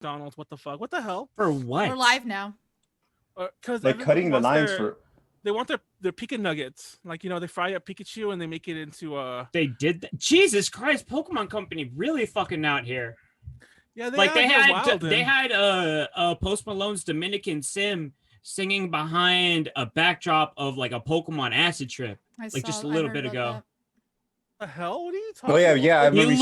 McDonald's. What the fuck? What the hell? For what? We're live now. Because Like cutting the lines for. They want their Pika nuggets. Like, they fry up Pikachu and they make it into They did that. Jesus Christ, Pokemon Company really fucking out here. Yeah, they had Post Malone's Dominican Sim singing behind a backdrop of like a Pokemon acid trip, just a little bit ago. The hell? What are you talking about? Yeah. I remember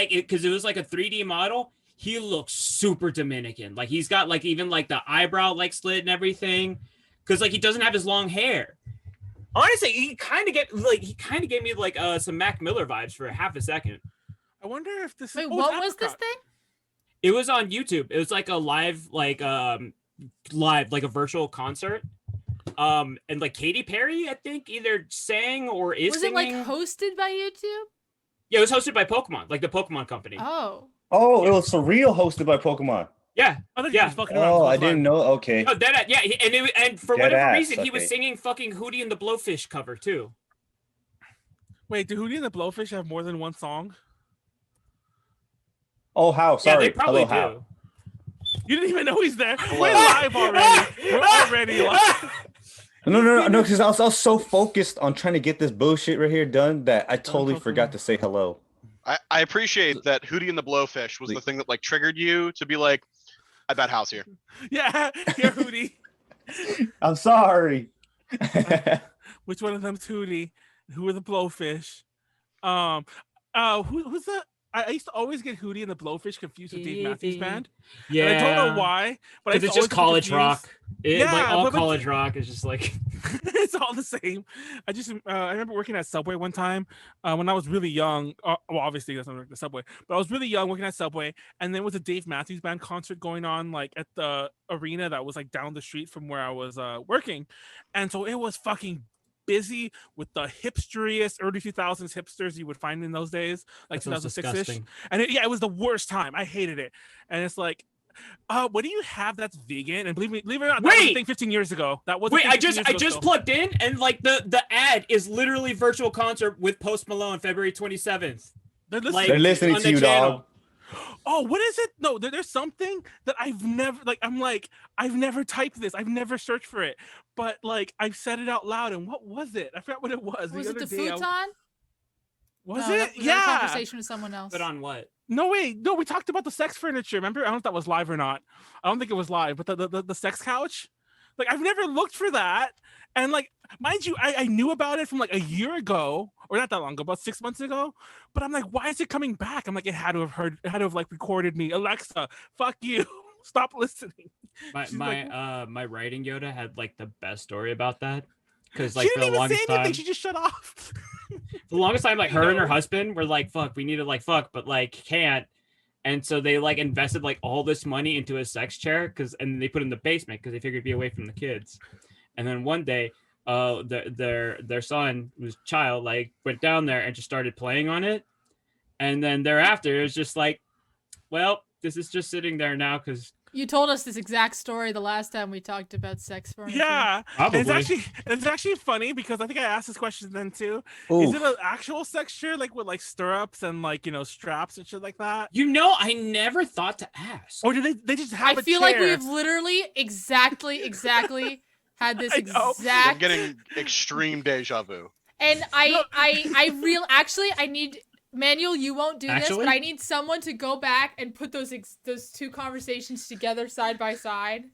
because it was like a 3D model. He looks super Dominican. Like he's got like even like the eyebrow like slit and everything. Because like he doesn't have his long hair. Honestly, he kind of gave me like some Mac Miller vibes for half a second. I wonder if this. Wait, what was this thing? It was on YouTube. It was like a live like a virtual concert. And like Katy Perry, I think, either sang or is singing. Was it like hosted by YouTube? Yeah, it was hosted by Pokemon, like the Pokemon Company. Oh, it was for real, hosted by Pokemon. Yeah, I didn't know. Okay. Oh, and for whatever reason, he was singing fucking Hootie and the Blowfish cover too. Wait, do Hootie and the Blowfish have more than one song? Oh, how? Sorry. Yeah, they probably do. How. You didn't even know he's there. We're live already. We're already live. No, because I was so focused on trying to get this bullshit right here done that I totally forgot to say hello. I appreciate that Hootie and the Blowfish was the thing that like triggered you to be like, I bet House here. Yeah, here, Hootie. I'm sorry. Which one of them's Hootie? Who are the Blowfish? Who's the? I used to always get Hootie and the Blowfish confused with Dave Matthews Band. Yeah, and I don't know why, but it's just college rock. College rock is just like it's all the same. I remember working at Subway one time when I was really young. Well, obviously that's not the Subway, but I was really young working at Subway, and there was a Dave Matthews Band concert going on like at the arena that was like down the street from where I was working, and so it was fucking busy with the hipsteriest early 2000s hipsters you would find in those days, like 2006-ish. And it was the worst time. I hated it. And it's like, what do you have that's vegan? And believe it or not, that was a thing 15 years ago. That was I just plugged in, and like the ad is literally virtual concert with Post Malone February 27th. They're listening to you, dog. Oh, what is it? No, there's something that I've never typed this. I've never searched for it, but like I've said it out loud. And what was it? I forgot what it was. Was it the futon? Was it? Yeah. A conversation with someone else. But on what? No, wait. No, we talked about the sex furniture. Remember? I don't know if that was live or not. I don't think it was live, but the sex couch. Like I've never looked for that. And like, mind you, I knew about it from like a year ago, or not that long ago, about 6 months ago. But I'm like, why is it coming back? I'm like, it had to have like recorded me. Alexa, fuck you. Stop listening. My writing Yoda had like the best story about that. Because like she didn't even say anything. She just shut off. For the longest time, like her and her husband were like, fuck, we need to like fuck, but like can't. And so they like invested like all this money into a sex chair and they put it in the basement because they figured it'd be away from the kids. And then one day, their son, who's a child, like went down there and just started playing on it. And then thereafter, it was just like, well, this is just sitting there now because you told us this exact story the last time we talked about sex furniture. Yeah, probably. It's actually funny because I think I asked this question then too. Oof. Is it an actual sex chair like with like stirrups and like straps and shit like that? I never thought to ask. Or do they just have? I feel like we've literally exactly had this exact. I'm getting extreme deja vu. And I need. Manuel, you won't do this, but I need someone to go back and put those two conversations together side by side.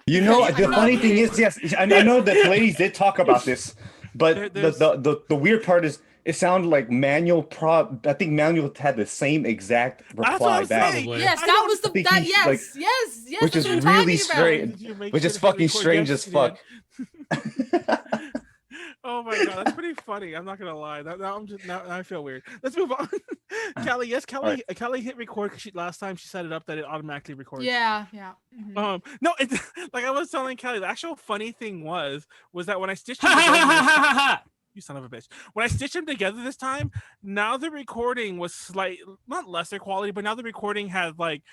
The funny thing is, yes, I know that Pleiades did talk about this, but the weird part is it sounded like Manuel. I think Manuel had the same exact reply back. Yes, that was yes, which is really strange. Which is fucking strange as fuck. Oh my god, that's pretty funny. I'm not gonna lie. Now I feel weird. Let's move on. Callie, yes, Callie. Right. Callie hit record because last time she set it up that it automatically records. Yeah. No, it's like I was telling Callie. The actual funny thing was that when I stitched them together, you son of a bitch. When I stitched them together this time, now the recording was not lesser quality, but now the recording had like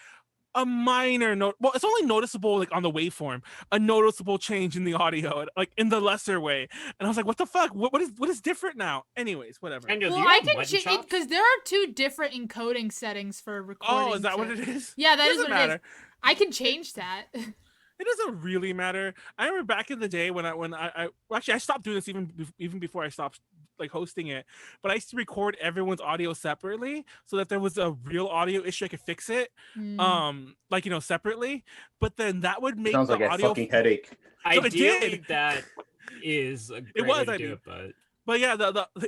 a minor note. Well, it's only noticeable like on the waveform, a noticeable change in the audio, like in the lesser way. And I was like, what the fuck? What is different now? Anyways, whatever. And well, I can change it because there are 2 different encoding settings for recording. Oh, is that what it is? Yeah, that is what it is. I can change that. It doesn't really matter. I remember back in the day when I actually I stopped doing this even before I stopped like hosting it, but I used to record everyone's audio separately so that there was a real audio issue I could fix it like separately, but then that would make sounds the like audio a fucking headache. Ideally that is a great way to do it, but yeah,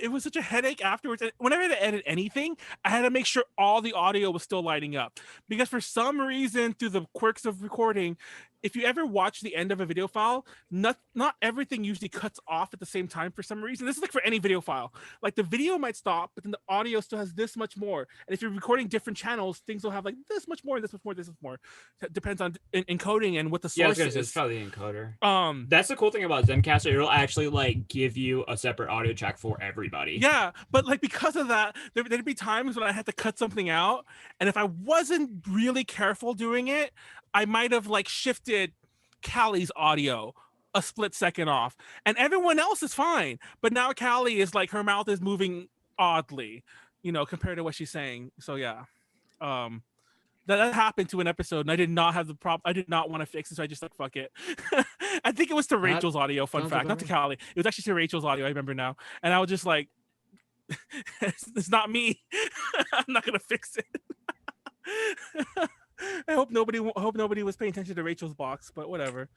it was such a headache afterwards. And whenever I had to edit anything, I had to make sure all the audio was still lighting up. Because for some reason, through the quirks of recording, if you ever watch the end of a video file, not everything usually cuts off at the same time for some reason. This is like for any video file. Like the video might stop, but then the audio still has this much more. And if you're recording different channels, things will have like this much more, this much more, this much more. It depends on encoding and what the source is. It's probably the encoder. That's the cool thing about Zencaster. It'll actually like give you a separate audio track for everybody. Yeah, but like because of that, there'd be times when I had to cut something out, and if I wasn't really careful doing it, I might have like shifted Callie's audio a split second off, and everyone else is fine. But now Callie is like, her mouth is moving oddly, compared to what she's saying. So yeah, that happened to an episode, and I did not have the problem. I did not want to fix it, so I just like, fuck it. I think it was to Rachel's audio. Fun fact, not to Callie. It was actually to Rachel's audio. I remember now, and I was just like, it's not me. I'm not gonna fix it. I hope nobody was paying attention to Rachel's box, but whatever.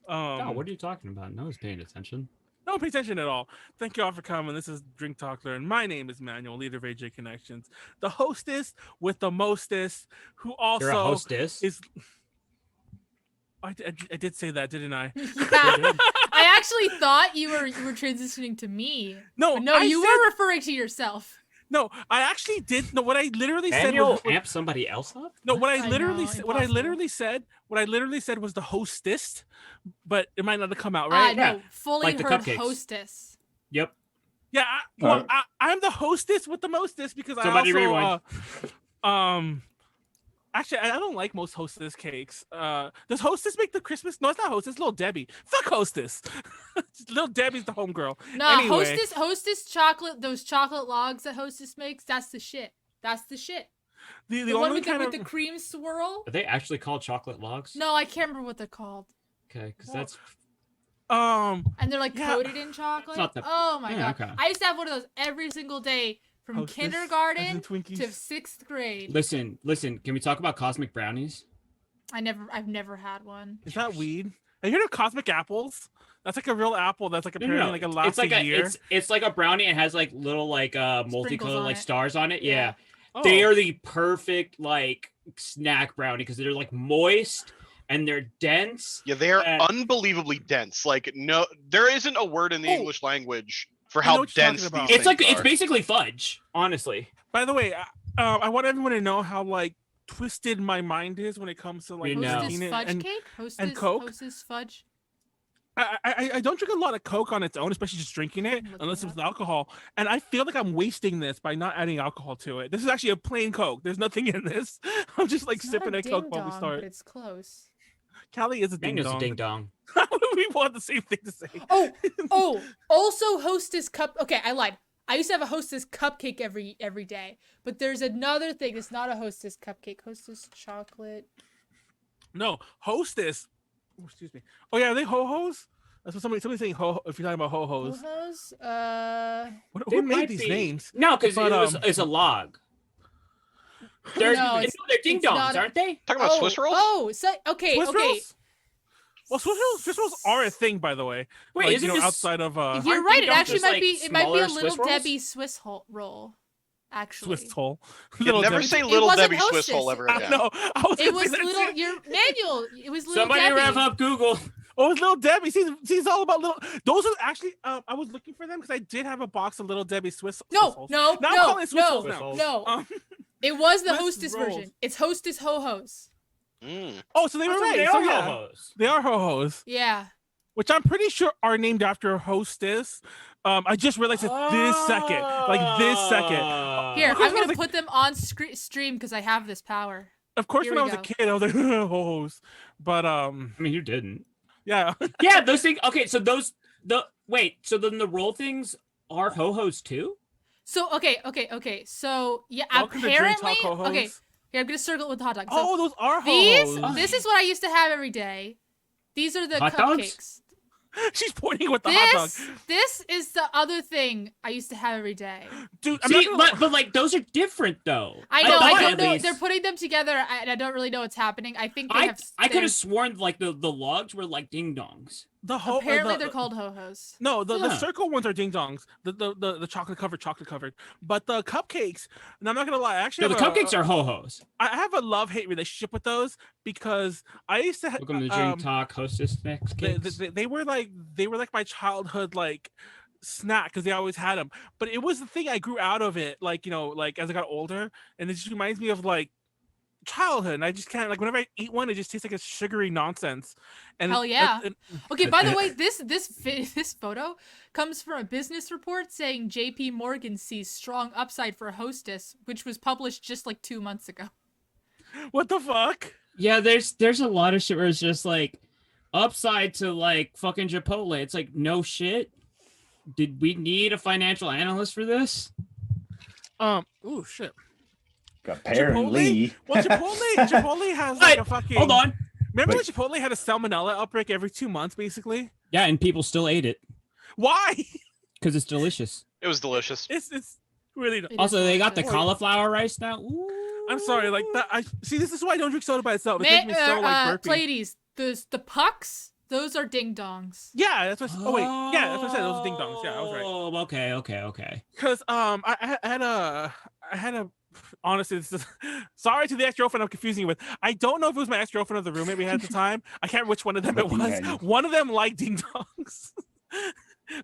No, what are you talking about? No one's paying attention. No one paying attention at all. Thank you all for coming. This is Drink Talk Learn. My name is Manuel, leader of AJ Connections, the hostess with the mostest, who also You're a hostess? is. I did say that, didn't I? Yeah. I actually thought you were transitioning to me. No, you were referring to yourself. No, I actually did. No, what I literally said was amp somebody else up. No, what I literally said was the hostess, but it might not have come out right. No, fully like heard hostess. Yep. Yeah, I'm the hostess with the mostest because somebody I also actually I don't like most hostess cakes. Does hostess make the Christmas? No, it's not hostess. It's Little Debbie. Fuck hostess. Little Debbie's the homegirl. No, anyway. hostess chocolate. Those chocolate logs that hostess makes. That's the shit. That's the shit. The one only with the cream swirl. Are they actually called chocolate logs? No, I can't remember what they're called. Okay, because that's. And they're like coated in chocolate. Oh my god! Okay. I used to have one of those every single day from hostess, kindergarten to 6th grade. Listen. Can we talk about cosmic brownies? I've never had one. Is that weed? Have you heard of cosmic apples? That's like a real apple. That's like apparently like a last year. It's like a brownie and has like little like multicolored like stars on it. Yeah. Oh. They are the perfect like snack brownie because they're like moist and they're dense. Yeah, they are unbelievably dense. Like no, there isn't a word in the English language for how dense these it's like things it's are. basically fudge, honestly. By the way, I want everyone to know how like twisted my mind is when it comes to like Hostess fudge cake, and Coke. Hostess fudge. I don't drink a lot of Coke on its own, especially just drinking it, unless it's with alcohol. And I feel like I'm wasting this by not adding alcohol to it. This is actually a plain Coke. There's nothing in this. I'm just like sipping a Coke while we start. But it's close. Callie is a ding dong. A ding dong. We want the same thing to say. Oh, also Hostess cup. Okay, I lied. I used to have a Hostess cupcake every day. But there's another thing. It's not a Hostess cupcake. Hostess chocolate. No, Hostess. Oh, excuse me. Oh yeah, are they ho-hos? That's what somebody's saying ho. If you're talking about ho-hos. Ho-hos? Who made these names? No, because it's a log. They're ding dongs, aren't they? Talking about Swiss rolls? Oh, so okay, Swiss okay. rolls? Well, Swiss rolls are a thing, by the way. Wait, like, is it just outside of You're right. It actually might like be. It might be a Little Swiss Debbie Swiss roll. Actually, Swiss roll. You'll never say Little Debbie Swiss roll ever again. No, it was little. Your manual. It was Little Somebody Debbie. rev up Google. Oh, it's Little Debbie. See, it's all about little. Those are actually. I was looking for them because I did have a box of Little Debbie Swiss. No. Now I'm calling it Swiss rolls now. No. It was the Swiss Hostess rolls. version. It's Hostess ho-hos. Oh, so they were right. They So are yeah, ho-hos. they are ho-hos. Yeah. Which I'm pretty sure are named after a hostess. I just realized it this second. Like this second. Here, I'm gonna put them on stream because I have this power. Of course, Here when I we was a go. kid, I was like, ho-hos. But I mean, you didn't. yeah. Yeah, those things. Okay, so so then the roll things are ho-hos too? So okay. So yeah, Welcome to Drink apparently. Talk Ho-Hos. Okay, here I'm gonna circle it with hot dogs. So Oh, those are these. ho-hos. This is what I used to have every day. These are the Hot dogs? cupcakes. She's pointing with the hot dog. This is the other thing I used to have every day. Dude, I'm See, not gonna... but like those are different though. I know. I thought don't at know. least- They're putting them together, and I don't really know what's happening. I think they have. I could have sworn like the logs were like ding dongs. Apparently, they're called ho-hos. No, the Yeah. circle ones are ding dongs. The chocolate covered. But the cupcakes, and I'm not gonna lie, I actually No, the cupcakes are ho-hos. I have a love-hate relationship with those because I used to Welcome to Drink Talk Hostess next cakes. they were like my childhood like snack because they always had them. But it was the thing I grew out of it, like like as I got older, and it just reminds me of like childhood, and I just can't, like, whenever I eat one, it just tastes like a sugary nonsense. And Hell yeah. Okay, by the way, this photo comes from a business report saying JP Morgan sees strong upside for Hostess, which was published just like 2 months ago. What the fuck? Yeah, there's a lot of shit where it's just like upside to like fucking Chipotle. It's like, no shit. Did we need a financial analyst for this? Oh shit. Apparently. Well, Chipotle has like a fucking. Hold on. Remember when Chipotle had a salmonella outbreak every 2 months, basically? Yeah, and people still ate it Why? because it's delicious. It was delicious. It's really. It Also, is they got the delicious. cauliflower rice now. Ooh. I'm sorry, like that. I see. This is why I don't drink soda by itself. It makes me so like burpy. Pleiades, the pucks, those are ding dongs. Yeah, that's what. Oh wait, yeah, that's what I said. Those are ding dongs. Yeah, I was right. Oh, okay. Because I had a. Honestly, this is, sorry to the ex-girlfriend I'm confusing you with. I don't know if it was my ex-girlfriend or the roommate we had at the time. I can't remember which one of them it was. One of them liked ding dongs.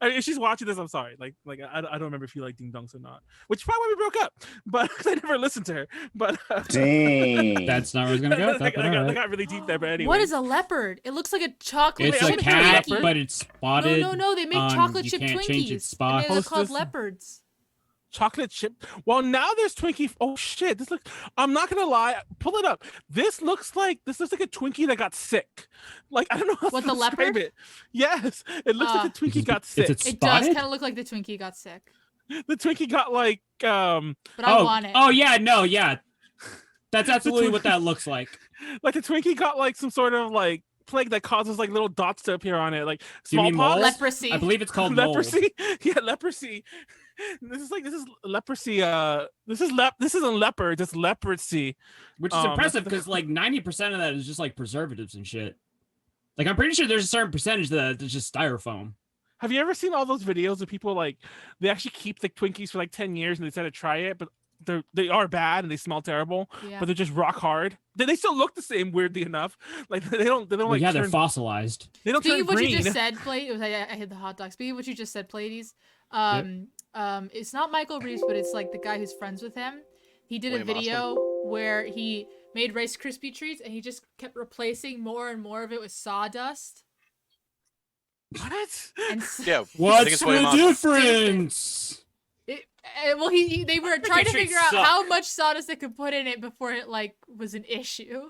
I mean, if she's watching this, I'm sorry. Like I don't remember if you like ding dongs or not. Which is probably why we broke up. But I never listened to her. But Dang. That's not where it's gonna go. I got really deep there. But anyway, What is a leopard? It looks like a chocolate It's a chip cat, Twinkie. but it's spotted. No, they make on- chocolate you chip can't Twinkies. change its spot. And they're called Hostess. leopards. chocolate chip? Well, now there's Twinkie. Oh shit! This looks. I'm not gonna lie. Pull it up. This looks like a Twinkie that got sick. Like I don't know how What, to the describe leopard? it. Yes, it looks like the Twinkie got sick. It's It does spotted? kind of look like the Twinkie got sick. The Twinkie got like But I want it. Oh yeah, no, yeah. That's absolutely what that looks like. like the Twinkie got like some sort of like plague that causes like little dots to appear on it, like Do you mean smallpox. mold? Leprosy. I believe it's called mold. Leprosy. Yeah, leprosy. This is leprosy. This isn't leopard. It's leprosy. Which is impressive because like 90% of that is just like preservatives and shit. Like I'm pretty sure there's a certain percentage that's just styrofoam. Have you ever seen all those videos of people like they actually keep the Twinkies for like 10 years and they decide to try it, but they are bad and they smell terrible, Yeah. but they're just rock hard. They still look the same, weirdly enough. Like they don't Well, like yeah, they're turn, fossilized. they don't Speaking turn of what green. you just said, I hit the hot dog. Speaking of what you just said, Pleiades, it's not Michael Reeves, but it's like the guy who's friends with him. He did William a video where he made Rice Krispie treats and he just kept replacing more and more of it with sawdust. What? And Yeah. I think What's it's William the Austin. difference? well, they were trying to treats figure out suck. how much sawdust they could put in it before it like was an issue.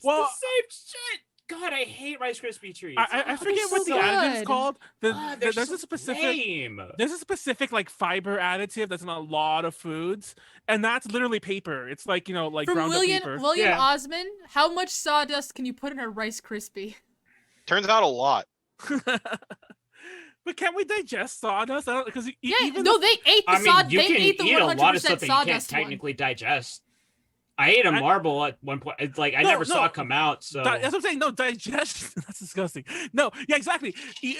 Well, It's the same shit. God, I hate Rice Krispie treats. I forget they're what so the additive's good. called. They're There's so a specific. lame. There's a specific like fiber additive that's in a lot of foods, and that's literally paper. It's like like From ground up William paper. Yeah. Osmond, how much sawdust can you put in a Rice Krispie? Turns out a lot. But can we digest sawdust? I don't because Yeah, even no, they ate the I mean, sawdust. you They can ate the eat a lot of 100% stuff that you can't sawdust one. technically digest. I ate a marble at one point. It's like I No, never saw no. it come out. So that's what I'm saying. No, digestion. That's disgusting. No, yeah, exactly.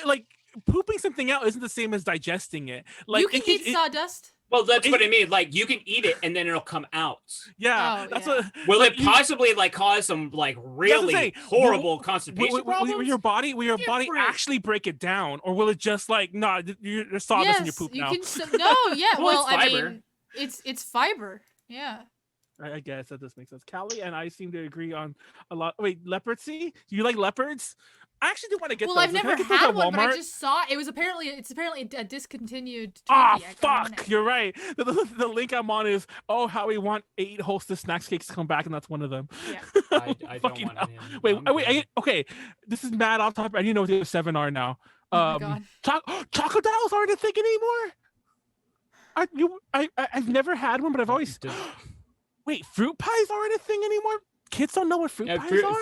Like pooping something out isn't the same as digesting it. Like You can it- eat it- sawdust. well, that's It- what I mean. Like you can eat it and then it'll come out. Yeah, Oh, that's yeah. what. Will like, it possibly like cause some like really saying. horrible Will constipation problems? will your body Different. actually break it down, or will it just like there's sawdust in your Yes, poop you now? can. No, yeah. Well, well, it's I fiber. mean, it's fiber. Yeah. I guess that does make sense. Callie and I seem to agree on a lot. Wait, leopardcy? Do you like leopards? I actually do want to get Well, those. I've Can I never get those had at one, but I Walmart? just saw it's apparently a discontinued Twinkie. Ah, I kinda want fuck! it. You're right. The link I'm on is how we want 8 Hostess snacks cakes to come back, and that's one of them. Yeah. I don't Fucking want hell. any. Wait, I'm wait. good. Okay, this is mad off topic. I didn't know what the other 7 are now. Oh my god. Taco dolls aren't a thing anymore. I've never had one, but I've always. Wait, fruit pies aren't a thing anymore. Kids don't know what fruit pies are.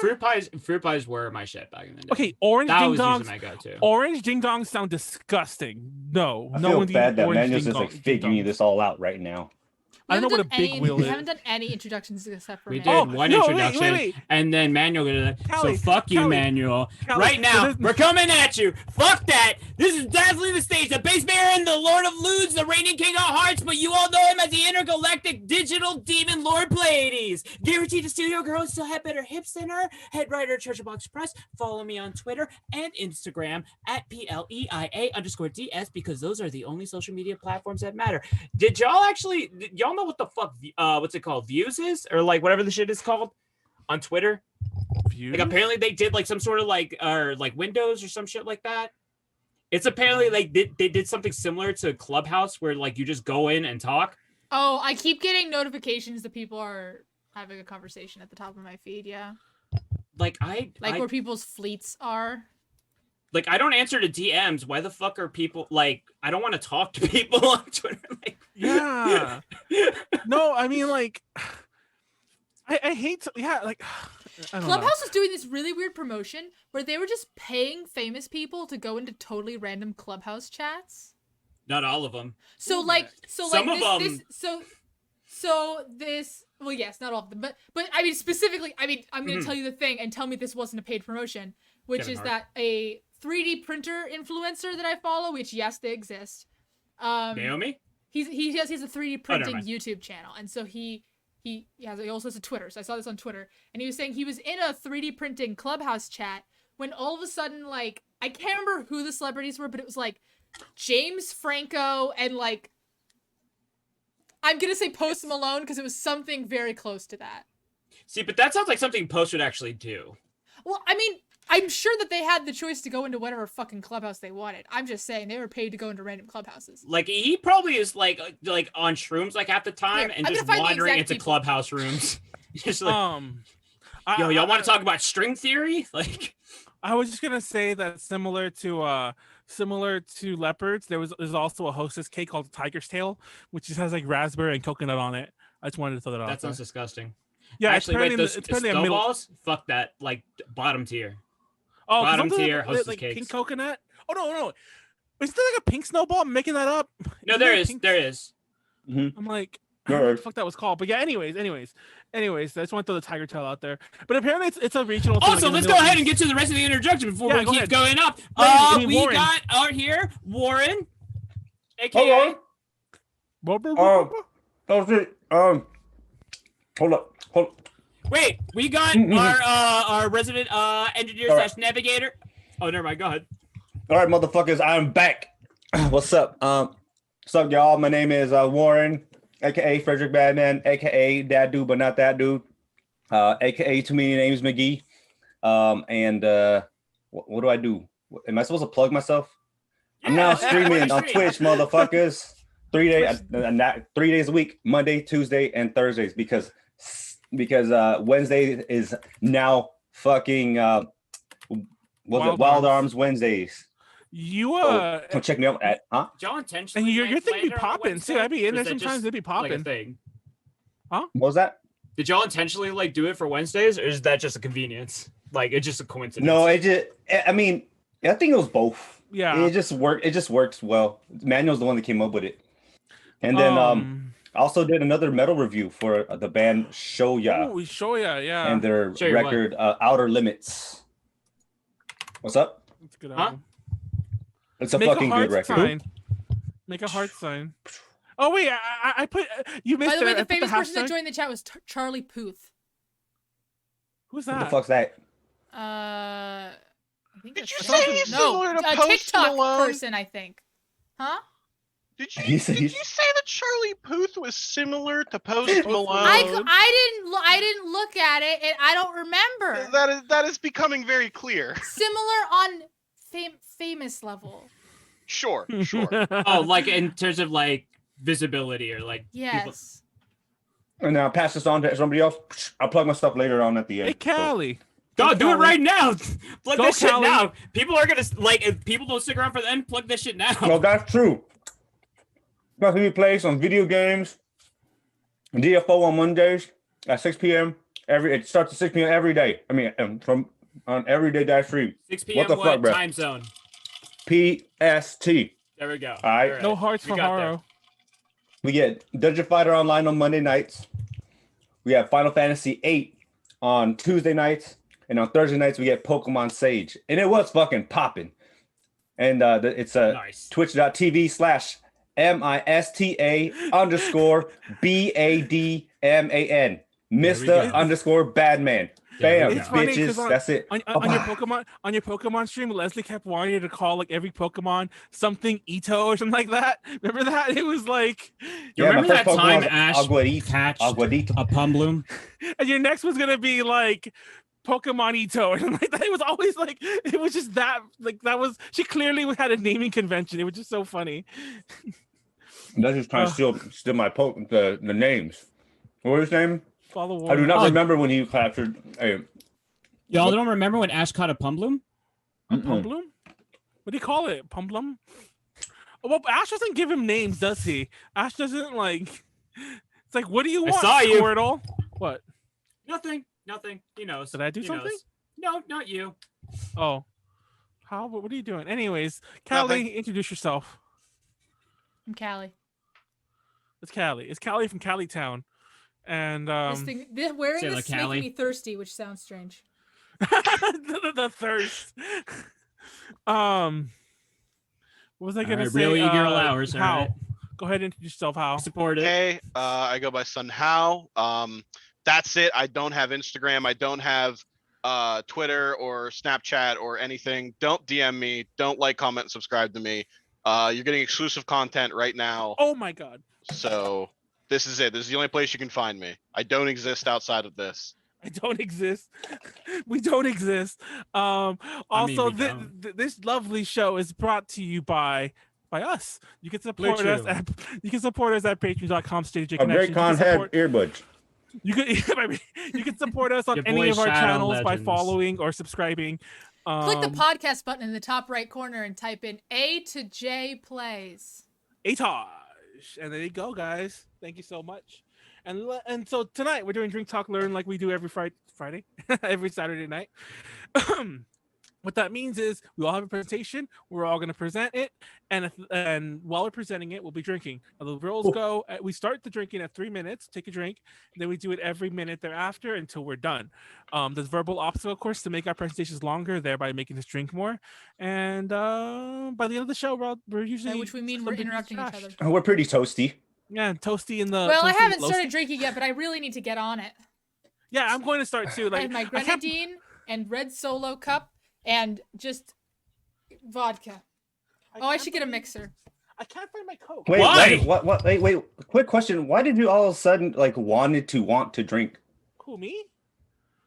Fruit pies were my shit back in the day. Okay, orange that ding was dongs. usually my go-to. Orange ding dongs sound disgusting. No, I no feel one bad that orange Manuel's ding just like dong- ding figuring dongs. this all out right now. I don't know what a big wheel We is. haven't done any introductions except for We me. did Oh, one no, wait, introduction, wait. and then Manuel did it. Callie, So fuck you, Callie, Manuel. Callie, Right so now, there's- we're coming at you. Fuck that. This is definitely the stage. The Base Baron, the Lord of Ludes, the reigning king of hearts, but you all know him as the intergalactic digital demon Lord Pleiades. Guaranteed to studio girls still have better hips than her. Head writer at Treasure Box Press. Follow me on Twitter and Instagram at PLEIA_DS because those are the only social media platforms that matter. Did y'all know what the fuck what's it called? Views is? Or like whatever the shit is called on Twitter? Views? Like apparently they did like some sort of like Windows or some shit like that. It's apparently like they did something similar to Clubhouse where like you just go in and talk. Oh, I keep getting notifications that people are having a conversation at the top of my feed. Yeah, Like where people's fleets are. like I don't answer to DMs. Why the fuck are people like I don't want to talk to people on Twitter. Like Yeah. No, I mean like I hate to, yeah, like I don't know. Clubhouse was doing this really weird promotion where they were just paying famous people to go into totally random Clubhouse chats. not all of them. So Ooh, like, Some of them- well, yes, not all of them, but I mean specifically, I mean I'm gonna Mhm. tell you the thing and tell me this wasn't a paid promotion, which Kevin is Hart. that a 3D printer influencer that I follow, which yes they exist. Naomi? He has a 3D never printing mind. YouTube channel, and so he also has a Twitter. So I saw this on Twitter, and he was saying he was in a 3D printing Clubhouse chat when all of a sudden, like, I can't remember who the celebrities were, but it was like James Franco and like I'm gonna say Post Malone because it was something very close to that. See, but that sounds like something Post would actually do. Well, I mean, I'm sure that they had the choice to go into whatever fucking clubhouse they wanted. I'm just saying they were paid to go into random clubhouses. Like he probably is like on shrooms like half the time Here, and I'm just gonna find the wandering exact into people. Clubhouse rooms. Just like, I- y'all I- want to talk about string theory? Like, I was just gonna say that similar to leopards, there's also a hostess cake called Tiger's Tail, which just has like raspberry and coconut on it. I just wanted to throw that out. that sounds there. disgusting. Yeah, Actually, wait, those it's apparently a middle. snowballs? Fuck that. Like bottom tier. Oh, 'cause bottom something tier like hostess pink cakes. coconut. Oh no, isn't there like a pink snowball? I'm making that up. No, Isn't there a is. pink- There is. I'm like, I don't know what the fuck that was called. But yeah, anyways, I just want to throw the tiger tail out there. But apparently it's a regional thing, like, Also, in the let's go Middle ahead and East. get to the rest of the introduction before Yeah, we go keep ahead. going up. We Warren. got out here Warren, aka Hello. Blah. Oh shit. Hold up. Wait, we got our resident engineer All right. slash navigator. Oh, never mind. Go ahead. All right, motherfuckers, I'm back. What's up? What's up, y'all? My name is Warren, aka Frederick Badman, aka that dude, but not that dude, aka too many names McGee. What do I do? Am I supposed to plug myself? I'm now streaming on Twitch, motherfuckers. 3 days a week, Monday, Tuesday, and Thursdays, because Wednesday is now fucking Wild Arms Wednesdays. You Come check me out at Y'all intentionally. and your make thing be Flander on popping Wednesday? too. I'd be in Or there is that sometimes. just, It'd be like, a popping. thing? what was that? Did y'all intentionally like do it for Wednesdays, or is that just a convenience? Like it's just a coincidence. No, I think it was both. Yeah. It just works well. Manuel's the one that came up with it. And then I also did another metal review for the band Shoya Oh, Shoya, yeah. and their Shoya what? record Outer Limits. What's up? It's a good Huh? album. It's a Make fucking heart good record. sign. Make a heart sign. Oh wait, I put you missed By the way, it. I the put famous person that hashtag. joined the chat was Charlie Puth. Who's What that? the fuck's that? I think Did that's you the say person. he's No, similar to a Post TikTok Malone? person, I think. Huh? Did you He said did you he's- say that Charlie Puth was similar to Post Malone? I didn't look at it, and I don't remember. That is becoming very clear. Similar on famous level. Sure. Oh, like in terms of like visibility or like people. Yes. And now pass this on to somebody else. I'll plug my stuff later on at the end. Hey, Callie. God, do it right now. Plug Go, this shit Callie. now. People are gonna like if people don't stick around for the end. Plug this shit now. No, that's true. Plus, we play some video games. DFO on Mondays at 6 p.m. It starts at 6 p.m. every day. I mean, from on everyday-stream. 6 p.m. What the fuck, bro? time zone? PST. There we go. All right. No hearts We for got there. Haro. We get Dungeon Fighter Online on Monday nights. We have Final Fantasy VIII on Tuesday nights. And on Thursday nights, we get Pokemon Sage. And it was fucking popping. And it's Nice. twitch.tv/MISTA_BADMAN. go. Mr. Badman. There Bam, we It's funny bitches. 'cause That's it. On your Pokemon stream, Leslie kept wanting you to call like every Pokemon something Ito or something like that. Remember that? It was like, You remember my that first Pokemon time was Ash Aguadito. hatched Aguadito. a Pumbloom? and your next was gonna be like Pokemon Ito or something like that. It was always like, it was just that, like that was. She clearly had a naming convention. It was just so funny. That's just trying to steal my the names. What was his name? Follow I do not Oh. remember when he captured. Y'all don't remember when Ash caught a Pumbloom? Pumblum? What do you call it? Pumblum? Well, Ash doesn't give him names, does he? Ash doesn't like. It's like, what do you want, saw you. Squirtle? What? Nothing. He knows. Did I do He something? knows. No, not you. Oh, how? What are you doing? Anyways, Nothing. Callie, introduce yourself. I'm Callie. It's Callie. It's Callie from Callie Town, and Wearing Say this like is making Callie. me thirsty, which sounds strange. the thirst. What was I All gonna right, say? really girl hours. All How? right. Go ahead and introduce yourself. How? Support it. Hey, I go by Sun How. That's it. I don't have Instagram. I don't have Twitter or Snapchat or anything. Don't DM me. Don't like, comment, and subscribe to me. You're getting exclusive content right now. Oh my God. So this is it. This is the only place you can find me. I don't exist outside of this. I don't exist. We don't exist. Also, we don't. this lovely show is brought to you by us. You can support Blue us Chew. at patreon.com/JJ A great con head earbuds. You can you can support us on Your any boy of our Shadow channels by Legends. following or subscribing. Click the podcast button in the top right corner and type in A to J Plays. Ataj. And there you go, guys. Thank you so much. And so tonight we're doing Drink Talk Learn like we do every Friday, every Saturday night. What that means is we all have a presentation. We're all going to present it, and while we're presenting it, we'll be drinking. Now, the rules go: we start the drinking at 3 minutes, take a drink, and then we do it every minute thereafter until we're done. There's verbal obstacle course to make our presentations longer, thereby making us drink more. And by the end of the show, we're usually By which we mean we're something interrupting each trashed. other. We're pretty toasty. Yeah, toasty in the. Well, I toasty haven't low- started drinking yet, but I really need to get on it. Yeah, I'm going to start too. I Like had my I can't- grenadine and red Solo cup and just vodka. Oh, I can't should get a believe- mixer. I can't find my Coke. Wait, Why? What? Wait. Quick question. Why did you all of a sudden like want to drink? Who, me?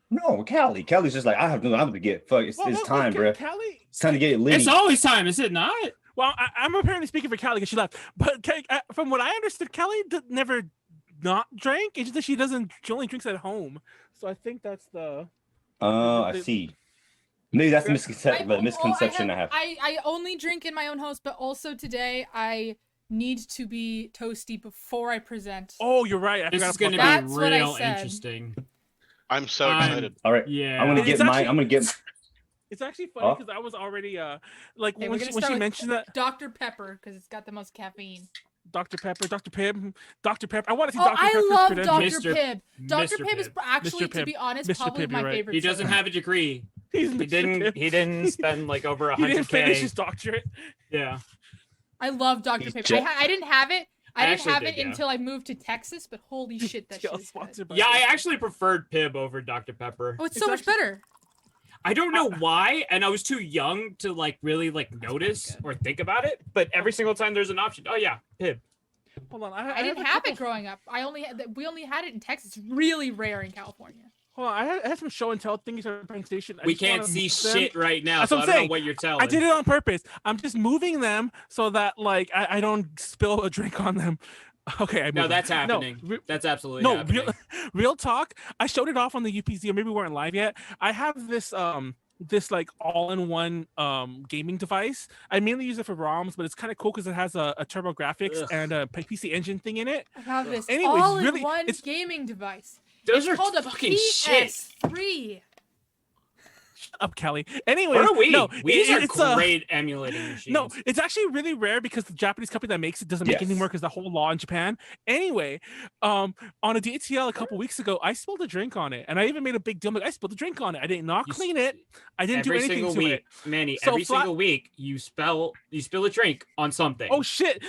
No, Callie. Callie's just like, I'm gonna get fuck. It's time, bro. Callie. It's time to get lit. It's always time, is it not? Well, I'm apparently speaking for Callie because she left. But from what I understood, Callie never not drank. It's just that she only drinks at home. So I think that's the. I see. Maybe that's the misconception I have. I only drink in my own house, but also today I need to be toasty before I present. Oh, you're right. I This forgot is going to about That's be what I real said. interesting. I'm so I'm- excited. All right. Yeah. I'm gonna It's get actually- I'm gonna get. It's actually funny Huh? because I was already like Okay, when we're gonna she start with mentioned that Dr. Pepper because it's got the most caffeine. Dr. Pepper, Dr. Pibb, Dr. Pepper. I want to see Oh, Dr. I Pepper's love credentials. Dr. Mr. Pibb. Dr. Mr. Pibb is Pibb. actually, Mr. to be Pibb. honest, Mr. probably Pibb, my you're right. favorite. He doesn't soda. have a degree. He's He Mr. didn't. Pibb. He didn't spend like over He didn't finish 100K. his doctorate. Yeah. I love Dr. He's Pepper. jet- I didn't have it. I didn't actually have did, it yeah. until I moved to Texas, but holy shit, that shit Yeah, is good. sponsored by Yeah, I Pibb. actually preferred Pib over Dr. Pepper. Oh, it's It's so much actually- better. I don't know why, and I was too young to like really like notice or think about it. But every single time there's an option, oh yeah, Pib. Hold on, I didn't have it growing up. We only had it in Texas. It's really rare in California. Hold on, I had some show and tell thingies on Bank Station. We can't see shit right now, so I don't know what you're telling. I did it on purpose. I'm just moving them so that like I don't spill a drink on them. Okay, no, that's happening. No, that's absolutely happening. Real talk. I showed it off on the UPZ, or maybe we weren't live yet. I have this this like all-in-one gaming device. I mainly use it for ROMs, but it's kind of cool because it has a turbo graphics and a PC engine thing in it. I have this Anyways, all-in-one gaming device. Those it's are called a fucking PS3. Shut up, Callie. Anyway, we are great emulating machines. No, it's actually really rare because the Japanese company that makes it doesn't make it anymore because the whole law in Japan. Anyway, on a DTL a couple weeks ago, I spilled a drink on it, and I even made a big deal. Like, I spilled a drink on it. I did not clean it. I didn't do anything to it. Manny, every single week you spill a drink on something. Oh shit!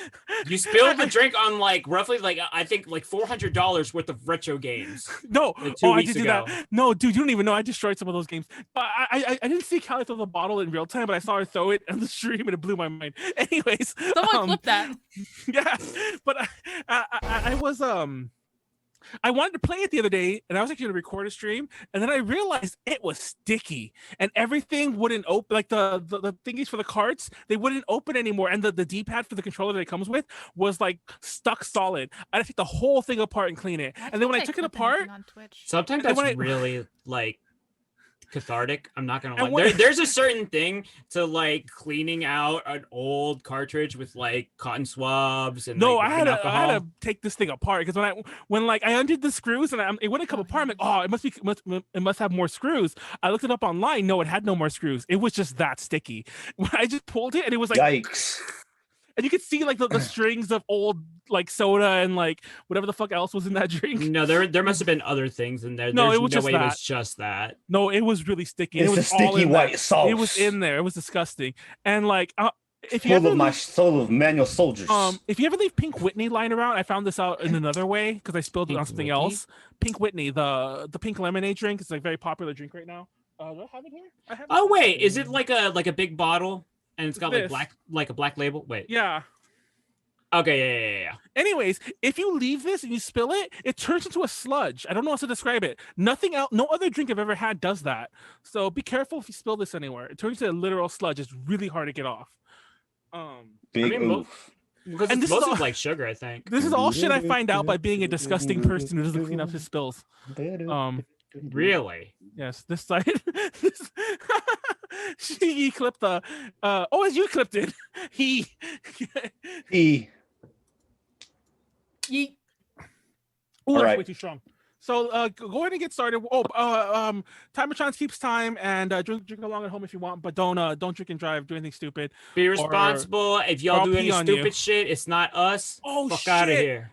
You spilled the drink on like roughly like I think like $400 worth of retro games. No, I did do that. No, dude, you don't even know. I destroyed some of those games. But I didn't see Callie throw the bottle in real time, but I saw her throw it on the stream and it blew my mind. Anyways, someone clip that. Yeah, but I was I wanted to play it the other day, and I was actually going to record a stream, and then I realized it was sticky, and everything wouldn't open. Like the thingies for the carts, they wouldn't open anymore, and the D-pad for the controller that it comes with was like stuck solid. I had to take the whole thing apart and clean it, and then when I took it apart, sometimes that's really like cathartic. I'm not gonna lie. There's a certain thing to like cleaning out an old cartridge with like cotton swabs and I had to take this thing apart because when I undid the screws and it wouldn't come apart. I'm like, oh, it must have more screws. I looked it up online. No, it had no more screws. It was just that sticky. When I just pulled it and it was like, yikes. And you could see like the strings of old like soda and like whatever the fuck else was in that drink. No, there must have been other things in there. No, it was it was just that. No, it was really sticky. It's it was a sticky white sauce. It was in there. It was disgusting. And like if you full of my soul of manual soldiers. If you ever leave Pink Whitney lying around, I found this out in another way because I spilled it on something else. Pink Whitney, the pink lemonade drink, is a very popular drink right now. Do I have it here? Oh wait, is it like a big bottle and it's got like a black label? Wait. Yeah. Okay, yeah. Anyways, if you leave this and you spill it, it turns into a sludge. I don't know how to describe it. Nothing else, no other drink I've ever had does that. So be careful if you spill this anywhere. It turns into a literal sludge. It's really hard to get off. Big oof. Because it's mostly like sugar, I think. This is all shit I find out by being a disgusting person who doesn't clean up his spills. Really? Yes, this side. He clipped the. As you clipped it. He. Oh, that's way too strong. So go ahead and get started. Timer chance keeps time, and drink along at home if you want, but don't drink and drive. Do anything stupid. Be responsible. If y'all do any stupid shit, it's not us. Oh, fuck out of here.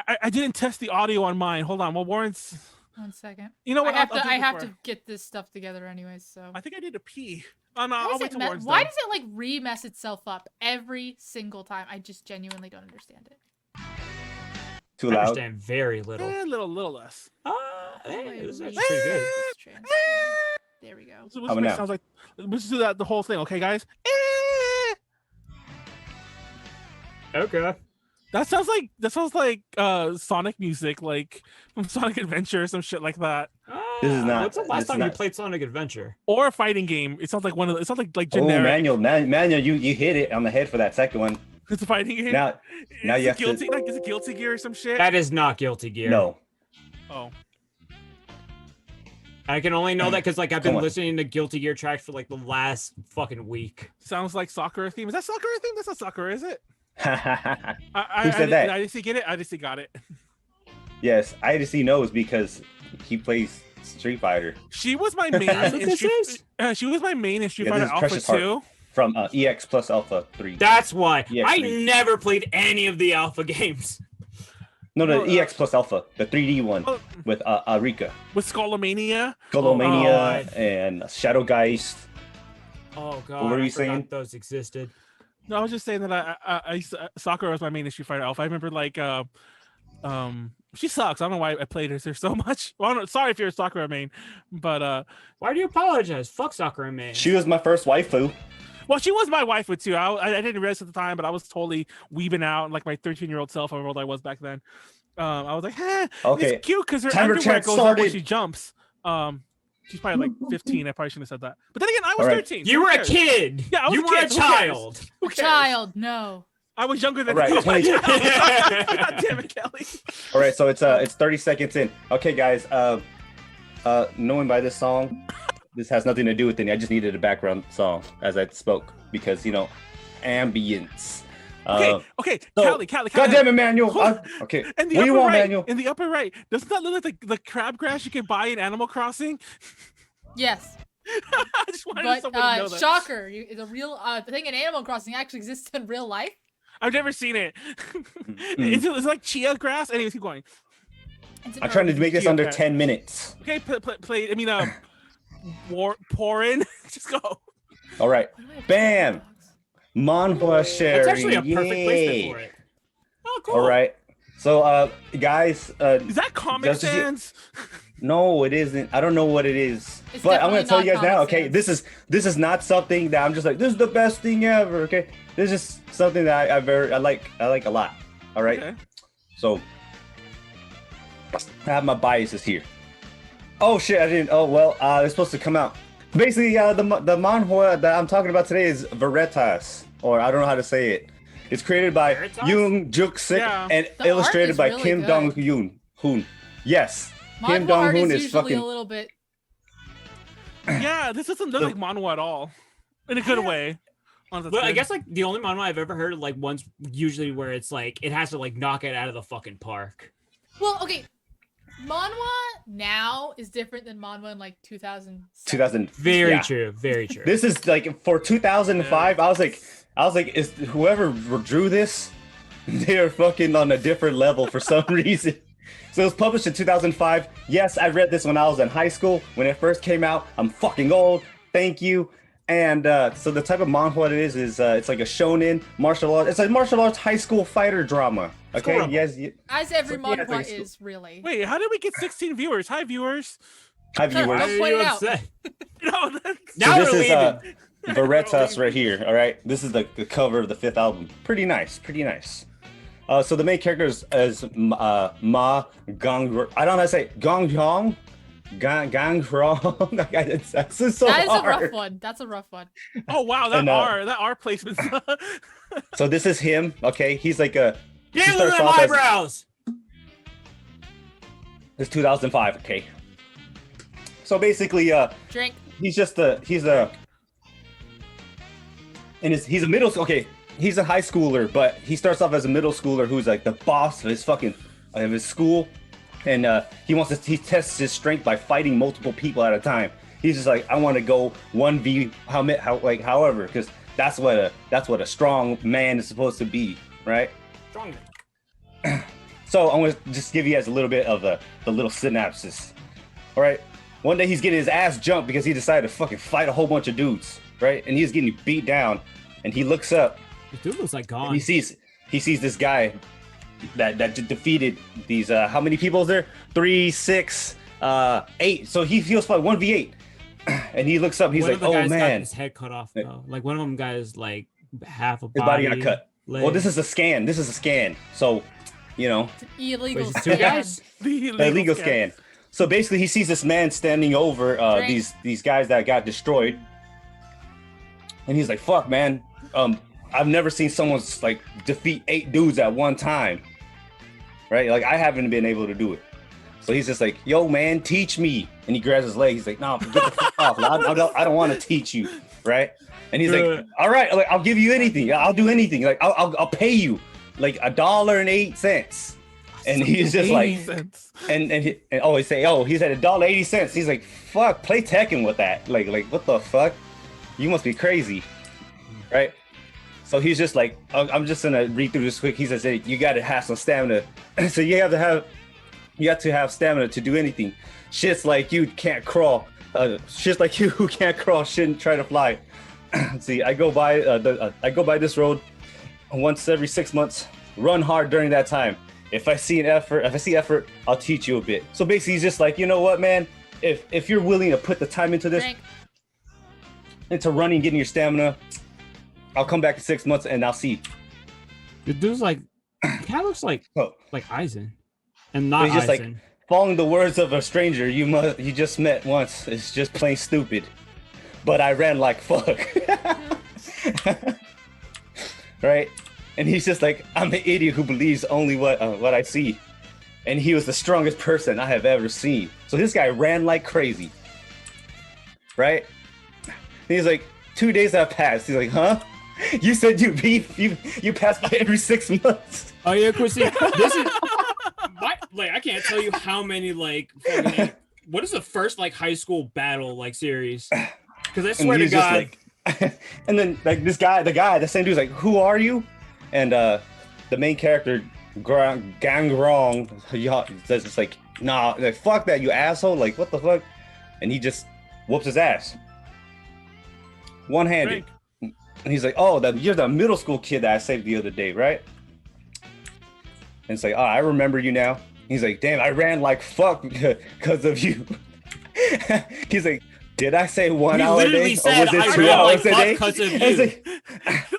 I didn't test the audio on mine. Hold on. Well, Warren's. 1 second. You know what? I have to get this stuff together anyways. So I think I need to pee. Oh no, I'll wait till Warren's Why done. does it like remess itself up every single time? I just genuinely don't understand it. Too loud. I understand very little. A little less. It was actually pretty good. There we go. So sounds like let's do that the whole thing, okay, guys? Okay. That sounds like Sonic music, like from Sonic Adventure or some shit like that. This is not. What's the last time you played Sonic Adventure? Or a fighting game. It sounds like one of. It sounds like generic. Oh, Manuel, you hit it on the head for that second one. It's a fighting game. Now you have Guilty, to. like is it Guilty Gear or some shit? That is not Guilty Gear. No. Oh. I can only know that because like I've been listening to Guilty Gear tracks for like the last fucking week. Sounds like Sakura theme. Is that Sakura theme? That's not Sakura, is it? Who said that? I just get it. I just got it. Yes, I just knows because he plays Street Fighter. She was my main. She was my main in Street Fighter Alpha 2. From EX plus Alpha 3. That's why I never played any of the Alpha games. No, EX plus Alpha, the 3D one with Rika. With Skullomania. And Shadowgeist. Oh god, what were you saying? Those existed. No, I was just saying that I Sakura was my main in Street Fighter Alpha. I remember like She sucks. I don't know why I played her so much. Well, sorry if you're a Sakura main, but Why do you apologize? Fuck Sakura man. She was my first waifu. well, she was my waifu too. I didn't realize at the time, but I was totally weebing out like my 13-year-old self, however old I was back then. I was like, Okay. it's cute because her Timer underwear check goes up when started. she jumps. She's probably like 15. I probably shouldn't have said that. But then again, I was All right. 13. You Who were a cares? kid. Yeah, I was you a were kid. a Who cares? child. Who cares? Child, no. I was younger than All right, you. 20 God damn it, Kelly. All right, so it's 30 seconds in. Okay, guys. Knowing by this song, this has nothing to do with it. I just needed a background song as I spoke because ambience. Okay, So, Callie. God damn it, Manuel. Okay. In the What do you upper want, right, Manuel? in the upper right, doesn't that look like the crabgrass you can buy in Animal Crossing? Yes. I just wanted But someone to know that. shocker, the real thing in Animal Crossing actually exists in real life. I've never seen it. It's like chia grass. Anyways, keep going. It's an I'm trying to herb. make this under 10 minutes. Okay, play. I mean, pour in. Just go. All right. Why do I have Bam. dogs? That's Manhwa sharing. actually a perfect placement Yay. for it. Oh, cool. All right. So, guys, Is that Comic Just- Sans? no, it isn't. I don't know what it is. It's But I'm gonna definitely tell you not guys now, Comic okay? Sans. This is not something that I'm just like, this is the best thing ever, okay? This is something that I like a lot. All right. Okay. So I have my biases here. Oh shit, I didn't. Oh well, it's supposed to come out. Basically, the manhwa that I'm talking about today is Veritas, or I don't know how to say it. It's created by Veritas? Yoon Juk Sik Yeah. and The art illustrated is by really Kim good. Dong Hoon. Yes, Kim Manhwa Dong art Hoon is is usually fucking. a little bit. Yeah, this doesn't look like manhwa at all, in a good way. Oh, that's Well, I good. guess like the only manhwa I've ever heard like one's usually where it's like it has to like knock it out of the fucking park. Well, okay. Manhwa now is different than manhwa in like 2000. 2000. Very Yeah. true. Very true. This is like for 2005. I was like, is whoever drew this, they're fucking on a different level for some reason. So it was published in 2005. Yes, I read this when I was in high school when it first came out. I'm fucking old. Thank you. And so the type of manhwa it is it's like a shonen martial arts. It's a martial arts high school fighter drama. Okay. Adorable. Yes. As every So, yeah, manhwa it's like- is really. Wait, how did we get 16 viewers? Hi, viewers. Hi viewers. Why Don't are point you it out. upset? No, that's... Now this we're is leaving. Veritas right here. All right, this is the cover of the 5th album. Pretty nice, pretty nice. So the main character is Ma Gang. I don't know how to say Gong Hyong. Gang Hyong. This is so That is a hard. rough one. That's a rough one. Oh wow, that And, that R placement. So this is him. Okay, he's like a. Yeah, he look at starts them off as- eyebrows. It's 2005. Okay. So basically, Drink. he's he's a middle. Okay, he's a high schooler, but he starts off as a middle schooler who's like the boss of his fucking of his school, and he tests his strength by fighting multiple people at a time. He's just like, I want to go 1v however, because that's what a strong man is supposed to be, right? Strong. So I'm gonna just give you guys a little bit of the little synopsis. All right. One day he's getting his ass jumped because he decided to fucking fight a whole bunch of dudes, right? And he's getting beat down, and he looks up The dude looks like and gone. he sees this guy that defeated these how many people is there? 3, 6, 8. So he feels like 1v8, and he looks up. He's One like, of the oh guys got man, his head cut off though. Like one of them guys like half a his body got cut. leg. Well, this is a scan. So, you know, It's an illegal Wait, is it two scan. guys? The the illegal scan. So basically, he sees this man standing over Drink. these guys that got destroyed, and he's like, "Fuck, man! I've never seen someone like defeat 8 dudes at one time, right? Like I haven't been able to do it." So he's just like, "Yo, man, teach me!" And he grabs his leg. He's like, "No, get the fuck off! I don't want to teach you, right?" And he's like, "All right, like I'll give you anything. I'll do anything. Like I'll pay you like $1.08." And he's just like, and he say, oh, he's at $1.80. He's like, fuck, play Tekken with that. Like what the fuck? You must be crazy, right? So he's just like, I'm just gonna read through this quick. He says, hey, you gotta have some stamina. So you have to have stamina to do anything. Shits like you can't crawl. Shits like you who can't crawl shouldn't try to fly. See, I go by this road once every 6 months. Run hard during that time. if I see effort, I'll teach you a bit. So basically, he's just like, you know what, man? If you're willing to put the time into this, into running, getting your stamina, I'll come back in 6 months and I'll see. The dude's like, kind of looks like Aizen, and not he's just Aizen. like, following the words of a stranger you just met once is just plain stupid. But I ran like fuck. Right? And he's just like, I'm an idiot who believes only what I see. And he was the strongest person I have ever seen. So this guy ran like crazy. Right? And he's like, 2 days have passed. He's like, huh? You said you passed by every 6 months. Oh yeah, Chrissy. This is I can't tell you how many fucking, what is the first high school battle series? Because I swear to God. And then the same dude's like, who are you? And the main character, Gang Wrong, says it's like, nah, fuck that, you asshole. Like, what the fuck? And he just whoops his ass. One-handed. And he's like, oh, you're the middle school kid that I saved the other day, right? And it's like, oh, I remember you now. He's like, damn, I ran like fuck because of you. He's like, did I say 1 hour a day? Or was it 2 hours a day? Because of you.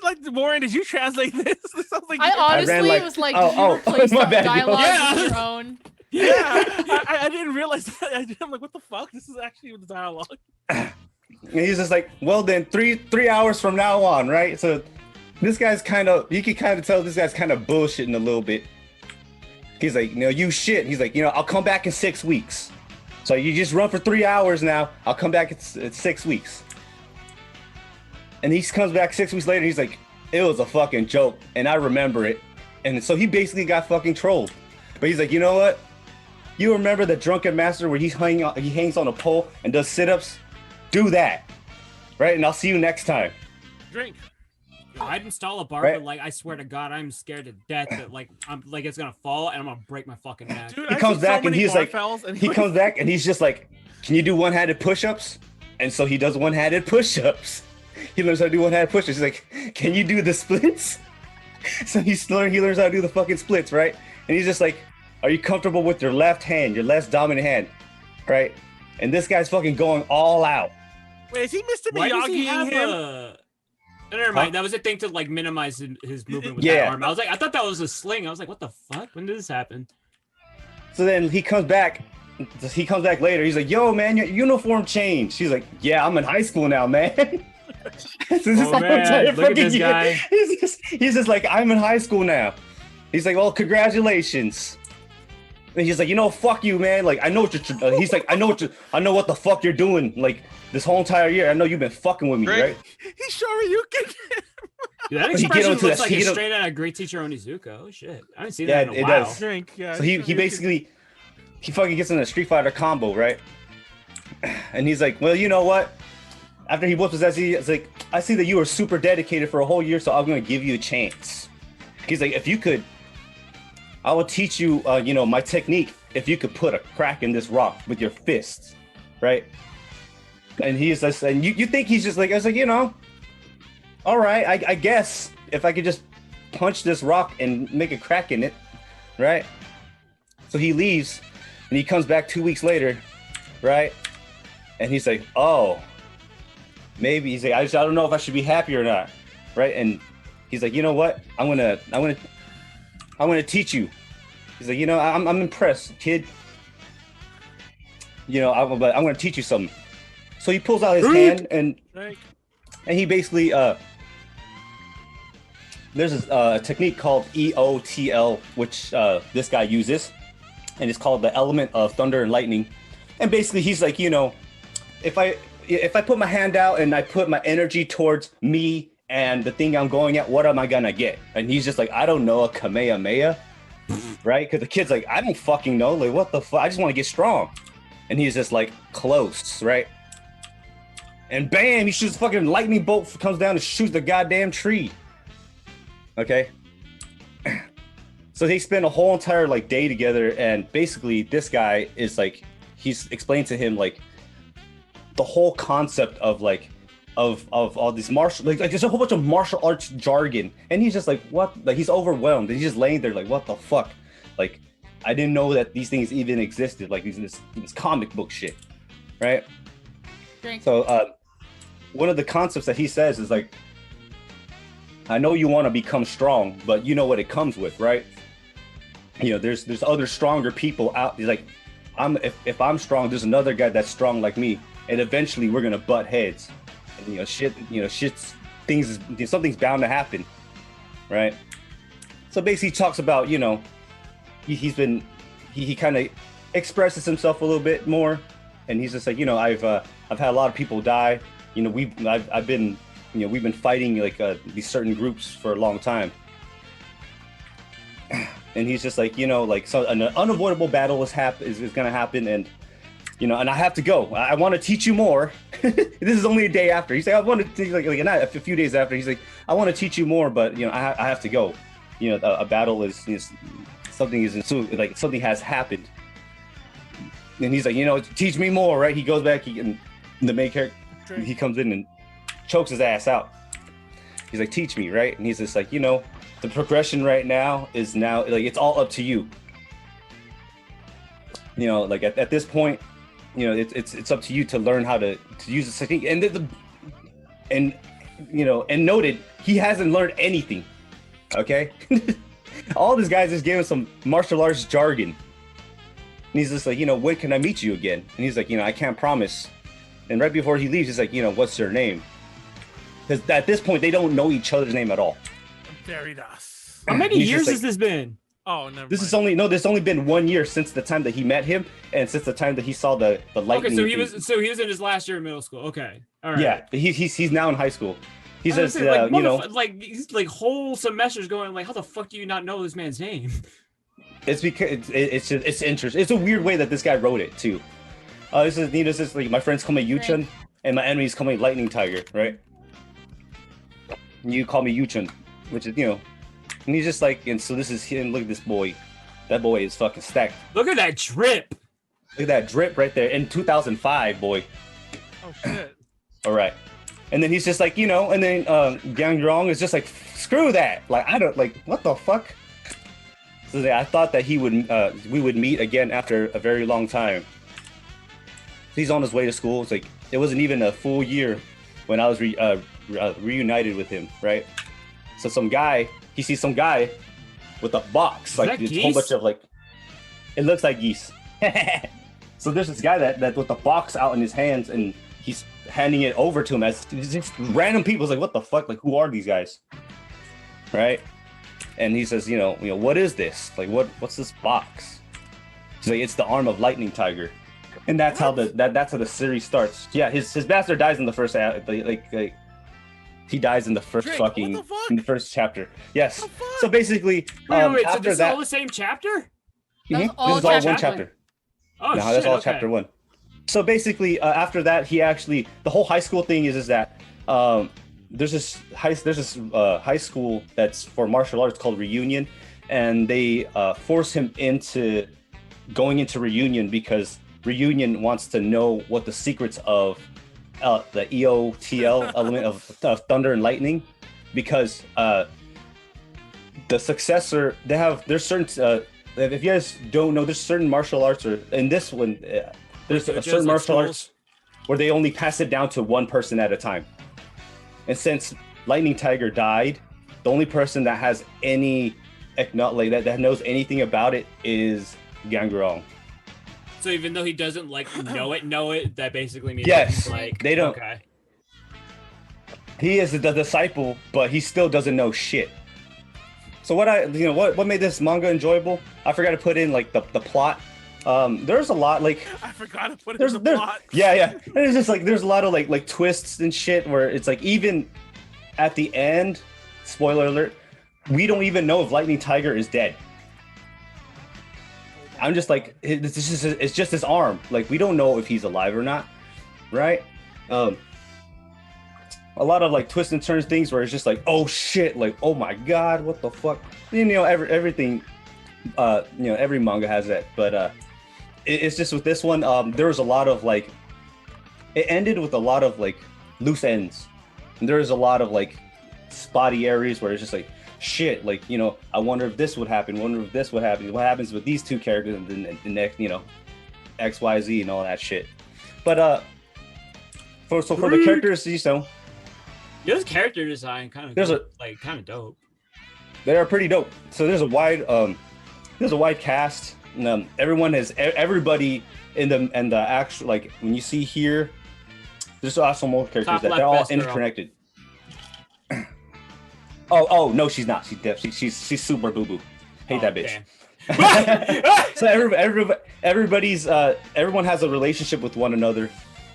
Like, Warren, did you translate this? This sounds like I honestly was like, did you replace the dialogue with your own? Yeah, I didn't realize that. I'm like, what the fuck? This is actually the dialogue. And he's just like, well then, three hours from now on, right? So this guy's you can kind of tell this guy's kind of bullshitting a little bit. He's like, you shit. He's like, I'll come back in 6 weeks. So you just run for 3 hours now. I'll come back in 6 weeks. And he comes back 6 weeks later. He's like, it was a fucking joke. And I remember it. And so he basically got fucking trolled. But he's like, you know what? You remember the drunken master where he hangs on a pole and does sit-ups? Do that. Right? And I'll see you next time. Drink. I'd install a bar, right? But I swear to God, I'm scared to death that I'm it's gonna fall and I'm gonna break my fucking neck. Dude, he comes back and he's like, he comes back and he's just like, can you do one-handed push-ups? And so he does one-handed push-ups. He learns how to do one-handed push-ups. He's like, can you do the splits? So he learns how to do the fucking splits, right? And he's just like, are you comfortable with your left hand, your less dominant hand, right? And this guy's fucking going all out. Wait, is he Mr. Why does he have him? Never mind. That was a thing to minimize his movement with that arm. I thought that was a sling. I was like, what the fuck? When did this happen? So then he comes back. He comes back later. He's like, yo, man, your uniform changed. He's like, yeah, I'm in high school now, man. So man, look at this guy. He's just like, I'm in high school now. He's like, well, congratulations. And he's like, fuck you, man. Like, I know what you're. He's like, I know what the fuck you're doing. Like, this whole entire year, I know you've been fucking with me, right? He's showing you can. Dude, that expression looks like it's straight out of Great Teacher Onizuka. Oh shit, I haven't seen that in a while. Does. Drink, yeah. So he basically fucking gets in a Street Fighter combo, right? And he's like, well, you know what? After he whoops his ass, he's like, I see that you were super dedicated for a whole year, so I'm gonna give you a chance. He's like, if you could, I will teach you, my technique. If you could put a crack in this rock with your fists, right? And he's just, and you think he's just like, I was like, all right, I guess if I could just punch this rock and make a crack in it, right? So he leaves, and he comes back 2 weeks later, right? And he's like, oh, maybe he's like, I don't know if I should be happy or not, right? And he's like, you know what? I'm gonna teach you. He's like, I'm impressed, kid. I'm gonna teach you something. So he pulls out his hand and he basically there's a technique called EOTL, which this guy uses, and it's called the element of thunder and lightning. And basically he's like, if I put my hand out and I put my energy towards me and the thing I'm going at, what am I gonna get? And he's just like, I don't know, a Kamehameha, right? Because the kid's like, I don't fucking know, like what the fuck? I just want to get strong. And he's just like, close, right? And bam, he shoots fucking lightning bolt, comes down and shoots the goddamn tree. Okay. So they spend a whole entire day together, and basically this guy is like, he's explained to him the whole concept of of all these martial, there's a whole bunch of martial arts jargon, and he's just like, what? Like, he's overwhelmed, and he's just laying there like, what the fuck? Like, I didn't know that these things even existed, like this comic book shit, right? Drink. So one of the concepts that he says is like, I know you want to become strong, but you know what it comes with, right? You know, there's other stronger people out. He's like, if I'm strong, there's another guy that's strong like me, and eventually we're gonna butt heads. And something's bound to happen, right? So basically, he talks about, you know, he kind of expresses himself a little bit more, and he's just like, you know, I've had a lot of people die. You know, we've been fighting like these certain groups for a long time, and he's just like, you know, like, so an unavoidable battle is gonna happen, and you know, and I have to go. I want to teach you more. This is only a day after. He's like, I want to teach, like not a few days after. He's like, I want to teach you more, but you know, I have to go. You know, a battle is something has happened, and he's like, you know, teach me more, right? He goes back, and the main character, he comes in and chokes his ass out. He's like, teach me, right? And he's just like, you know, the progression right now is like, it's all up to you. You know, like at this point, you know, it's up to you to learn how to use this technique. And you know, and noted, he hasn't learned anything. Okay, all these guys just gave him some martial arts jargon. And he's just like, you know, when can I meet you again? And he's like, you know, I can't promise. And right before he leaves, he's like, you know, what's your name? Because at this point, they don't know each other's name at all. Veritas. How many He's years just has this been? Oh, never. This is there's only been 1 year since the time that he met him, and since the time that he saw the lightning. Okay, so he was in his last year of middle school. Okay, all right. Yeah, he's now in high school. He says, like, you know, like he's like whole semesters going like, how the fuck do you not know this man's name? it's because it's interesting. It's a weird way that this guy wrote it too. This is like, my friends call me Yuchun, and my enemies call me Lightning Tiger, right? You call me Yuchun, which is, you know, and he's just like, and so this is him. Look at this boy. That boy is fucking stacked. Look at that drip. Look at that drip right there in 2005, boy. Oh shit. All right. And then he's just like, you know, and then Yang Rong is just like, screw that. Like, I don't, like, what the fuck? So I thought that we would meet again after a very long time. He's on his way to school. It's like, it wasn't even a full year when I was reunited with him, right? So he sees some guy with a box, Is like that a whole bunch of like, it looks like geese. So there's this guy that with the box out in his hands, and he's handing it over to him as just random people. It's like, what the fuck? Like, who are these guys? Right? And he says, you know, what is this? Like, what's this box? He's like, it's the arm of Lightning Tiger. And that's how that's how the series starts. Yeah, his bastard dies in the first like he dies in the first in the first chapter. Yes. So basically, Wait, so after this is that, all the same chapter? That's this all is all one chapter chapter. Oh No, shit, that's all okay. chapter 1. So basically, after that, he actually, the whole high school thing is that there's this high school that's for martial arts called Reunion, and they force him into going into Reunion because Reunion wants to know what the secrets of the EOTL element of thunder and lightning, because the successor, there's certain if you guys don't know, there's certain martial arts, or in this one there's a certain martial arts where they only pass it down to one person at a time. And since Lightning Tiger died, the only person that has any that knows anything about it is Gangrong. So even though he doesn't like know it, that basically means Yes, he's like, they don't. Okay. He is the disciple, but he still doesn't know shit. So what made this manga enjoyable? I forgot to put in like the plot. There's a lot like I forgot to put it in the plot. Yeah. There's just like there's a lot of like twists and shit where it's like even at the end, spoiler alert, we don't even know if Lightning Tiger is dead. I'm just like, it's just his arm. Like, we don't know if he's alive or not, right? A lot of like twists and turns things where it's just like, oh shit, like, oh my god, what the fuck? You know, everything, every manga has that, but it's just with this one, there was a lot of like, it ended with a lot of like loose ends. And there's a lot of like spotty areas where it's just like, shit, like, you know, I wonder if this would happen, wonder if this would happen, what happens with these two characters, and then the next, you know, XYZ and all that shit. But for the characters, you know, This character design kind There's of kind of dope. they are pretty dope. So there's a wide cast. And, everybody in the actual, like, when you see here, there's also more characters Top that left they're all best girl. interconnected. Oh no, she's not. She's super boo boo. Hate that bitch. Damn. So everyone has a relationship with one another,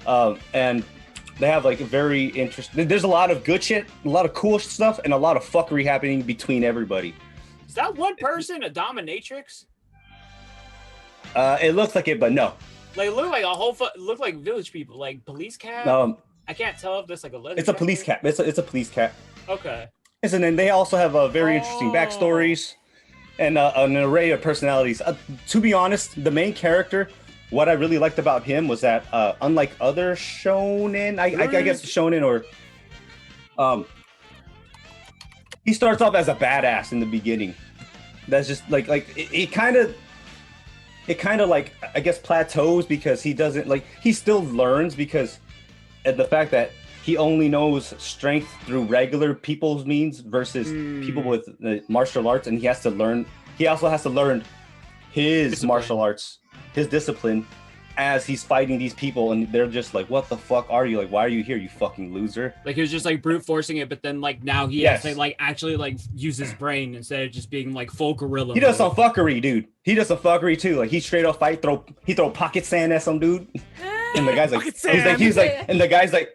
and they have like a very interesting. There's a lot of good shit, a lot of cool stuff, and a lot of fuckery happening between everybody. Is that one person a dominatrix? It looks like it, but no. Like look like a whole look like village people, like police cat. I can't tell if that's like a leather. It's a police cat. It's a police cat. Okay. And then they also have a very interesting backstories and an array of personalities. To be honest, the main character, what I really liked about him was that unlike other shonen, I guess shonen or he starts off as a badass in the beginning. That's just like it kind of like, I guess, plateaus because he doesn't, like, he still learns because of the fact that he only knows strength through regular people's means versus people with martial arts, and he also has to learn his Discipline. martial arts, his discipline, as he's fighting these people, and they're just like, what the fuck are you? Like, why are you here, you fucking loser? Like he was just like brute forcing it, but then like now he has to like actually like use his brain instead of just being like full gorilla. He does some fuckery, dude. He does some fuckery too. Like, he straight up he throw pocket sand at some dude. And the guy's like,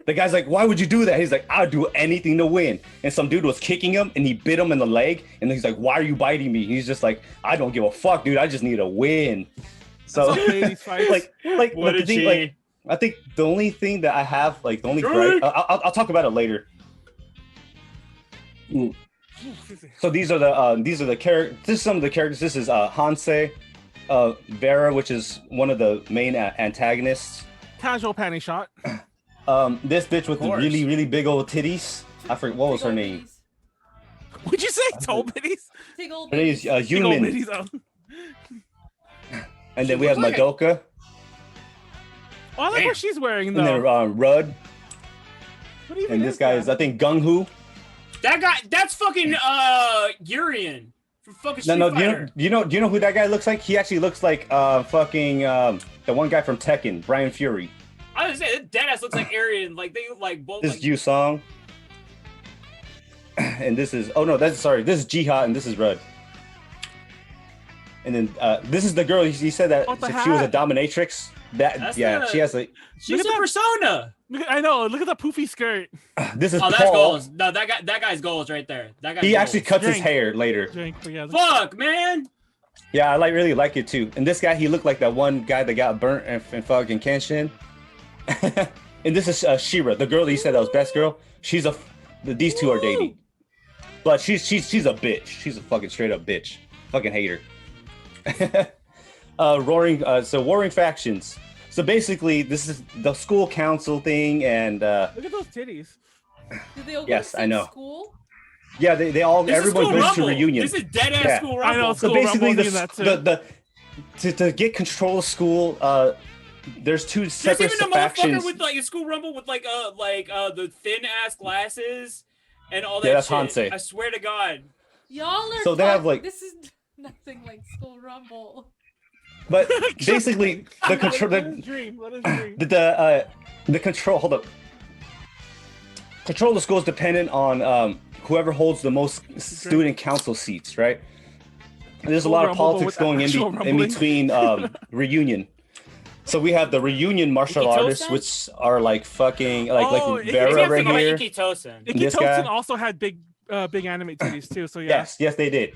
the guy's like, why would you do that? He's like, I'll do anything to win. And some dude was kicking him, and he bit him in the leg. And he's like, why are you biting me? He's just like, I don't give a fuck, dude. I just need a win. So, like What the a thing, G. like, I think the only thing that I have, like, the only gripe, I'll talk about it later. So these are the characters. This is some of the characters. This is Hansei, Vera, which is one of the main antagonists. Casual panty shot. This bitch with the really, really big old titties. I forget what was her name. What'd you say? Toe bitties? Big old Her name is Big old Yunmin. bitties. And then we have Madoka. Oh, I like what she's wearing though. And then Rud. What even And this guy is, I think, Gung Hu. That guy, that's fucking Urian from fucking Street Fighter. Do you know who that guy looks like? He actually looks like fucking the one guy from Tekken, Brian Fury. I was gonna say that deadass looks like Urian. Like they like both. This like, is Yu Song. And this is this is Jihad, and this is Rud. And then this is the girl. He said that she was a dominatrix. She has a. She's a persona. I know. Look at the poofy skirt. This is That's Paul. goals. No, that guy's goals right there. That guy. He actually cuts his Drink. hair later. Fuck, man. Yeah, I really like it too. And this guy, he looked like that one guy that got burnt in fucking Kenshin. And this is Shira, the girl that you said that was best girl. These two are dating, but she's a bitch. She's a fucking straight up bitch. Fucking hate her. Warring factions. So basically, this is the school council thing, and look at those titties. Did they all go Yes, to I know. School? yeah, they all This is everyone School goes to Rumble. reunion. This is dead ass Yeah. School I know. Rumble. So School basically, Rumble, I'm seeing to get control of school, there's two There's separate even a factions. motherfucker with like a School Rumble with like the thin ass glasses and all that Yeah, that's shit. Hansei. I swear to God. Y'all are So they have, like- this is nothing like School Rumble. But basically, the control, Let us dream. Let us dream. the control. Hold up. Control of the school is dependent on whoever holds the most student council seats, right? And there's a lot of Rumble, but politics with going in actual rumbling. between reunion. So we have the reunion martial Ikitosen? artists, which are like fucking like Ikitosen. Vera Maybe right I'm thinking here. about Ikitosen. This guy. Ikitosen also had big anime titties too. So yeah. Yes, they did.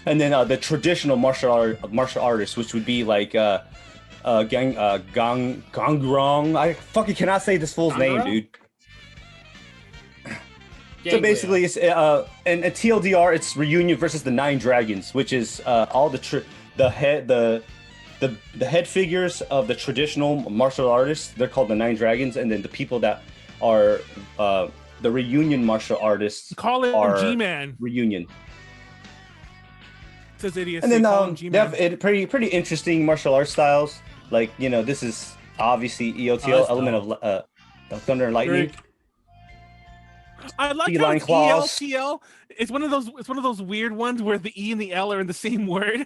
And then the traditional martial artists, which would be like Gangrong. I fucking cannot say this fool's name, Gangrel? dude. So basically, it's and TLDR, it's reunion versus the Nine Dragons, which is all the head figures of the traditional martial artists. They're called the Nine Dragons, and then the people that are the reunion martial artists Call it are G-Man. reunion. Says idiocy. And then Call him they G-Man. have pretty interesting martial arts styles. Like, you know, this is obviously EOTL, element of thunder and lightning. I like how Feline it's claws. ELTL. It's one of those weird ones where the E and the L are in the same word.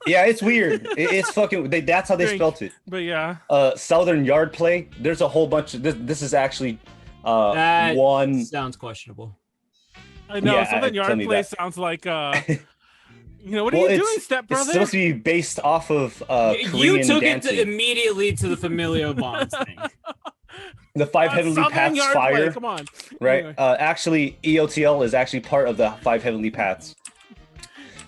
Yeah, it's weird. It's fucking. That's how they Drink. spelt it. But yeah. Southern Yard Play. There's a whole bunch of this is actually That one. sounds questionable. I know. Yeah, Southern tell Yard me Play that. sounds like you know, what are Well, you it's- doing, It's stepbrother? supposed to be based off of You Korean took dancing. it immediately to the familial bonds thing. The five heavenly Southern paths Yard Play, fire. come on. Right. Anyway. Actually, EOTL is actually part of the five heavenly paths.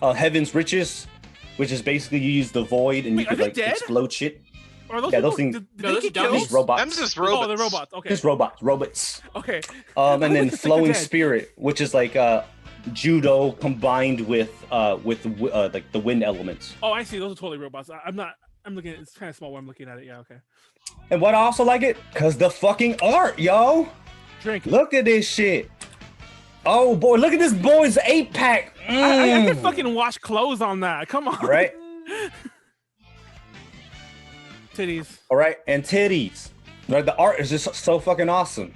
Heaven's riches, which is basically you use the void and Wait, you are could they like dead? explode shit. Are those Yeah, people, those things- Did No, they those get are killed? dummies. Robots. Them's just Oh, robots. they're robots. Okay. Just robots. Okay. And I then like to think they're flowing dead. spirit, which is like judo combined with like the wind elements. Oh, I see. Those are totally robots. I'm not. I'm looking at it's kind of small when I'm looking at it. Yeah. Okay. And what I also like it, cause the fucking art, yo. Drink. Look at this shit. Oh boy, look at this boy's 8-pack. I could fucking wash clothes on that. Come on. Right. Titties. All right, and titties. Right, the art is just so fucking awesome.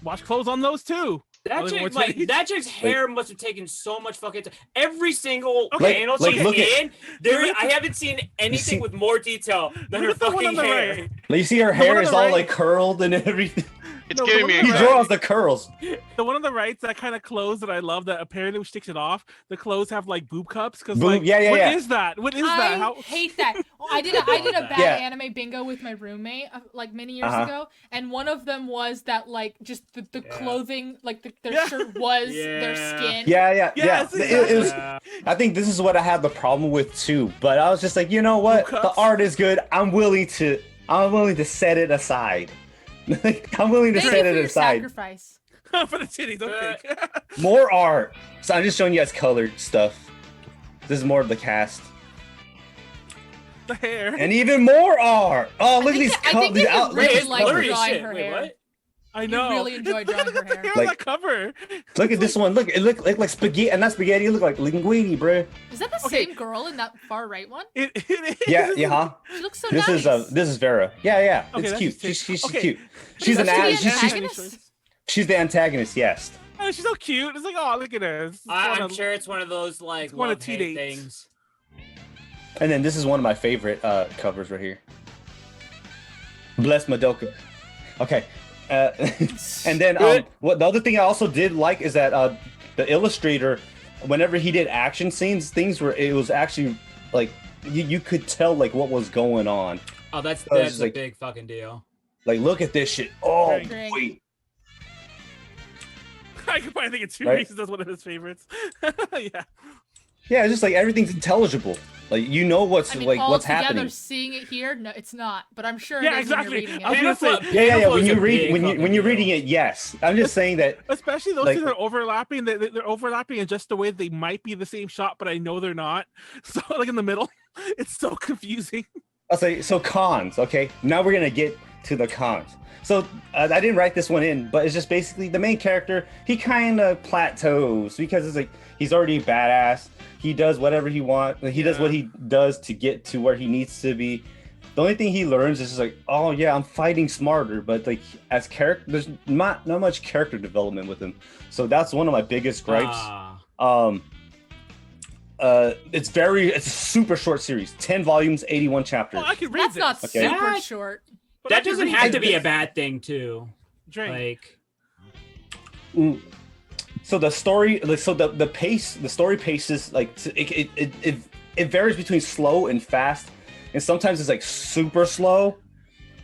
Wash clothes on those too. That Oh, there's more chick, like titties? that chick's hair must have taken so much fucking time. Every single Okay, panel like, she's look at- in, I haven't seen anything see- with more detail than her Look at the one fucking on the hair. right. Like, you see her one hair on is the all right. like curled and everything. It's No, giving the me one He on the anxiety. draws the curls. The one on the right's that kind of clothes that I love. That apparently which takes it off. The clothes have like boob cups because Boob- like yeah, yeah, what yeah. is that? What is that? I How? hate that. I did a bad Yeah. anime bingo with my roommate like many years Uh-huh. ago, and one of them was that like just the Yeah. clothing, like their Yeah. shirt was their Yeah. skin. Yeah. Yes, It was. Yeah. I think this is what I had the problem with too. But I was just like, you know what? Boob The cups? art is good. I'm willing to set it aside. I'm willing to Thank you set for it your aside. sacrifice. For the titties, okay. More art. So I'm just showing you guys colored stuff. This is more of the cast. The hair. And even more art. Oh, look at these I think they colors. really it's like blurry as drawing shit. her Wait, hair. what? I know. really enjoy drawing her hair. Hair on Like- that cover. Look at this one. Look, it look like spaghetti, and not spaghetti. It look like linguine, bruh. Is that the Okay. same girl in that far right one? It is. Yeah, huh? She looks so This nice. is Vera. Yeah. Okay, it's that's cute. just- She's okay. cute. But She's is an that she the she's, antagonist? she's the antagonist. Yes. Oh, she's so cute. It's like, oh, look at her. It's I'm one of- sure it's one of those like it's one of love-hate tea dates. things. And then this is one of my favorite covers right here. Bless Madoka. Okay. And then what the other thing I also did like is that the illustrator, whenever he did action scenes, it was actually like you could tell like what was going on. Oh, that's I was a like- big fucking deal. Like, look at this shit. Oh Drink. boy. I could probably think of two Right? reasons that's one of his favorites. Yeah. Yeah, it's just like everything's intelligible. Like you know what's I mean, like all what's together, happening. seeing it here, no, it's not. But I'm sure Yeah, it is when exactly. you're reading I was it. gonna say, Panel Yeah. flow When is you a read big when fucking you're deal. reading it, yes. I'm just saying that. Especially those Like- two that are overlapping. They're overlapping in just the way they might be the same shot, but I know they're not. So like in the middle, it's so confusing. I'll say so cons. Okay, now we're gonna get to the cons. So I didn't write this one in, but it's just basically the main character. He kind of plateaus because it's like he's already badass. He does whatever he wants. He does what he does to get to where he needs to be. The only thing he learns is just like, oh yeah, I'm fighting smarter. But like as character, there's not much character development with him. So that's one of my biggest gripes. It's a super short series, 10 volumes, 81 chapters. Oh, I can read That's this. not Okay. super That- short. But I That can doesn't read have this. to be a bad thing too. Drink. Like So the story, like, so the pace, the story pace is like it varies between slow and fast, and sometimes it's like super slow,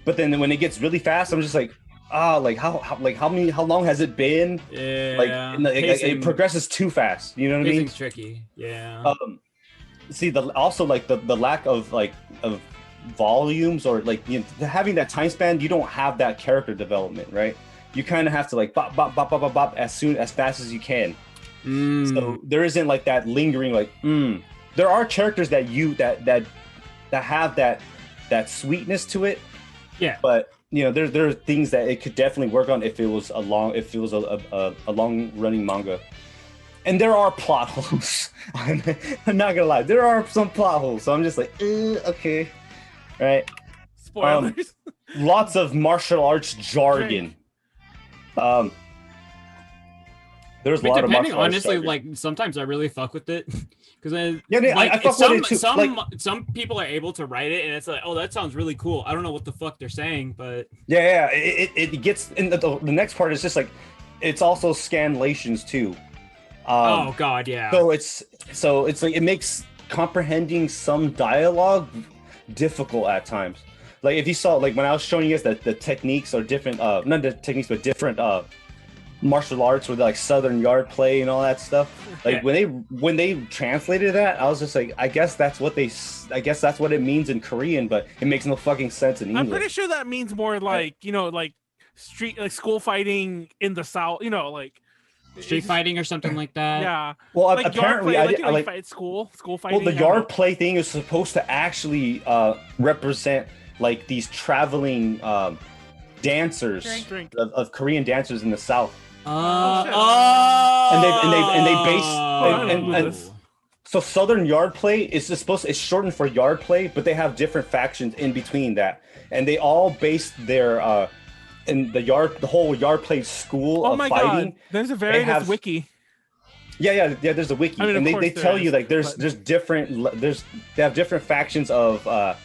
but then when it gets really fast, I'm just like, like how long has it been? yeah, Like, it progresses too fast. You know what I mean? pacing's tricky. Yeah. See also like the lack of of volumes or like having that time span, you don't have that character development, right? You kind of have to like bop bop bop bop bop bop as fast as you can. So there isn't like that lingering like There are characters that have that sweetness to it, Yeah. But there are things that it could definitely work on if it was a long running manga. And there are plot holes. I'm not gonna lie, there are some plot holes. So I'm just like, okay, right. Spoilers. Lots of martial arts jargon. There's a lot of martial arts honestly, jargon. like sometimes I really fuck with it because I fuck with it too. Some people are able to write it and it's like, oh, that sounds really cool. I don't know what the fuck they're saying, but it gets in the next part is just like it's also scanlations too. Oh god, yeah. So it's like it makes comprehending some dialogue difficult at times. Like if you saw, like when I was showing you guys that the techniques are different, not the techniques but different martial arts with like Southern yard play and all that stuff. Like when they translated that, I was just like, I guess that's what it means in Korean, but it makes no fucking sense in English. I'm pretty sure that means more like like street, like school fighting in the South. Like street fighting or something like that. Yeah. Well, like apparently, yard play, like fight school fighting. Well, the yard play thing is supposed to actually represent like these traveling dancers of Korean dancers in the South. And they base so Southern yard play is it's shortened for yard play, but they have different factions in between that, and they all base their in the whole yard play school of fighting. God. There's a Veritas wiki. Yeah, there's a wiki, and they tell you like there's different they have different factions of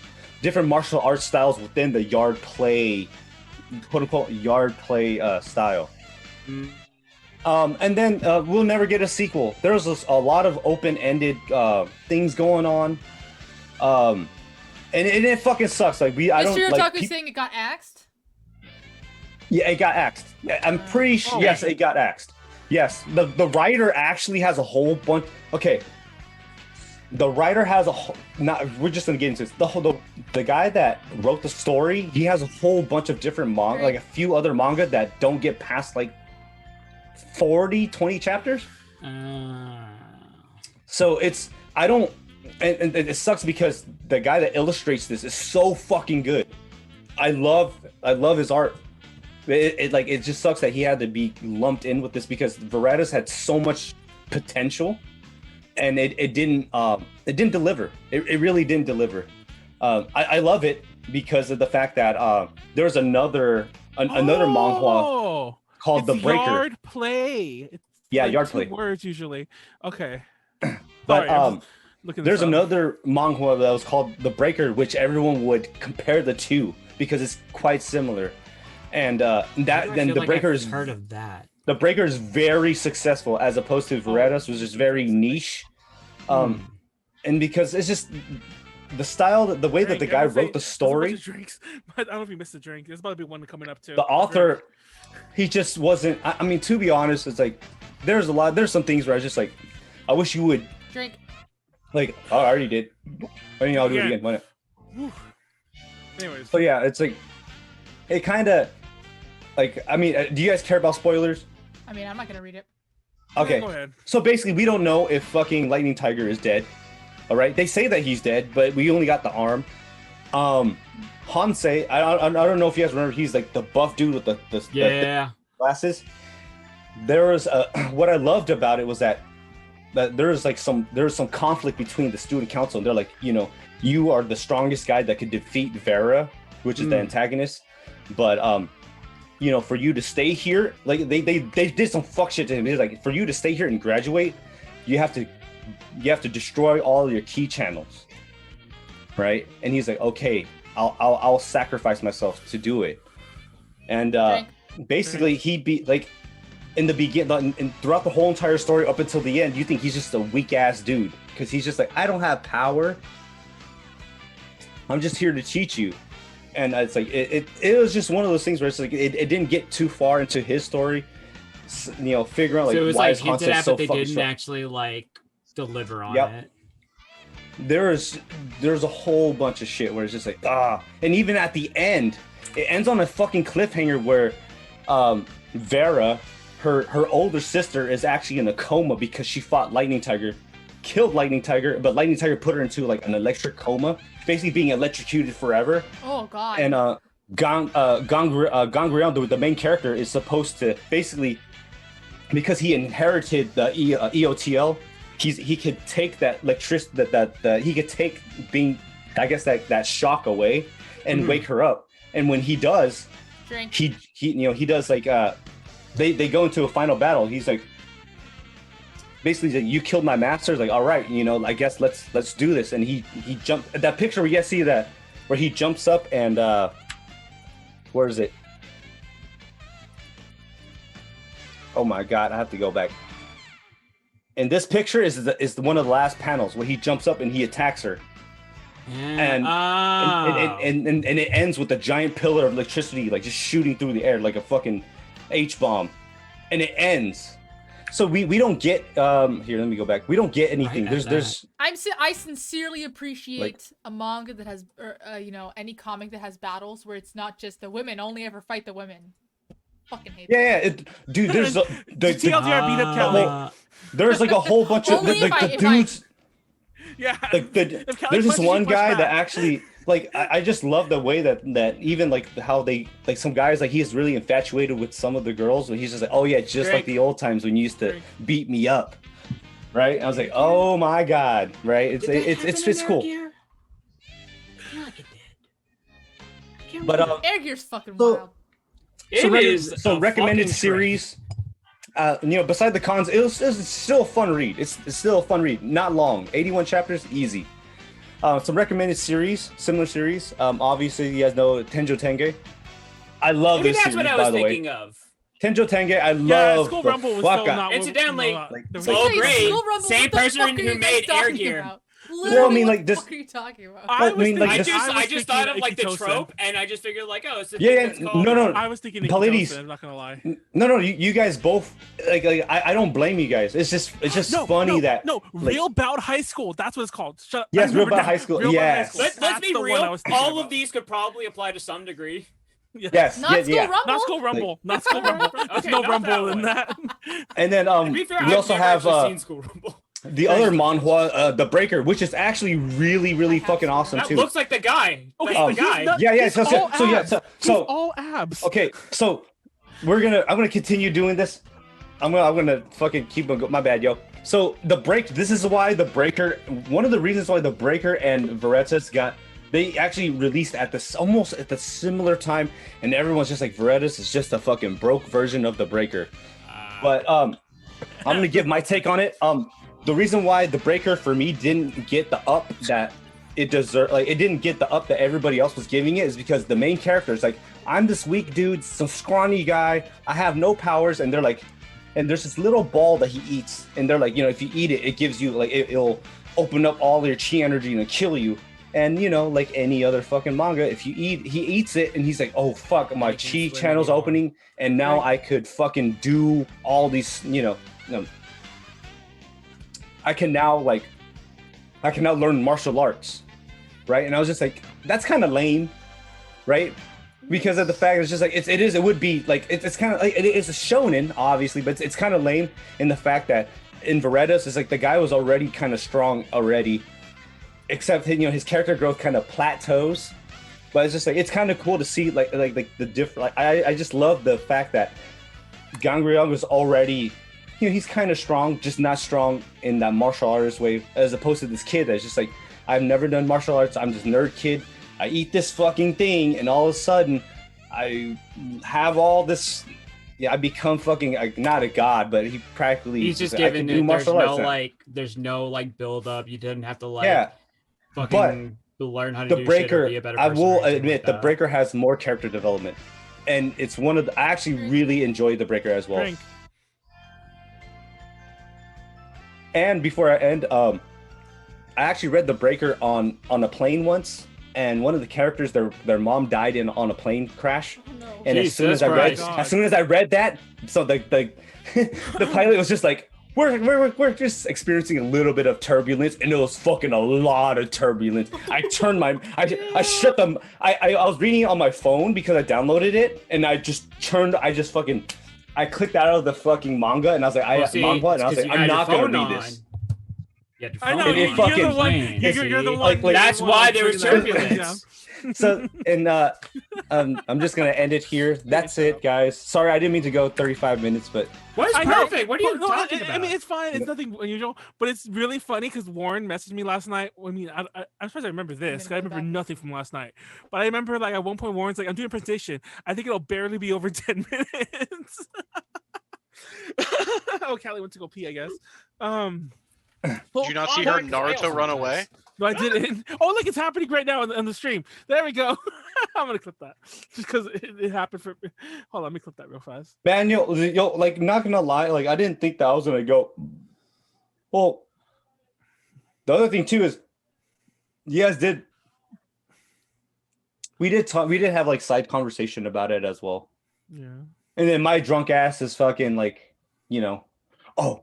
different martial arts styles within the yard play, quote unquote yard play style. And then we'll never get a sequel. There's a lot of open-ended things going on, and it fucking sucks. Like I don't like. Saying it got axed. Yeah, it got axed. I'm pretty sure. Yes, it got axed. Yes, the writer actually has a whole bunch. Okay, the writer has a whole. We're just gonna get into this. The guy that wrote the story, he has a whole bunch of different manga, like a few other manga that don't get past like 20 chapters. So I don't, and it sucks because the guy that illustrates this is so fucking good. I love his art. It just sucks that he had to be lumped in with this because Veritas had so much potential, and it didn't deliver. It really didn't deliver. I love it because of the fact that there's another manhwa called The Breaker. Yard play. It's yard two play. Words usually. Okay. But there's another manhwa that was called The Breaker, which everyone would compare the two because it's quite similar. And The Breaker is heard of that. The Breaker is very successful as opposed to Veritas, which is very niche. And because it's just the style, the way that the guy wrote the story. Drinks, but I don't know if you missed a drink. There's about to be one coming up too. The author, he just wasn't. I mean, to be honest, it's like there's some things where I was just like, I wish you would drink. Like, I already did. I mean, I'll do it again. Why not? Anyways. So yeah, it's like, it kind of, like, I mean, do you guys care about spoilers? I mean, I'm not gonna read it. Okay. Yeah, go ahead. So basically, we don't know if fucking Lightning Tiger is dead. All right, they say that he's dead, but we only got the arm. Hansei, I don't know if you guys remember, he's like the buff dude with the glasses. There was what I loved about it was that there was some conflict between the student council, and they're like, you are the strongest guy that could defeat Vera, which is the antagonist, but for you to stay here, like they did some fuck shit to him. He's like, for you to stay here and graduate, you have to destroy all your key channels, right? And he's like, okay, I'll sacrifice myself to do it. And basically he'd be like, in the beginning and throughout the whole entire story up until the end, you think he's just a weak ass dude because he's just like, I don't have power, I'm just here to teach you. And it's like it was just one of those things where it's like it didn't get too far into his story, figuring out like, so it was why like is hinted Hansei at, so but they fucking didn't strong. actually like deliver on it. There's a whole bunch of shit where it's just like and even at the end, it ends on a fucking cliffhanger where Vera, her older sister, is actually in a coma because she fought Lightning Tiger, killed Lightning Tiger, but Lightning Tiger put her into like an electric coma, basically being electrocuted forever. Oh god. And Gangreon, the main character, is supposed to basically, because he inherited the EOTL, he could take that electricity, that he could take being, I guess, that shock away and wake her up. And when he does, Drink. he does like they go into a final battle. He's like, basically, he's like, you killed my master. He's like, all right, I guess let's do this. And he jumped. That picture where you guys see that, where he jumps up and where is it? Oh my god, I have to go back. And this picture is one of the last panels where he jumps up and he attacks her. And it ends with a giant pillar of electricity like just shooting through the air like a fucking H-bomb. And it ends. So we don't get here, let me go back. We don't get anything. I sincerely appreciate a manga that has any comic that has battles where it's not just the women only ever fight the women. Fucking hate that. Dude, there's the TLDR beat up Callie. There's like a whole bunch of the dudes. Yeah. There's this one guy that actually like I just love the way that even like how they like some guys like he's really infatuated with some of the girls and he's just like, oh yeah, just like the old times when you used to beat me up. Right? And I was like, oh my god, right? It's cool. But Air Gear's fucking wild. So recommended series. Beside the cons, it's still a fun read. It's still a fun read. Not long. 81 chapters, easy. Some recommended series, similar series. Obviously, you guys know Tenjo Tenge. I love this series, by the way. That's what I was thinking of. Tenjo Tenge, I love. School Rumble was still not. Incidentally, Great. Same person who made Air Gear. Well, I mean, like this. What are you talking about? I just thought of like the trope, and I just figured like, oh, it's no. I was thinking Pleiades. I'm not gonna lie. No, you guys both like I don't blame you guys. It's just funny that Real Bout High School. That's what it's called. Shut up. Yes, Real Bout High School. Yes. Let's be real. All of these could probably apply to some degree. Yes. Not School Rumble. Not School Rumble. There's no Rumble in that. And then we also have the other manhwa, The Breaker, which is actually really, really fucking awesome too. That looks like the guy. Okay, the guy. So all abs. Okay, so I'm gonna continue doing this. I'm gonna fucking keep my bad, yo. So this is why The Breaker. One of the reasons why The Breaker and Veritas they actually released almost at the similar time, and everyone's just like Veritas is just a fucking broke version of The Breaker. But I'm gonna give my take on it. The reason why The Breaker for me didn't get the up that it deserved, like it didn't get the up that everybody else was giving it, is because the main character is like, I'm this weak dude, some scrawny guy, I have no powers, and they're like, and there's this little ball that he eats, and they're like, if you eat it, it gives you like it'll open up all your chi energy and kill you. And like any other fucking manga, if he eats it, and he's like, oh fuck, my chi channel's opening, and now I could fucking do all these, I can now learn martial arts, right? And I was just like, that's kind of lame, right? Because of the fact it's just like it would be like it's kind of like it is a shonen, obviously, but it's kind of lame in the fact that in Veritas it's like the guy was already kind of strong already, except his character growth kind of plateaus. But it's just like it's kind of cool to see like the different. Like I just love the fact that Gangreon was already. He's kind of strong, just not strong in that martial artist way, as opposed to this kid that's just like, I've never done martial arts, I'm just nerd kid, I eat this fucking thing, and all of a sudden, I have all this, I become fucking, not a god, but he's just giving it, there's no build up, you didn't have to fucking learn how to do shit or be a better person. I will admit, The Breaker has more character development, and it's I actually really enjoy The Breaker as well. And before I end, I actually read The Breaker on a plane once, and one of the characters, their mom died on a plane crash. Oh, no. And as soon as I read that, so the the pilot was just like, we're just experiencing a little bit of turbulence, and it was fucking a lot of turbulence. I turned I shut them. I was reading it on my phone because I downloaded it, and I clicked out of the fucking manga, and I was like, manga, and I was like, I'm not gonna read this. I know, you're the one. That's why there was turbulence. So and I'm just gonna end it here. That's it, guys. Sorry, I didn't mean to go 35 minutes, but What is I know. perfect? What are you No, talking about? I mean, it's fine. It's nothing unusual, but it's really funny because Warren messaged me last night. I mean, I'm surprised I remember this. 'Cause I remember nothing from last night, but I remember like at one point Warren's like, "I'm doing a presentation. I think it'll barely be over 10 minutes." Oh, Callie went to go pee, I guess. Did you not see her Naruto run away? No, I didn't. Oh, look, it's happening right now on the stream. There we go. I'm gonna clip that just because it happened for. Hold on, let me clip that real fast. man, yo, like not gonna lie, like I didn't think that I was gonna go. Well, the other thing too is, you guys did. We did talk. We did have like side conversation about it as well. Yeah. And then my drunk ass is fucking like, oh,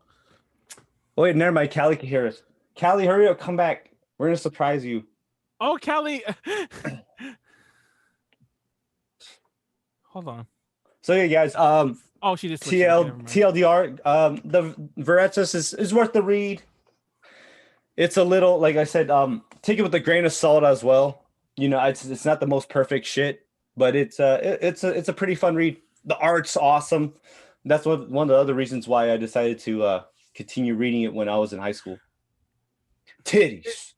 wait, never mind. Callie can hear us. Callie, hurry up, come back. We're gonna surprise you. Oh, Callie. Hold on. So yeah, guys. Oh, she just TLDR. The Veritas is worth the read. It's a little, like I said, take it with a grain of salt as well. It's not the most perfect shit, but it's a pretty fun read. The art's awesome. That's one of the other reasons why I decided to continue reading it when I was in high school. Titties.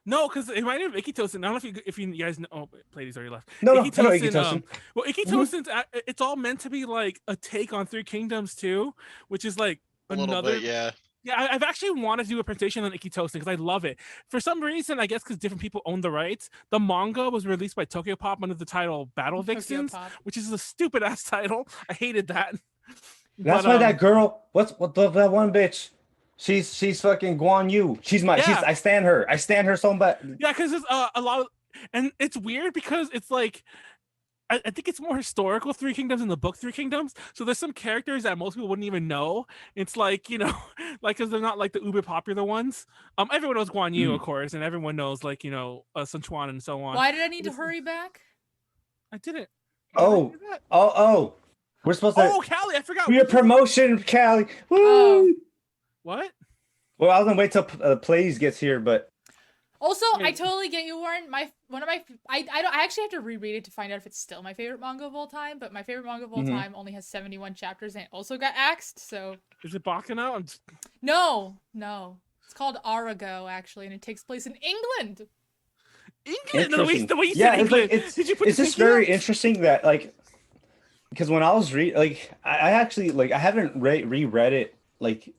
No, because it reminded me of Ikitosen. I don't know if you guys know. Oh, Pleiades already left. No, Ikitosen. Well, Ikitosen's it's all meant to be like a take on Three Kingdoms too, which is like A little bit, yeah. Yeah, I've actually wanted to do a presentation on Ikitosen because I love it. For some reason, I guess because different people own the rights, the manga was released by Tokyo Pop under the title Battle Vixens, which is a stupid ass title. I hated that. That's why that girl, that one bitch, she's fucking Guan Yu. I stand her so bad. Yeah, because there's a lot of, and it's weird because it's like, I think it's more historical Three Kingdoms in the book Three Kingdoms. So there's some characters that most people wouldn't even know. It's like, like, because they're not like the uber popular ones. Everyone knows Guan Yu, of course, and everyone knows like, Sun Quan and so on. Why did I need to hurry back? I didn't. Oh. We're supposed to. Oh, Callie, I forgot. For your promotion, Callie. Woo! Oh. What? Well, I was gonna wait till Pleiades gets here, but. Also, I totally get you, Warren. I actually have to reread it to find out if it's still my favorite manga of all time. But my favorite manga of all time only has 71 chapters and it also got axed. So. Is it Bacchanal? No. It's called Arago actually, and it takes place in England. England. The way you said England. It's just very interesting that like, because when I was I actually like I haven't reread it like,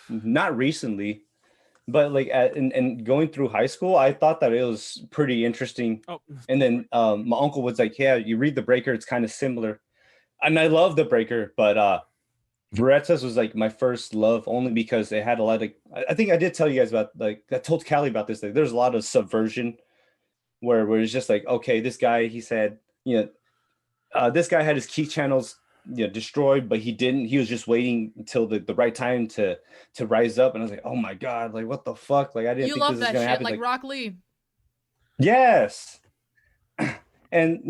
not recently. But like and going through high school, I thought that it was pretty interesting. Oh. And then my uncle was like, "Yeah, you read The Breaker; it's kind of similar." And I love The Breaker, but Veritas was like my first love only because it had a lot of. I think I did tell you guys about like I told Callie about this. Like, there's a lot of subversion where it's just like, okay, this guy, he said, this guy had his key channels destroyed, but he didn't. He was just waiting until the right time to rise up. And I was like, oh my god, like what the fuck? Like I didn't think this was gonna happen. Like Rock Lee. Yes. And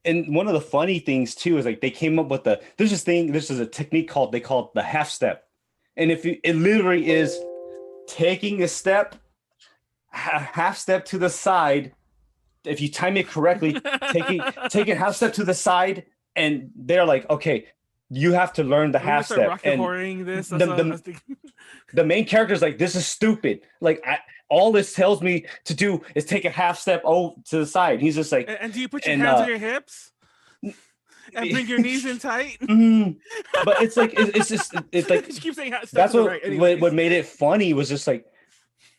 and one of the funny things too is like they came up with this is a technique called the half step. And it literally is taking a step, half step to the side. If you time it correctly, taking half step to the side. And they're like, okay, you have to learn the half step. And the main character is like, this is stupid. Like, all this tells me to do is take a half step to the side. He's just like, and do you put your hands on your hips and bring your knees in tight? But it's like it's like you keep saying that's what made it funny was just like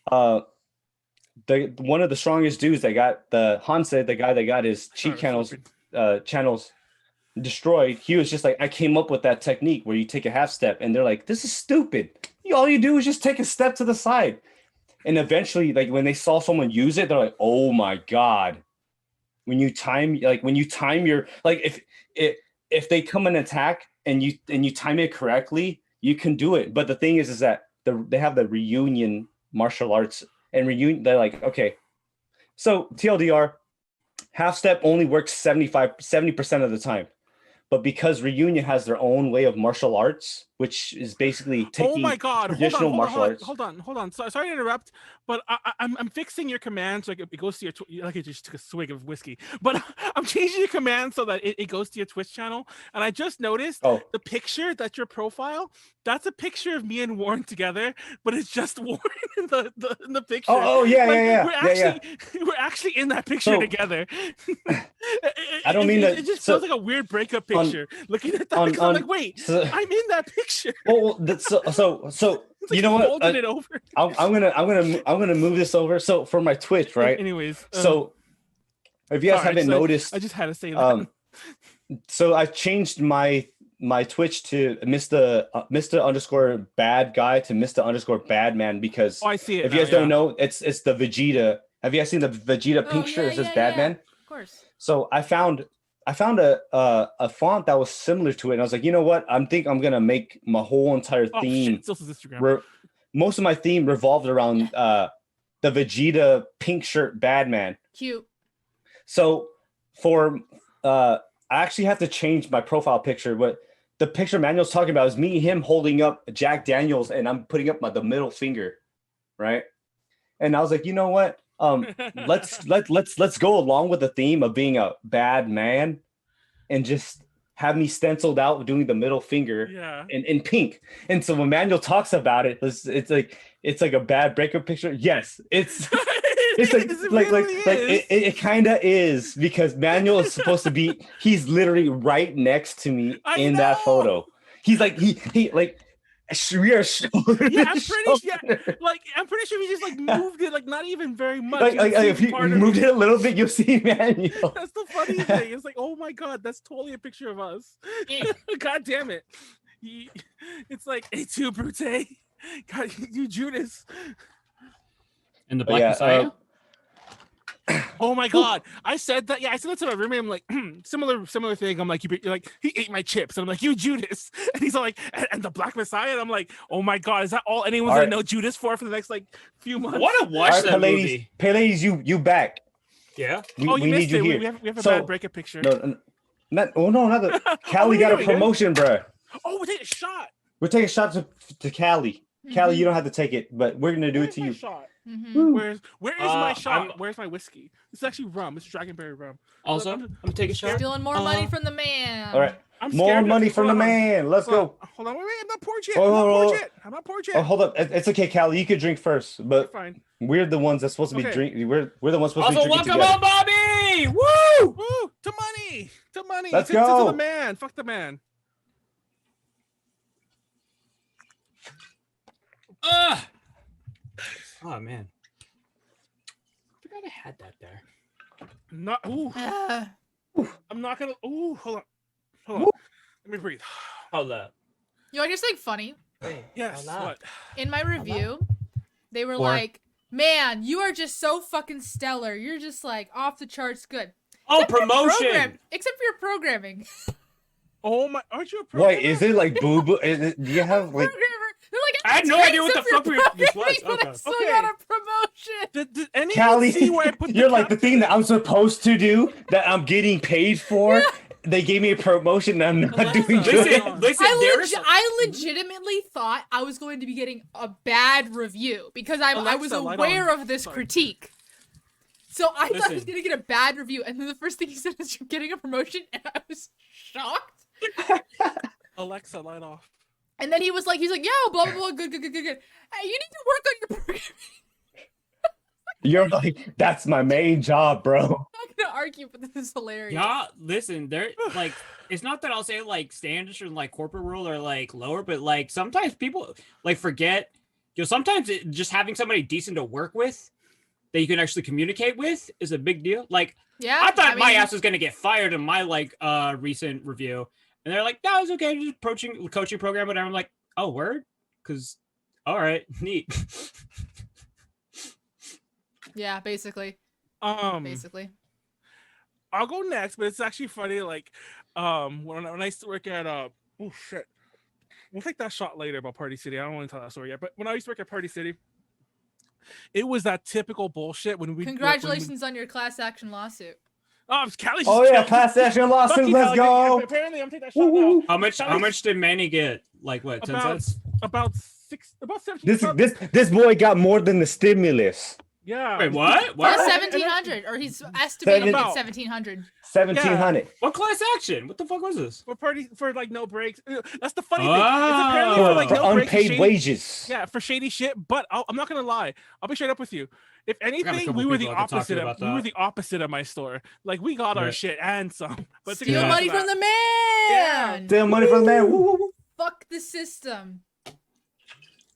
one of the strongest dudes that got the Hanse, the guy that got his cheat channels destroyed. He was just like, I came up with that technique where you take a half step, and they're like, this is stupid. All you do is just take a step to the side. And eventually, like when they saw someone use it, they're like, oh my god. When you time your like if they come and attack and you time it correctly, you can do it. But the thing is that they have the reunion martial arts and they're like, okay, so TLDR, half step only works 70% of the time. but because Reunion has their own way of martial arts, which is basically taking Oh my god! traditional martial arts. Hold on. Sorry to interrupt, but I'm fixing your command so it goes to your like I just took a swig of whiskey, but I'm changing your command so that it goes to your Twitch channel. And I just noticed the picture that's your profile. That's a picture of me and Warren together, but it's just Warren in the picture. We're actually in that picture together. I don't mean that. It just feels like a weird breakup picture. Looking at that, I'm like, wait, I'm in that picture. Well, so you know what? Folded it over. I'm gonna move this over. So for my Twitch, right? Anyways, so if you guys haven't noticed, I just had to say that. So I changed my Twitch to Mr. underscore bad guy to Mr. underscore bad man because I see it. If you guys don't know, it's the Vegeta. Have you guys seen the Vegeta pink shirt? It says bad man. Of course. So I found a font that was similar to it, and I was like, you know what? I'm gonna make my whole entire theme. Most of my theme revolved around the Vegeta pink shirt bad man. Cute. So for I actually have to change my profile picture. What the picture Manuel's talking about is him holding up Jack Daniels, and I'm putting up the middle finger, right? And I was like, you know what? Let's go along with the theme of being a bad man, and just have me stenciled out doing the middle finger in pink. And so when Manuel talks about it, it's like a bad breakup picture. Yes, it's it kind of is, because Manuel is supposed to be. He's literally right next to me in that photo. He's like he like. We are shoulder. Yeah, I'm pretty sure he just moved it not even very much. If you moved it a little bit, you'll see Manuel. That's the funny thing. It's like, oh my god, that's totally a picture of us. God damn it. It's like A2 Brute. God, you Judas. And the Black Messiah. Oh my god! I said that. Yeah, I said that to my roommate. I'm like, similar thing. I'm like, you're like, he ate my chips. And I'm like, you Judas. And he's all like, and the Black Messiah. And I'm like, oh my god, is that all anyone's gonna know Judas for the next few months? I want to watch that movie. Pleiades, you back? Yeah. We need you here. We have a bad breakup picture. Not the. Callie got a promotion, bro. Oh, we're taking a shot. We're taking a shot to Callie. Mm-hmm. Callie, you don't have to take it, but we're gonna do it to you. Shot? Mm-hmm. Where is my shot? Where's my whiskey? It's actually rum. It's Dragonberry rum. Also, I'm gonna take a shot. Stealing more money from the man. All right, more money from the man. Let's go. Hold on, wait, I'm not poured yet. I'm not poured yet. Oh, hold up. It's okay, Callie. You could drink first, but fine. We're the ones that's supposed to be drinking. We're the ones supposed to be drinking together. Also, welcome on, Bobby! Woo! To money. Let's go. To the man. Fuck the man. Oh man, I forgot I had that there. I'm not gonna. Ooh, hold on. Let me breathe. Hold up. You want to hear something funny? Yes. What? In my review, they were like, "Man, you are just so fucking stellar. You're just off the charts good." Oh, promotion. Except for your programming. Oh my! Aren't you a programmer? Wait, is it boo boo? Do you have I had no idea what the fuck this was. But I still got a promotion. Did anyone Callie, see where I put you're the thing that I'm supposed to do, that I'm getting paid for. Yeah. They gave me a promotion and I'm not doing good. Listen, I legitimately thought I was going to be getting a bad review because I was aware of this critique. So I thought I was going to get a bad review, and then the first thing he said is, "You're getting a promotion," and I was shocked. Alexa, light off. And then he's like, "Yo, blah blah blah, good. Hey, you need to work on your programming." You're like, that's my main job, bro. I'm not gonna argue, but this is hilarious. Yeah, listen, they're it's not that I'll say standards in corporate world are lower, but sometimes people forget. Sometimes just having somebody decent to work with that you can actually communicate with is a big deal. Yeah, I thought my ass was gonna get fired in my recent review. And they're like, "No, it's okay, just coaching program," whatever. I'm like, "Oh, word?" Because, all right, neat. Yeah, basically. Basically. I'll go next, but it's actually funny. When I used to work at oh shit, we'll take that shot later about Party City. I don't want to tell that story yet, but when I used to work at Party City, it was that typical bullshit when we. Congratulations on your class action lawsuit. Oh, Callie's Oh just yeah, chilling. class action Fuck lawsuit. you, Let's Callie. go. Apparently, I'm taking that shot Woo. now. How much did Manny get? Like what? 10 cents? About 17. This boy got more than the stimulus. Yeah. Wait, what? Plus What? 1,700, or he's estimating About- it's 1,700. 1,700 What class action? What the fuck was this? For like no breaks. That's the funny thing. It's apparently for like for no breaks. and unpaid shady- wages. Yeah, for shady shit. But I'm not gonna lie. I'll be straight up with you. If anything, couple we were the people I could talk to opposite. about We were that. the opposite of my store. Like we got our Right. shit and some. But to Steal get money back to from that- the man. Steal money from the man. Woo, woo, woo. Fuck the system.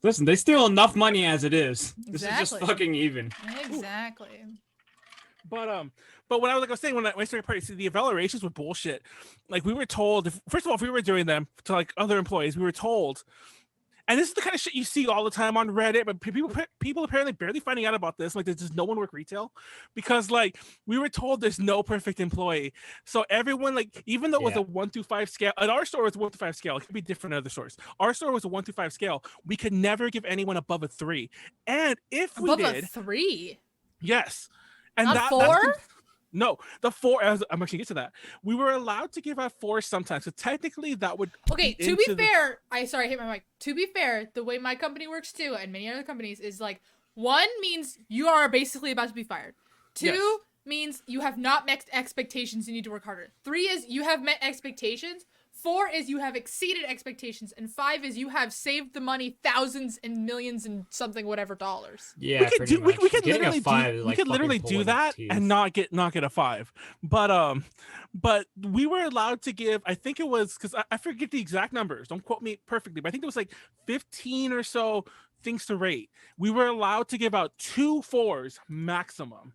Listen, they steal enough money as it is. This is just Exactly. fucking even. Exactly. But when I was saying when I started party, the evaluations were bullshit. Like we were told, first of all, if we were doing them to like other employees, we were told. And this is the kind of shit you see all the time on Reddit, but people apparently barely finding out about this. Like, there's just no one work retail because, like, we were told there's no perfect employee. So everyone, like, even though it was a 1 through 5 scale, at our store it was a 1 through 5 scale. It could be different at other stores. Our store was a 1 through 5 scale. We could never give anyone above a 3. And if we Above did, a 3. yes, and Not that's 4? no, the 4. I'm actually get to that. We were allowed to give out 4 sometimes. So technically, that would Okay, to be fair, I hit my mic. To be fair, the way my company works too, and many other companies, is like 1 means you are basically about to be fired. 2 Yes. means you have not met expectations, you need to work harder. 3 is you have met expectations. 4 is you have exceeded expectations, and 5 is you have saved the money thousands and millions and something whatever dollars. Yeah, we could pretty do we, much. we could Getting a literally five do is we like could literally fucking do pulling that teeth. and not get a 5. But we were allowed to give, I think it was, because I forget the exact numbers, don't quote me perfectly, but I think it was like 15 or so things to rate. We were allowed to give out 2 4s maximum.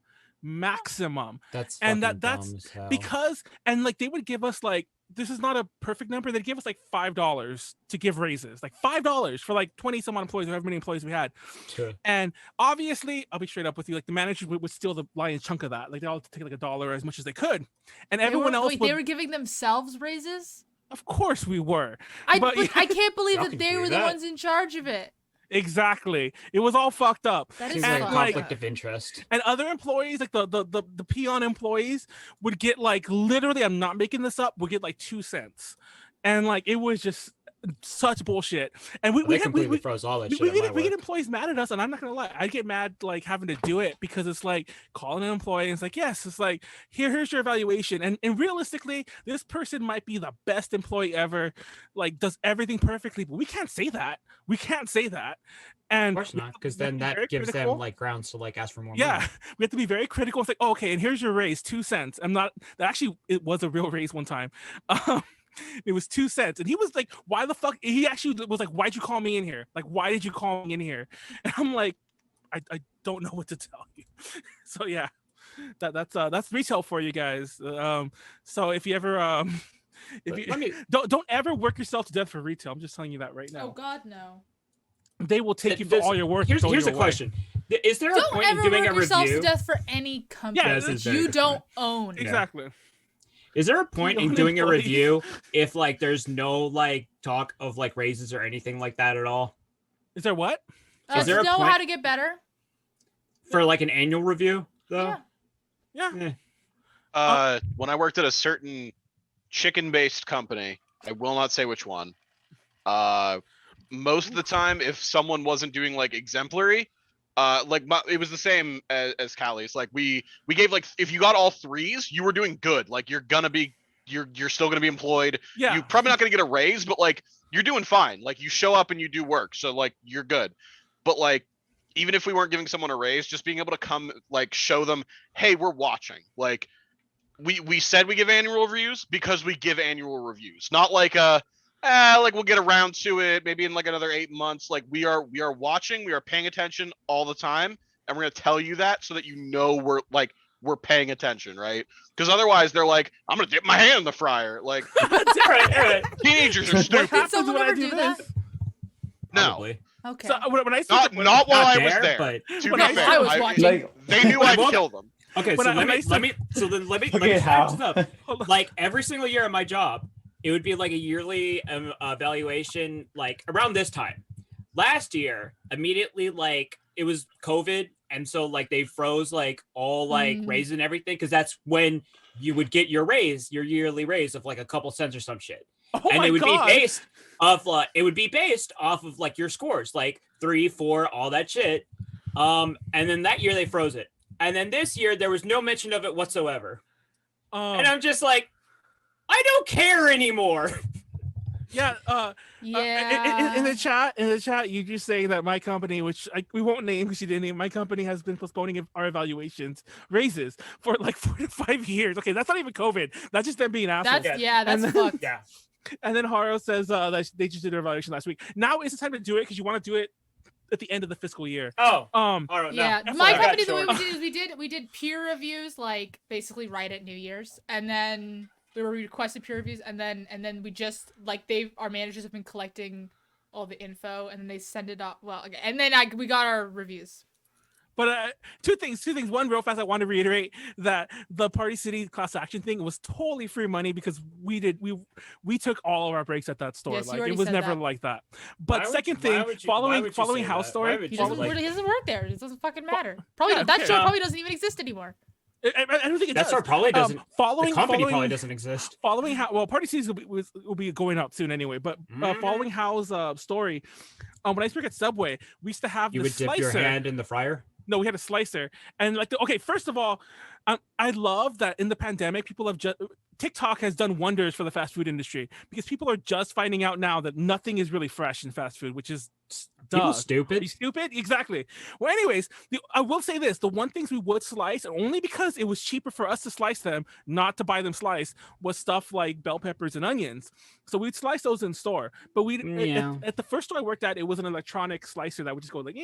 That's And fucking that's dumb as hell. because, and like they would give us like, this is not a perfect number, they'd give us like $5 to give raises, like $5 for like 20 some odd employees, or however many employees we had. Sure. And obviously, I'll be straight up with you, like the managers would steal the lion's chunk of that. Like they all take like $1 as much as they could. And everyone else Wait, would, they were giving themselves raises? of course we were. I But- can't believe Y'all that can they do were the that. ones in charge of it. Exactly. It was all fucked up. That Seems is like and, fucked conflict up. of interest. And other employees, like the peon employees, would get like literally, I'm not making this up, would get like 2 cents. And like it was just such bullshit. And They completely froze all that shit. we at my get work. employees mad at us, and I'm not gonna lie, I get mad like having to do it because it's like calling an employee and it's like, yes, it's like here's your evaluation, and realistically, this person might be the best employee ever, like does everything perfectly, but we can't say that. And Of course not, because we have then to be very that gives critical. them like grounds to like ask for more Yeah, money. we have to be very critical. It's like, oh, okay, and here's your raise, 2 cents. I'm not that actually it was a real raise one time. It was 2 cents, and he was like, "Why the fuck?" He actually was like, "Why'd you call me in here? Like, why did you call me in here?" And I'm like, "I don't know what to tell you." So yeah, that's retail for you guys. So if you ever if But you let me- don't ever work yourself to death for retail. I'm just telling you that right Oh now. God, no. They will take you for This- all your work. and Here's throw you a away. question: Is there a Don't point in ever doing work a yourselves to review? death for any company Yeah, this that is a very you good don't point. own. Exactly. Is there a point in own doing a employees. review if like there's no like talk of like raises or anything like that at all Is there what? Is there To a know point- how to get better? for like an annual review though? Yeah. Yeah. When I worked at a certain chicken-based company, I will not say which one. Most of the time, if someone wasn't doing like exemplary, it was the same as Callie's. Like we gave like if you got all 3s, you were doing good. Like you're still gonna be employed. Yeah. You're probably not gonna get a raise, but like you're doing fine. Like you show up and you do work, so like you're good. But like even if we weren't giving someone a raise, just being able to come like show them, hey, we're watching. Like we said we give annual reviews because we give annual reviews, not like like we'll get around to it maybe in like another 8 months. Like we are watching, we are paying attention all the time, and we're gonna tell you that so that you know we're paying attention, right? Because otherwise they're like, I'm gonna dip my hand in the fryer. Like all right. teenagers are What stupid. happens someone when I ever do do that? this? No, Probably. Okay. So when I see not while Not I was there. but To when be I- fair, I was watching. Like, they knew I'd Well, kill them. okay. When So I- let when I me said- let me so then let me okay, finish how? this up. Hold on. Like every single year at my job, it would be like a yearly evaluation, like around this time. Last year, immediately like it was COVID, and so like they froze like all like raises and everything because that's when you would get your raise, your yearly raise of like a couple cents or some shit. Oh And my it would God. be based off it would be based off of like your scores, like 3, 4, all that shit. And then that year they froze it. And then this year there was no mention of it whatsoever. And I'm just like, I don't care anymore. Yeah. Yeah. In the chat, you just say that my company, which we won't name because you didn't name, my company has been postponing our evaluations raises for like 4 to 5 years. Okay, that's not even COVID. That's just them being assholes. That's fucked. Yeah. And then Haro says that they just did their evaluation last week. Now is the time to do it because you want to do it at the end of the fiscal year. Oh. Um. All right, Yeah, no. my Okay, company, the sure. way we did is we did peer reviews like basically right at New Year's, and then we requested peer reviews, and then we just like our managers have been collecting all the info, and then they send it up. Well, okay, and then we got our reviews. But two things. One, real fast, I want to reiterate that the Party City class action thing was totally free money because we took all of our breaks at that store. Yes, you like already it was said never that. like that. But Why second would thing, you following say House that? Story, Why would He you doesn't, like- he doesn't work there. It doesn't fucking matter. Probably yeah, that okay. show probably doesn't even exist anymore. I don't think it That does. store probably doesn't. The company Following probably doesn't exist. Following how well Party Cities will be going up soon anyway. But following Hal's story, when I used to work at Subway, we used to have You the would dip slicer. your hand in the fryer. No, we had a slicer, and like okay, first of all, I love that in the pandemic, people have just TikTok has done wonders for the fast food industry because people are just finding out now that nothing is really fresh in fast food, which is People Are stupid. you stupid? Exactly. Well, anyways, I will say this: the one things we would slice, only because it was cheaper for us to slice them, not to buy them sliced, was stuff like bell peppers and onions. So we'd slice those in store. But we Yeah. at the first store I worked at, it was an electronic slicer that would just go like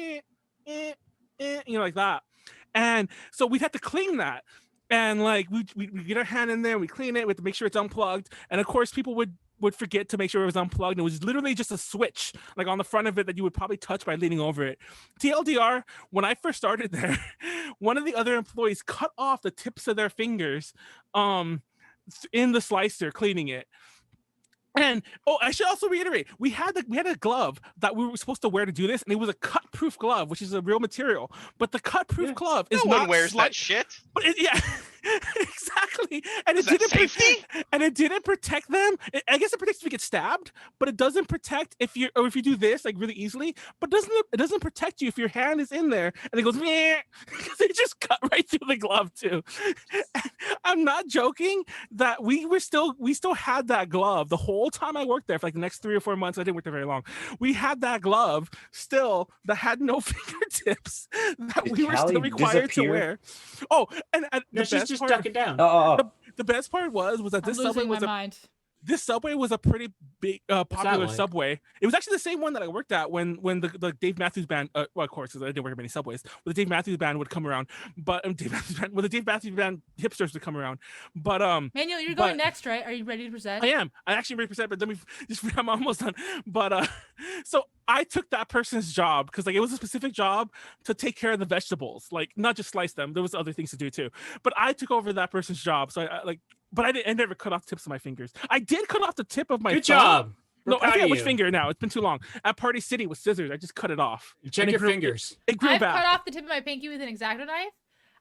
like that. And so we'd have to clean that. And like we get our hand in there, we clean it, we have to make sure it's unplugged. And of course, people would forget to make sure it was unplugged. It was literally just a switch like on the front of it that you would probably touch by leaning over it. TLDR, when I first started there, one of the other employees cut off the tips of their fingers in the slicer cleaning it. And I should also reiterate, we had a glove that we were supposed to wear to do this, and it was a cut-proof glove, which is a real material. But the cut-proof glove is No not one wears that shit. But exactly, and Is that safety? and it didn't protect them. I guess it protects if you get stabbed, but it doesn't protect if you do this like really easily. But it doesn't protect you if your hand is in there and it goes because it just cut right through the glove too. I'm not joking that we still had that glove the whole time I worked there for like the next 3 or 4 months. I didn't work there very long. We had that glove still that had no fingertips that we were still required to wear. Oh, and No, she's just ducking down. the best part was that I'm losing my mind. this subway was a pretty big popular like? subway. It was actually the same one that I worked at when the Dave Matthews Band well, of course, because I didn't work at many subways, but the Dave Matthews Band would come around. But the Dave Matthews Band hipsters would come around. But Manuel, you're going next, right? Are you ready to present? I am. I actually ready to present, but let me I'm almost done. But so I took that person's job because like it was a specific job to take care of the vegetables, like not just slice them. There was other things to do too. But I took over that person's job. So I never cut off tips of my fingers. I did cut off the tip of my Good thumb. job. No, I forget which you. finger now. It's been too long. At Party City with scissors, I just cut it off. Check And your fingers. It grew I've back. cut off the tip of my pinky with an X-Acto knife.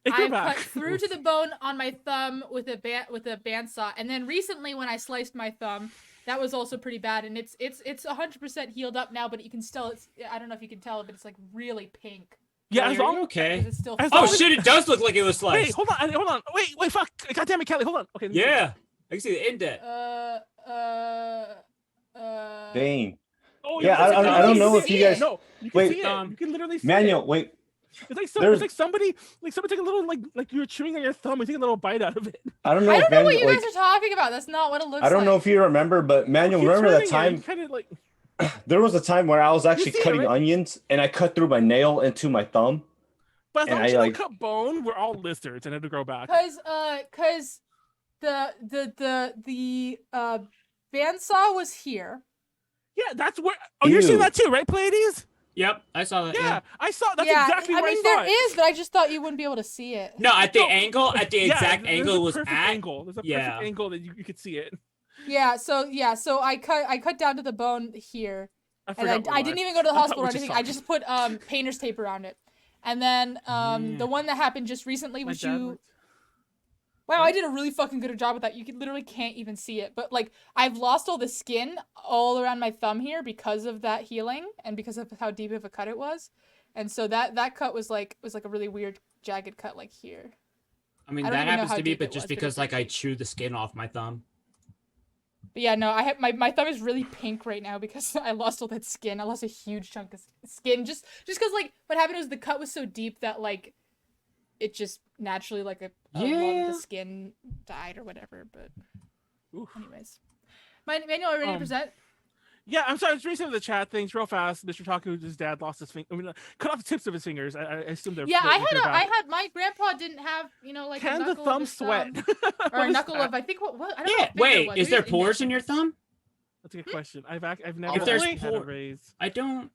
It grew I've back. cut through to the bone on my thumb with a bandsaw, and then recently when I sliced my thumb, that was also pretty bad, and it's 100% healed up now, but you can still I don't know if you can tell, but it's like really pink. Yeah, as Are long you okay? Because it's still As Oh long as- shit! It does look like it was sliced. Wait, hold on. Wait, fuck. God damn it, Callie, hold on. Okay. let me- Yeah, I can see the indent. Dang. Oh, Yeah, I don't know if you guys- No, you can Wait, see it. You can literally see Manuel, it. wait. It's there's- like somebody took a little like you were chewing on your thumb and take a little bite out of it. I don't know I if don't know what Manuel, you guys are talking about. That's not what it looks like. I don't know if you remember, but Manuel, Keep remember that turning it. time? You kind of like. There was a time where I was actually see it, cutting right? onions and I cut through my nail into my thumb. But as And long as I, you don't like- cut bone, we're all lizards and it'll grow back. Cause the bandsaw was here. Yeah, that's where. Oh, you're seeing Ew. that too, right, Pleiades? Yep, I saw that. Yeah, I saw. That's yeah, exactly I where mean I saw there it. is, but I just thought you wouldn't be able to see it. No, at the No, angle, at the exact there's angle a it was perfect at. angle. There's a Yeah. perfect angle that you could see it. Yeah, so I cut down to the bone here. I And forgot. I why. didn't even go to the I thought hospital or we just anything. saw I it. just put painter's tape around it. And then the one that happened just recently, My which dad you. worked- Wow, I did a really fucking good job with that. You literally can't even see it. But like, I've lost all the skin all around my thumb here because of that healing and because of how deep of a cut it was. And so that cut was like a really weird jagged cut like here. I mean, I don't that even know happens how to me, deep but it just was, but it because was like I deep. chew the skin off my thumb. But yeah, no, I have my thumb is really pink right now because I lost all that skin. I lost a huge chunk of skin just because like what happened was the cut was so deep that like it just naturally like a lot of Yeah. the skin died or whatever. But Oof. anyways, Manuel, are you ready to present? Yeah, I'm sorry. I was reading some of the chat things real fast. Mr. Taku's dad lost his finger. I mean, cut off the tips of his fingers. I assume they're. Yeah, they're I back. had my grandpa didn't have like a Can the knuckle thumb of his sweat? thumb, What or a is knuckle that? of I think what I don't know. Yeah, what finger it wait, was. is Maybe there it was pores in index your finger. thumb? That's a good question. I've never If there's had a por- raise. I don't.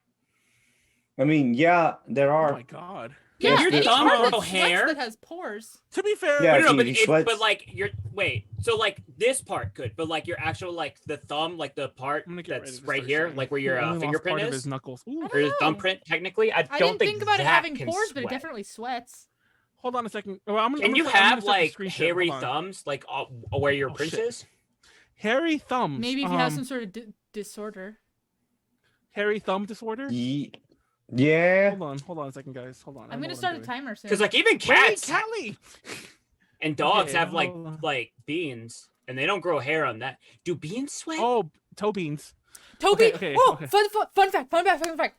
I mean, yeah, there Oh are. my god. Yeah, Your any thumb part or that sweats hair? that has pores. To be fair, Yeah, But no, if but he if, sweats- but like your wait, so like this part could, but like your actual like the thumb, like the part I'm gonna get ready that's to right start here, saying like where he your only lost fingerprint part of is, his knuckles. Ooh. or his know. thumbprint. Technically, I I don't didn't think about it that having can pores, but it sweat. definitely sweats. Hold on a second. Well, I'm Can you gonna start- I'm have gonna start the like screen share. hairy Hold on. thumbs, like where your Oh, print shit. is? Hairy thumbs. Maybe if you have some sort of disorder. hairy thumb disorder. Yeah. Hold on a second, guys. Hold on. I I'm know gonna what start a doing. timer soon. Because like even Wait, cats Callie. and dogs Okay, have like hold on. beans, and they don't grow hair on that. Do beans sweat? Oh, toe beans. Toby, okay, oh, okay. fun fact.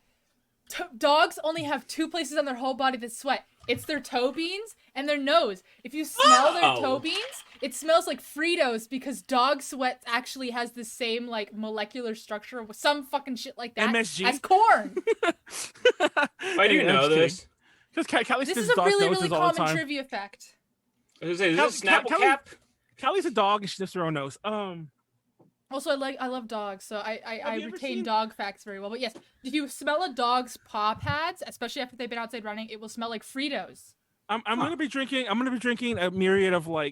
Dogs only have two places on their whole body that sweat. It's their toe beans and their nose. If you smell their toe Oh. beans, it smells like Fritos because dog sweat actually has the same like molecular structure with some fucking shit like that MSG? as corn. Why do you know this? Because Callie This spits is a dog really, noses really all the common time. trivia fact. Is this Cal- Snapple Callie- cap? Callie's a dog and she sniffs her own nose. Also, I love dogs, so I you ever retain seen- dog facts very well. But yes, if you smell a dog's paw pads, especially after they've been outside running, it will smell like Fritos. I'm gonna be drinking. I'm gonna be drinking a myriad of wine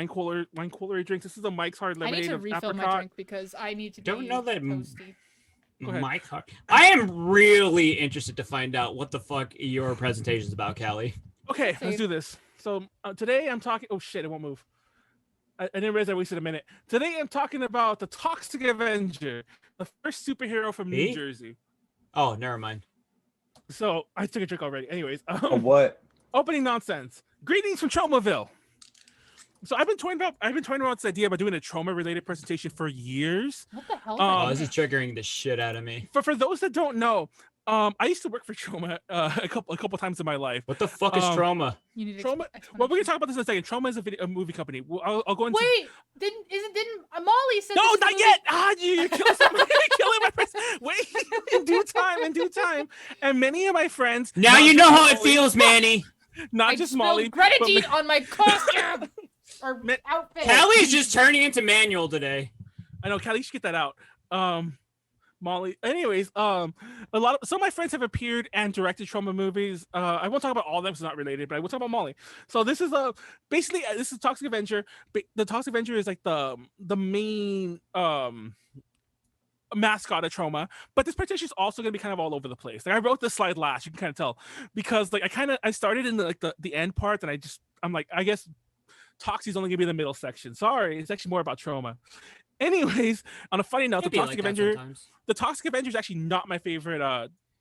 cooler drinks. This is a Mike's Hard I need Lemonade to of refill my apricot. drink because I need to Don't be know that toasty. Go ahead. My car. I am really interested to find out what the fuck your presentation is about, Callie. Okay, Save. let's do this. So today I'm talking. Oh shit! It won't move. I didn't realize I wasted a minute. Today I'm talking about the Toxic Avenger, the first superhero from Me? New Jersey. Oh, never mind. So I took a drink already. Anyways, What? opening nonsense. Greetings from Tromaville. So I've been toying about this idea about doing a Troma related presentation for years. What the hell? Oh, is this that? is triggering the shit out of me. For those that don't know, I used to work for Troma a couple times in my life. What the fuck is trauma? You need Troma. Well, we're gonna talk about this in a second. Troma is a movie company. I'll go into. Wait, didn't Molly said? No, this is a not movie- yet. You're killing somebody. You're killing my friends. Wait, in due time. And many of my friends. Now not you just know how it Molly- feels, Manny. Not I just spilled Molly. grenadine but on my costume or Ma- outfit. Callie's just turning into Manuel today. I know, Callie, you should get that out. Molly. Anyways, some of my friends have appeared and directed Troma movies. I won't talk about all of them, it's not related, but I will talk about Molly. So this is basically this is Toxic Avenger. The Toxic Avenger is like the main mascot of Troma, but this presentation is also going to be kind of all over the place. Like I wrote this slide last, you can kind of tell, because like I started in the end part, and I'm like, I guess Toxic's only gonna be the middle section. Sorry, it's actually more about Troma. Anyways, on a funny note, It'd the be Toxic like that Avenger. sometimes. The Toxic Avenger is actually not my favorite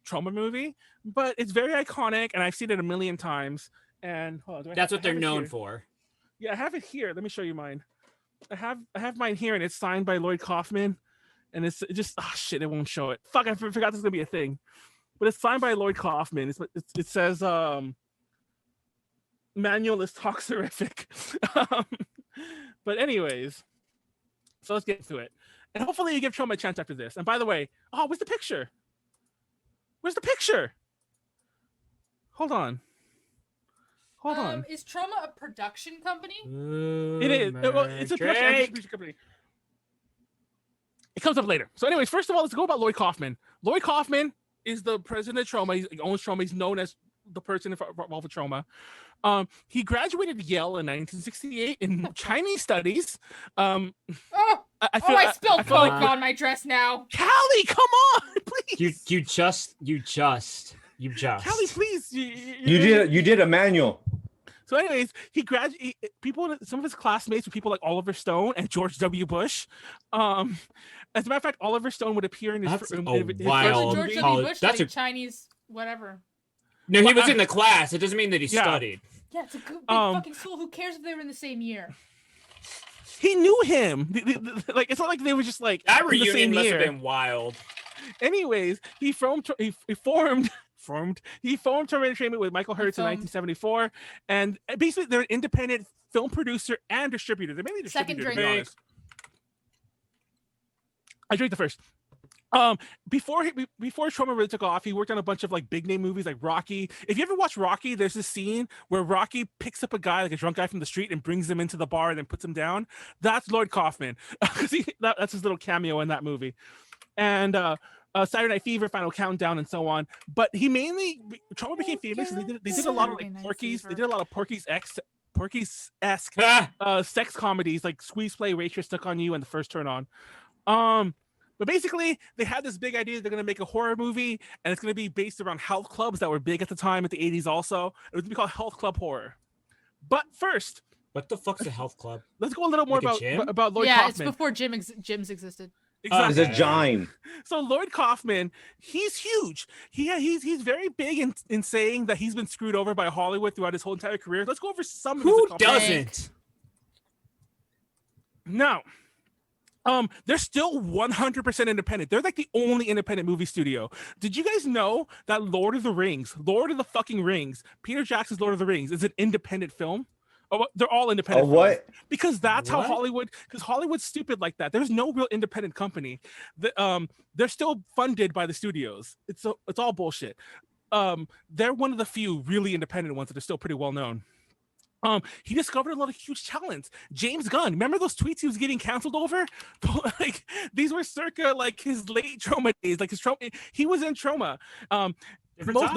Troma movie, but it's very iconic, and I've seen it a million times. And hold on, do I That's have- what I they're have it known here. for. Yeah, I have it here. Let me show you mine. I have mine here, and it's signed by Lloyd Kaufman, and it just shit, it won't show it. Fuck, I forgot this was gonna be a thing, but it's signed by Lloyd Kaufman. It says Manuel is toxerific. But anyways, so let's get to it. And hopefully you give Troma a chance after this. And by the way, where's the picture? Where's the picture? Hold on. Hold on. Is Troma a production company? It is. Well, it's a production company. It comes up later. So anyways, first of all, let's go about Lloyd Kaufman. Lloyd Kaufman is the president of Troma. He owns Troma. He's known as the person involved with Troma. He graduated Yale in 1968 in Chinese studies. Oh, I spilled feel Coke on my dress now. Callie, come on, please. You just You just. Callie, please. You did a manual. So, anyways, he graduated. People, some of his classmates were people like Oliver Stone and George W. Bush. As a matter of fact, Oliver Stone would appear in his. That's in a his Where's wild the George W. college- Bush that's studied a- Chinese whatever? No, he was in the class. It doesn't mean that he Yeah. studied. Yeah, it's a good big fucking school. Who cares if they were in the same year? He knew him. Like, it's not like they were just like That in the reunion same must year. have been wild. Anyways, he formed Terminator Entertainment with Michael Hertz in Filmed. 1974, and basically they're an independent film producer and distributor. They're mainly Second distributors, to be drink. honest. I drank the first. Before Troma really took off, he worked on a bunch of like big name movies like Rocky. If you ever watch Rocky, there's this scene where Rocky picks up a guy, like a drunk guy from the street, and brings him into the bar and then puts him down. That's Lloyd Kaufman. That's his little cameo in that movie. And Saturday Night Fever, Final Countdown, and so on. But he mainly Troma became famous. They did a lot of like Saturday Night Porky's. Fever. They did a lot of Porky's-esque Ah, sex comedies like Squeeze Play, Waitress, Stuck on You, and The First Turn On. But basically, they had this big idea they're going to make a horror movie, and it's going to be based around health clubs that were big at the time at the 80s also. It was going to be called Health Club Horror. But first, what the fuck's a health club? let's go a little more Like a gym? about Lloyd Yeah, Kaufman. it's before gyms existed. Exactly. It's a gime. So Lloyd Kaufman, he's huge. He's very big in saying that he's been screwed over by Hollywood throughout his whole entire career. Let's go over some of his Who accomplishments. doesn't? No. They're still 100% independent. They're like the only independent movie studio. Did you guys know that Lord of the fucking Rings, Peter Jackson's Lord of the Rings, is an independent film? Oh, they're all independent. Oh, what? films. Because that's how What? Hollywood. Because Hollywood's stupid like that. There's no real independent company. They're still funded by the studios. It's all bullshit. They're one of the few really independent ones that are still pretty well known. He discovered a lot of huge talents. James Gunn, remember those tweets he was getting canceled over? Like these were circa like his late Troma days. Like his Troma, he was in Troma. Most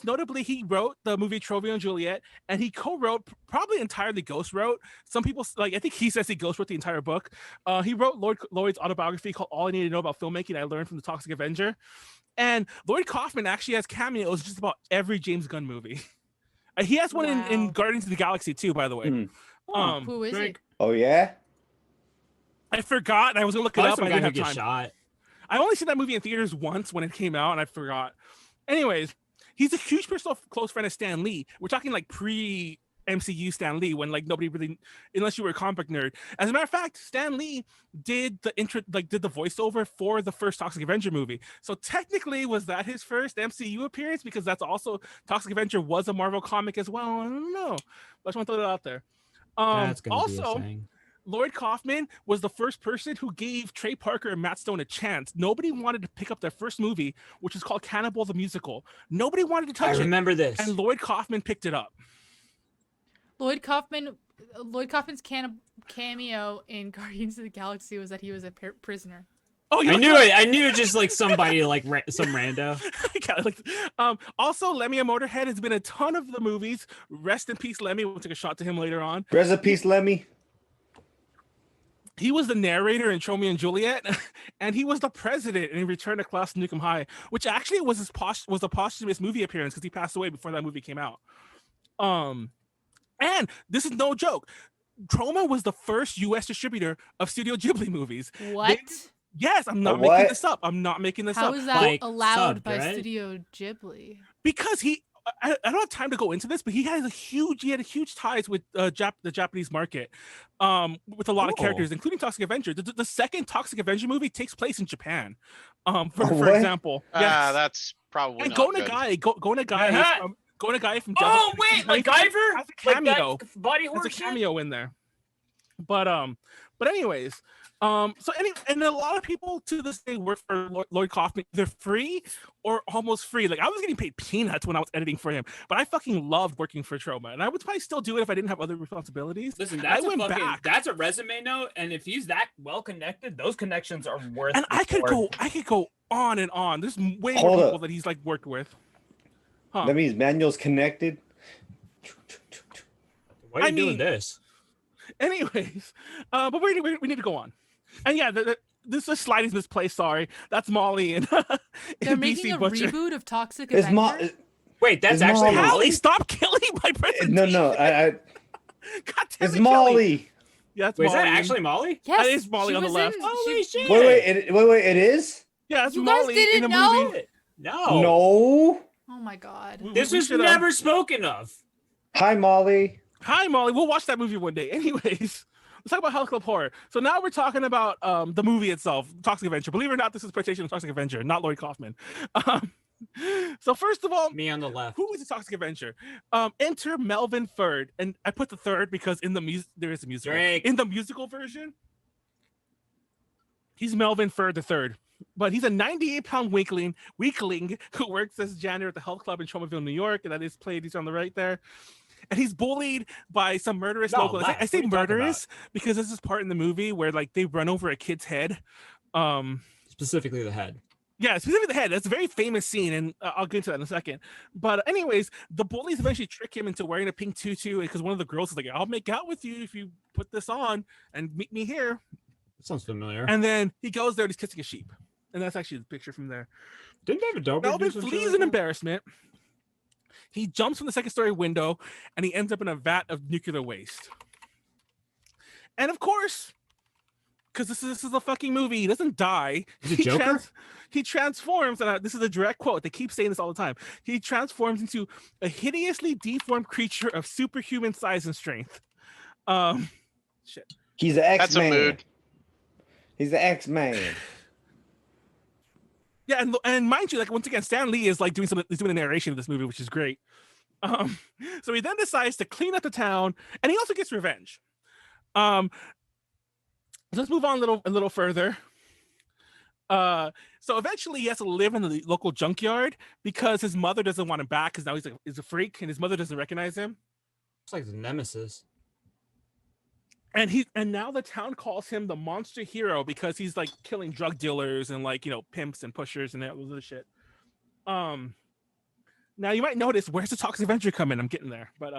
notably, he wrote the movie Romeo and Juliet, and he co-wrote, probably entirely ghost-wrote. Some people like, I think he says he ghost-wrote the entire book. He wrote Lloyd's autobiography called All I Need to Know About Filmmaking I Learned from the Toxic Avenger. And Lloyd Kaufman actually has cameos just about every James Gunn movie. He has one in Wow. Guardians of the Galaxy too, by the way. Who is it? Oh yeah. I forgot, and I was gonna look it Probably up. some I guy didn't who have gets time. shot. I only seen that movie in theaters once when it came out, and I forgot. Anyways, he's a huge personal close friend of Stan Lee. We're talking like pre MCU Stan Lee, when like nobody really, unless you were a comic book nerd. As a matter of fact, Stan Lee did the voiceover for the first Toxic Avenger movie. So technically, was that his first MCU appearance? Because that's also Toxic Avenger was a Marvel comic as well. I don't know. I just want to throw that out there. That's gonna be a Also, thing. Lloyd Kaufman was the first person who gave Trey Parker and Matt Stone a chance. Nobody wanted to pick up their first movie, which is called Cannibal the Musical. Nobody wanted to I touch it, remember this. and Lloyd Kaufman picked it up. Lloyd Kaufman's cameo in Guardians of the Galaxy was that he was a prisoner. Oh, I knew it. I knew just like somebody like some rando. Also, Lemmy and Motorhead has been in a ton of the movies. Rest in peace, Lemmy. We'll take a shot to him later on. Rest in peace, Lemmy. He was the narrator in Romeo and Juliet, and he was the president in Return to Class Nukem High, which actually was a posthumous movie appearance because he passed away before that movie came out. And this is no joke. Troma was the first U.S. distributor of Studio Ghibli movies. What? Yes, I'm not What? making this up. I'm not making this How up. is that Like, allowed subbed, by right? Studio Ghibli? Because I don't have time to go into this, but he had huge ties with the Japanese market, with a lot of Cool. characters, including Toxic Avenger. The second Toxic Avenger movie takes place in Japan, for What? example. Yes. That's probably And not Go good. Nagai Uh-huh. Go Nagai from Oh Devil- wait, has MacGyver? a cameo. Like that body Has horror a shit? cameo in there. But anyways, and a lot of people to this day work for Lloyd Kaufman. They're free or almost free. Like I was getting paid peanuts when I was editing for him, but I fucking loved working for Troma, and I would probably still do it if I didn't have other responsibilities. Listen, I that's went back. that's a resume note, and if he's that well connected, those connections are worth. And the I could work. go on and on. There's way Hold more up. people that he's like worked with. Huh. That means Manuel's connected. Why are you I doing mean- this? Anyways, but we need to go on. And yeah, this is sliding misplaced. Sorry, that's Molly and They're and making BC a Butcher. reboot of Toxic It's Avenger. Wait, that's It's actually Molly. Molly? Callie, stop killing my presentation. No, I God damn it's it, Kelly. Molly. Yeah, that's Wait, is Molly. that actually Molly? Yes, is Molly she on the was left. in- Holy she- shit! Wait, it is? Yeah, that's You guys Molly didn't in the know? movie. No. No. Oh my god. This We was should, never spoken of. Hi, Molly. Hi, Molly. We'll watch that movie one day. Anyways, let's talk about Health Club Horror. So now we're talking about the movie itself, Toxic Avenger. Believe it or not, this is a presentation of Toxic Avenger, not Lloyd Kaufman. So first of all, Me on the left. who is the Toxic Avenger? Enter Melvin Third, and I put the third because in the there is a musical. Drake. In the musical version, he's Melvin Third the third, but he's a 98-pound weakling who works as janitor at the health club in Tromaville, New York, and that is played. He's on the right there. And he's bullied by some murderous No, locals. left. I say What are you talking murderous because this is part in the movie where like they run over a kid's head. Specifically the head. Yeah, specifically the head. That's a very famous scene, and I'll get into that in a second. But anyways, the bullies eventually trick him into wearing a pink tutu because one of the girls is like, "I'll make out with you if you put this on and meet me here." That sounds familiar. And then he goes there and he's kissing a sheep, and that's actually the picture from there. Didn't David Dobrik Melvin do some shit flees like in that? embarrassment. He jumps from the second-story window, and he ends up in a vat of nuclear waste. And of course, because this is a fucking movie, he doesn't die. Is it Joker? He transforms, and this is a direct quote. They keep saying this all the time. He transforms into a hideously deformed creature of superhuman size and strength. Shit. He's an That's a X-Man. mood. He's the X-Man. Yeah, and mind you, like once again, Stan Lee is like doing the narration of this movie, which is great. So he then decides to clean up the town, and he also gets revenge. Let's move on a little further. So eventually he has to live in the local junkyard because his mother doesn't want him back because now he's a freak and his mother doesn't recognize him. It's like the nemesis. And now the town calls him the monster hero because he's like killing drug dealers and like, pimps and pushers and all this other shit. Now you might notice, where's the Toxic Avenger come in? I'm getting there. But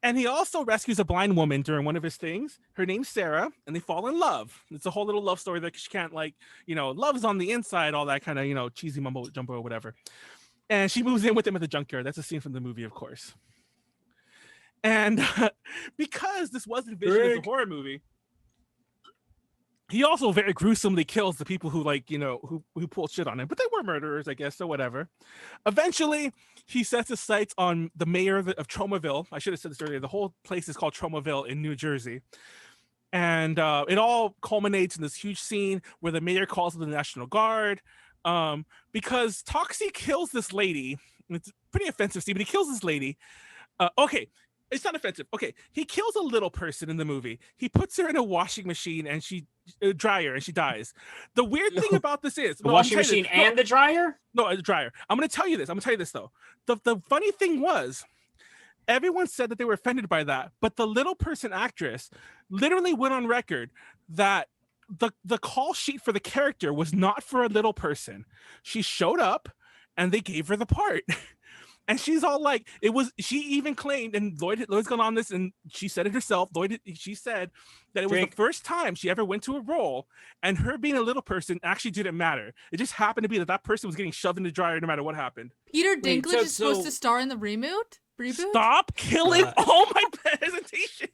and he also rescues a blind woman during one of his things. Her name's Sarah, and they fall in love. It's a whole little love story that she can't love's on the inside, all that kind of, cheesy mumbo jumbo or whatever. And she moves in with him at the junkyard. That's a scene from the movie, of course. And because this was envisioned as a horror movie, he also very gruesomely kills the people who who pulled shit on him. But they were murderers, I guess, so whatever. Eventually, he sets his sights on the mayor of Tromaville. I should have said this earlier. The whole place is called Tromaville in New Jersey. And it all culminates in this huge scene where the mayor calls in the National Guard because Toxie kills this lady. It's a pretty offensive scene, but he kills this lady. Okay. It's not offensive. Okay, he kills a little person in the movie. He puts her in a washing machine and dryer and she dies. The weird thing about this is The washing machine and the dryer? No, a dryer. I'm going to tell you this though. The funny thing was, everyone said that they were offended by that, but the little person actress literally went on record that the call sheet for the character was not for a little person. She showed up and they gave her the part. And she's all like, she even claimed, and Lloyd's gone on this, and she said it herself. She said that it was the first time she ever went to a role, and her being a little person actually didn't matter. It just happened to be that person was getting shoved in the dryer no matter what happened. Peter Dinklage is supposed to star in the reboot? Stop killing all my presentation.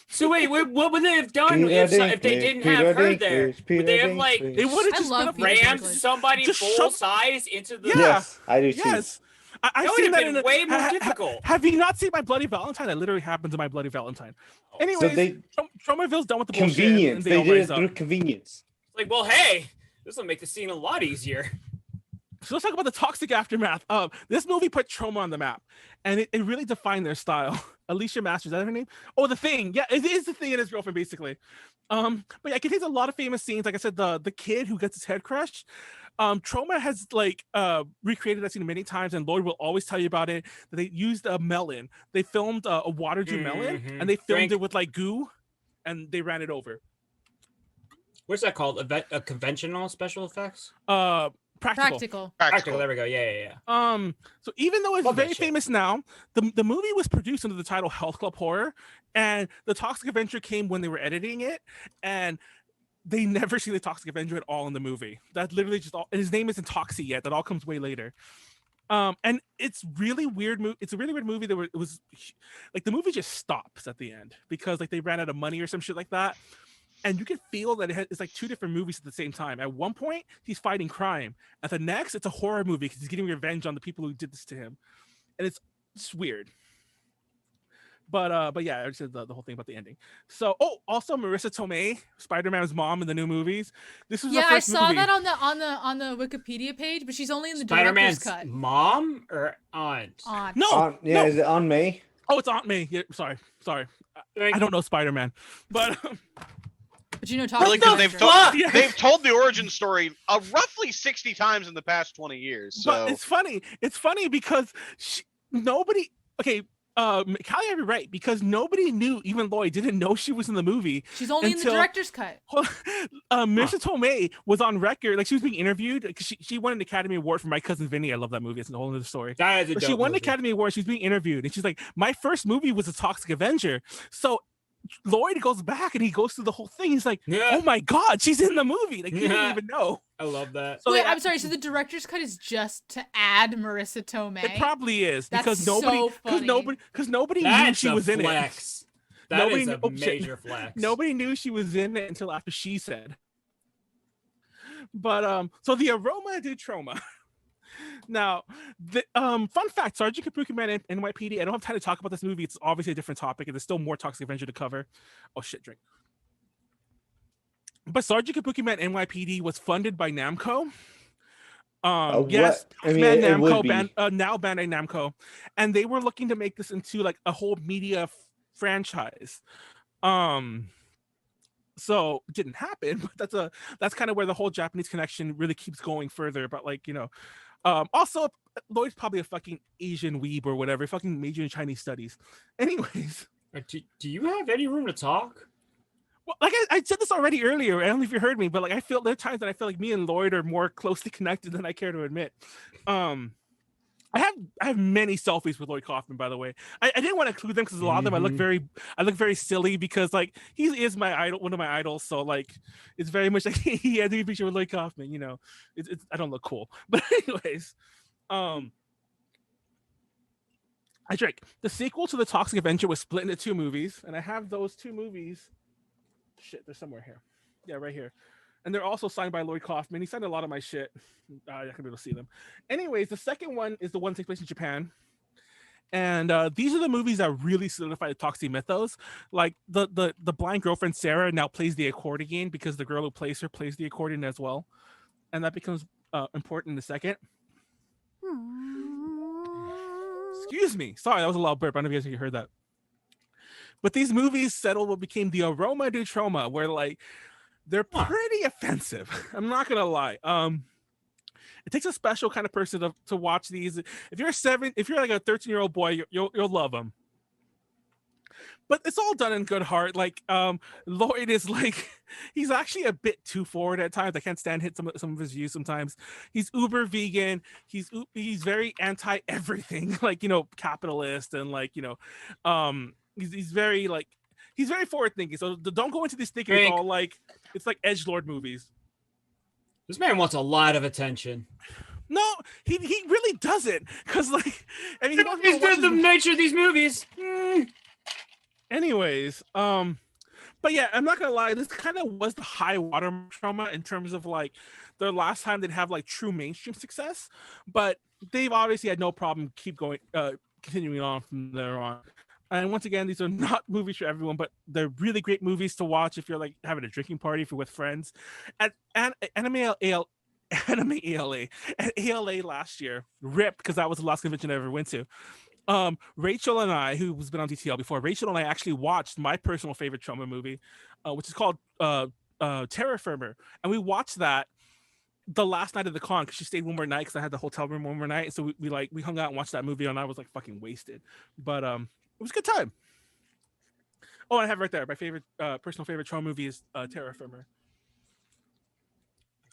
So wait, what would they have done if they didn't have her there? Would they have They would have just rammed somebody full size into the? Yes, I do too. Yes. I've That seen would that have been way more difficult. Have you not seen My Bloody Valentine? That literally happens in My Bloody Valentine. Anyways, So Tromaville's done with the convenience. bullshit. They did it through convenience. Like, well, hey, this will make the scene a lot easier. So let's talk about the toxic aftermath. This movie put Troma on the map, and it really defined their style. Alicia Masters, is that her name? Oh, The Thing. Yeah, it is The Thing and his girlfriend, basically. But yeah, it contains a lot of famous scenes. Like I said, the kid who gets his head crushed. Troma has recreated that scene many times, and Lloyd will always tell you about it. That they used a melon. They filmed a water dew melon, and they filmed it with goo, and they ran it over. What's that called? A conventional special effects? Practical. Practical. There we go. Yeah. So even though it's Love that very shit. famous now, the movie was produced under the title Health Club Horror, and the Toxic Avenger came when they were editing it, and they never see the Toxic Avenger at all in the movie. That's literally just all. And his name isn't Toxie yet. That all comes way later. And it's really weird. It's a really weird movie. It was like the movie just stops at the end because like they ran out of money or some shit like that. And you can feel that it's like two different movies at the same time. At one point, he's fighting crime. At the next, it's a horror movie because he's getting revenge on the people who did this to him, and it's weird. But yeah, I just said the whole thing about the ending. So also Marissa Tomei, Spider-Man's mom in the new movies. This was Yeah, the I first saw movie. that on the Wikipedia page, but she's only in the Spider-Man's director's cut. mom or aunt? No, yeah, no. is it on me? Oh, it's Aunt May. Yeah, sorry. I don't know Spider-Man, but But you know, Toxic Really, because Avenger. they've told the origin story roughly 60 times in the past 20 years. So but it's funny. It's funny because nobody. Okay, Callie, had me right because nobody knew. Even Lloyd didn't know she was in the movie. She's only in the director's cut. Marissa Tomei was on record, like she was being interviewed because she won an Academy Award for My Cousin Vinny. I love that movie. It's a whole other story. That is a But dope she won an movie. Academy Award. She was being interviewed, and she's like, "My first movie was a Toxic Avenger." So Lloyd goes back and he goes through the whole thing. He's like, Yeah. "Oh my god, she's in the movie!" Like he didn't even know. I love that. So Wait, they- I'm sorry. So the director's cut is just to add Marissa Tomei. It probably is That's because so nobody knew That's she a was in it. flex. That Nobody is knew- a oh, shit. major flex. Nobody knew she was in it until after she said. But so the aroma did Troma. Now, the fun fact: Sergeant Kabuki Man and NYPD. I don't have time to talk about this movie. It's obviously a different topic, and there's still more Toxic Avenger to cover. Oh shit, drink. But Sergeant Kabuki Man NYPD was funded by Namco. Yes, I mean, Man it would Namco, be. now Bandai Namco, and they were looking to make this into like a whole media franchise. So it didn't happen, but that's kind of where the whole Japanese connection really keeps going further. But like also Lloyd's probably a fucking Asian weeb or whatever, fucking major in Chinese studies. Anyways, Do you have any room to talk? well, like I said this already earlier. I don't know if you heard me, but like there are times that I feel like me and Lloyd are more closely connected than I care to admit. I have many selfies with Lloyd Kaufman, by the way. I didn't want to include them because a lot of them I look very silly because like he is my idol, one of my idols. So like it's very much like he had a picture with Lloyd Kaufman. You know, it's I don't look cool, but anyways, I drank. The sequel to the Toxic Avenger was split into two movies, and I have those two movies. Shit, they're somewhere here. Yeah, right here. And they're also signed by Lloyd Kaufman. He signed a lot of my shit. I can be able to see them. Anyways, the second one is the one that takes place in Japan. And these are the movies that really solidify the Toxic mythos. Like the blind girlfriend Sarah now plays the accordion because the girl who plays her plays the accordion as well. And that becomes important in a second. Excuse me. Sorry, that was a loud burp. I don't know if you guys heard that. But these movies settled what became the aroma du Troma, where like they're pretty offensive. I'm not gonna lie. It takes a special kind of person to watch these. If you're like a 13-year-old boy, you'll love them. But it's all done in good heart. Like Lloyd is like he's actually a bit too forward at times. I can't stand some of his views sometimes. He's uber vegan. He's very anti everything, like capitalist and like he's very like he's very forward thinking. So don't go into this thinking it's all like it's like edgelord movies. This man wants a lot of attention. No, he really doesn't. Cause like I mean He's the nature of these movies. Anyways, but yeah, I'm not gonna lie, this kind of was the high water Trauma in terms of like the last time they'd have like true mainstream success, but they've obviously had no problem continuing on from there on. And once again, these are not movies for everyone, but they're really great movies to watch if you're like having a drinking party if you're with friends. At Anime ALA at ALA last year, ripped because that was the last convention I ever went to. Rachel and I, who's been on DTL before, Rachel and I actually watched my personal favorite trauma movie, which is called Terror Firmer, and we watched that the last night of the con because she stayed one more night because I had the hotel room one more night. So we hung out and watched that movie, and I was like fucking wasted, but it was a good time. Oh, I have right there my favorite personal favorite trauma movie is Terror Firmer.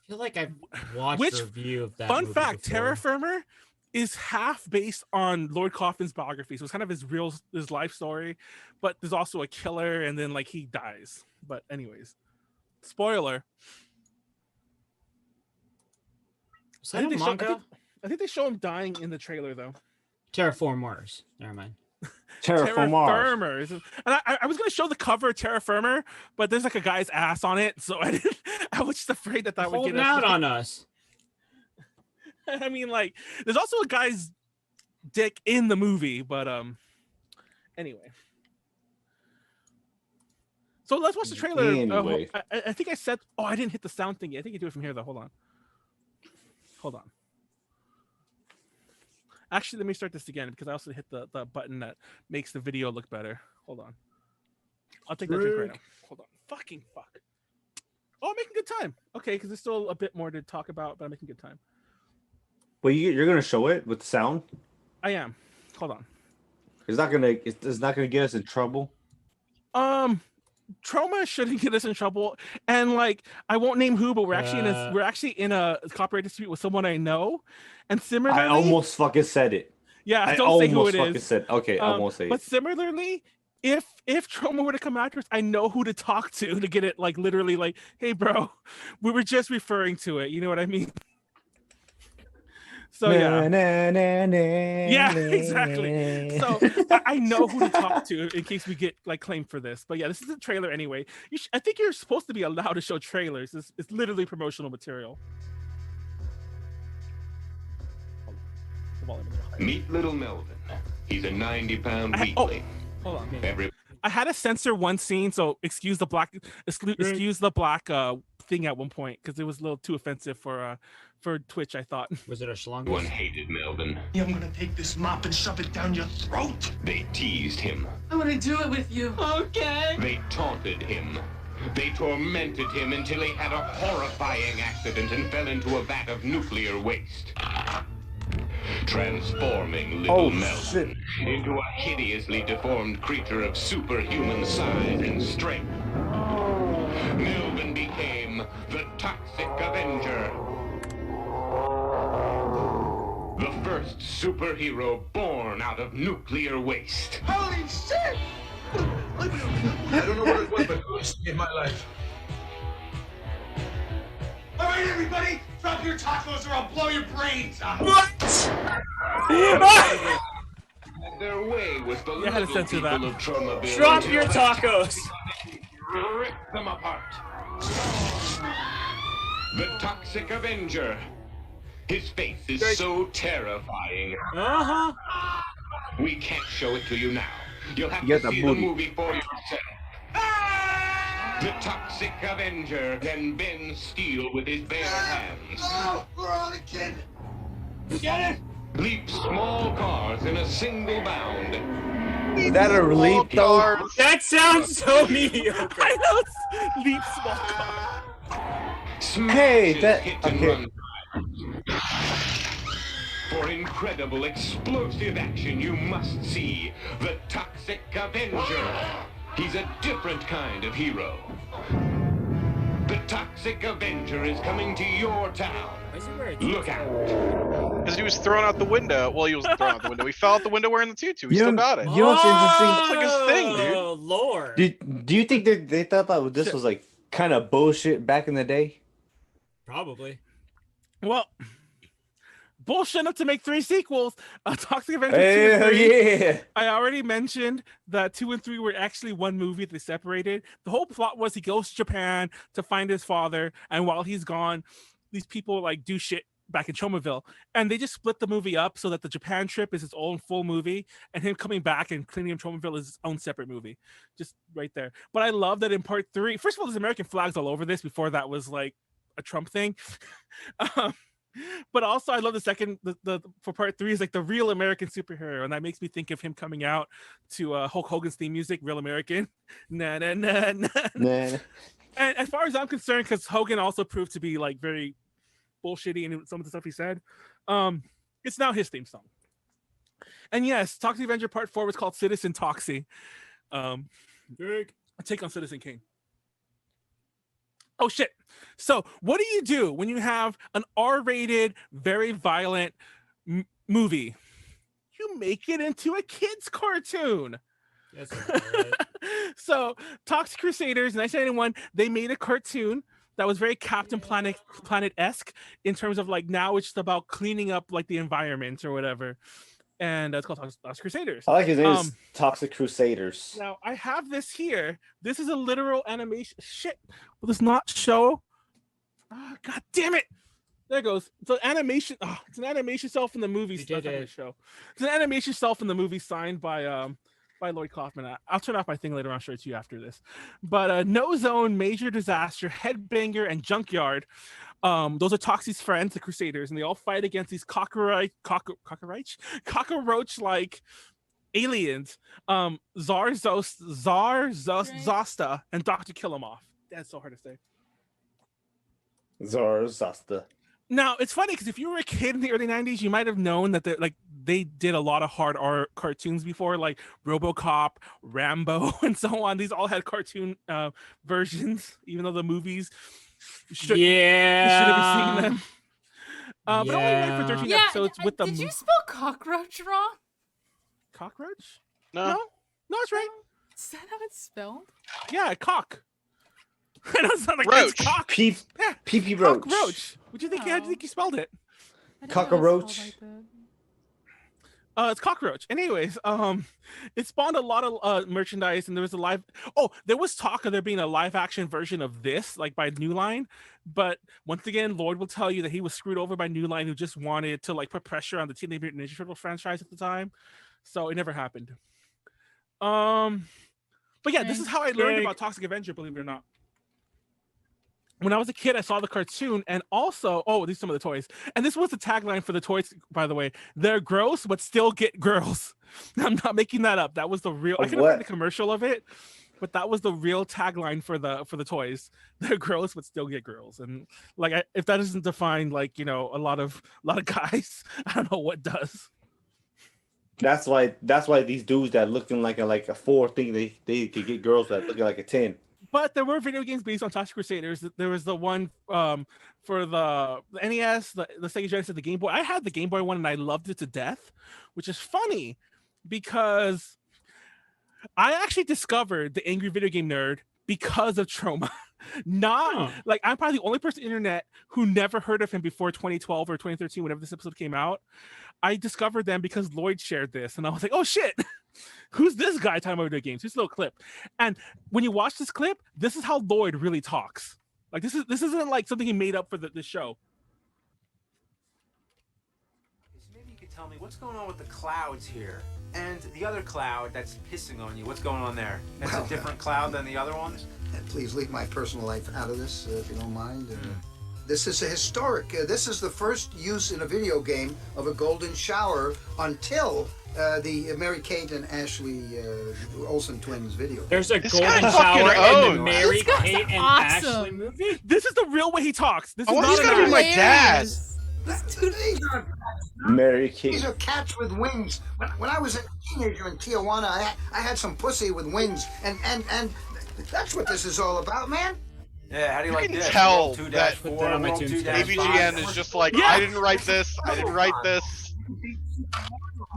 feel like I've watched Which- a review of that. Fun movie fact: before. Terra Firma is half based on Lord Coffin's biography, so it's kind of his life story. But there's also a killer, and then like he dies. But anyways, spoiler. Is that a manga? I think they show him dying in the trailer though. Terraformers. Never mind. Terraform Mars. Terraformers. And I was gonna show the cover of Terra Firma, but there's like a guy's ass on it, so I didn't. I was just afraid that would Holding get out on us. I mean, like, there's also a guy's dick in the movie, but anyway. So let's watch the trailer. Anyway. I think I said, oh, I didn't hit the sound thing yet. I think you do it from here though. Hold on. Actually, let me start this again because I also hit the button that makes the video look better. Hold on. I'll take that drink right now. Hold on. Fucking fuck. Oh, I'm making good time. Okay, because there's still a bit more to talk about, but I'm making good time. Well, you're gonna show it with sound. I am. Hold on. It's not gonna get us in trouble. Troma shouldn't get us in trouble, and like I won't name who, but we're actually in a copyright dispute with someone I know, and similarly, I almost fucking said it. Yeah, don't say who it fucking is. Said, okay, I won't say but it. similarly, if Troma were to come after us, I know who to talk to get it like literally like, hey, bro, we were just referring to it. You know what I mean? So yeah, yeah, exactly. So I know who to talk to in case we get like claimed for this. But yeah, this is a trailer anyway. I think you're supposed to be allowed to show trailers. It's literally promotional material. Meet little Melvin. He's a 90-pound weakling. Hold on. I had to censor one scene, so excuse the black thing at one point because it was a little too offensive for Twitch. I thought. Was it a schlong? One hated Melvin. I'm gonna take this mop and shove it down your throat. They teased him. I wanna do it with you. Okay. They taunted him. They tormented him until he had a horrifying accident and fell into a vat of nuclear waste. Transforming little Melvin into a hideously deformed creature of superhuman size and strength. Melvin became the Toxic Avenger. The first superhero born out of nuclear waste. Holy shit! I don't know what it was, but it was in my life. All right, everybody, drop your tacos or I'll blow your brains out. What? Their way was the had to little censor people that. of Troma. Drop your tacos. Rip them apart. The Toxic Avenger. His face is so terrifying. We can't show it to you now. You'll have to see the movie for yourself. The Toxic Avenger can bend steel with his bare hands. Oh, we're on a kid. Get it? Leap small cars in a single bound. Is that a relief though? That sounds so mediocre. I know. Leap small car. Smashes hit and run. For incredible explosive action, you must see the Toxic Avenger. He's a different kind of hero. The Toxic Avenger is coming to your town. Look out. Because he was thrown out the window. Well, he wasn't thrown out the window. He fell out the window wearing the tutu. He You still know- got it. You know what's interesting? It's like his thing, dude. Oh, Lord. Do you think they thought that this was like kind of bullshit back in the day? Probably. Well, bullshit enough to make 3 sequels. Toxic Avenger 2 and 3. Yeah. I already mentioned that 2 and 3 were actually one movie. They separated. The whole plot was he goes to Japan to find his father, and while he's gone, these people like do shit back in Tromaville, and they just split the movie up so that the Japan trip is its own full movie, and him coming back and cleaning up Tromaville is his own separate movie, just right there. But I love that in part 3. First of all, there's American flags all over this. Before that was like a Trump thing. But also I love the for part 3 is like the real American superhero, and that makes me think of him coming out to Hulk Hogan's theme music, Real American. Na na na na. Nah. And as far as I'm concerned, because Hogan also proved to be like very bullshitty in some of the stuff he said, it's now his theme song. And yes, Toxic Avenger Part 4 was called Citizen Toxie. A take on Citizen King. Oh shit. So what do when you have an R-rated, very violent movie? You make it into a kid's cartoon. Yes, right. So Toxic Crusaders 1991, they made a cartoon that was very Captain Planet-esque in terms of like now it's just about cleaning up like the environment or whatever. And it's called Toxic Crusaders. I like his name is Toxic Crusaders. Now I have this here. This is a literal animation. Shit. Will this not show? Oh, God damn it. There it goes. It's an animation. Oh, it's an animation cell from the movie. Show. It's an animation cell from the movie signed by Lloyd Kaufman. I'll turn off my thing later on. I'll show it to you after this. But No Zone, Major Disaster, Headbanger, and Junkyard. Those are Toxic's friends, the Crusaders, and they all fight against these cockroach-like aliens. Zosta, and Dr. Killamov. That's so hard to say. Zosta. Now it's funny because if you were a kid in the early 90s, you might have known that they did a lot of hard R cartoons before, like RoboCop, Rambo, and so on. These all had cartoon versions, even though the movies you should have seen them. But only ran for 13 episodes with the. Did you spell cockroach wrong? Cockroach? No, it's right. Is that how it's spelled? Yeah, cock. I know it's not like Roach. Cock. Pee Roach. Cockroach. What do you think? How do you think you spelled it? Cockroach. It's cockroach. Anyways, it spawned a lot of merchandise, and there was there was talk of there being a live action version of this, like by New Line. But once again, Lloyd will tell you that he was screwed over by New Line, who just wanted to like put pressure on the Teenage Mutant Ninja Turtle franchise at the time. So it never happened. But yeah, this is how I learned about Toxic Avenger, believe it or not. When I was a kid, I saw the cartoon, and also, these are some of the toys. And this was the tagline for the toys, by the way. They're gross, but still get girls. I'm not making that up. That was the real. I couldn't find the commercial of it, but that was the real tagline for the toys. They're gross, but still get girls. And like, if that doesn't define like a lot of guys, I don't know what does. That's why these dudes that looking like a 4 think they could get girls that looking like a 10. But there were video games based on Toxic Crusaders. There was the one for the NES, the Sega Genesis, the Game Boy. I had the Game Boy one and I loved it to death, which is funny because I actually discovered the Angry Video Game Nerd because of Troma. Like I'm probably the only person on the internet who never heard of him before 2012 or 2013, whenever this episode came out. I discovered them because Lloyd shared this, and I was like, "Oh shit, who's this guy talking about video games?" This little clip, and when you watch this clip, this is how Lloyd really talks. Like this isn't like something he made up for the show. Maybe you could tell me what's going on with the clouds here, and the other cloud that's pissing on you. What's going on there? That's a different cloud than the other ones. Please leave my personal life out of this, if you don't mind. This is a historic. This is the first use in a video game of a golden shower until the Mary Kate and Ashley Olsen twins video. There's a This golden guy shower fucking in the Mary Kate and Ashley movie. This is the real way he talks. This is want not this guy to be my dad. Mary Kate. These are cats with wings. When I was a teenager in Tijuana, I had some pussy with wings, and that's what this is all about, man. Yeah, how do you like this? Tell World that 2-4, World 2-5. AVGN is just like, I didn't write this. I didn't write this.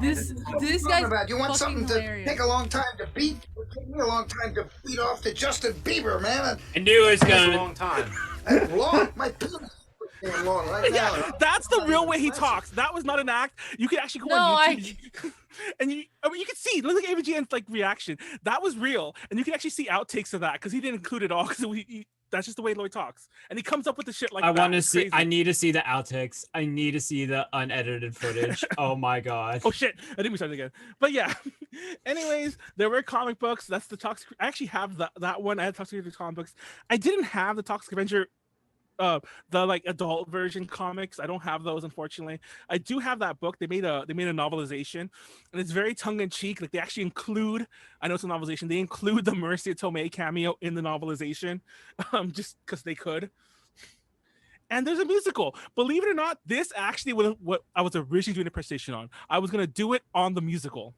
This Talking guy's about, you want something hilarious. to take a long time to beat? It took me a long time to beat off to Justin Bieber, man. I knew it was That's a gonna. long time. Long, my penis is going long right now. Yeah, that's the real way he talks. That was not an act. You could actually go on YouTube and you can see. Look at AVGN's like reaction. That was real, and you can actually see outtakes of that because he didn't include it all because that's just the way Lloyd talks, and he comes up with the shit like I that. want to It's see. crazy. I need to see the outtakes. I need to see the unedited footage. Oh my god. Oh shit! I think we started again. But yeah. Anyways, there were comic books. That's the Toxic. I actually have that one. I had Toxic Avenger comic books. I didn't have the Toxic Avenger, the like adult version comics. I don't have those, unfortunately. I do have that book. They made a novelization, and it's very tongue in cheek. Like they actually include. I know it's a novelization. They include the Marissa Tomei cameo in the novelization, just because they could. And there's a musical. Believe it or not, this actually was what I was originally doing a presentation on. I was gonna do it on the musical.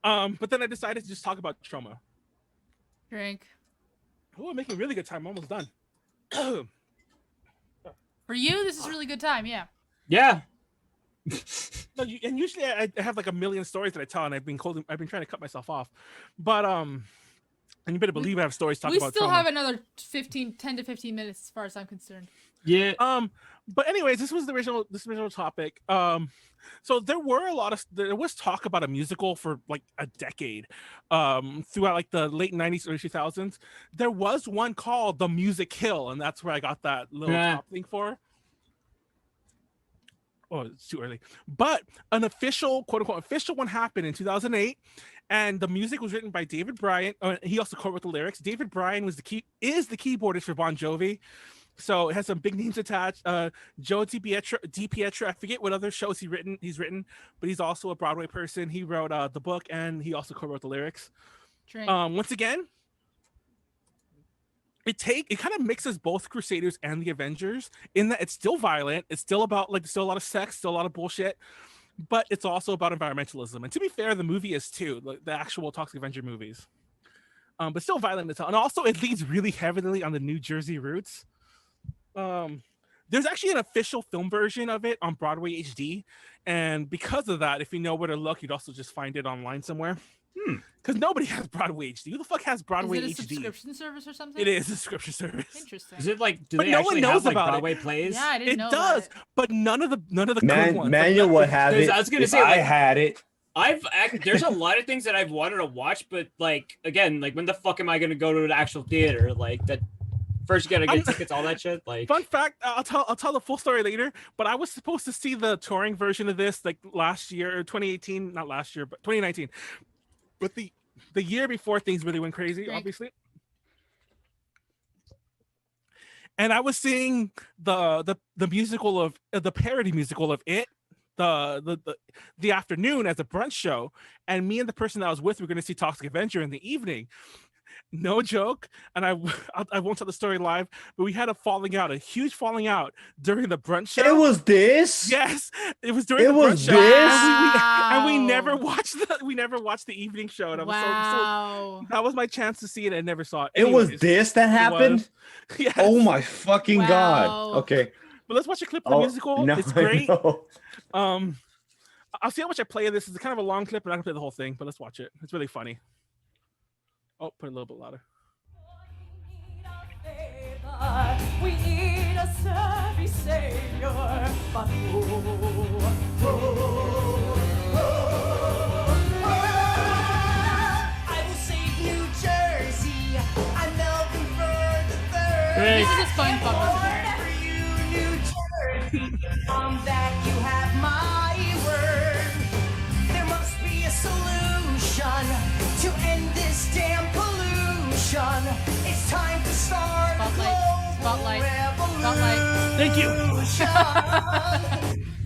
But then I decided to just talk about Troma. Drink. Oh, I'm making really good time. I'm almost done. For you, this is really good time. Yeah. Yeah. No, and usually I have like a million stories that I tell, and I've been trying to cut myself off, but and you better believe I have stories talking about. We still trauma. have another 10 to 15 minutes, as far as I'm concerned. Yeah. But anyways, this was the original topic. So there was talk about a musical for like a decade, throughout like the late 90s, early 2000s. There was one called The Music Hill, and that's where I got that little top thing for. Oh, it's too early. But an official, quote unquote, official one happened in 2008, and the music was written by David Bryan. He also co-wrote the lyrics. David Bryan is the keyboardist for Bon Jovi. So it has some big names attached. Joe DiPietro, I forget what other shows he's written, but he's also a Broadway person. He wrote the book, and he also co-wrote the lyrics. Once again, it kind of mixes both Crusaders and the Avengers in that it's still violent. It's still about still a lot of sex, still a lot of bullshit, but it's also about environmentalism. And to be fair, the movie is too, the actual Toxic Avenger movies. But still violent as hell. And also it leads really heavily on the New Jersey roots. There's actually an official film version of it on Broadway HD. And because of that, if you know where to look, you'd also just find it online somewhere. Because nobody has Broadway HD. Who the fuck has Broadway HD? Is it a subscription service or something? It is a subscription service. Interesting. Is it like? Do but they no actually one knows have like about Broadway it. plays? Yeah, I didn't know. It does, but none of the good ones. Manuel would have it. I was gonna say, I like, had it. There's a lot of things that I've wanted to watch, but like again, like when the fuck am I gonna go to an actual theater? Like that. First, you gotta get tickets, all that shit. Like, fun fact, I'll tell the full story later. But I was supposed to see the touring version of this like last year, or 2018, not last year, but 2019. But the year before things really went crazy, obviously. And I was seeing the musical of the parody musical of It, the afternoon as a brunch show, and me and the person that I was with were going to see Toxic Avenger in the evening. No joke, and I won't tell the story live, but we had a huge falling out during the brunch show. It was this? Yes, it was during the brunch show. And we never watched the evening show. And I was so that was my chance to see it. I never saw it. Anyways, it was this that happened? Yes. Oh my fucking god. Okay. But let's watch a clip of the musical. No, it's great. I'll see how much I play of this. It's kind of a long clip, and I can play the whole thing, but let's watch it. It's really funny. Oh, put it a little bit louder. We need a savvy savior, but I will save New Jersey. I'm Melvin for the third. This is a SpongeBob. For you, New Jersey, that you have my word. There must be a solution to end this damn pollution. It's time to start a global revolution. Thank you.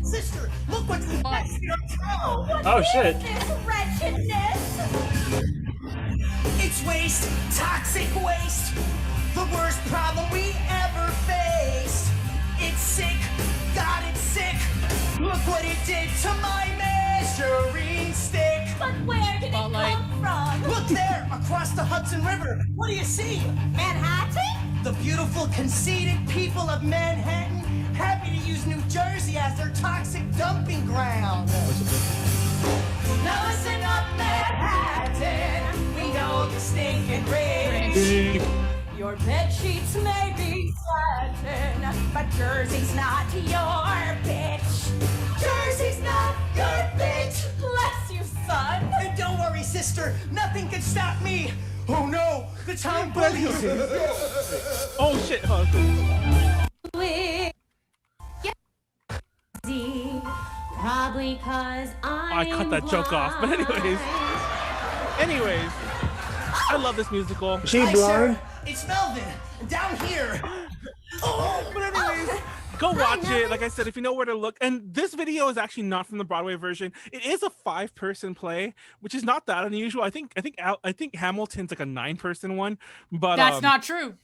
Sister, look what's next. Oh shit. This wretchedness. It's waste, toxic waste. The worst problem we ever faced. It's sick, God, it's sick. Look what it did to my measuring stick. But where did it come from? Look there, across the Hudson River. What do you see? Manhattan? The beautiful, conceited people of Manhattan, happy to use New Jersey as their toxic dumping ground. Listen up, Manhattan. We know the stinking rich. Your bed sheets may be satin, but Jersey's not your bitch. Jersey's not your bitch. Bless you, son. And don't worry, sister. Nothing can stop me. Oh no, the town bullies. Oh shit. Probably cause I cut that joke off. But anyways, I love this musical. She blind? It's Melvin down here. But anyways, go watch it. Like I said, if you know where to look. And this video is actually not from the Broadway version. It is a 5-person play, which is not that unusual. I think Hamilton's like a 9-person one, but that's not true.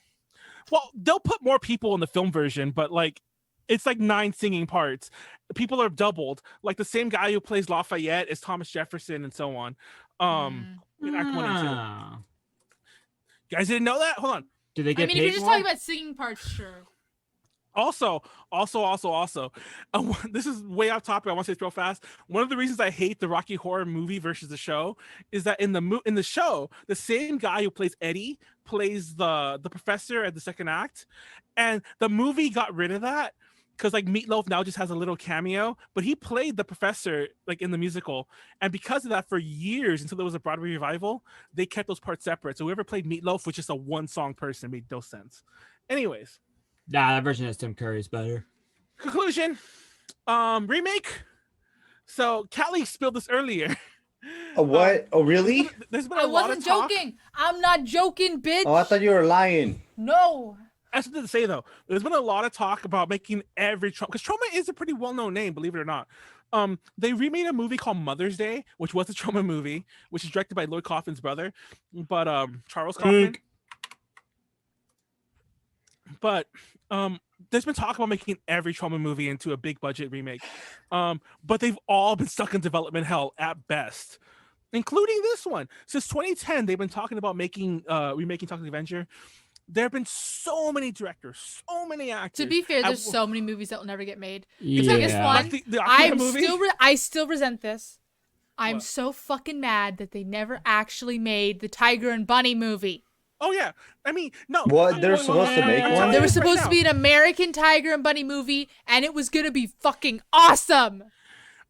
Well, they'll put more people in the film version, but like it's like 9 singing parts. People are doubled. Like the same guy who plays Lafayette is Thomas Jefferson, and so on. In Act 1 and 2. Guys didn't know that? Hold on. Do they get I mean, if paid you're just more? talking about singing parts, sure. Also, this is way off topic. I want to say this real fast. One of the reasons I hate the Rocky Horror movie versus the show is that in the show, the same guy who plays Eddie plays the professor at the second act, and the movie got rid of that because like Meatloaf now just has a little cameo, but he played the professor like in the musical, and because of that, for years until there was a Broadway revival, they kept those parts separate. So whoever played Meatloaf was just a one song person. It made no sense. Anyways. Nah, that version of Tim Curry's better. Conclusion, remake. So Callie spilled this earlier. What? Oh, really? There's been I wasn't joking. I'm not joking, bitch. Oh, I thought you were lying. No. That's what to say though. There's been a lot of talk about making every Troma, because Troma is a pretty well-known name, believe it or not. They remade a movie called Mother's Day, which was a Troma movie, which is directed by Lloyd Kaufman's brother, but Charles Kaufman. But there's been talk about making every Troma movie into a big budget remake. But they've all been stuck in development hell at best, including this one. Since 2010, they've been talking about remaking Toxic Avenger. There have been so many directors, so many actors. To be fair, there's so many movies that will never get made. Yeah. The biggest one, like the Akira movie? I still resent this. I'm What? so fucking mad that they never actually made the Tiger and Bunny movie. Oh yeah, I mean, no. What? They're supposed to make one? There was supposed to be an American Tiger and Bunny movie, and it was gonna be fucking awesome.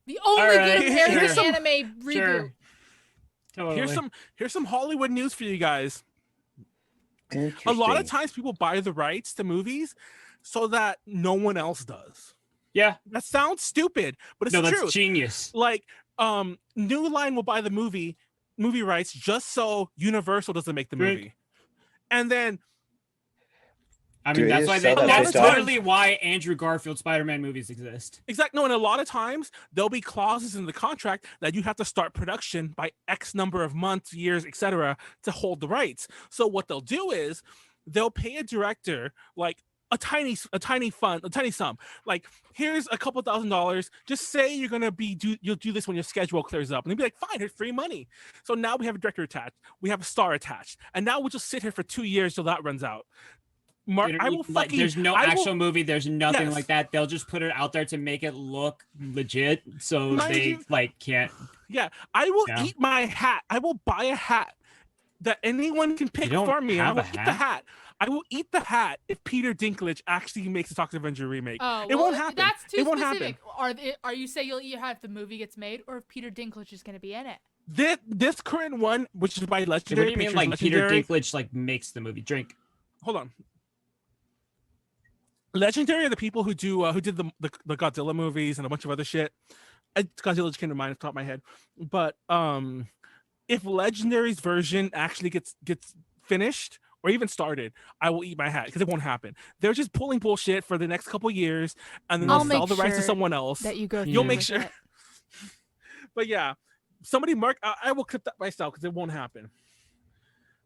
The only Alright. good American Here's some- anime reboot. Sure. Totally. Here's some Hollywood news for you guys. A lot of times people buy the rights to movies so that no one else does. Yeah. That sounds stupid, but it's No, true. that's genius. Like, New Line will buy the movie rights just so Universal doesn't make the Right. movie. And then I mean, Dude, that's they why sell that shit that's out. literally why Andrew Garfield Spider-Man movies exist. exactly no, and a lot of times there'll be clauses in the contract that you have to start production by X number of months, years, etc. to hold the rights. So what they'll do is they'll pay a director like a tiny sum. Like, here's a couple $1,000. Just say you're gonna you'll do this when your schedule clears up, and they'll be like, fine, here's free money. So now we have a director attached, we have a star attached, and now we'll just sit here for 2 years till that runs out. Mark, You I know, will like, fucking. there's no I will- actual movie. There's nothing Yes. like that. They'll just put it out there to make it look legit, so Mind they you- like can't. Yeah, I will Yeah. eat my hat. I will buy a hat that anyone can pick don't for me. I have will a eat the hat? hat. I will eat the hat if Peter Dinklage actually makes a Toxic Avenger remake. Oh, it well, won't happen. That's too it won't specific. happen. Are you say you'll eat if the movie gets made, or if Peter Dinklage is gonna be in it? This current one, which is by What Legendary do you mean, Pictures, like Peter Legendary. Dinklage like makes the movie? Drink. Hold on. Legendary are the people who did the Godzilla movies and a bunch of other shit. Godzilla just came to mind off the top of my head. But if Legendary's version actually gets finished or even started, I will eat my hat because it won't happen. They're just pulling bullshit for the next couple years, and then I'll they'll sell make the rights to sure someone else. That you go. You'll through make with sure. it. But yeah, somebody mark. I will clip that myself because it won't happen.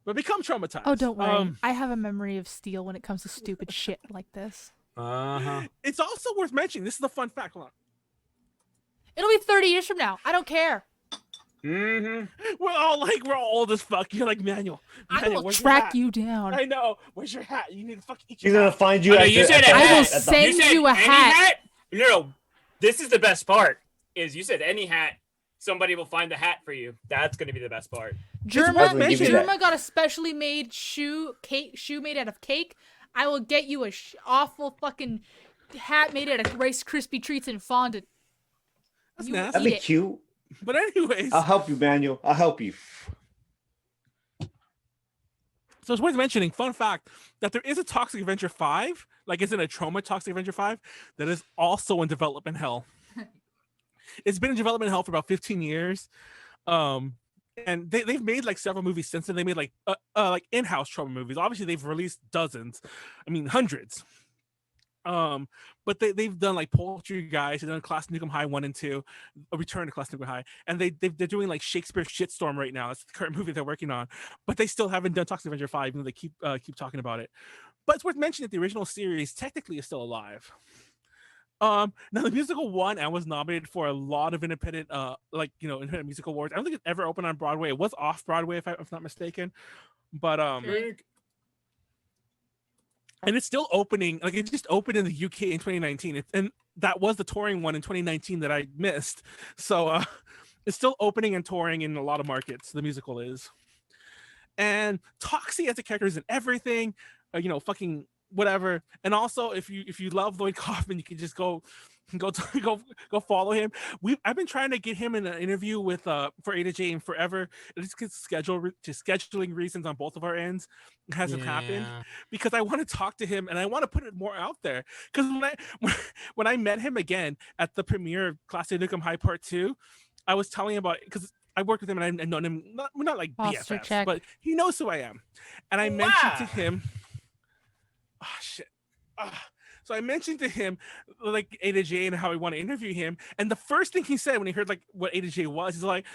But become traumatized. Oh, don't worry. I have a memory of steel when it comes to stupid shit like this. It's also worth mentioning. This is a fun fact. Hold on. It'll be 30 years from now. I don't care. We're all old as fuck. You're like Manuel. I will where's your track hat? you down. I know. Where's your hat? You need to fucking eat He's your gonna hat. find you. Oh, no, at you the- said at the- I will at the- send said you a any hat. No, this is the best part. Is you said any hat, somebody will find the hat for you. That's gonna be the best part. Wasn't give you that. Germa got a specially made shoe made out of cake. I will get you a awful fucking hat made out of Rice Krispie treats and fondant. That's You nasty. That'd be eat it. cute. But anyways, I'll help you, Manuel. I'll help you. so it's worth mentioning, fun fact, that there is a Toxic Avenger 5, like it's in a Troma Toxic Avenger 5, that is also in development hell. It's been in development hell for about 15 years. And they've made like several movies since then. They made like in-house Troma movies. Obviously, they've released dozens. I mean, hundreds. But they've done like Poultry Guys, they've done Class Nukem High 1 and 2, a Return to Class Nukem High, and they're doing like Shakespeare Shitstorm right now. That's the current movie they're working on, but they still haven't done Toxic Avenger 5, even though they keep talking about it. But it's worth mentioning that the original series technically is still alive. Now the musical won and was nominated for a lot of independent independent musical awards. I don't think it ever opened on Broadway. It was off Broadway if I'm not mistaken, but and it's still opening. Like it just opened in the UK in 2019, and that was the touring one in 2019 that I missed. So it's still opening and touring in a lot of markets. The musical is, and Toxie as a character is in everything. You know, fucking whatever. And also, if you love Lloyd Kaufman, you can just go follow him. I've been trying to get him in an interview with for A to J and forever. It's just scheduling reasons on both of our ends. It hasn't happened because I want to talk to him and I want to put it more out there. Because when I met him again at the premiere of Class A Nukem High Part 2, I was telling him about it because I worked with him and I've known him. We're not like BFFs, but he knows who I am. And I mentioned to him, oh shit. So I mentioned to him like A to J and how I want to interview him. And the first thing he said when he heard like what A to J was, he's like,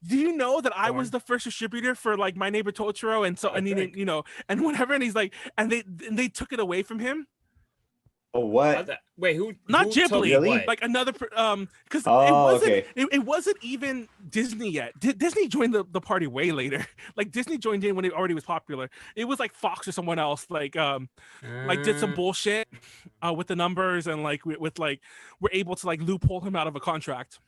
do you know that I was the first distributor for like My Neighbor Totoro? And so and you know, and whatever. And he's like, and they took it away from him. Oh, what? Wait, who? Not Ghibli, really? like another, because okay. it wasn't even Disney yet. Disney joined the party way later. Like Disney joined in when it already was popular. It was like Fox or someone else, like did some bullshit with the numbers and like with like we're able to like loophole him out of a contract.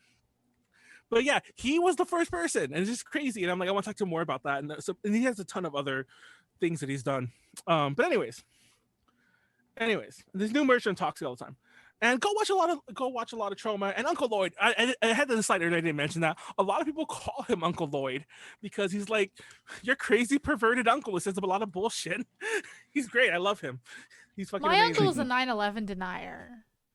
But yeah, he was the first person, and it's just crazy. And I'm like, I want to talk to him more about that. And and he has a ton of other things that he's done. But anyways, there's new merch on Toxic all the time, and go watch a lot of Troma and Uncle Lloyd. I had to decide, and I didn't mention that a lot of people call him Uncle Lloyd because he's like your crazy perverted uncle who says a lot of bullshit. He's great. I love him. He's fucking My amazing. uncle is a 9/11 denier.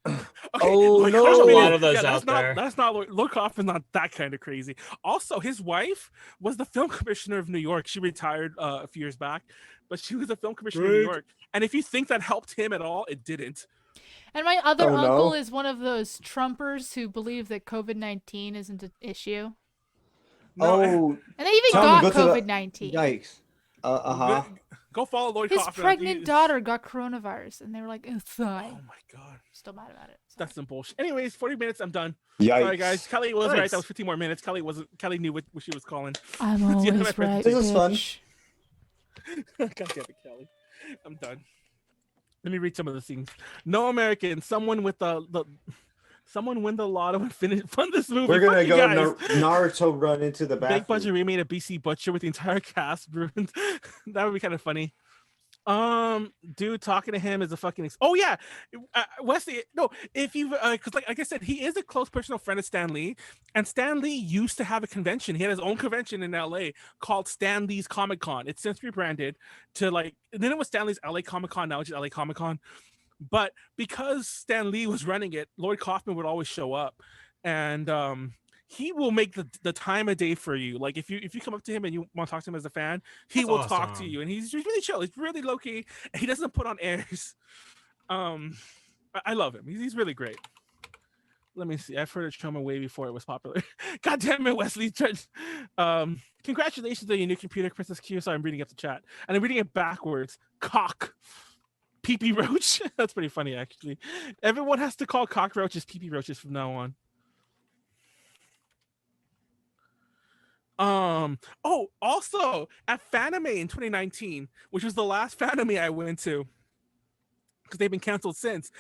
Okay, oh Lloyd no, there's a Kaufman, lot of those yeah, out there. That's not Lloyd Kaufman's not that kind of crazy. Also, his wife was the film commissioner of New York. She retired a few years back, but she was a film commissioner of New York. And if you think that helped him at all, it didn't. And my other uncle is one of those Trumpers who believe that COVID-19 isn't an issue. No, and they even got COVID-19. Yikes. Go follow Lloyd His Kaufman. pregnant daughter got coronavirus, and they were like, it's fine. Oh my god. Still mad about it. That's some bullshit. Anyways, 40 minutes, I'm done. Yikes. Sorry, guys. Callie was right. That was 15 more minutes. Callie knew what she was calling. I'm always right. This is fun. God damn it, Callie. I'm done. Let me read some of the things. No American. Someone win the lotto and fund this movie. We're gonna go Naruto run into the bathroom. Big budget remake of BC Butcher with the entire cast ruined. That would be kind of funny. Dude, talking to him is a fucking. Oh yeah, Wesley. No, if you because like I said, he is a close personal friend of Stan Lee, and Stan Lee used to have a convention. He had his own convention in LA called Stan Lee's Comic Con. It's since rebranded to like. Then it was Stan Lee's LA Comic Con. Now it's just LA Comic Con. But because Stan Lee was running it, Lloyd Kaufman would always show up, and he will make the time of day for you. Like if you come up to him and you want to talk to him as a fan, he will talk to you, and he's really chill. He's really low key. He doesn't put on airs. I love him. He's really great. Let me see. I've heard of Troma way before it was popular. God damn it, Wesley. Congratulations on your new computer, Princess Q. Sorry, I'm reading up the chat, and I'm reading it backwards. Cock. Pee-pee roach. That's pretty funny, actually. Everyone has to call cockroaches pee-pee roaches from now on. Also at Fanime in 2019, which was the last Fanime I went to, because they've been canceled since.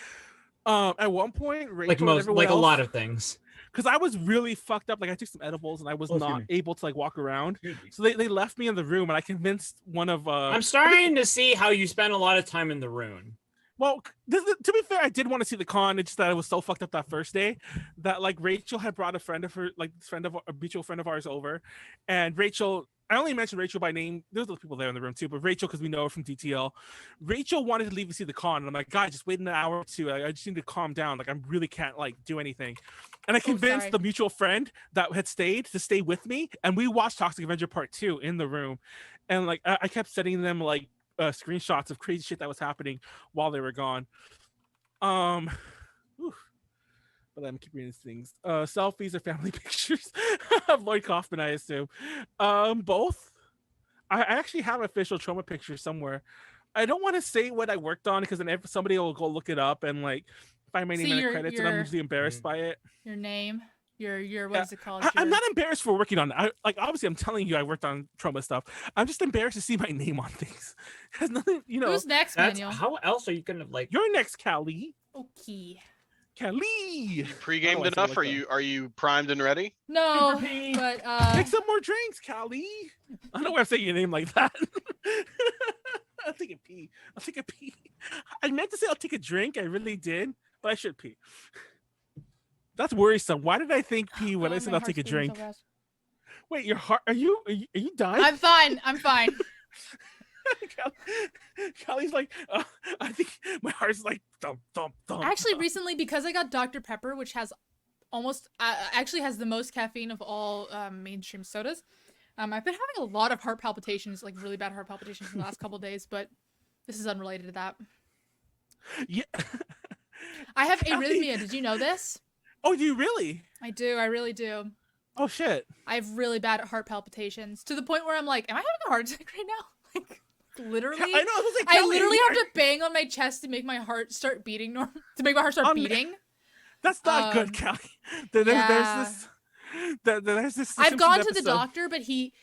At one point, Rachel a lot of things, because I was really fucked up. Like I took some edibles and I was not able to like walk around. So they left me in the room, and I convinced one of. I'm starting to see how you spend a lot of time in the room. Well, to be fair, I did want to see the con. It's just that I was so fucked up that first day that like Rachel had brought a friend of her, like a mutual friend of ours over, and Rachel. I only mentioned Rachel by name. There's those people there in the room too, but Rachel, because we know her from DTL. Rachel wanted to leave and see the con, and I'm like, guys, just wait an hour or two. I just need to calm down. Like I really can't like do anything. And I convinced the mutual friend that had stayed to stay with me, and we watched Toxic Avenger Part 2 in the room, and like I kept sending them like screenshots of crazy shit that was happening while they were gone. But I'm keep reading these things. Selfies or family pictures of Lloyd Kaufman, I assume. Both. I actually have official Troma pictures somewhere. I don't want to say what I worked on because then somebody will go look it up and like find my name in the credits, and I'm usually embarrassed by it. Your name. Your what is it called? I'm not embarrassed for working on that. Like obviously, I'm telling you, I worked on Troma stuff. I'm just embarrassed to see my name on things. It has nothing, you know. Who's next, Manuel? How else are you gonna like? You're next, Callie. Okay. Callie. You pre-gamed enough? Are you primed and ready? No, but take some more drinks, Callie. I don't know why I'm saying your name like that. I'll take a pee. I'll take a pee. I meant to say I'll take a drink. I really did, but I should pee. That's worrisome. Why did I think pee when I said I'll take a drink? So wait, your heart? Are you dying? I'm fine. I'm fine. Callie's like, I think my heart's like thump, thump, thump. Actually, recently, because I got Dr. Pepper, which has almost actually has the most caffeine of all mainstream sodas. I've been having a lot of heart palpitations, like really bad heart palpitations in the last couple of days, but this is unrelated to that. Yeah. I have arrhythmia. Did you know this? Oh, do you really? I do. I really do. Oh, shit. I have really bad heart palpitations to the point where I'm like, am I having a heart attack right now? Like, literally. I know. I literally have to bang on my chest to make my heart start beating. To make my heart start beating. That's not good, Callie. There's this. I've gone to the doctor, but he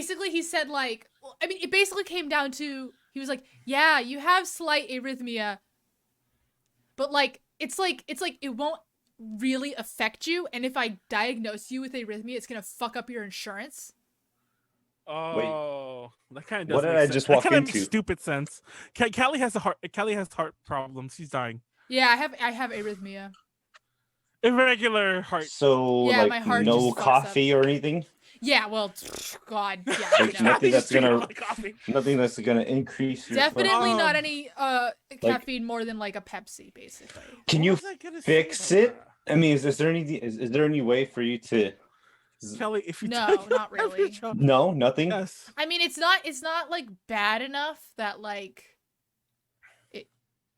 said like, I mean, it basically came down to, he was like, yeah, you have slight arrhythmia, but like it's like it won't really affect you, and if I diagnose you with arrhythmia, it's gonna fuck up your insurance. Oh, that kind of does. What did make I sense. just that walk kinda into? Makes stupid sense. Callie has heart problems. She's dying. Yeah, I have arrhythmia. Irregular heart. So yeah, like my heart no just fucks coffee up. or anything. Yeah, well, God, yeah. Like, No. nothing that's gonna increase your Definitely not any caffeine more than like a Pepsi, basically. Can you fix it? I mean, is there any way for you to? Callie, if you No, not really. No, nothing. Yes. I mean, it's not like bad enough that like it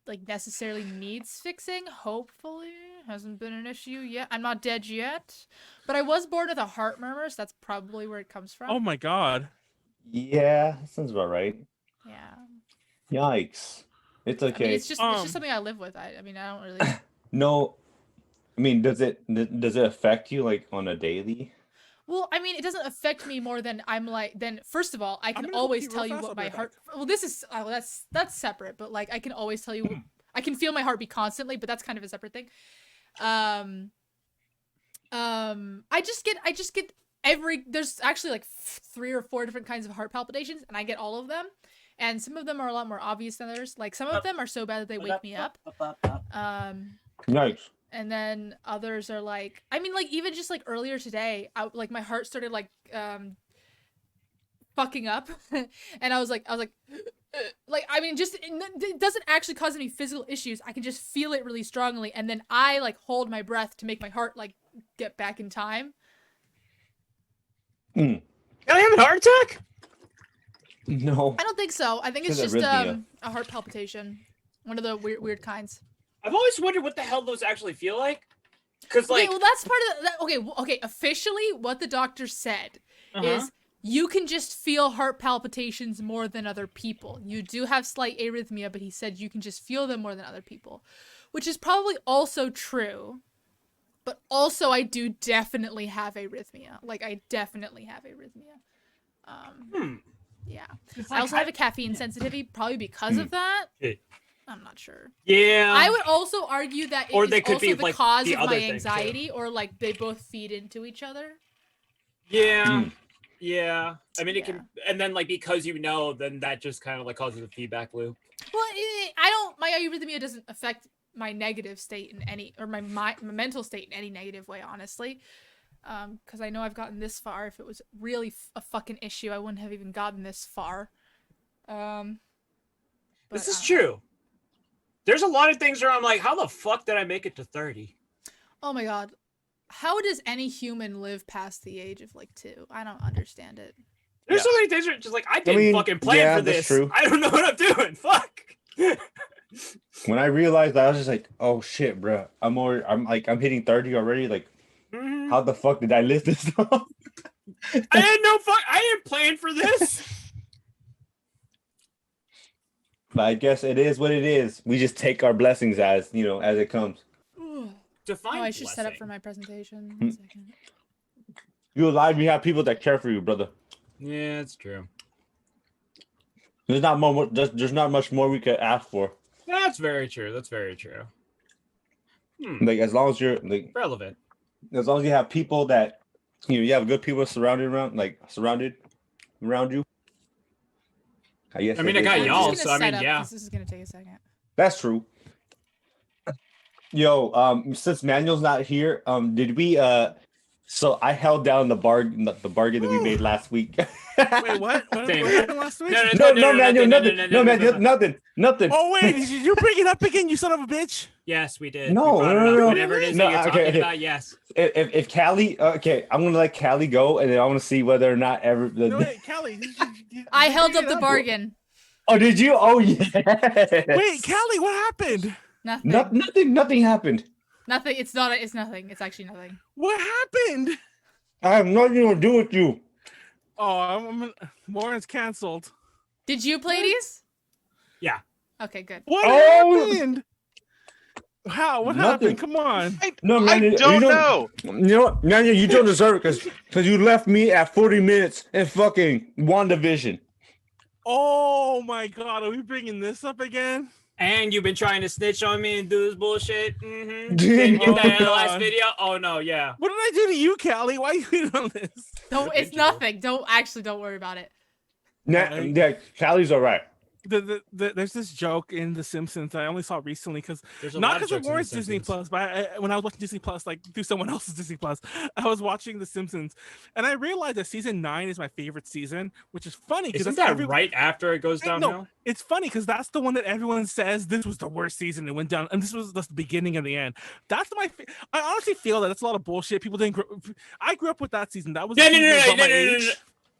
like necessarily needs fixing. Hopefully, hasn't been an issue yet. I'm not dead yet, but I was born with a heart murmur, so that's probably where it comes from. Oh my God. Yeah, that sounds about right. Yeah. Yikes! It's okay. I mean, it's just something I live with. I mean, I don't really. No, I mean, does it affect you like on a daily? Well, I mean, it doesn't affect me more than first of all, I can always tell you what my heart. Well, this is that's separate, but like I can always tell you, I can feel my heartbeat constantly, but that's kind of a separate thing. I just get there's actually like 3 or 4 different kinds of heart palpitations, and I get all of them, and some of them are a lot more obvious than others. Like some of them are so bad that they wake me up. Nice. And then others are like, I mean, like even just like earlier today, like my heart started like fucking up, and I was like, I mean, just it doesn't actually cause any physical issues. I can just feel it really strongly, and then I like hold my breath to make my heart like get back in time. Can I have a heart attack? No, I don't think so. I think it's just a heart palpitation, one of the weird kinds. I've always wondered what the hell those actually feel like. Because like, okay, well, that's part of the. Okay. Officially, what the doctor said is you can just feel heart palpitations more than other people. You do have slight arrhythmia, but he said you can just feel them more than other people, which is probably also true. But also, I do definitely have arrhythmia. Like, I definitely have arrhythmia. Yeah. I also have a caffeine sensitivity, probably because of that. I'm not sure. Yeah. I would also argue that it they is could also be, the like, cause the of other my thing, anxiety, or like they both feed into each other. Yeah. Yeah. I mean, it can, and then like because then that just kind of like causes a feedback loop. Well, my arrhythmia doesn't affect my negative state in any, or my mental state in any negative way, honestly. Because I know I've gotten this far. If it was really a fucking issue, I wouldn't have even gotten this far. This is true. There's a lot of things where I'm like, how the fuck did I make it to 30? Oh my God. How does any human live past the age of like 2? I don't understand it. There's so many things where it's just like, I didn't fucking plan for this. True. I don't know what I'm doing. Fuck. When I realized that, I was just like, oh shit, bro. I'm hitting 30 already. Like, how the fuck did I live this long? I had no fuck. I didn't plan for this. But I guess it is what it is. We just take our blessings as it comes. Define I should blessing. set up for my presentation. 1 second. You alive, you have people that care for you, brother. Yeah, it's true. There's not much more we could ask for. That's very true. That's very true. Like as long as you're like relevant, as long as you have people that you have good people surrounded around you. I guess. I mean, I got y'all, so I mean, yeah. This is gonna take a second. That's true. Yo, since Manuel's not here, did we so I held down the bargain that we made last week. Wait, what? What happened last week? No, Manuel, nothing. Oh wait, did you bring it up again, you son of a bitch? Yes, we did. No. Whatever it is that you're talking about, yes. If Callie, okay, I'm gonna let Callie go, and then I want to see whether or not ever. No, wait, Callie. I held up the bargain. Oh, did you? Oh, yeah. Wait, Callie, what happened? Nothing. Nothing happened. Nothing. It's not. It's nothing. It's actually nothing. What happened? I have nothing to do with you. Oh, Warren's canceled. Did you, Pleiades? Yeah. Okay, good. What happened? How? What Nothing. happened? Come on. No, man, I don't know. You know what, Manuel, you don't deserve it because you left me at 40 minutes in fucking WandaVision. Oh my God, are we bringing this up again? And you've been trying to snitch on me and do this bullshit. Didn't get that in the last video. Oh no, yeah. What did I do to you, Callie? Why are you on this? Don't. It's nothing. Don't worry about it. Yeah, Callie's all right. There's this joke in The Simpsons that I only saw recently because not because of Warren's Disney Plus, but when I was watching Disney Plus, like through someone else's Disney Plus, I was watching The Simpsons, and I realized that season 9 is my favorite season, which is funny because isn't that right after it goes downhill? No, it's funny because that's the one that everyone says this was the worst season. It went down, and this was the beginning and the end. That's I honestly feel that that's a lot of bullshit. People didn't. I grew up with that season. That was no.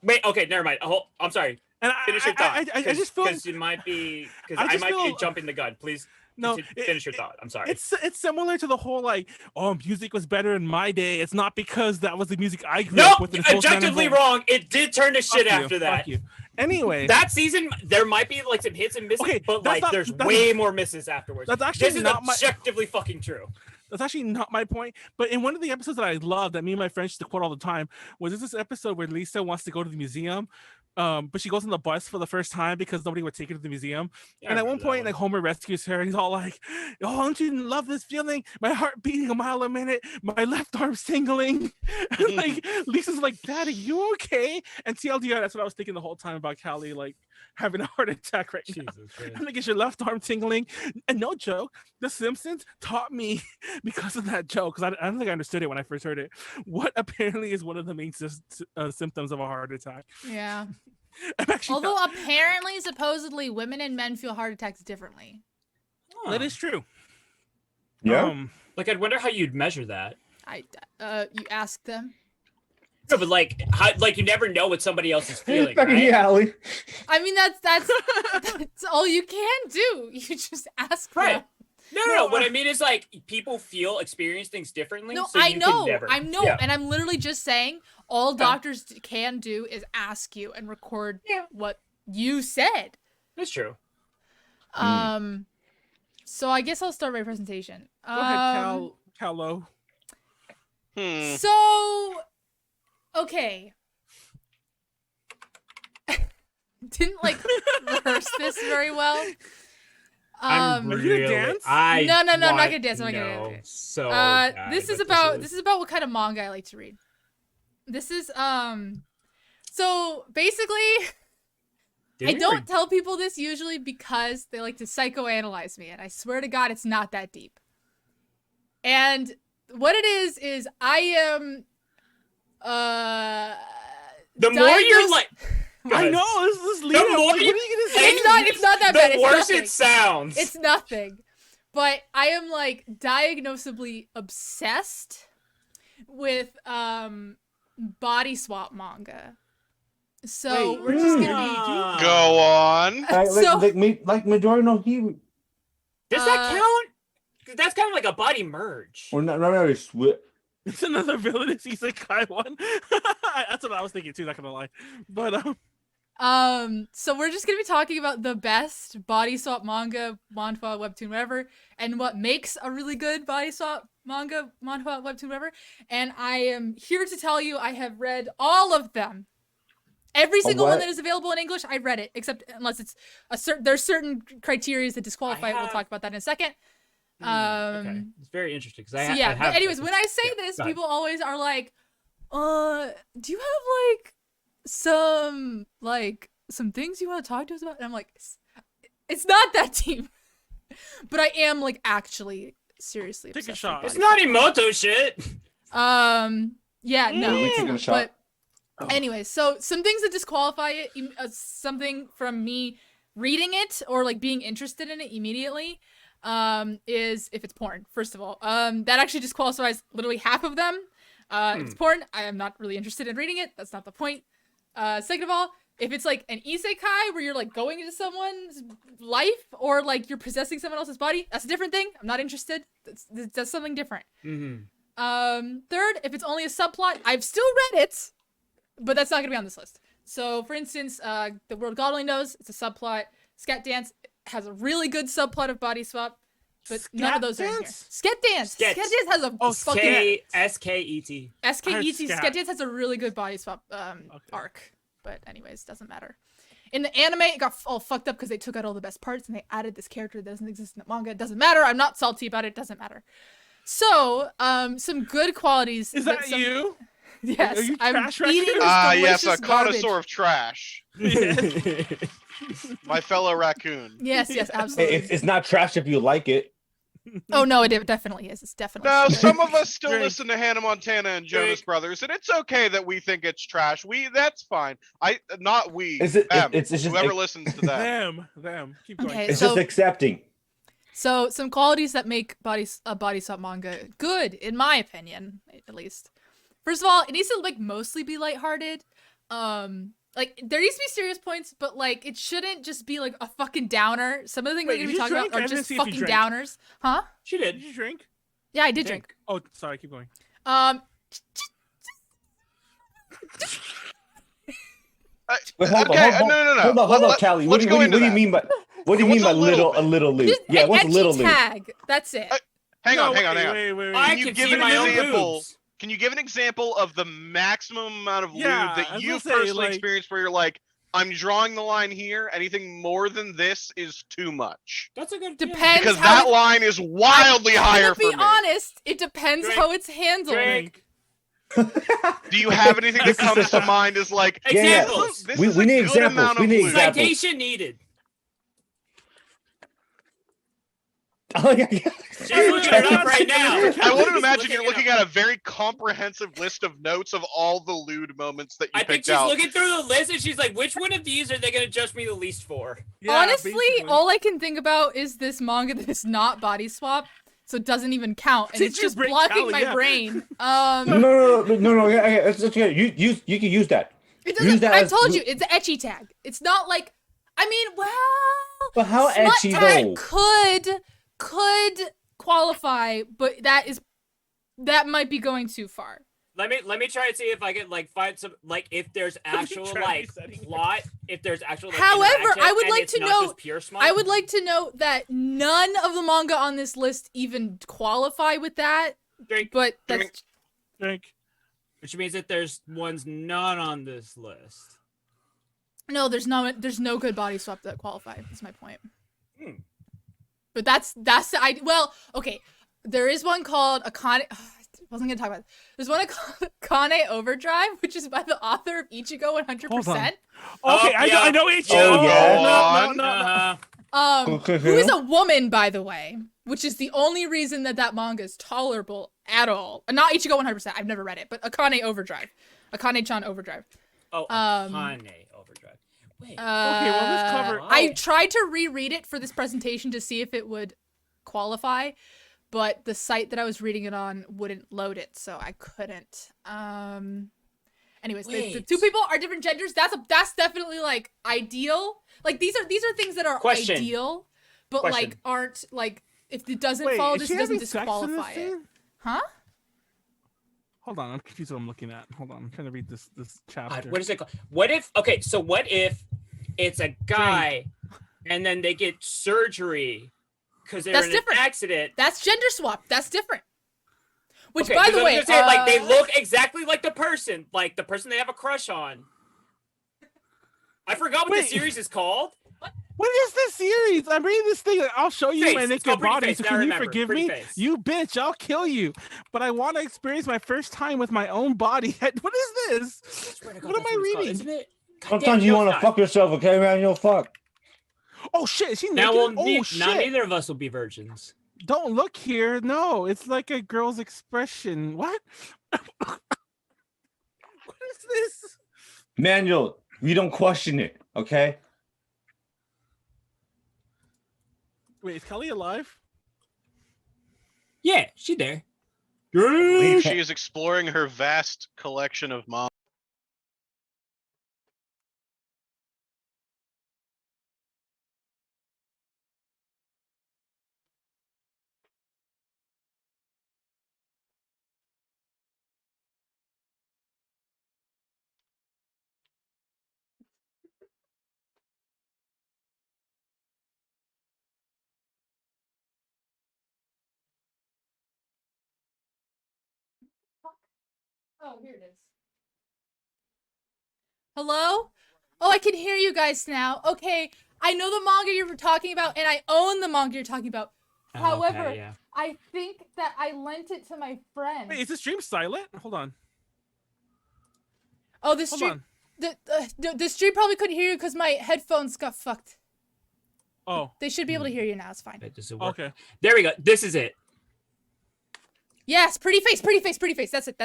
Wait, okay, never mind. I'm sorry. And finish your thought. I just feel because you might be I might be jumping the gun. Please, finish your thought. I'm sorry. It's similar to the whole like, oh, music was better in my day. It's not because that was the music I grew up with. Objectively wrong. It did turn to shit after that. Fuck you. Anyway, that season there might be like some hits and misses, but like there's way more misses afterwards. That's actually objectively fucking true. That's actually not my point. But in one of the episodes that I love that me and my friends used to quote all the time was this episode where Lisa wants to go to the museum. But she goes on the bus for the first time because nobody would take her to the museum. Yeah, and at one point, like Homer rescues her, and he's all like, "Oh, don't you love this feeling? My heart beating a mile a minute, my left arm's tingling." And like Lisa's like, "Dad, are you okay?" And TLDR, that's what I was thinking the whole time about Callie, like having a heart attack right now. I'm like, "Is your left arm tingling?" And no joke, The Simpsons taught me because of that joke, because I don't think I understood it when I first heard it. What apparently is one of the main symptoms of a heart attack. Yeah. Although apparently, supposedly, women and men feel heart attacks differently. Oh. That is true. Yeah. Like, I'd wonder how you'd measure that. You ask them. No, but like, you never know what somebody else is feeling. Right? Callie. I mean, that's all you can do. You just ask them. No. What I mean is like people experience things differently. No, so I know, yeah. And I'm literally just saying all doctors can do is ask you and record what you said. That's true. So I guess I'll start my presentation. Go ahead, Callo. So, okay. Didn't like rehearse this very well. I'm really, no, I'm not gonna dance. I'm not gonna dance. So this is about what kind of manga I like to read. This is so basically I don't tell people this usually because they like to psychoanalyze me, and I swear to God it's not that deep. And what it is I am the more you're like I know this is leading. What are you gonna say? It's not that bad. The worse it sounds. It's nothing. But I am like diagnosably obsessed with body swap manga. So we're just gonna go on. Like Majority no Hero. Does that count? That's kind of like a body merge. Or not really. It's another villainous isekai one. That's what I was thinking too. Not gonna lie, but So we're just gonna be talking about the best body swap manga, manhwa, webtoon, whatever, and what makes a really good body swap manga, manhwa, webtoon, whatever. And I am here to tell you I have read all of them. Every single one that is available in English, I read it, except unless it's there's certain criteria that disqualify it. We'll talk about that in a second. Okay. It's very interesting because So yeah, but anyways, when I say this, people always are like, do you have some things you want to talk to us about? And I'm like, it's not that deep. But I am like actually seriously Take a obsessed shot. with It's not Emoto shit. Yeah, no. Take a shot. But anyway, so some things that disqualify it, something from me reading it or like being interested in it immediately, is if it's porn. First of all, that actually disqualifies literally half of them. If it's porn, I am not really interested in reading it. That's not the point. Second of all, if it's like an isekai where you're like going into someone's life or like you're possessing someone else's body, that's a different thing. I'm not interested. That's something different. Third, if it's only a subplot, I've still read it, but that's not gonna be on this list. So for instance, The World God Only Knows, it's a subplot. Scat Dance has a really good subplot of body swap, but none of those are in here. Sket Dance! Sket Dance has a fucking... S-K-E-T. S-K-E-T. Sket Dance has a really good body swap arc. But anyways, doesn't matter. In the anime, it got all fucked up because they took out all the best parts and they added this character that doesn't exist in the manga. It doesn't matter. I'm not salty about it. It doesn't matter. So, some good qualities. Is that you? Yes. Are you I'm trash eating raccoon? this Yes, a delicious garbage. connoisseur of trash. My fellow raccoon. Yes, absolutely. It's not trash if you like it. Oh no, it definitely is. It's definitely. No, good. some of us still listen to Hannah Montana and Jonas Brothers, and it's okay that we think it's trash. That's fine. Not we. Them. It's just whoever listens to that. Them. Keep going. Okay, It's so, just accepting. So some qualities that make body swap manga good, in my opinion, at least. First of all, it needs to like mostly be lighthearted. Like there needs to be serious points, but like it shouldn't just be like a fucking downer. Some of the things we're gonna be talking about are just fucking downers. Huh? She did. Did you drink? Yeah, I did drink. Oh, sorry. Keep going. Wait, hold on. No. Hold on, Callie. What do you mean by a little loot? Yeah, what's a little loot? Tag. That's it. Hang on. Wait. I can see my own boobs. Can you give an example of the maximum amount of lube I that was you've gonna say, personally like- experienced where you're like, I'm drawing the line here. Anything more than this is too much. That's a good Depends Because how that line is wildly higher for To me. be honest, it depends Drink. how it's handled. Drink. Do you have anything that comes to mind as like Examples. This We is a need good examples. amount We of need lube. examples. Citation needed. Oh, yeah. She's looking it up right now. I want to She's imagine you're it looking up. at a very comprehensive list of notes of all the lewd moments that you I think picked she's out. looking through the list and she's like, which one of these are they going to judge me the least for? Yeah, Honestly, basically. all I can think about is this manga that is not body swap, so it doesn't even count, and Did it's you just bring blocking Callie? my Yeah. brain. No. Yeah, it's okay. You can use that. It Use doesn't. that I as told loot. you, it's an etchy tag. It's not like, I mean, well, But how smut etchy tag though? could qualify, but that might be going too far. Let me try and see if I can like find some like if there's actual like plot, if there's actual. Like, However, interaction, I would and like it's to not note. just pure smut. I would like to note that none of the manga on this list even qualify with that. Drink. But that's Drink. Which means that there's ones not on this list. no. There's no good body swap that qualify. That's my point. But that's the well, okay. There is one called Akane. I wasn't gonna talk about it. There's one called Akane Overdrive, which is by the author of Ichigo 100%. Okay, Oh, yeah. I know Ichigo. Oh, yeah. No. Who is a woman, by the way, which is the only reason that manga is tolerable at all. Not Ichigo 100%. I've never read it, but Akane Overdrive, Akane-chan Overdrive. Oh, Akane Overdrive. Wait. Okay, well, this cover. I tried to reread it for this presentation to see if it would qualify, but the site that I was reading it on wouldn't load it, so I couldn't. Anyways, the two people are different genders. That's definitely like ideal. Like these are things that are ideal, but like aren't like if it doesn't follow this, it doesn't disqualify it. Huh? Hold on, I'm confused what I'm looking at. Hold on, I'm trying to read this chapter. God, what is it called? What if it's a guy and then they get surgery because they're in an accident? That's gender swap. That's different. Which, okay, by the way, like they look exactly like the person they have a crush on. I forgot what the series is called. What is this series? I'm reading this thing. I'll show you my naked body. So can you forgive me? You bitch, I'll kill you. But I want to experience my first time with my own body. What is this? What am I reading? Isn't it? Sometimes you want to fuck yourself, okay, man? You'll fuck. Oh shit, is she now naked? Now neither of us will be virgins. Don't look here. No, it's like a girl's expression. What? What is this? Manuel, you don't question it, okay? Wait, is Callie alive? Yeah, she there. She is exploring her vast collection of manga. Oh, here it is. Hello? Oh, I can hear you guys now. Okay, I know the manga you're talking about, and I own the manga you're talking about. However, yeah. I think that I lent it to my friend. Wait, is the stream silent? Hold on. Oh, the stream. The stream probably couldn't hear you because my headphones got fucked. Oh. They should be able to hear you now. It's fine. Okay. There we go. This is it. Yes, pretty face. That's it.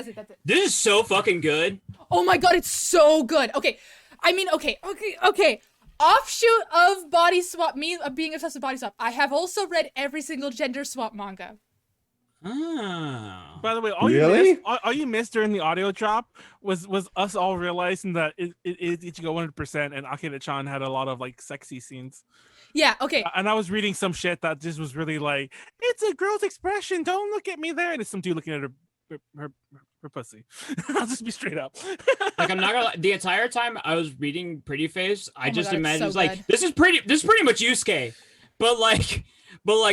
This is so fucking good. Oh my god, it's so good. Okay. I mean, okay. Offshoot of body swap, me being obsessed with body swap, I have also read every single gender swap manga. Oh. By the way, all you missed during the audio drop was us all realizing that it Ichigo 100% and Akira-chan had a lot of like sexy scenes. Yeah, okay. And I was reading some shit that just was really like, it's a girl's expression. Don't look at me there. And it's some dude looking at her pussy. I'll just be straight up. Like, I'm not gonna lie, the entire time I was reading Pretty Face, I just imagined so like good. this is pretty much Yusuke, but like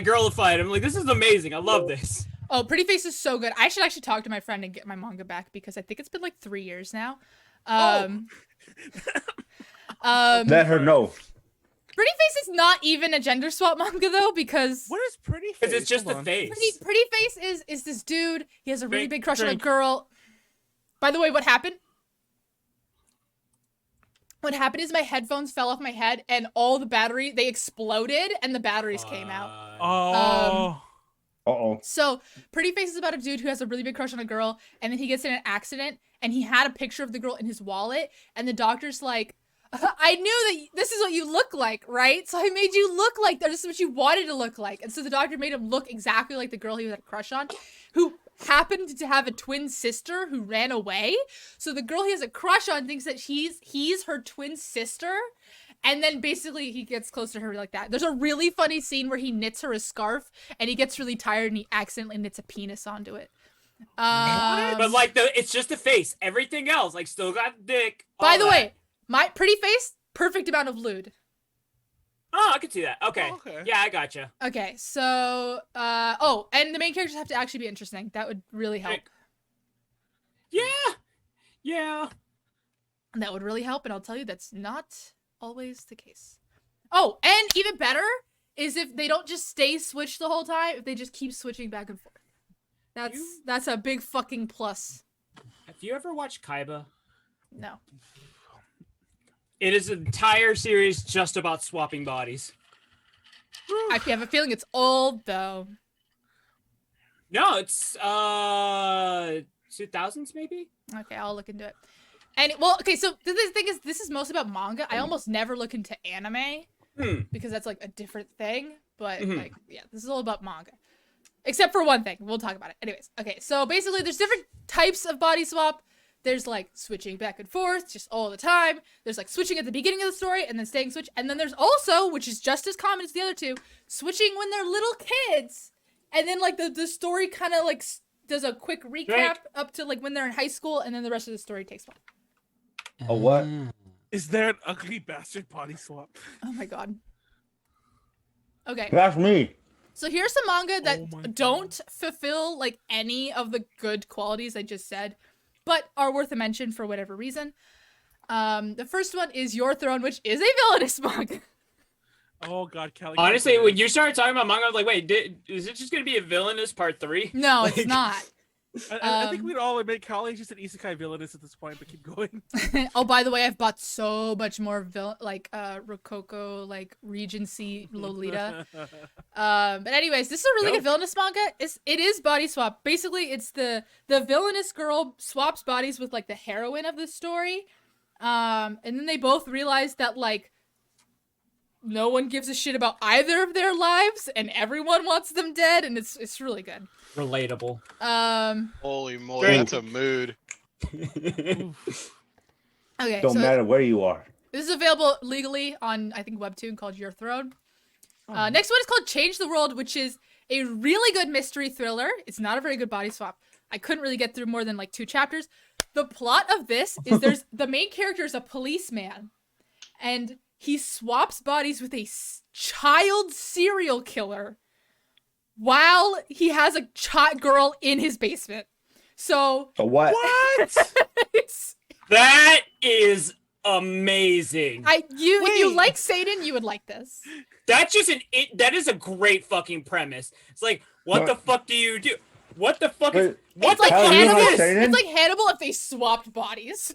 girlified. I'm like, this is amazing. I love this. Oh, Pretty Face is so good. I should actually talk to my friend and get my manga back because I think it's been like 3 years now. Let her know. Pretty Face is not even a gender swap manga though, because what is Pretty Face? Because it's just a face. Pretty Face is this dude. He has a really big crush on a girl. By the way, what happened? What happened is my headphones fell off my head and all the they exploded and the batteries came out. So Pretty Face is about a dude who has a really big crush on a girl, and then he gets in an accident and he had a picture of the girl in his wallet, and the doctor's like, I knew that this is what you look like, right? So I made you look like that. This is what you wanted to look like. And so the doctor made him look exactly like the girl he had a crush on, who happened to have a twin sister who ran away. So the girl he has a crush on thinks that he's her twin sister. And then basically he gets close to her like that. There's a really funny scene where he knits her a scarf and he gets really tired and he accidentally knits a penis onto it. But like it's just a face. Everything else, like, still got dick. By the way, my Pretty Face, perfect amount of lewd. Oh, I can see that. Okay. Yeah, I gotcha. Okay, so and the main characters have to actually be interesting. That would really help. Yeah. That would really help, and I'll tell you that's not always the case. Oh, and even better is if they don't just stay switched the whole time, if they just keep switching back and forth. That's a big fucking plus. Have you ever watched Kaiba? No. It is an entire series just about swapping bodies. I have a feeling it's old though. No, it's 2000s maybe. Okay, I'll look into it. And okay, so the thing is, this is mostly about manga. I almost never look into anime because that's like a different thing. But like, yeah, this is all about manga. Except for one thing, we'll talk about it. Anyways, okay, so basically, there's different types of body swap. There's like switching back and forth just all the time. There's like switching at the beginning of the story and then staying switch. And then there's also, which is just as common as the other two, switching when they're little kids. And then like the story kind of like does a quick recap up to like when they're in high school, and then the rest of the story takes place. A what? Is there an ugly bastard body swap? Oh my god. Okay. That's me. So here's some manga that don't fulfill like any of the good qualities I just said, but are worth a mention for whatever reason. The first one is Your Throne, which is a villainous manga. Oh god, Callie. Honestly, when you started talking about manga, I was like, wait, is it just gonna be a villainous part 3? No, it's not. I think we'd all admit Callie is just an isekai villainous at this point, but keep going. Oh, by the way, I've bought so much more Rococo, like Regency Lolita. But anyways, this is a really good villainous manga. It is body swap. Basically, it's the villainous girl swaps bodies with like the heroine of the story. And then they both realize that like no one gives a shit about either of their lives, and everyone wants them dead, and it's really good. Relatable. Holy moly, that's a mood. Okay, Don't matter where you are. This is available legally on, I think, Webtoon called Your Throne. Next one is called Change the World, which is a really good mystery thriller. It's not a very good body swap. I couldn't really get through more than like 2 chapters. The plot of this is the main character is a policeman, and he swaps bodies with a child serial killer while he has a girl in his basement. So what? That is amazing. If you like Satan, you would like this. That's just that is a great fucking premise. It's like, what the fuck do you do? What the fuck is It's like Hannibal. It's like Hannibal if they swapped bodies.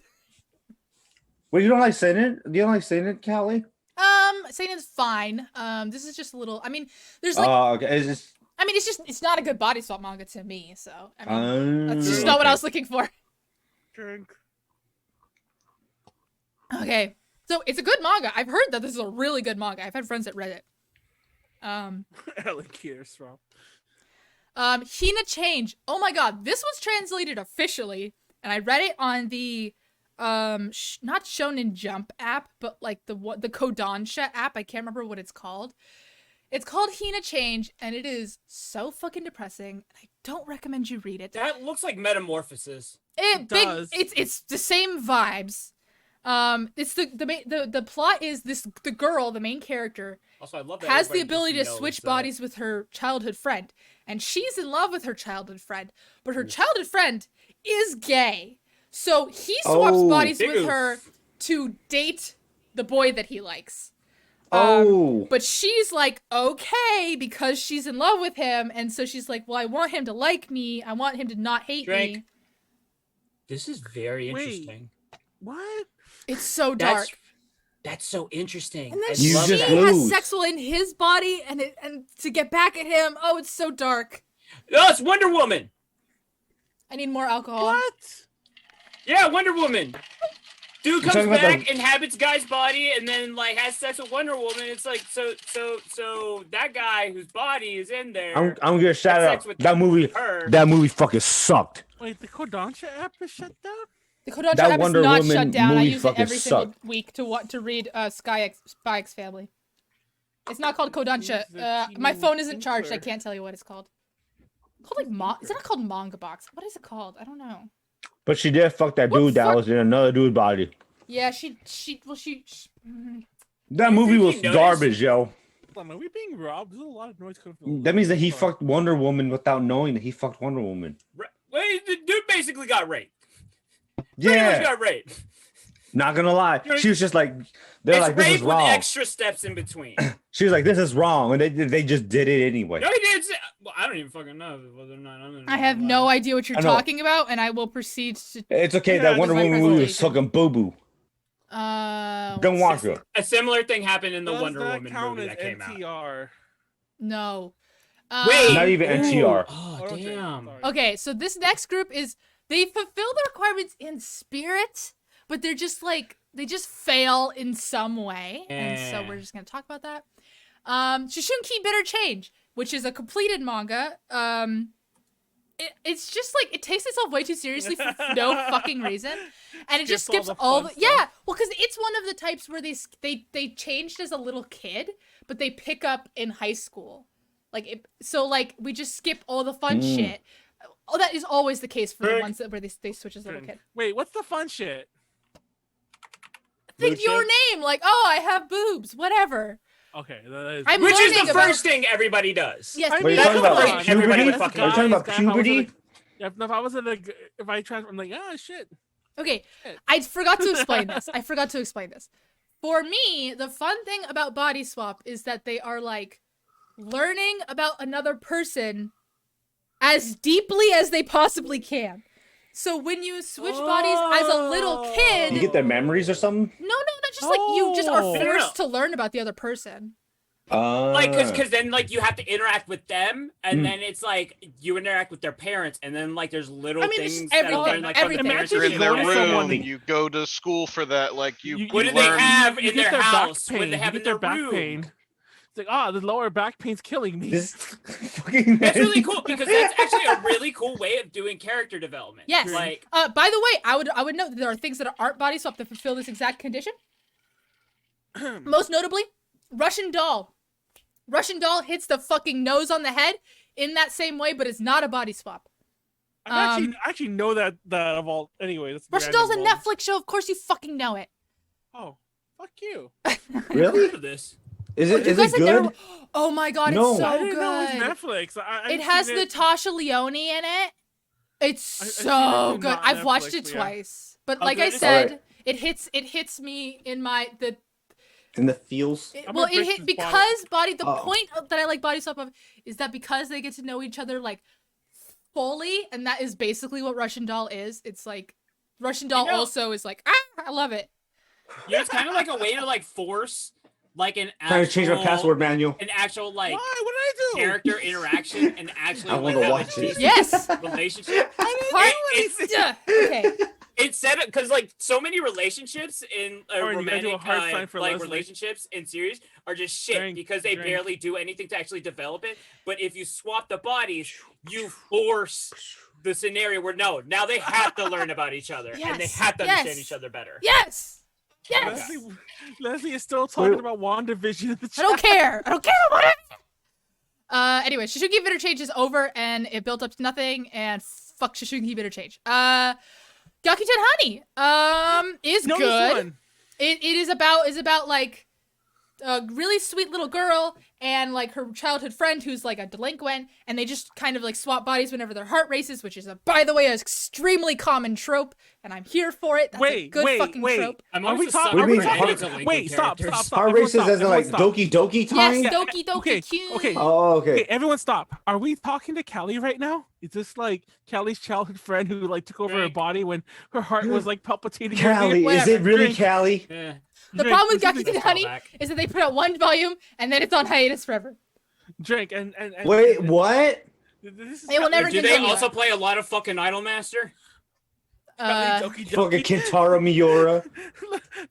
Well, you don't like Satan? Do you don't like Satan, Callie? Satan's fine. This is just a little. I mean, there's like. Okay. It's not a good body swap manga to me. So I mean, that's just not what I was looking for. Drink. Okay, so it's a good manga. I've heard that this is a really good manga. I've had friends that read it. Ellen Kierstrom. Hina Change. Oh my god, this was translated officially, and I read it on the not Shonen Jump app, but like the Kodansha app. I can't remember what it's called. It's called Hina Change, and it is so fucking depressing. I don't recommend you read it. That looks like Metamorphosis. It does. It's the same vibes. It's the plot is the girl, the main character, also, I love that has the ability to switch bodies with her childhood friend, and she's in love with her childhood friend, but her childhood friend is gay, so he swaps bodies with her to date the boy that he likes. But she's like, okay, because she's in love with him, and so she's like, well, I want him to like me, I want him to not hate me. This is very interesting. What? It's so dark. That's so interesting. And then she has sex in his body, and to get back at him. Oh, it's so dark. Oh, it's Wonder Woman. I need more alcohol. What? Yeah, Wonder Woman. Dude comes back, inhabits guy's body, and then like has sex with Wonder Woman. It's like so that guy whose body is in there. I'm gonna get a shout out. That movie fucking sucked. Wait, the Kodansha app is shut down? The Kodansha app is not shut down. I use it every single week to read Spy X Family. It's not called Kodansha. My phone isn't charged. I can't tell you what it's called. It's called like is it not called Manga Box? What is it called? I don't know. But she did fuck that dude that was in another dude's body. Yeah, she That movie was garbage, yo. Hold on, are we being robbed? There's a lot of noise coming from. That means that he fucked Wonder Woman without knowing that he fucked Wonder Woman. Wait, the dude basically got raped. Yeah, got raped. Not gonna lie, she was just like, they're like, this is wrong. With extra steps in between. She was like, this is wrong, and they just did it anyway. No, he did. Well, I don't even fucking know whether or not. I have no idea what you're talking about, and I will proceed to. It's okay. That Wonder Woman movie was fucking boo boo. Don't watch it. A similar thing happened in the Wonder Woman movie that came out. No. Wait, not even NTR. Oh damn. Okay, so this next group is they fulfill the requirements in spirit, but they're just like they just fail in some way, and so we're just gonna talk about that. Shishunki Bitter Change, which is a completed manga. It's just like it takes itself way too seriously for no fucking reason, and it just skips all the well, because it's one of the types where they changed as a little kid, but they pick up in high school, so we just skip all the fun shit. Oh, that is always the case for the Drink. ones where they switch as a little kid. Wait, what's the fun shit? Think Mood your shit? name, like, oh, I have boobs, whatever. Okay, that is. I'm Which is learning the about- first thing everybody does. Yes, I Wait, mean, you're talking come about on. like Everybody puberty? would Are fucking you talking guys, about guys, if I was puberty? if I was in a, if I transfer, I'm like, ah, shit. Okay, I forgot to explain this. For me, the fun thing about body swap is that they are like learning about another person as deeply as they possibly can. So when you switch bodies as a little kid, You get their memories or something? no, not just like you just are Oh. forced to learn about the other person. Like, cause then like you have to interact with them, and Mm. then it's like you interact with their parents, and then like there's little I mean, it's things just that are learned, like from the everything. parents. You're in their Going to room. someone- You go to school for that. Like you. What you do they learn- have You in get their back house? What pain. they have You in get their back room? pain. It's like, the lower back pain's killing me. This fucking That's really man. cool because that's actually a really cool way of doing character development. Yes. Like, By the way, I would note that there are things that aren't body swap that fulfill this exact condition. Most notably, Russian doll. Russian doll hits the fucking nose on the head in that same way, but it's not a body swap. I actually know that of all. Anyway, that's Russian random doll's a one. Netflix show. Of course you fucking know it. Oh, fuck you. Really? heard of this? Is Oh, it you is guys it have good? never- Oh my god, No. it's so I didn't know it good. was Netflix. I It has seen it. Natasha Leone in it. It's I've seen so it, good. not I've watched Netflix, it but yeah. twice. But Oh, like good. I It's said, it hits me in my In the feels? I'm well, gonna it break hit this because the Oh. point that I like body swap of is that because they get to know each other like fully, and that is basically what Russian doll is. It's like Russian doll also is like, I love it. Yeah, it's kind of like a way to like force like an actual, Trying to change my password manual. an actual like Why? What did I do? character interaction and actually I like wanna have watch a it. decent Yes. relationship. Okay. It's set up because like so many relationships in Alright, you gotta do a romantic hard sign for like Leslie. relationships in series are just shit Drink, because they drink. barely do anything to actually develop it. But if you swap the bodies, you force the scenario where now they have to learn about each other and they Yes, have to understand yes. each other better. Yes. Yes. Leslie is still talking Wait. about WandaVision in the I chat. don't care. I don't care about it. Anyway, Shishugi Interchange is over and it built up to nothing and fuck Shishugi Interchange. Gyakuten Honey is No, good. this one. It is about like a really sweet little girl and like her childhood friend who's like a delinquent, and they just kind of like swap bodies whenever their heart races, which is by the way, an extremely common trope, and I'm here for it. That's a good fucking trope. I'm Are always we a talking? sucker What do you for mean, any heart- delinquent Wait, stop. characters. Stop. Heart Everyone races stop. as in like Everyone stop. Doki Doki time? Yes, Doki Doki Okay. Kyun. Okay. Oh, okay. Okay, everyone stop. Are we talking to Callie right now? Is this like Callie's childhood friend who like took over her Drink. body when her heart was like palpitating? Callie, is Whatever. it really Drink. Callie? Yeah. The problem with Drink. Gyakuten Honey Callback. is that they put out one volume and then it's on hiatus forever. Drink and Wait, what? This is They will never Do get they anywhere. also play a lot of fucking Idolmaster? Doki Fucking Doki. Kintaro Miura.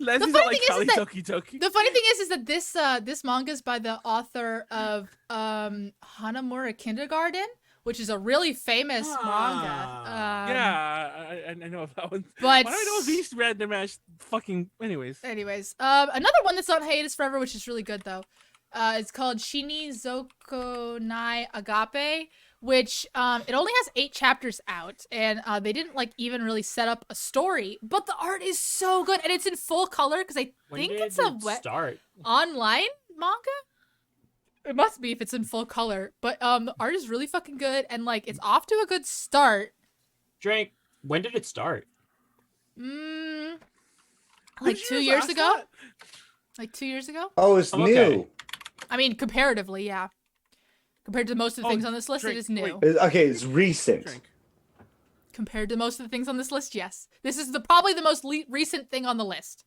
Leslie's funny not like thing is Callie that- Doki Doki. The funny thing is that this manga is by the author of Hanamura Kindergarten, which is a really famous manga. Yeah, I know that one. But Why do I know these random ass fucking? Anyways, another one that's on hiatus forever, which is really good though. It's called Shini Zoko Nai Agape, which it only has 8 chapters out, and they didn't like even really set up a story, but the art is so good, and it's in full color because I When think did it's a it start? online manga. It must be if it's in full color, but the art is really fucking good, and like it's off to a good start. Drink. When did it start? Like Did 2 you years ask ago. that? Like 2 years ago. Oh, it's Okay. new. I mean, comparatively, yeah. Compared to most of the Oh, things on this list, drink, it is new. wait. Okay, it's recent. Drink. Compared to most of the things on this list, yes. This is probably the most recent thing on the list,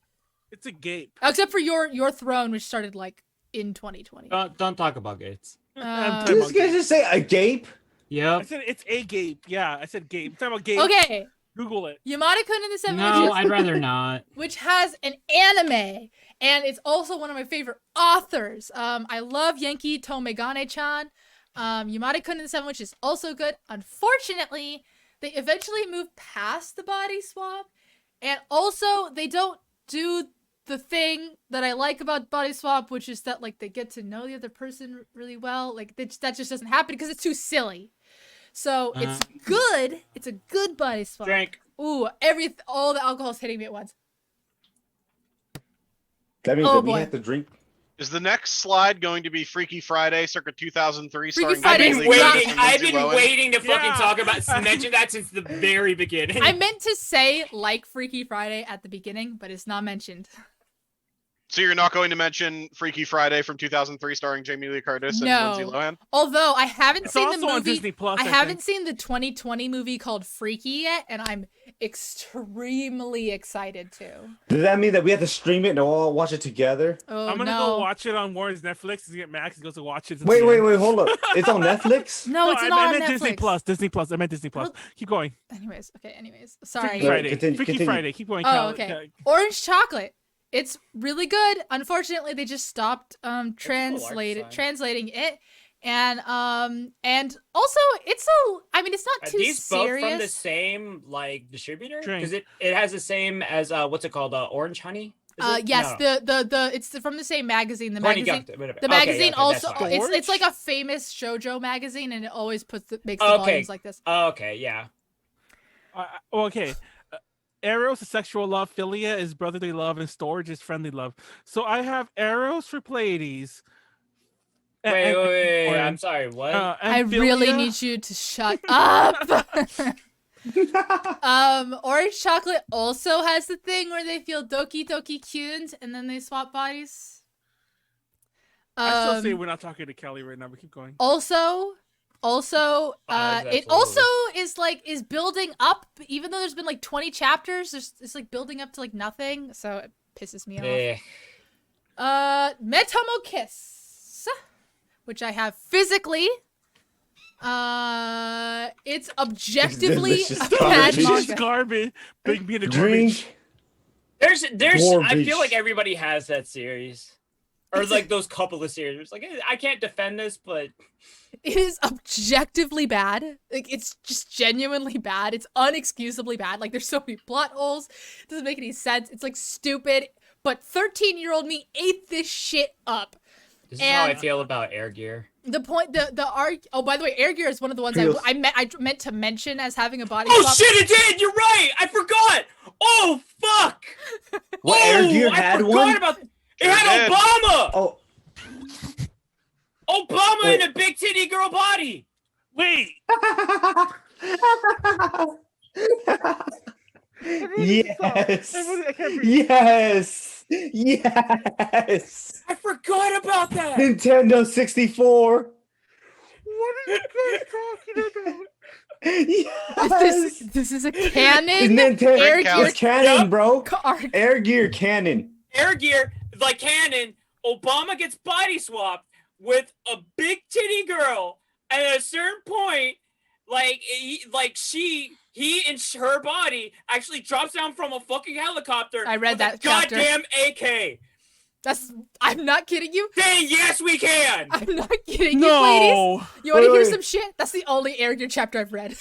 It's a gape. except for your throne, which started like in 2020. Don't talk about Gates. Did this guy just say a gape? I Yep. said it's a gape. Yeah, I said gape. Talking about gape. Okay, Google it. Yamada-kun in the Seven No, Witches, I'd rather not. which has an anime, and it's also one of my favorite authors. I love Yankee Tomegane-chan. Yamada-kun in the Seven Witches is also good. Unfortunately, they eventually moved past the body swap, and also they don't do the thing that I like about body swap, which is that like they get to know the other person really well. Like that just doesn't happen because it's too silly. So it's good. It's a good body swap. Drink. Ooh, all the alcohol's hitting me at once. That means that we have to drink. Is the next slide going to be Freaky Friday, circa 2003? Freaky starring Friday. I've been waiting to fucking talk about mention that since the very beginning. I meant to say like Freaky Friday at the beginning, but it's not mentioned. So you're not going to mention Freaky Friday from 2003 starring Jamie Lee Curtis and Lindsay Lohan? Although I haven't seen the movie. On Disney Plus, I haven't seen the 2020 movie called Freaky yet, and I'm extremely excited to. Does that mean that we have to stream it and all watch it together? Oh, I'm gonna go watch it on Warren's Netflix. He's get Max. He goes to watch it. Wait, hold up. It's on Netflix? No, it's not on Netflix. Disney Plus. Disney Plus. I meant Disney Plus. Keep going. Anyways. Sorry. Freaky Friday. Continue. Freaky Friday. Keep going. Oh, okay. Orange chocolate. It's really good. Unfortunately, they just stopped translating it. And also it's not too these serious. both from the same like distributor? Because it has the same as what's it called? Orange Honey? Yes, no. it's from the same magazine. The Honey magazine, Gump, the magazine also that's fine. it's like a famous shoujo magazine, and it always makes the volumes like this. Okay, yeah. Okay. Eros is sexual love, philia is brotherly love, and storage is friendly love. So I have Eros for Pleiades. Wait, I'm sorry, what? I really need you to shut up. Orange chocolate also has the thing where they feel doki doki cunes and then they swap bodies. I still say we're not talking to Callie right now, but keep going. Also, it also is building up, even though there's been like 20 chapters, it's like building up to like nothing, so it pisses me off. Metomo Kiss, which I have physically. It's objectively a bad manga. Garbage. Big being a drink. There's I feel like everybody has that series. Or like those couple of series. It's like I can't defend this, but it is objectively bad. Like it's just genuinely bad. It's unexcusably bad. Like there's so many plot holes. It doesn't make any sense. It's like stupid. But 13-year-old me ate this shit up. This is how I feel about Air Gear. The point, oh, by the way, Air Gear is one of the ones I meant to mention as having a body swap. Oh shit, it did! You're right! I forgot! Oh, fuck! What, Air Gear had one? It had Obama! Oh. Obama in a big titty girl body! Wait! Yes! Yes! Yes! I forgot about that! Nintendo 64! What are you guys talking about? Yes! This is a canon? Air Gear. It's canon, bro. Air Gear canon. Air Gear, like canon, Obama gets body swapped with a big titty girl. And at a certain point, he and her body actually drops down from a fucking helicopter. I read that chapter. Goddamn AK. I'm not kidding you. Say yes, we can. I'm not kidding you, ladies. You want to hear some shit? That's the only Air Gear chapter I've read.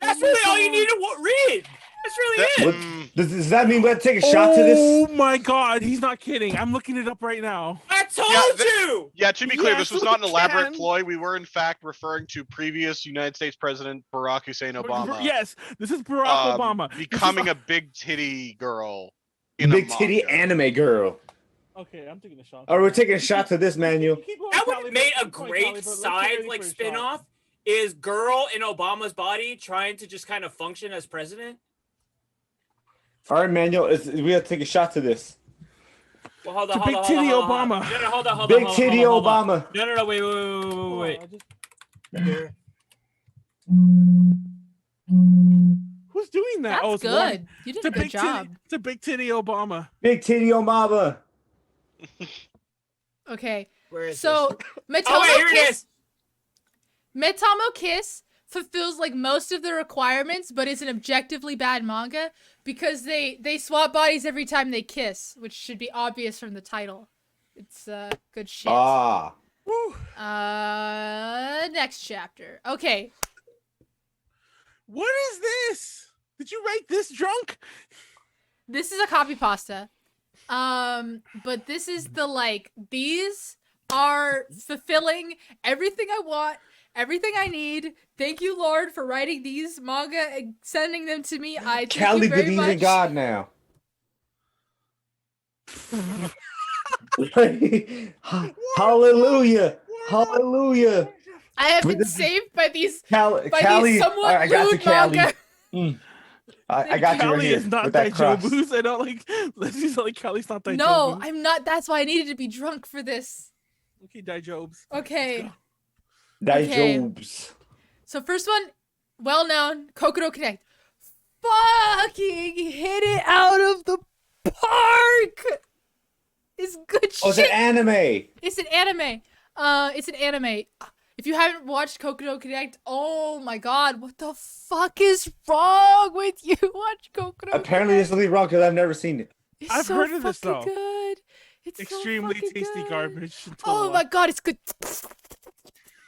That's really all you need to read. That's really it. Does that mean we have to take a shot to this? Oh my god, he's not kidding. I'm looking it up right now. I told you! Yeah, to be clear, this was not an elaborate ploy. We were, in fact, referring to previous United States President Barack Hussein Obama. Yes, this is Barack Obama. Becoming a big titty girl. Big titty anime girl. Okay, I'm taking a shot. All right, we're taking a shot to this, Manuel. That would have made a great side, spin-off. Is girl in Obama's body trying to just kind of function as president? All right, Manuel, we have to take a shot to this. Well, hold on, Big titty Obama. No, hold on. Big titty Obama. No, wait. Who's doing that? That's good. You did a good job. It's a big titty Obama. Big titty Obama. Okay. Where is so this? Here it is. Metomo Kiss fulfills like most of the requirements, but it's an objectively bad manga because they swap bodies every time they kiss, which should be obvious from the title. It's good shit. Next chapter. Okay. What is this? Did you write this drunk? This is a copy pasta. But this is the these are fulfilling everything I want, everything I need. Thank you, Lord, for writing these manga and sending them to me. I thank Callie you very believes in much. God now. Hallelujah. Hallelujah. I have been saved by these Callie, these somewhat I got you, rude Callie. manga. I got you right Callie here is not with that cross. Daijobus. I don't like. Let's just like Callie's not Daijobus. No, I'm not. That's why I needed to be drunk for this. Okay, Daijobs. Okay. Daijobs. So first one, well known, Kokoro Connect. Fucking hit it out of the park. It's good shit. Oh, it's an anime. It's an anime. It's an anime. If you haven't watched Kokoro Connect, oh my god, what the fuck is wrong with you? Watch Kokoro Apparently, there's something wrong because I've never seen it. It's I've so heard of this fucking though. good. It's extremely so fucking tasty good. garbage. Oh my god, it's good.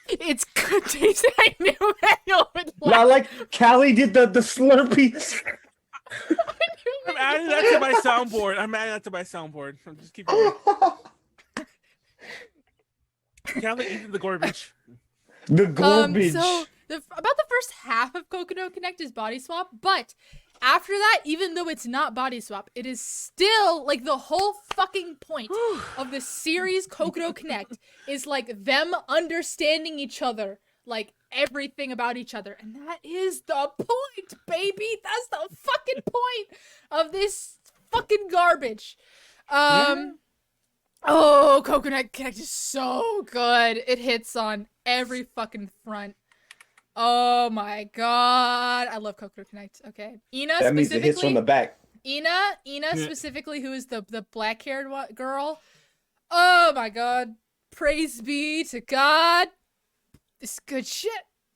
It's good tasting. I knew Manuel would Not like Callie did the Slurpee. I'm adding that to my soundboard. I'm just keep going. Callie eating the garbage. The garbage. So about the first half of Kokoro Connect is body swap, but after that, even though it's not body swap, it is still like the whole fucking point of the series Kokoro Connect is like them understanding each other, like everything about each other, and that is the point, baby. That's the fucking point of this fucking garbage. Oh, Coconut Connect is so good. It hits on every fucking front. Oh my god. I love Kokoro Connect. Okay. Ina that means it hits from the back. Ina specifically, who is the black-haired girl. Oh my god. Praise be to God. This is good shit.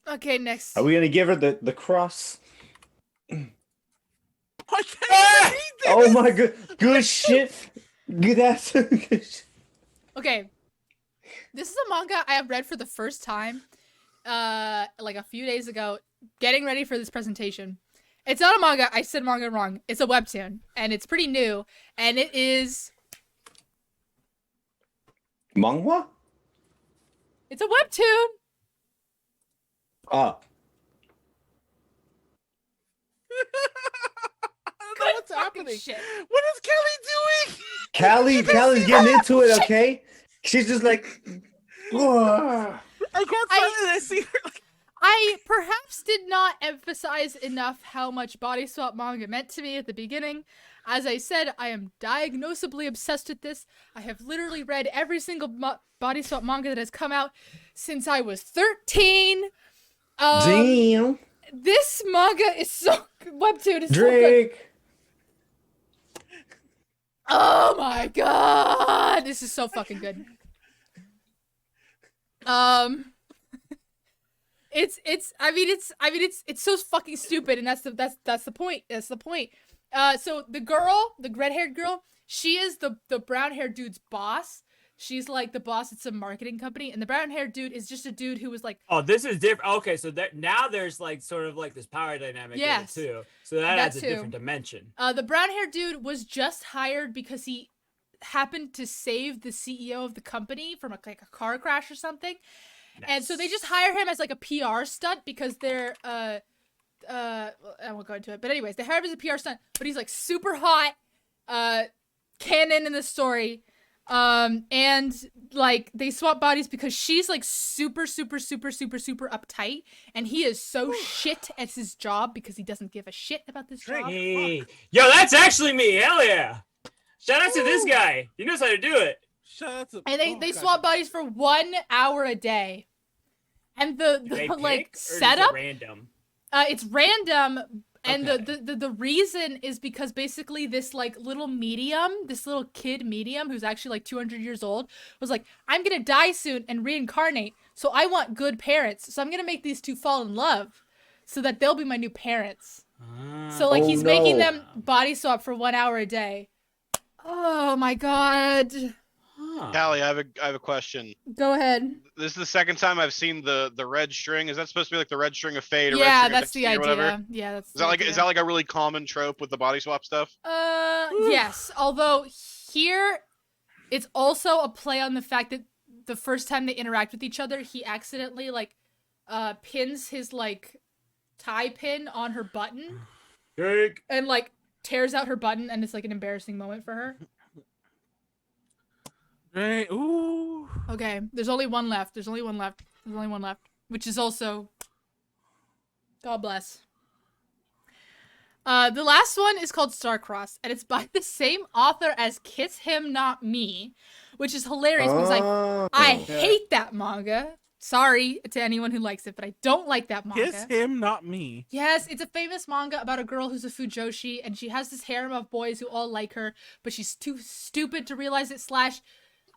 Okay, next. Are we gonna give her the cross? I can't Oh my god. Good shit. Good ass. Okay. This is a manga I have read for the first time. Like a few days ago, getting ready for this presentation. It's not a manga. I said manga wrong. It's a webtoon, and it's pretty new, and it is Manhwa? it's a webtoon. Ah. I don't know what's happening. Shit. What is Kelly doing? Callie's getting into it, okay? She's just like I can't I see her like I perhaps did not emphasize enough how much body swap manga meant to me at the beginning. As I said, I am diagnosably obsessed with this. I have literally read every single body swap manga that has come out since I was 13. damn. This manga is so webtoon is so good. Drake. Oh my god, this is so fucking good. It's so fucking stupid, and that's the point. That's the point. So the girl, the red-haired girl, she is the brown-haired dude's boss. She's like the boss at some marketing company, and the brown-haired dude is just a dude who was like, oh, this is different. Okay, so now there's like sort of like this power dynamic in it too. So that adds a different dimension. The brown-haired dude was just hired because he happened to save the CEO of the company from like a car crash or something. Nice. And so they just hire him as like a PR stunt because they're I won't go into it, but anyways, they hire him as a PR stunt, but he's like super hot, canon in the story. And like they swap bodies because she's like super uptight, and he is so shit at his job because he doesn't give a shit about this job. Hey. Yo, that's actually me. Hell yeah. Shout out to this guy. He knows how to do it. Shout out to and they swap bodies for 1 hour a day. And the like setup random. It's random. And the reason is because basically this like little kid medium who's actually like 200 years old was like, I'm gonna die soon and reincarnate, so I want good parents, so I'm gonna make these two fall in love so that they'll be my new parents. So like he's making them body swap for 1 hour a day. Oh my god. Callie, I have a question. Go ahead. This is the second time I've seen the red string. Is that supposed to be like the red string of fate? Or Yeah, red string that's of the destiny or idea. whatever? Yeah, that's. Is that like a really common trope with the body swap stuff? Yes. Although here, it's also a play on the fact that the first time they interact with each other, he accidentally like pins his like tie pin on her button and like tears out her button, and it's like an embarrassing moment for her. Right. Ooh. Okay, there's only one left. There's only one left, which is also God bless. The last one is called Star-Crossed, and it's by the same author as Kiss Him Not Me, which is hilarious because I hate that manga. Sorry to anyone who likes it, but I don't like that manga. Kiss Him Not Me. Yes, it's a famous manga about a girl who's a fujoshi, and she has this harem of boys who all like her, but she's too stupid to realize it, slash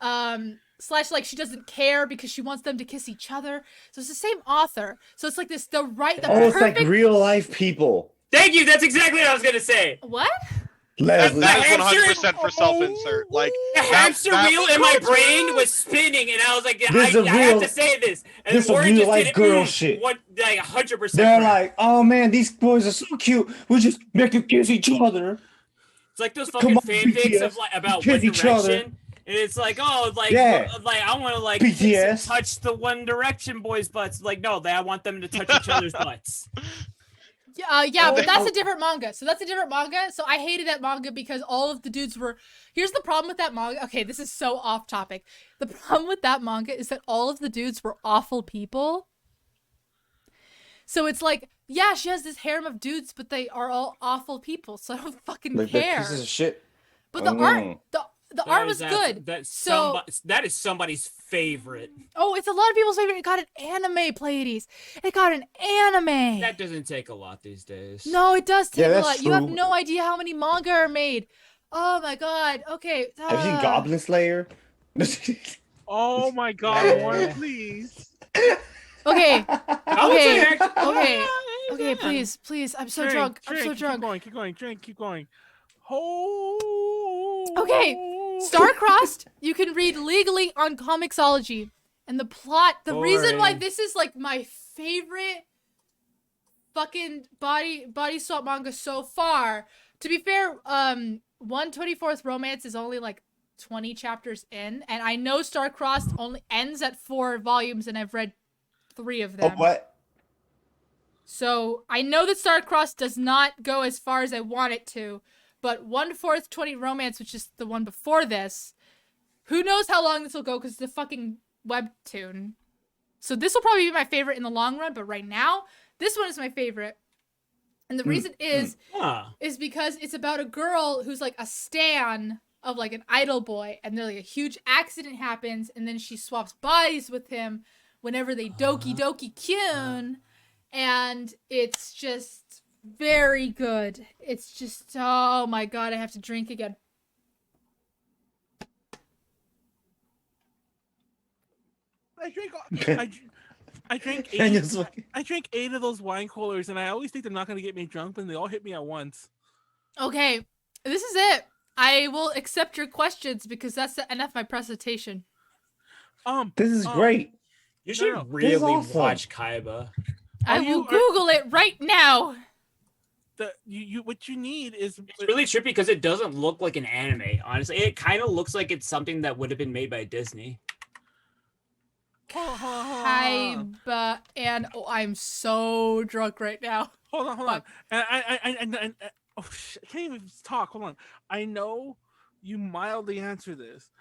like she doesn't care because she wants them to kiss each other. So it's the same author. So it's like this, the it's like real life people. Thank you. That's exactly what I was gonna say. What? That is 100% for self-insert. Like the hamster wheel in my brain was spinning, and I was like, I have to say this. And this is real life girl shit. What, like 100%. They're like, oh man, these boys are so cute. We'll just make them kiss each other. It's like those fucking fanfics of like about One Direction. And it's like, oh, like I want to like BTS. touch the One Direction boys' butts. Like, no, I want them to touch each other's butts. Yeah, but that's a different manga. So that's a different manga. So I hated that manga because all of the dudes were... Here's the problem with that manga. Okay, this is so off topic. The problem with that manga is that all of the dudes were awful people. So it's like, yeah, she has this harem of dudes, but they are all awful people. So I don't fucking care. Pieces of shit. But the art... The art was good. That is somebody's favorite. Oh, it's a lot of people's favorite. It got an anime, Pleiades. It got an anime. That doesn't take a lot these days. No, it does take a lot. True. You have no idea how many manga are made. Oh my god. Okay. Have you seen Goblin Slayer? Oh my god, Warren, please. Okay. Okay, please. I'm so drunk. I'm so drunk. Keep going. Oh. Okay. Star-Crossed, you can read legally on Comixology. And the plot, the reason why this is like my favorite fucking body swap manga so far. To be fair, 1/24th Romance is only like 20 chapters in, and I know Star-Crossed only ends at 4 volumes, and I've read 3 of them. Oh, what? So I know that Star-Crossed does not go as far as I want it to, but 1/4 Romance, which is the one before this, who knows how long this will go because it's a fucking webtoon. So this will probably be my favorite in the long run, but right now, this one is my favorite. And the reason is because it's about a girl who's like a stan of like an idol boy, and then like a huge accident happens, and then she swaps bodies with him whenever they doki kyun, and it's just very good. It's just, oh my god, I have to drink again. I drank 8 of those wine coolers, and I always think they're not going to get me drunk, but they all hit me at once. Okay, this is it. I will accept your questions because that's the end of my presentation. This is great. You should really watch Kaiba. I will Google it right now. What you need is... It's really trippy because it doesn't look like an anime, honestly. It kind of looks like it's something that would have been made by Disney. Kaiba, and I'm so drunk right now. Hold on. And oh shit, I can't even talk. Hold on. I know you mildly answer this,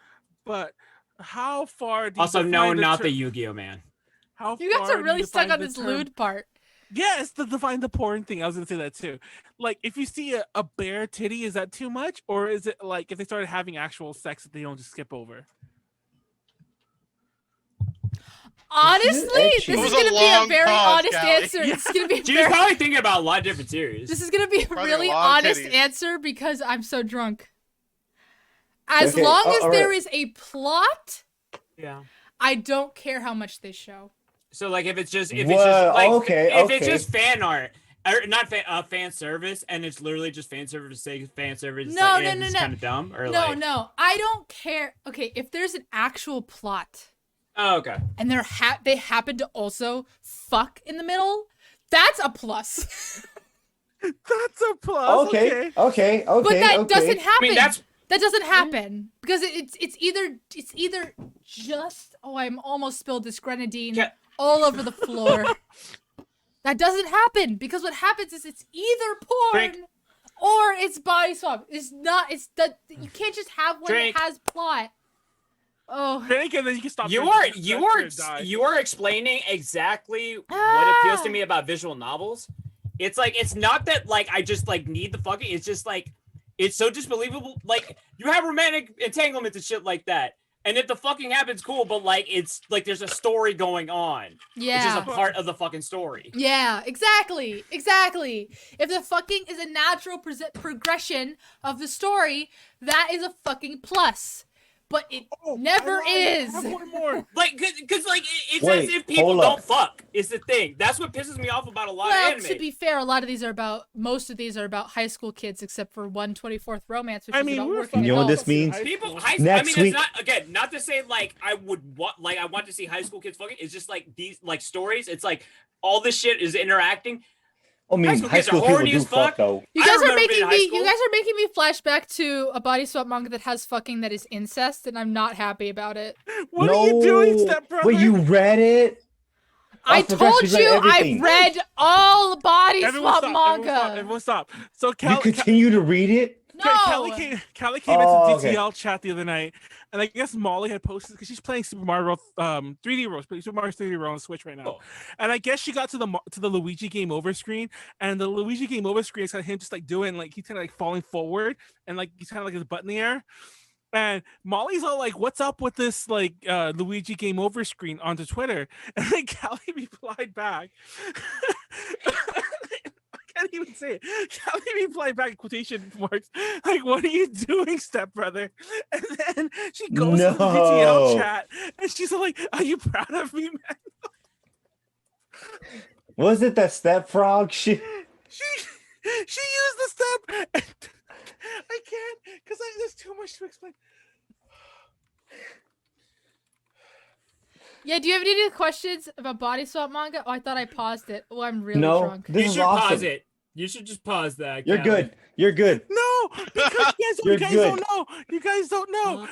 but how far do you also no, not the Yu-Gi-Oh man. How you guys are really stuck on this lewd part. Yes, the define the porn thing. I was gonna say that too. Like, if you see a bare titty, is that too much, or is it like if they started having actual sex that they don't just skip over? Honestly, this is going to be a very honest answer. Yeah. This is going to be She's probably thinking about a lot of different series. This is going to be a really honest answer because I'm so drunk. As long as there is a plot, I don't care how much they show. So like if it's just it's just fan art or not fan service, and it's literally just fan service to say fan service. No, it's kind of dumb. Or no, I don't care. Okay, if there's an actual plot. Oh, okay. And they happen to also fuck in the middle. That's a plus. That's a plus. Okay. But that doesn't happen. I mean, That doesn't happen because it's either just I'm almost spilled this grenadine all over the floor. That doesn't happen because what happens is it's either porn or it's body swap. It's not. It's that you can't just have one that has plot. Oh, Drink and then you can stop. You are explaining exactly what appeals to me about visual novels. It's like it's not that like I just like need the fucking. It's just like it's so disbelievable. Like you have romantic entanglements and shit like that. And if the fucking happens, cool, but like it's like there's a story going on. Yeah. Which is a part of the fucking story. Yeah, exactly. If the fucking is a natural progression of the story, that is a fucking plus. But it never is. One more. Like, cause like it's as if people don't fuck. Is the thing. That's what pisses me off about a lot of anime. To be fair, most of these are about high school kids, except for 1/24th Romance, which is about working you know what adults. this means? Next week. It's not to say like I want to see high school kids fucking. It's just like these like stories. It's like all this shit is interacting. I mean, high school people do fuck though. You guys are making me flashback to a body swap manga that has fucking that is incest, and I'm not happy about it. What are you doing, stepbrother? Wait, you read it? I told you I read all body swap manga. Everyone stop. So you continue to read it? No. Callie came into DTL chat the other night, and I guess Molly had posted because she's playing Super Mario 3D World, Super Mario 3D World on Switch right now. And I guess she got to the Luigi Game Over screen, and the Luigi Game Over screen is kind of him just like doing like he's kind of like falling forward, and like he's kind of like his butt in the air. And Molly's all like, "What's up with this like Luigi Game Over screen?" onto Twitter, and then Callie replied back. I can't even say it. Callie replied back in quotation marks, like, "What are you doing, stepbrother?" And then she goes to the DTL chat, and she's like, "Are you proud of me, man?" Was it that step frog shit? She used the step. I can't because there's too much to explain. Yeah, do you have any questions about body swap manga? Oh, I thought I paused it. Oh, I'm really drunk. You should pause it. You should just pause that. You're good. You're good. No, because you guys don't know. You guys don't know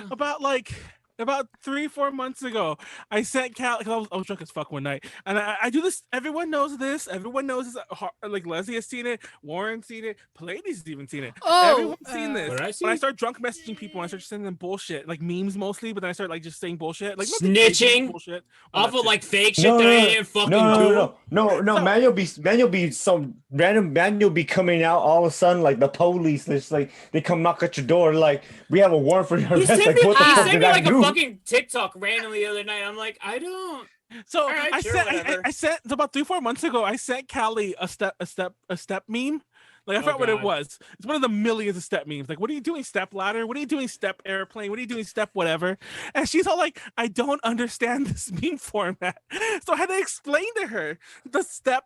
about like about 3-4 months ago. I sent Callie because I was drunk as fuck one night, and I do this. Everyone knows this. Everyone knows this. Like Leslie has seen it. Warren's seen it. Pleiades has even seen it. Everyone's seen this. When I start drunk messaging people, I start sending them bullshit, like memes mostly. But then I start like just saying bullshit, like snitching, bullshit, off of like fake shit that I didn't fucking do. No. Manuel be some random Manuel be coming out all of a sudden like the police. It's like they come knock at your door, like we have a warrant for your arrest. Like what the fuck did I do? Fucking TikTok randomly the other night. I'm like, I don't. So right, I sent about 3-4 months ago. I sent Callie a step meme. Like I forgot what it was. It's one of the millions of step memes. Like, what are you doing, step ladder? What are you doing, step airplane? What are you doing, step whatever? And she's all like, I don't understand this meme format. So I had to explain to her the step.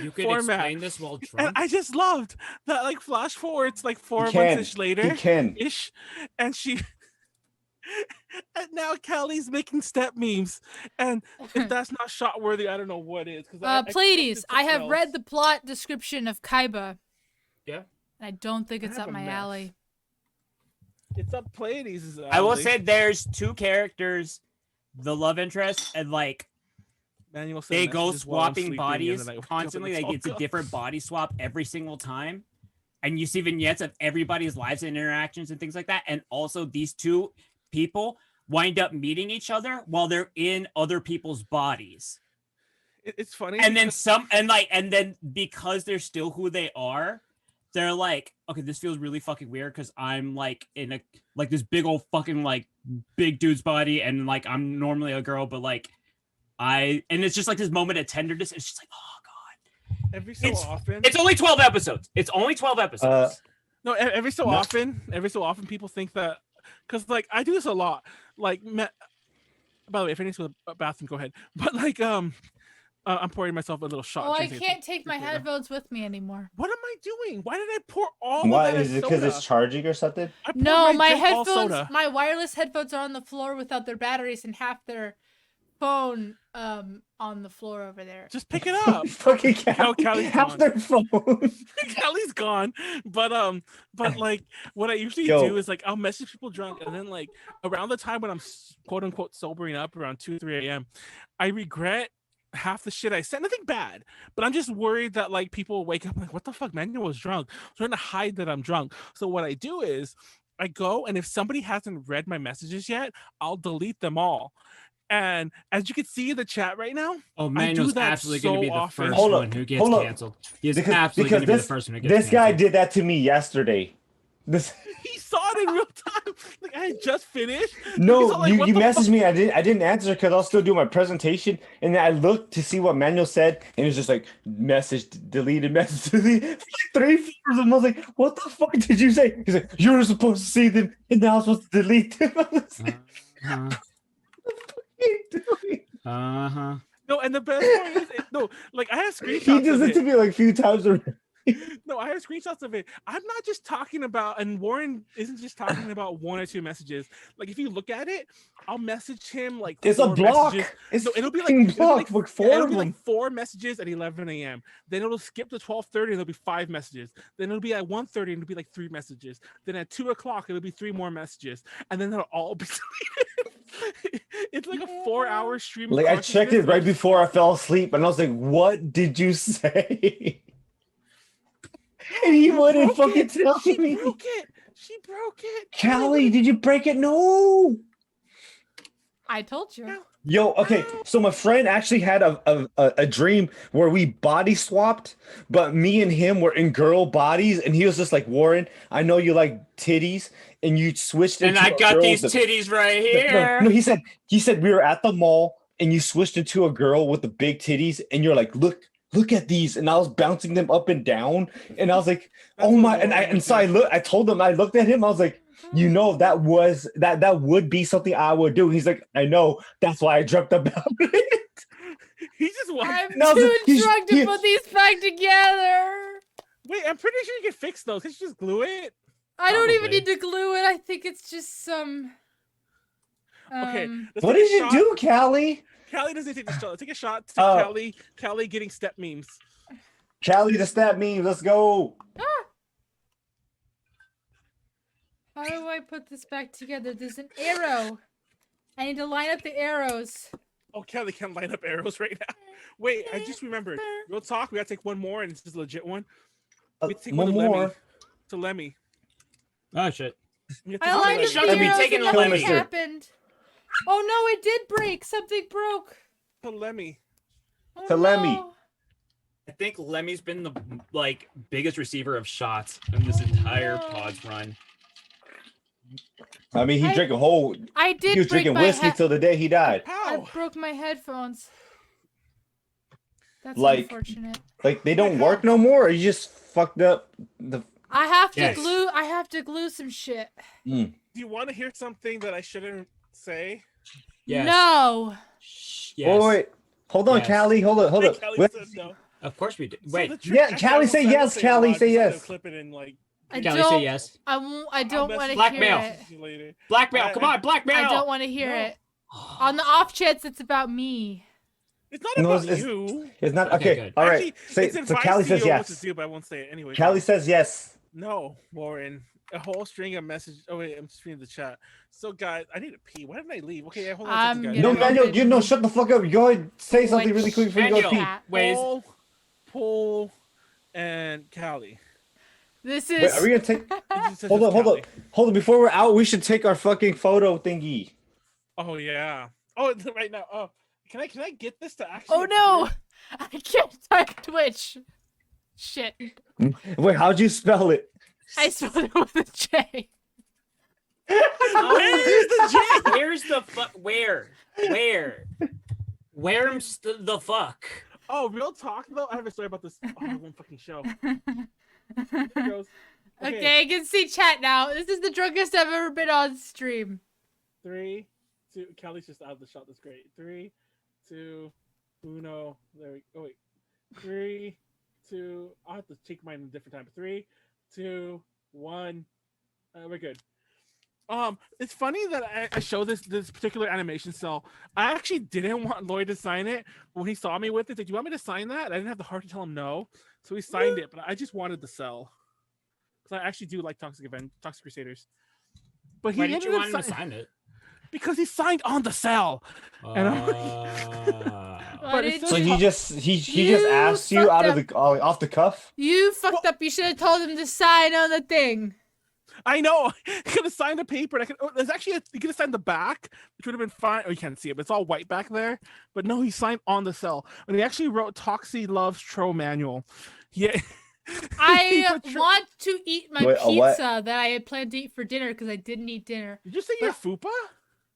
You could format. Explain this while drunk. And I just loved that. Like flash forwards, like 4 months later, ish, and she. And now Callie's making step memes, and if that's not shot worthy, I don't know what is. Pleiades, I have read the plot description of Kaiba. Yeah. I don't think it's up my alley. It's up Pleiades' alley. I will say there's two characters, the love interest, and like they go swapping bodies constantly. Like it's a different body swap every single time. And you see vignettes of everybody's lives and interactions and things like that. And also these two people wind up meeting each other while they're in other people's bodies. It's funny. And then because they're still who they are, they're like, okay, this feels really fucking weird because I'm like in a like this big old fucking like big dude's body, and like I'm normally a girl, but like and it's just like this moment of tenderness. It's just like, oh god. Every so often. It's only 12 episodes. No, every so often people think that. Because, like, I do this a lot. Like, by the way, if I need to go to the bathroom, go ahead. But, like, I'm pouring myself a little shot. Oh, I can't take my headphones with me anymore. What am I doing? Why did I pour all Why, of that is it because it's charging or something? No, my headphones, my wireless headphones are on the floor without their batteries, and half their phone on the floor over there. Just pick it up. Fucking Callie's have gone. their phone. Callie's gone. But like what I usually Yo. do is like I'll message people drunk, and then like around the time when I'm quote unquote sobering up around 2-3 a.m., I regret half the shit I said. Nothing bad, but I'm just worried that like people wake up like, what the fuck, Manuel was drunk. I'm trying to hide that I'm drunk. So what I do is I go, and if somebody hasn't read my messages yet, I'll delete them all. And as you can see in the chat right now, Oh, I do Manuel's that absolutely going to be the often. first Hold up, one who gets hold up. canceled. He is absolutely going to be the first one who gets This guy canceled. did that to me yesterday. This He saw it in real time. Like I had just finished. No, He's all like, you "What the messaged fuck?" me. I didn't answer because I was still doing my presentation, and then I looked to see what Manuel said, and it was just like message deleted, message deleted. For like 3-4 of them. I was like, "What the fuck did you say?" He's like, "You were supposed to see them, and now I'm supposed to delete them." I was like, Uh-huh. "What are you doing?" Uh-huh. No, and the best part is, no, like I have He screenshots does of it to it. me like a few times already. No, I have screenshots of it. I'm not just talking about, and Warren isn't just talking about 1 or 2 messages. Like if you look at it, I'll message him like It's a 4 block. messages. It's No, it'll be like fucking block with 4 it'll of be them. like 4 messages at 11 a.m. Then it'll skip to 12:30 and there'll be 5 messages. Then it'll be at 1:30 and it'll be like 3 messages. Then at 2 o'clock it'll be 3 more messages, and then they'll all be deleted. It's like a 4-hour stream. Of Like I checked it consciousness. right before I fell asleep, and I was like, "What did you say?" And he wouldn't fucking tell She me. broke it. She broke it. Callie, did you break it? No. I told you. Yo, okay. So my friend actually had a dream where we body swapped, but me and him were in girl bodies, and he was just like, "Warren, I know you like titties," and you switched. And into I a got girl these with a- titties right No, here. no, he said we were at the mall, and you switched into a girl with the big titties, and you're like, look at these, and I was bouncing them up and down, and I was like, "Oh my!" And so I told him, I looked at him, I was like, "You know, that would be something I would do." He's like, "I know, that's why I dreamt about it." He just walked. I'm No, too he's- drunk to he- put these back together. Wait, I'm pretty sure you can fix those. Can't you just glue it? I don't even Probably. need to glue it. I think it's just some. Okay. Let's What take a did you shot. do, Callie? Callie doesn't take the shot. Let's take a shot to Callie getting step memes. Callie, the stat meme. Let's go. How do I put this back together? There's an arrow. I need to line up the arrows. Oh, Callie can't line up arrows right now. Wait, I just remembered. Real talk. We gotta take one more, and it's just a legit one. We have to take one to more. Lemmy. To Lemmy. Oh shit. We have to I take lined to up the Shouldn't be arrows taking and a nothing Lemmy. happened. Oh no, it did break. Something broke. To Lemmy. Oh, To Lemmy. no. I think Lemmy's been the like biggest receiver of shots in this entire No. pod's run. I mean, he I- drank a whole. I He did was break drinking my whiskey till the day he died. I How? broke my headphones. That's Like- unfortunate. Like they don't work no more. Or you just fucked up the. I have to Yes. glue. I have to glue some shit. Do you want to hear something that I shouldn't say? Yes. No. Yes. Oh wait, hold on, Yes. Callie. Hold on. Callie Wait. said no. Of course we do. So Wait. the trick- Yeah, actually, I Callie won't say I won't yes, say it Callie loud, say just yes. Clip it in like. I Callie, don't. say yes. I won't. I don't want to Blackmail. hear it. You later. Blackmail. Come on, blackmail. I don't want to hear No. it. On the off chance it's about me. It's not No, about it's- you. It's not Okay, okay. good. All right. Actually, Say, it's so advice Callie to says you on what to yes. do, but I won't say it anyway. Callie says yes. No, Warren. A whole string of messages. Oh wait, I'm just reading the chat. So guys, I need to pee. Why didn't I leave? Okay, hold on a I'm second, guys. gonna No, go Manuel, pee. you know, shut the fuck up. Go ahead, say something Which- really quick before you go Manuel. pee. Cat. Wait. Paul, and Callie. This Wait, is. are we gonna take? It just says Hold on, it's hold on, Callie. hold on. Before we're out, we should take our fucking photo thingy. Oh yeah. Oh, it's right now. Oh, can I get this to actually? Oh no! I can't type Twitch. Shit. Wait, how'd you spell it? I spelled it with a J. Where's the J? Where's the fuck? Where? Where's the fuck? Oh, real talk though. I have a story about this. Oh, I won't fucking show. Here it goes. Okay, I can see chat now. This is the drunkest I've ever been on stream. 3, 2. Callie's just out of the shot. That's great. 3, 2, 1. There we go. Oh, wait. 3, 2. I'll have to take mine a different time. 3, 2, 1. We're good. It's funny that I show this particular animation cell. I actually didn't want Lloyd to sign it when he saw me with it. Like, do you want me to sign that? I didn't have the heart to tell him no, so he signed it. But I just wanted the cell because I actually do like Toxic Crusaders. But Why did you want him to sign it? Because he signed on the cell. So he just asked you out of the off the cuff. You fucked up. You should have told him to sign on the thing. I know. He could have signed the paper. There's actually he could have signed the back, which would have been fine. Oh, you can't see it, but it's all white back there. But no, he signed on the cell, and he actually wrote "Toxie loves Troma manual." Yeah. I want to eat my pizza that I had planned to eat for dinner because I didn't eat dinner. Did you say you're fupa?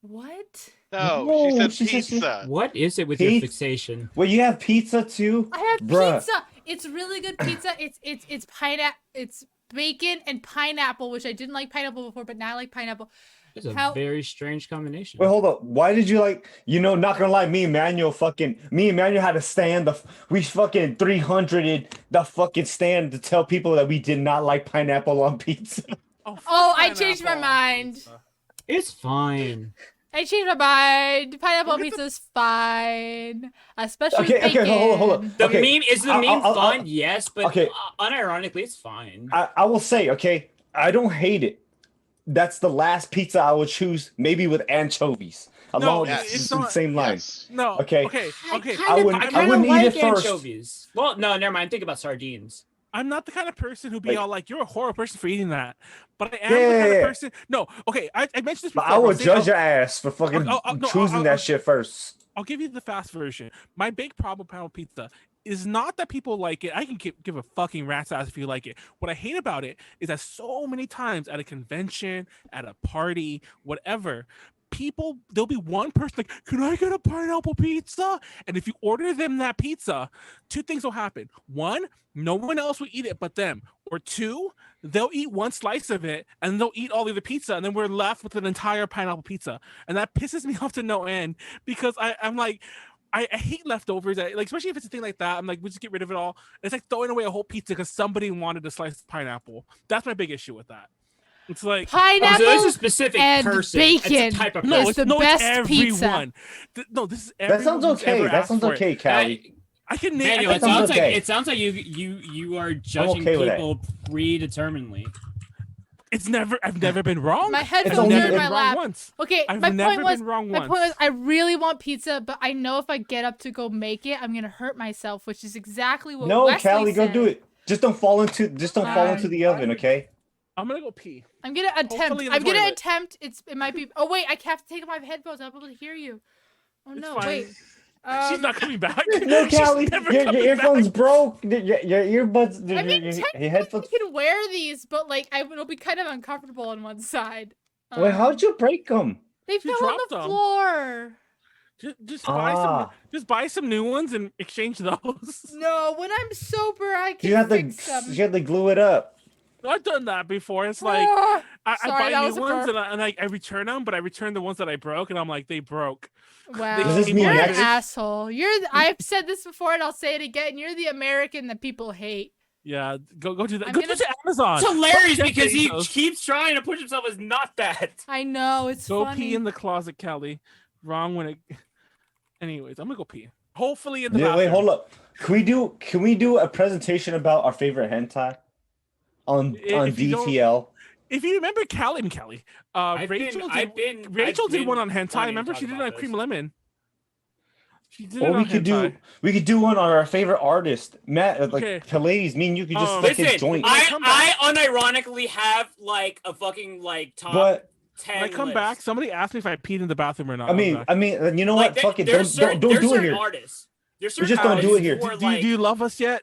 What? No, she said pizza. What is it with your fixation? Well, you have pizza too. I have Bruh. pizza. It's really good pizza. It's pineapple. It's bacon and pineapple, which I didn't like pineapple before, but now I like pineapple. It's a very strange combination. Wait, hold up. Why did you not gonna lie, me and Manuel had to stand we fucking 300'd the fucking stand to tell people that we did not like pineapple on pizza. Oh, I changed my mind. It's fine. I changed my mind. Pineapple pizza's fine, especially with bacon. Okay, hold up. The meme is fine, yes, but unironically, it's fine. I will say, okay, I don't hate it. That's the last pizza I would choose, maybe with anchovies. Along the same line. Yes. No. Okay. I wouldn't eat it like first. anchovies. Well, no, never mind. Think about sardines. I'm not the kind of person who'd be all like, "You're a horrible person for eating that," but I am the kind of person. No, okay, I mentioned this before. But I would judge your ass for fucking choosing that shit first. I'll give you the fast version. My big problem with pineapple pizza is not that people like it. I can give a fucking rat's ass if you like it. What I hate about it is that so many times at a convention, at a party, whatever, there'll be one person like, "Can I get a pineapple pizza?" And if you order them that pizza, two things will happen. One, no one else will eat it but them. Or two, they'll eat one slice of it and they'll eat all of the pizza, and then we're left with an entire pineapple pizza. And that pisses me off to no end because I'm like, I hate leftovers. Especially if it's a thing like that, I'm like, we'll just get rid of it all. It's like throwing away a whole pizza because somebody wanted a slice of pineapple. That's my big issue with that. It's like pineapple so a specific and person. bacon it's a type of is the best pizza. No, this is that sounds okay. That sounds okay, Callie. I can name. Manuel, it sounds like you are judging people predeterminedly. I've never been wrong. My headphones are in my lap. Once. Okay, I've my never point was, been wrong my once. point was, I really want pizza, but I know if I get up to go make it, I'm gonna hurt myself, which is exactly what. No, Wesley Callie, said. go do it. Just don't fall into the oven, okay? I'm gonna go pee. I'm gonna attempt. It might be. Oh wait, I have to take off my headphones. I'll be able to hear you. Oh no, wait. She's not coming back. No, Callie, your earphones broke. Your earbuds. I mean, your headphones. I can wear these, but like, it'll be kind of uncomfortable on one side. Wait, how'd you break them? They fell on the floor. Just buy some new ones and exchange those. No, when I'm sober, I can fix them. You had to glue it up. I've done that before. It's like I buy new ones and I return them, but I return the ones that I broke, and I'm like, they broke. Wow, you're an asshole. I've said this before, and I'll say it again. You're the American that people hate. Yeah, go do that. Go to Amazon. It's hilarious because he keeps trying to push himself as not that. I know, it's go funny. Pee in the closet, Callie. Wrong when it. Anyways, I'm gonna go pee. Hopefully in the bathroom. Wait, hold up. Can we do a presentation about our favorite hentai on DTL? If you remember Rachel did one on hentai. Remember she did it on Cream Lemon. She did it on hentai. We could do one on our favorite artist, Matt. Like Pleiades. Me and you could just listen. joint. I unironically have like a fucking like top. But 10 when I come back, somebody asked me if I peed in the bathroom or not. I mean, you know what? Fuck it. Don't do it here. We just don't do it here. Do you love us yet?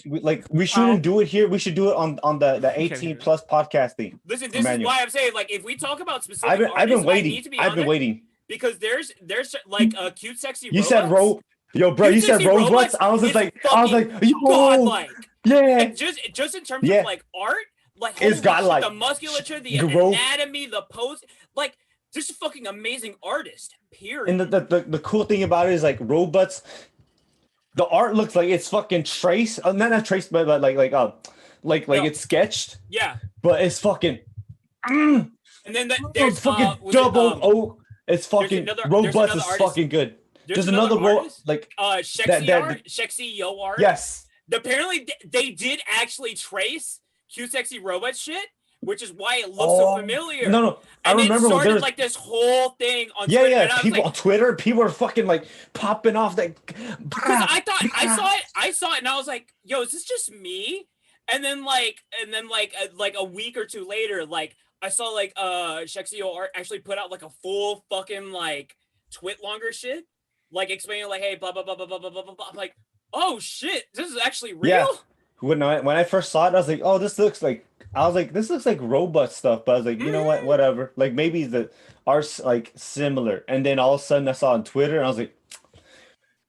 We shouldn't do it here. We should do it on the 18 plus podcasting. Listen, this is why I'm saying, like, if we talk about specific artists, I've been waiting. I need to be I've been waiting because there's like a cute, sexy. You said yo, bro. You said robots. I was like, godlike. Yeah. And just in terms of like art, like it's godlike. The musculature, the anatomy, the pose, like. Just a fucking amazing artist. Period. And the cool thing about it is like robots. The art looks like it's fucking traced. Not traced, but like it's sketched. Yeah. But it's fucking. And And then There's fucking double O. It's fucking robust is fucking good. There's another artist, like Shexy Yo art. Yes. Apparently they did actually trace cute sexy robot shit, which is why it looks so familiar. No. I and remember it started when there like this whole thing on Twitter. Yeah. People on Twitter, people are fucking like popping off that. Because I saw it, and I was like, "Yo, is this just me?" And then like a week or two later, like I saw like Shexio Art actually put out like a full fucking like twit longer shit, like explaining like, "Hey, blah blah blah blah blah blah blah blah." I'm like, "Oh shit, this is actually real." Yeah. When I first saw it, I was like, "Oh, this looks like." I was like, "This looks like robot stuff," but I was like, "You know what? Whatever." Like maybe the art's like similar, and then all of a sudden I saw on Twitter, and I was like,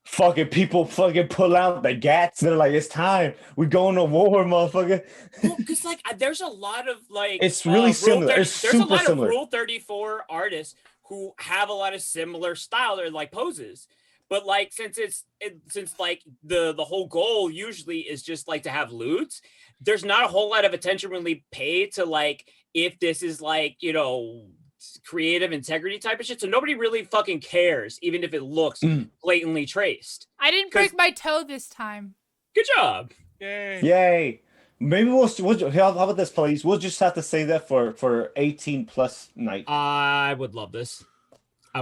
"Fucking people, fucking pull out the gats." They're like, "It's time. We're going to war, motherfucker." Well, because like there's a lot of like it's really similar. It's there's super a lot similar. of Rule 34 artists who have a lot of similar style or like poses. But like since like the whole goal usually is just like to have loots, there's not a whole lot of attention really paid to like if this is like, you know, creative integrity type of shit. So nobody really fucking cares, even if it looks blatantly traced. I didn't break my toe this time. Good job. Yay. Maybe we'll how about this, please? We'll just have to say that for 18 plus night. I would love this.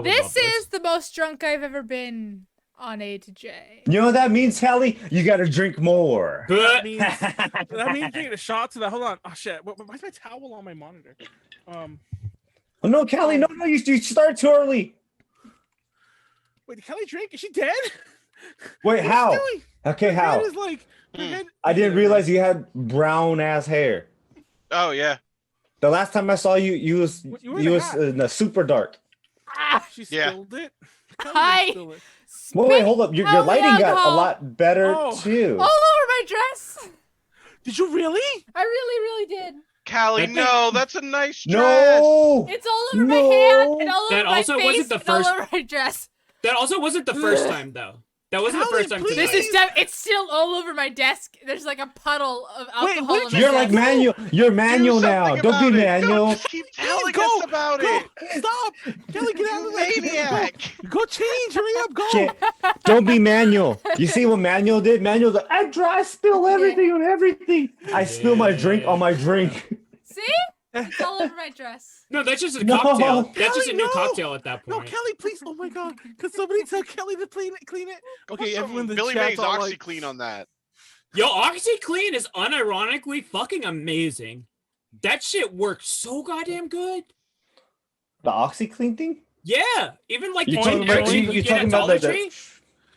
This is the most drunk I've ever been on A to J. You know what that means, Callie? You gotta drink more. That means taking a shot to that. Hold on. Oh shit. Why's my towel on my monitor? Oh no, Callie, no, you started too early. Wait, did Callie drink? Is she dead? Wait, how? Okay, how? Is like, I didn't realize you had brown ass hair. Oh yeah. The last time I saw you, you was in the super dark. She spilled it. Hi. Wait, hold up. Your lighting got a lot better too. All over my dress. Did you really? I really did. Callie, no, that's a nice dress. No. It's all over my hand and all over That my also face wasn't the and all first- over my dress. That also wasn't the first time though. That wasn't the first time. This is it's still all over my desk. There's like a puddle of alcohol. on my You're like desk. manual. You're manual now. Don't be manual. Keep telling us about it. Stop. Kelly, get out of the Maniac. Go change. Hurry up. Go. Shit. Don't be manual. You see what manual did? Manual's like, I spill everything on everything. I spill my drink on my drink. See? It's all over my dress. No, that's just a No. cocktail. That's Kelly, just a new no. cocktail at that No, point. Kelly, please. Oh my God. Could somebody tell Kelly to clean it? Okay, everyone in the Billy chat's Mays all OxyClean on that. Yo, OxyClean is unironically fucking amazing. That shit works so goddamn good. The OxyClean thing? Yeah, even like You the talking about- you you get talking at about Dollar like the- Tree.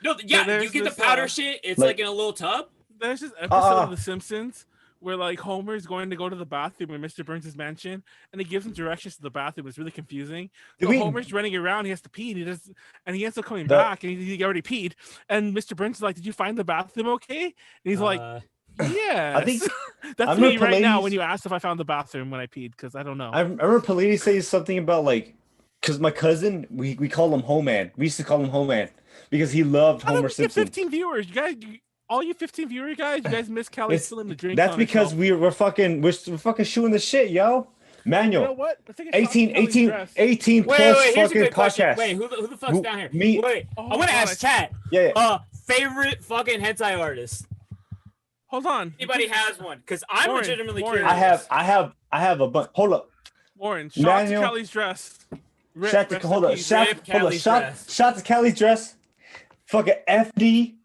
No, yeah, there's you get the this, powder shit. It's like- like in a little tub. There's this episode of The Simpsons where like Homer's going to go to the bathroom in Mr. Burns' mansion, and he gives him directions to the bathroom. It's really confusing. Did So we- Homer's running around. He has to pee. And he ends up coming The- back, and he already peed. And Mr. Burns is like, "Did you find the bathroom okay?" And he's like, "Yeah." I think that's I me remember right now Pleiades- when you asked if I found the bathroom when I peed, because I don't know. I remember Pleiades saying something about like, because my cousin, we call him Homeman. We used to call him Homeman because he loved How did Homer we get Simpson. 15 viewers. You guys, all you 15 viewer guys, you guys miss Callie It's- spilling the drink. That's on because herself. we're fucking shooting the shit, yo. Manual. You know what? I think it's 18 Wait, plus here's a fucking good question. podcast. Wait, who the fuck's down here? Me. Wait, Oh, I want to ask chat. Yeah. Favorite fucking hentai artist. Hold on. Anybody has one? Because I'm Warren, legitimately Warren. curious. I have a bunch. Hold up. Warren, shout to Manuel. Callie's dress. Shout to hold up. Shout to Callie's dress. Fucking FD.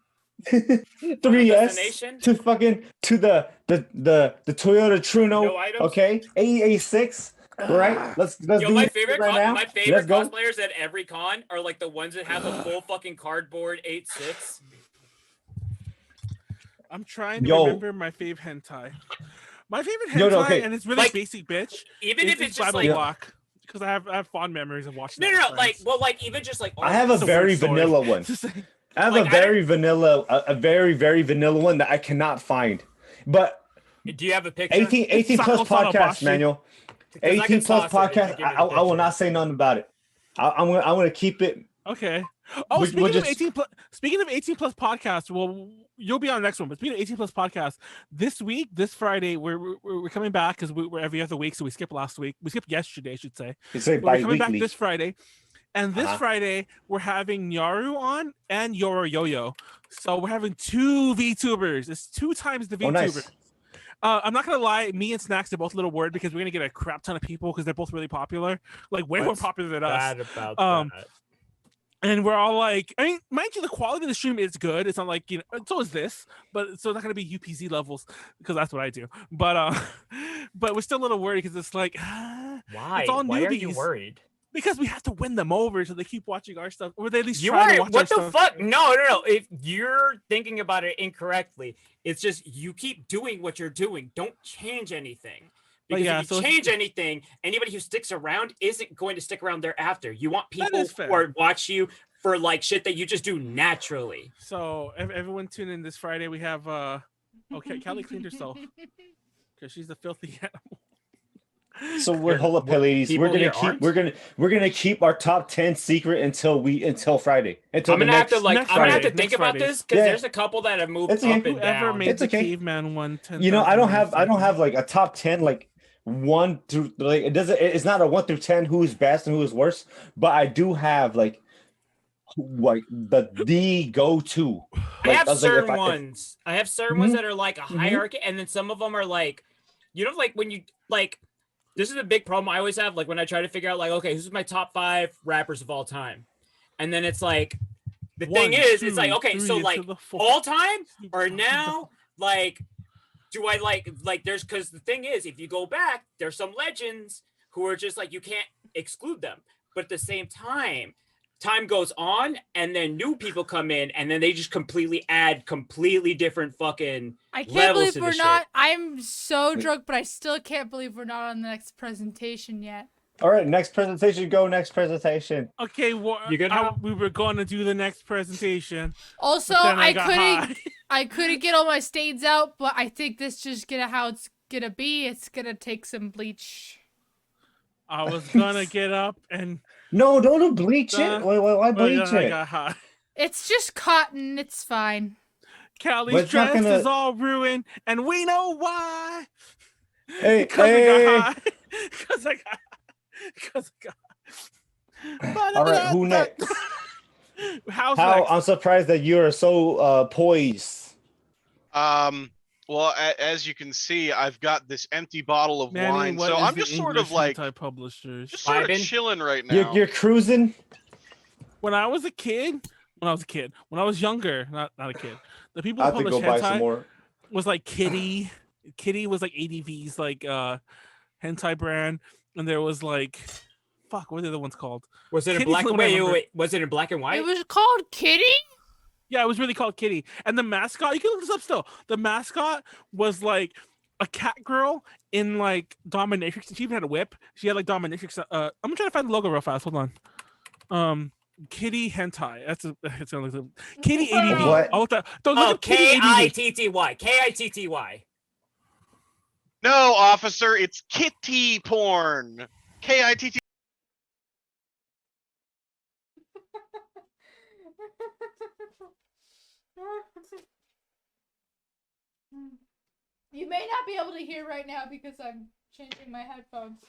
3S Destination? to fucking to the Toyota Truno. No items? Okay. AE6. Right? Let's Yo, do my this favorite, right now. my Let's favorite go. cosplayers at every con are like the ones that have the full fucking cardboard 8.6. I'm trying to Yo. remember my fave hentai. My favorite hentai, Yo, no, okay. and it's really Like, basic, bitch. even is- if it's is just Bible like Block, because I have fond memories of watching. no, that no, with no, like friends. well, like even just like I have a It's a very weird story. vanilla one. It's just like- I have Like, a very vanilla, a very, very vanilla one that I cannot find. But do you have a picture? 18 plus Sako Sano podcast, Bashi. Manuel. I can 18 plus sauce it if you podcast. give me the I will picture. not say nothing about it. I'm gonna keep it Okay. Oh, speaking of 18 plus podcasts, well, you'll be on the next one. But speaking of 18 plus podcasts, this week, this Friday, we're coming back because we're every other week, so we skipped last week. We skipped yesterday, I should say. We're coming back this Friday, and this Friday we're having Nyaru on and Yoro Yo-Yo. So we're having 2 VTubers. It's 2 times the VTubers. Nice. I'm not gonna lie, me and Snacks are both a little worried because we're gonna get a crap ton of people because they're both really popular, like way more popular than us. About that? And we're all like, I mean, mind you, the quality of the stream is good. It's not like, you know, so is this, but so it's not gonna be UPZ levels because that's what I do. But we're still a little worried because it's like, why? It's all why newbies. are you worried? Because we have to win them over so they keep watching our stuff, or they at least try to watch what our the stuff. fuck? No. If you're thinking about it incorrectly, it's just you keep doing what you're doing. Don't change anything. Because if you change anything, anybody who sticks around isn't going to stick around thereafter. You want people who watch you for like shit that you just do naturally. So everyone tune in this Friday. We have okay, Callie cleaned herself because she's a filthy animal. So we're Pleiades. We're gonna keep our top 10 secret until Friday. Until I'm gonna have to think about this because there's a couple that have moved up and down. Made the caveman one 10. You know, I don't have like a top 10 like 1 through like it's not a 1 through 10 who's best and who is worst, but I do have like the go-to. I have certain ones. I have certain ones that are like a hierarchy, and then some of them are like, you know, like when you like. This is a big problem I always have, like when I try to figure out, like, okay, who's my top 5 rappers of all time, and then it's like, the thing is, it's like, okay, so like all time or now, like, do I like there's because the thing is, if you go back, there's some legends who are just like you can't exclude them, but at the same time goes on and then new people come in and then they just completely add completely different fucking I can't believe we're not I'm so drunk, but I still can't believe we're not on the next presentation yet. All right, next presentation. Okay, well, we were going to do the next presentation. Also, I couldn't get all my stains out, but I think this just how it's gonna be. It's gonna take some bleach. I was gonna get up and no, don't bleach it. Why bleach it? I got high. It's just cotton. It's fine. Callie's dress is all ruined, and we know why. Hey, because I got high. Because I got. All right, who next? How? I'm surprised that you're so poised. Well, as you can see, I've got this empty bottle of wine, so I'm just sort of like just sort of chilling right now. You're cruising. When I was younger, not a kid. The people who published hentai was like Kitty. Kitty was like ADV's like hentai brand, and there was like, fuck, what are the other ones called? Was it in black and white? Was it in black and white? It was called Kitty. Yeah, it was really called Kitty. And the mascot, you can look this up still. The mascot was like a cat girl in like dominatrix. She even had a whip. She had like dominatrix. I'm gonna try to find the logo real fast. Hold on. Kitty hentai. It's Kitty ADV. What? I'll look that. Don't look up Kitty KITTY. KITTY. No, officer, it's kitty porn. KITT. You may not be able to hear right now because I'm changing my headphones.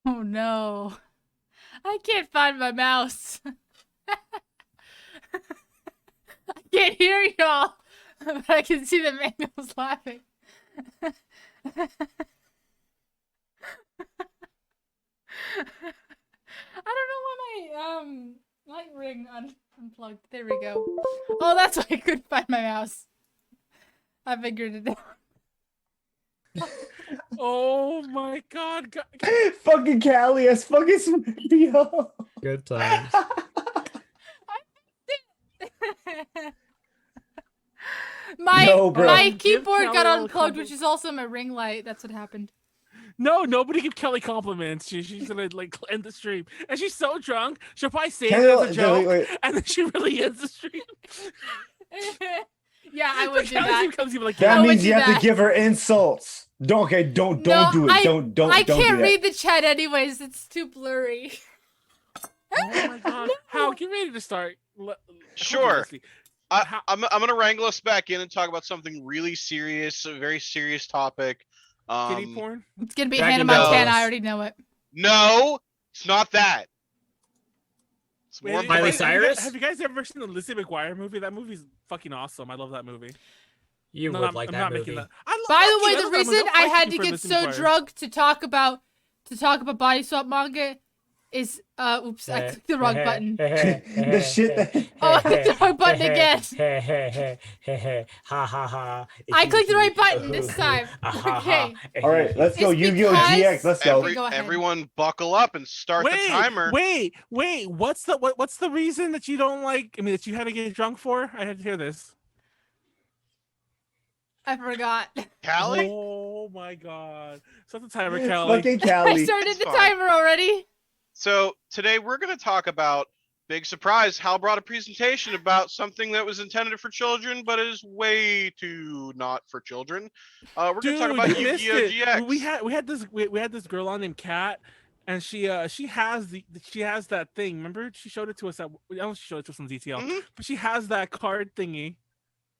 Oh no. I can't find my mouse. I can't hear y'all, but I can see that Manuel's laughing. I don't know why my light ring unplugged. There we go. Oh, that's why I couldn't find my mouse. I figured it out. Oh my god. Fucking Callie as fucking Scorpio. Good times. My keyboard got Kelly unplugged, which is also my ring light. That's what happened. No, nobody give Kelly compliments. She's gonna like end the stream, and she's so drunk. She'll probably say it as a joke, and then she really ends the stream. Yeah, I would do Kelly that. comes even like, That "Yeah, means you have that. to give her insults. Don't do it. Don't I don't can't do read the chat anyways. It's too blurry. Oh my god! How? Get ready to start. Sure. I'm gonna wrangle us back in and talk about something really serious, a very serious topic. Kitty porn? It's gonna be Dragon Hannah Balls. Montana. I already know it. No, it's not that. It's more Wait, Miley wait, Cyrus? Have you guys ever seen the Lizzie McGuire movie? That movie's fucking awesome. I love that movie. You No, would I'm like not that making movie. that. I love By that the movie. way, I the love that movie. reason I'll I fight had you to for get Lizzie so McGuire. drunk to talk about body swap manga is oops, I clicked the wrong button. The shit. Oh, I clicked the wrong button again. Ha ha ha. I clicked the right button this time. Okay. All right, let's go. It's Yu-Gi-Oh! because- GX. Let's go. Go ahead. Everyone, buckle up and start the timer. Wait. What's the reason that you don't like? I mean, that you had to get drunk for? I had to hear this. I forgot. Callie? Oh my god! Start the timer, Callie. Fucking I Callie. started the fine. timer already. So today we're going to talk about, big surprise, Hal brought a presentation about something that was intended for children, but is way too not for children. We're going to talk about you missed Yu-Gi-Oh! it. GX. We had this girl on named Kat, and she has that thing. Remember, she showed it to us. I don't know if she showed it to us on DTL, Mhm. but she has that card thingy.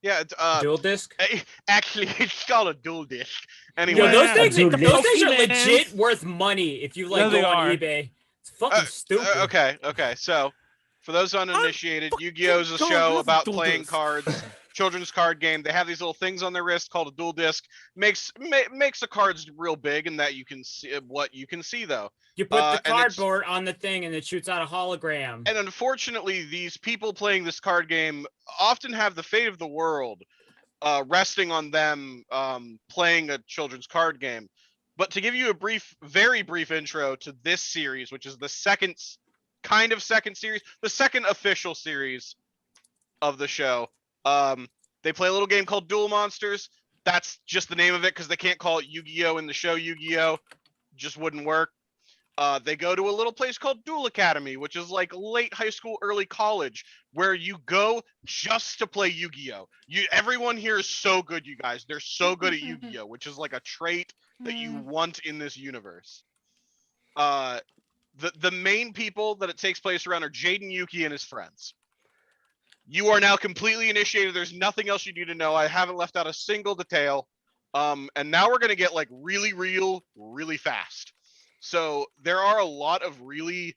Yeah, it's, Dual disc? actually, it's called a dual disc. Anyway, Yo, those Yeah. things, Dude, those things are Pokemon. legit worth money if you like No, they go on are. eBay. It's fucking stupid. okay. So, for those uninitiated, fucking Yu-Gi-Oh! Is a God, show that's a about dual playing disc. cards, children's card game. They have these little things on their wrist called a dual disc. Makes the cards real big, and that you can see what you can see though. You put the and it's- cardboard on the thing and it shoots out a hologram. And unfortunately, these people playing this card game often have the fate of the world resting on them playing a children's card game. But to give you a very brief intro to this series, which is the second series, the second official series of the show, they play a little game called Duel Monsters. That's just the name of it because they can't call it Yu-Gi-Oh! In the show Yu-Gi-Oh! Just wouldn't work. They go to a little place called Duel Academy, which is like late high school, early college, where you go just to play Yu-Gi-Oh! Everyone here is so good, you guys. They're so good at Yu-Gi-Oh!, which is like a trait that you want in this universe. The main people that it takes place around are Jaden Yuki and his friends. You are now completely initiated. There's nothing else you need to know. I haven't left out a single detail. And now we're gonna get like really real, really fast. So there are a lot of really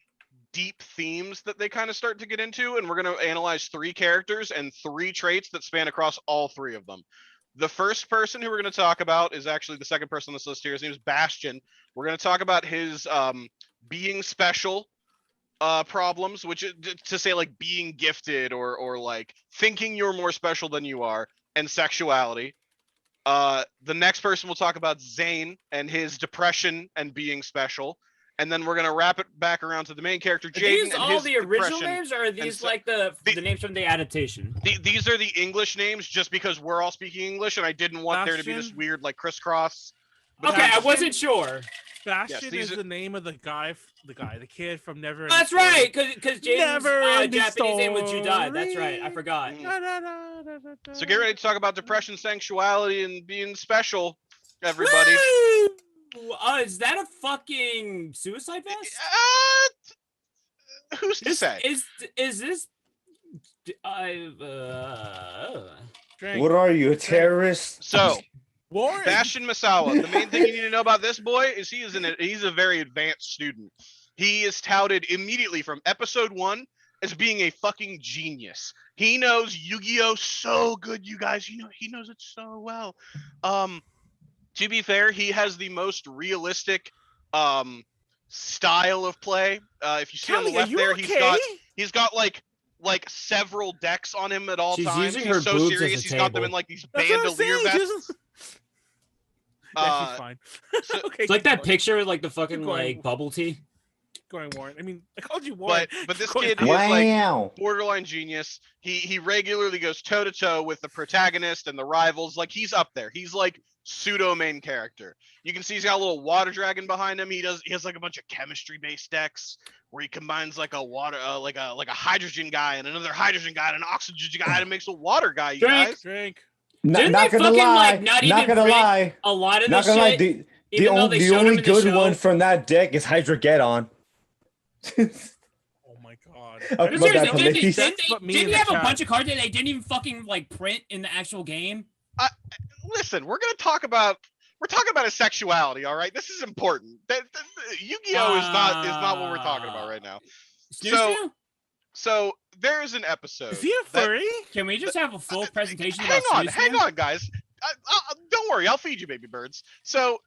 deep themes that they kind of start to get into, and we're going to analyze 3 characters and 3 traits that span across all 3 of them. The first person who we're going to talk about is actually the second person on this list here. His name is Bastion. We're going to talk about his being special problems, which is to say like being gifted or like thinking you're more special than you are, and sexuality. The next person we'll talk about Zane and his depression and being special, and then we're gonna wrap it back around to the main character Are Jaden. these and all his the original depression. names, or are these like the names from the adaptation? These are the English names, just because we're all speaking English, and I didn't want there to be this Bastion? weird like crisscross. Okay, I wasn't sure. Bastion these is are- the name of the kid from Never. Oh, that's right, because James Never ending Japanese name was Judai. That's right, I story. forgot. So get ready to talk about depression, sexuality, and being special, everybody. Woo! Is that a fucking suicide vest? Who's to say? Is this? What are you, a terrorist? So, Warren. Bastion Misawa. The main thing you need to know about this boy is he's a very advanced student. He is touted immediately from episode 1 as being a fucking genius. He knows Yu-Gi-Oh! So good, you guys. He knows it so well. To be fair, he has the most realistic style of play. If you see on the Callie, are left you there, okay? he's got like several decks on him at all She's times. using He's her so boobs as serious. a He's got them table. in like these That's what I'm bandolier saying, vests. Yeah, she's fine. So, Okay, It's like keep that going. picture, like the fucking going. like bubble tea. Keep going, Warren. I mean, I called you Warren. but this Keep going. kid is like Wow. borderline genius. He regularly goes toe to toe with the protagonist and the rivals. Like he's up there. He's like pseudo main character. You can see he's got a little water dragon behind him. He has like a bunch of chemistry based decks where he combines like a water like a hydrogen guy and another hydrogen guy and an oxygen guy and makes a water guy. You Drink. guys. Drink. Didn't Not they gonna fucking, lie. like, not Not even gonna print lie. a lot of Not this gonna lie. shit? The even though they the showed him only in the good show? one from that deck is Hydrogeddon. Oh my god. Oh, But my seriously, bad, didn't, ladies. Put me didn't in he the have a chat. bunch of cards that they didn't even fucking like print in the actual game? Listen, we're talking about his sexuality, all right? This is important. Yu-Gi-Oh is not what we're talking about right now. Snoo-snoo? So there's an episode. Is he a furry? Can we just have a full presentation Hang about on, hang snoo-snoo? on, guys. Don't worry, I'll feed you, baby birds. So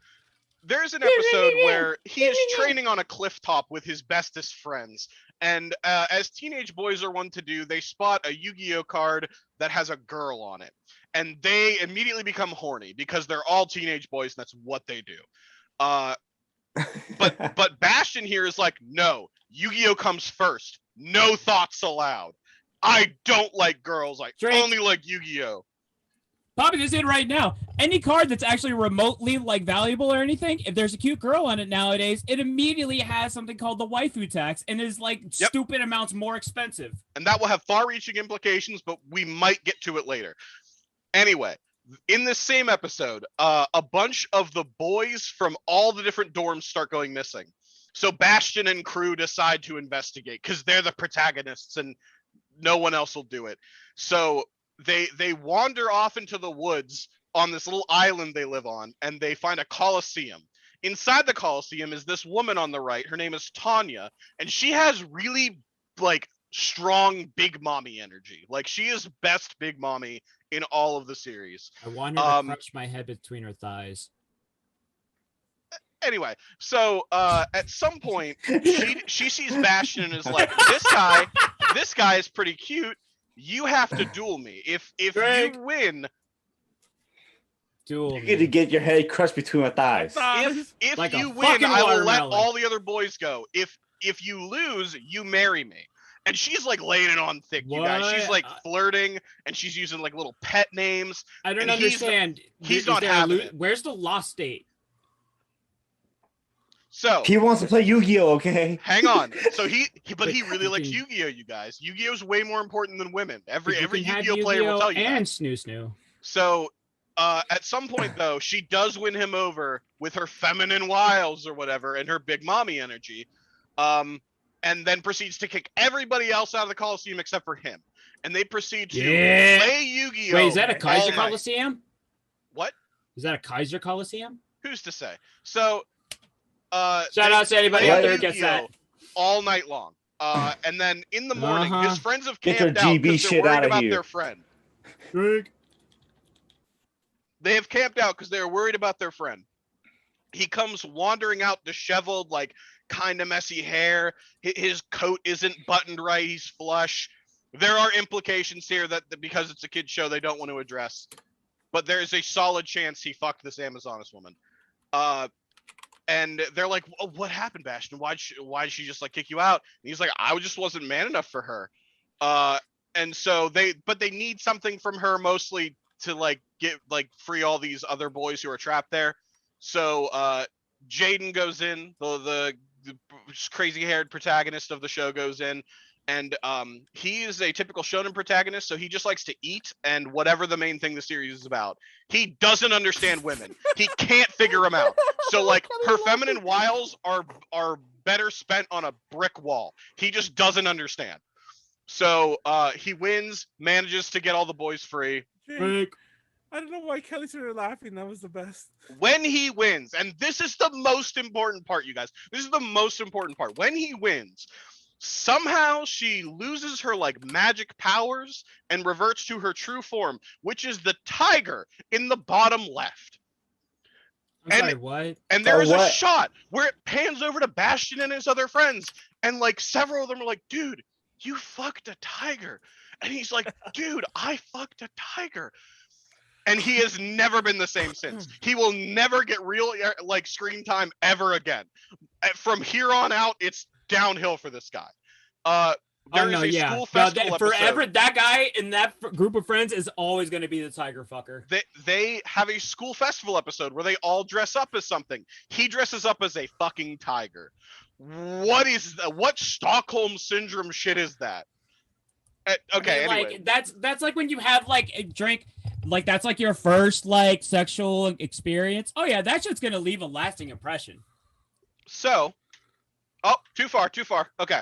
there's an episode where he is training on a cliff top with his bestest friends. And as teenage boys are wont to do, they spot a Yu-Gi-Oh card that has a girl on it. And they immediately become horny because they're all teenage boys and that's what they do. But Bastion here is like, no, Yu-Gi-Oh comes first. No thoughts allowed. I don't like girls. I Drink. only like Yu-Gi-Oh. Popping this in right now. Any card that's actually remotely like valuable or anything, if there's a cute girl on it nowadays, it immediately has something called the waifu tax and is like stupid amounts more expensive. And that will have far-reaching implications, but we might get to it later. Anyway, in this same episode, a bunch of the boys from all the different dorms start going missing. So Bastion and crew decide to investigate because they're the protagonists and no one else will do it. So they wander off into the woods on this little island they live on, and they find a coliseum. Inside the coliseum is this woman on the right. Her name is Tanya, and she has really like strong big mommy energy. Like she is best big mommy in all of the series. I want her to crush my head between her thighs. Anyway, so at some point she sees Bastion and is like, this guy is pretty cute. You have to duel me. If Greg. you win, Duel You get to get your head crushed between my thighs. if Like a you win, fucking I will let watermelon. all the other boys go. If you lose, you marry me. And she's like laying it on thick, you guys. She's What? like flirting, and she's using like little pet names. I don't and understand. He's Is not there a having lo- it. Where's the lost state? So He wants to play Yu-Gi-Oh, okay? hang on. So he really you likes can- Yu-Gi-Oh, you guys. Yu-Gi-Oh is way more important than women. Every You can have Yu-Gi-Oh player will tell you that. and snoo-snoo. So at some point though, she does win him over with her feminine wiles or whatever and her big mommy energy. And then proceeds to kick everybody else out of the Coliseum except for him. And they proceed to play Yu-Gi-Oh! Wait, is that a all Kaiser night. Coliseum? What? Is that a Kaiser Coliseum? Who's to say? So Shout they out to anybody play out there who gets Yu-Gi-Oh! that. all night long. And then in the morning, Uh-huh. his friends have Get their camped out GB because they're shit worried outta about here. their friend. Greg. They have camped out because they're worried about their friend. He comes wandering out disheveled, like kind of messy hair. His coat isn't buttoned right. He's flush. There are implications here that because it's a kid's show, they don't want to address. But there's a solid chance he fucked this Amazoness woman. And they're like, oh, what happened, Bastion? Why'd she just like kick you out? And he's like, I just wasn't man enough for her. And so they need something from her mostly to like get like free all these other boys who are trapped there. So Jaden goes in, the crazy haired protagonist of the show goes in, and he is a typical shonen protagonist, so he just likes to eat and whatever the main thing the series is about. He doesn't understand women. He can't figure them out. So like her feminine wiles are better spent on a brick wall. He just doesn't understand. So he wins, manages to get all the boys free. Greg. I don't know why Kelly started laughing. That was the best. When he wins, and this is the most important part, you guys. This is the most important part. When he wins, somehow she loses her like magic powers and reverts to her true form, which is the tiger in the bottom left. I'm sorry, what? And there is a what? shot where it pans over to Bastion and his other friends, and like several of them are like, dude, you fucked a tiger. And he's like, dude, I fucked a tiger. And he has never been the same since. He will never get real like screen time ever again. From here on out, it's downhill for this guy. There is a school festival forever. episode. That guy in that group of friends is always going to be the tiger fucker. They have a school festival episode where they all dress up as something. He dresses up as a fucking tiger. What Stockholm syndrome shit is that? Okay, anyway. Like that's like when you have like a drink, like that's like your first like sexual experience. Oh yeah, that shit's gonna leave a lasting impression. So, too far. Okay.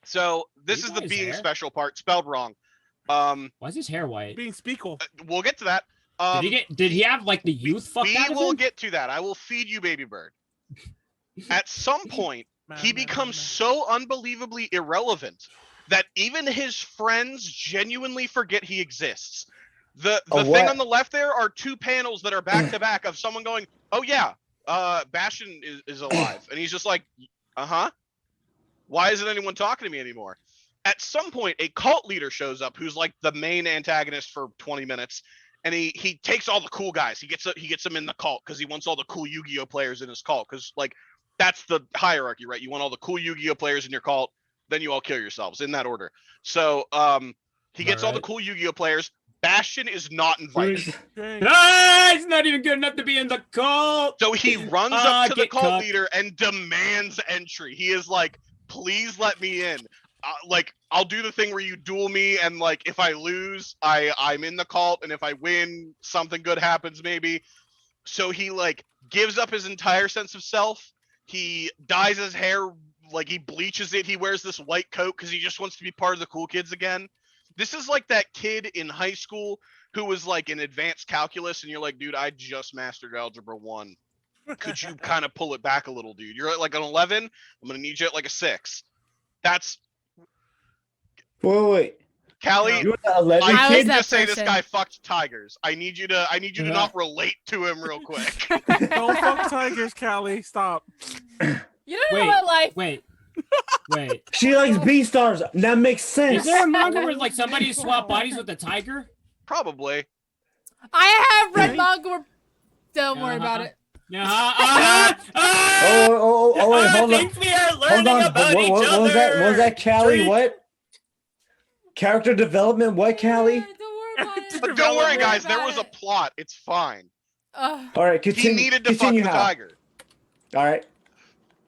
So this is the being special part, spelled wrong. Why is his hair white? Being speakle. We'll get to that. Did he have like the youth fucked out of him? We will get to that. I will feed you, baby bird. At some point, he becomes so unbelievably irrelevant that even his friends genuinely forget he exists. The thing on the left there are 2 panels that are back to back of someone going, "Oh yeah, Bastion is alive," and he's just like, "Uh-huh. Why isn't anyone talking to me anymore?" At some point, a cult leader shows up who's like the main antagonist for 20 minutes, and he takes all the cool guys. He gets them in the cult because he wants all the cool Yu-Gi-Oh players in his cult, because like that's the hierarchy, right? You want all the cool Yu-Gi-Oh players in your cult, then you all kill yourselves in that order. So he gets all the cool Yu-Gi-Oh players. Bastion is not invited. He's not even good enough to be in the cult. So he runs up to the cult leader and demands entry. He is like, "Please let me in. Like, I'll do the thing where you duel me, and like if I lose, I'm in the cult, and if I win, something good happens maybe." So he like gives up his entire sense of self. He dyes his hair, like he bleaches it. He wears this white coat because he just wants to be part of the cool kids again. This is like that kid in high school who was like in advanced calculus, and you're like, "Dude, I just mastered algebra 1. Could you kind of pull it back a little, dude? You're at like an 11. I'm gonna need you at like a 6." That's wait. Callie, I can't just say this guy fucked tigers. I need you to not relate to him real quick. Don't fuck tigers, Callie. Stop. You don't know about life. Wait. She likes B-stars. That makes sense. Is there a manga where like somebody swap bodies with a tiger? Probably. I have read manga where... Don't worry about it. Wait, hold on. We are learning about each other. What was that, Callie? What? Character development? What, Callie? Don't worry, guys. There was a plot. It's fine. All right, continue. He needed to fuck the tiger. All right.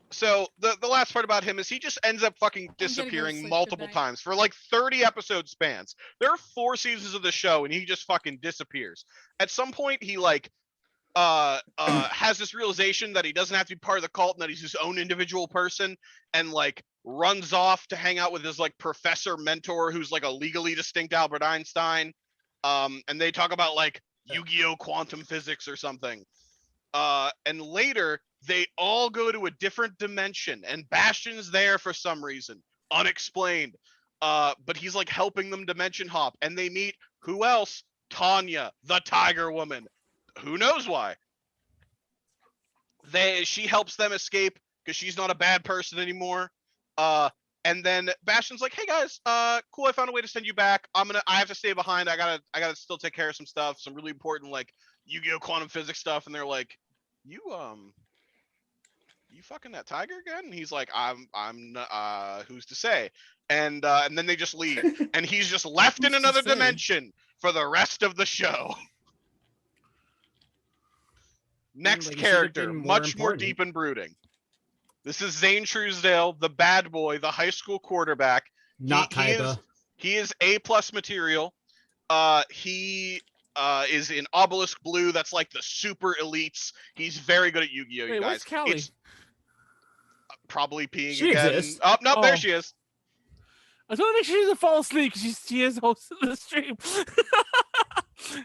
So the last part about him is he just ends up fucking disappearing multiple times for like 30 episode spans. There are 4 seasons of the show, and he just fucking disappears. At some point, he like has this realization that he doesn't have to be part of the cult and that he's his own individual person, and like runs off to hang out with his like professor mentor who's like a legally distinct Albert Einstein. And they talk about like Yu-Gi-Oh quantum physics or something. And later they all go to a different dimension, and Bastion's there for some reason, unexplained. But he's like helping them dimension hop, and they meet who else? Tanya, the Tiger Woman. Who knows why? She helps them escape because she's not a bad person anymore. And then Bastion's like, "Hey guys, cool, I found a way to send you back. I have to stay behind. I gotta still take care of some stuff, some really important like Yu-Gi-Oh quantum physics stuff." And they're like, You fucking that tiger again? And he's like, I'm who's to say? And then they just leave, and he's just left in another dimension for the rest of the show. Next character, much more deep and brooding. This is Zane Truesdale, the bad boy, the high school quarterback. Not Kaiba. He is A+ material. He is in Obelisk Blue. That's like the super elites. He's very good at Yu-Gi-Oh, you guys. Where's Callie? It's probably peeing she again. Exists. Oh, no, there she is. I just want to make sure she doesn't fall asleep because she is hosting the stream.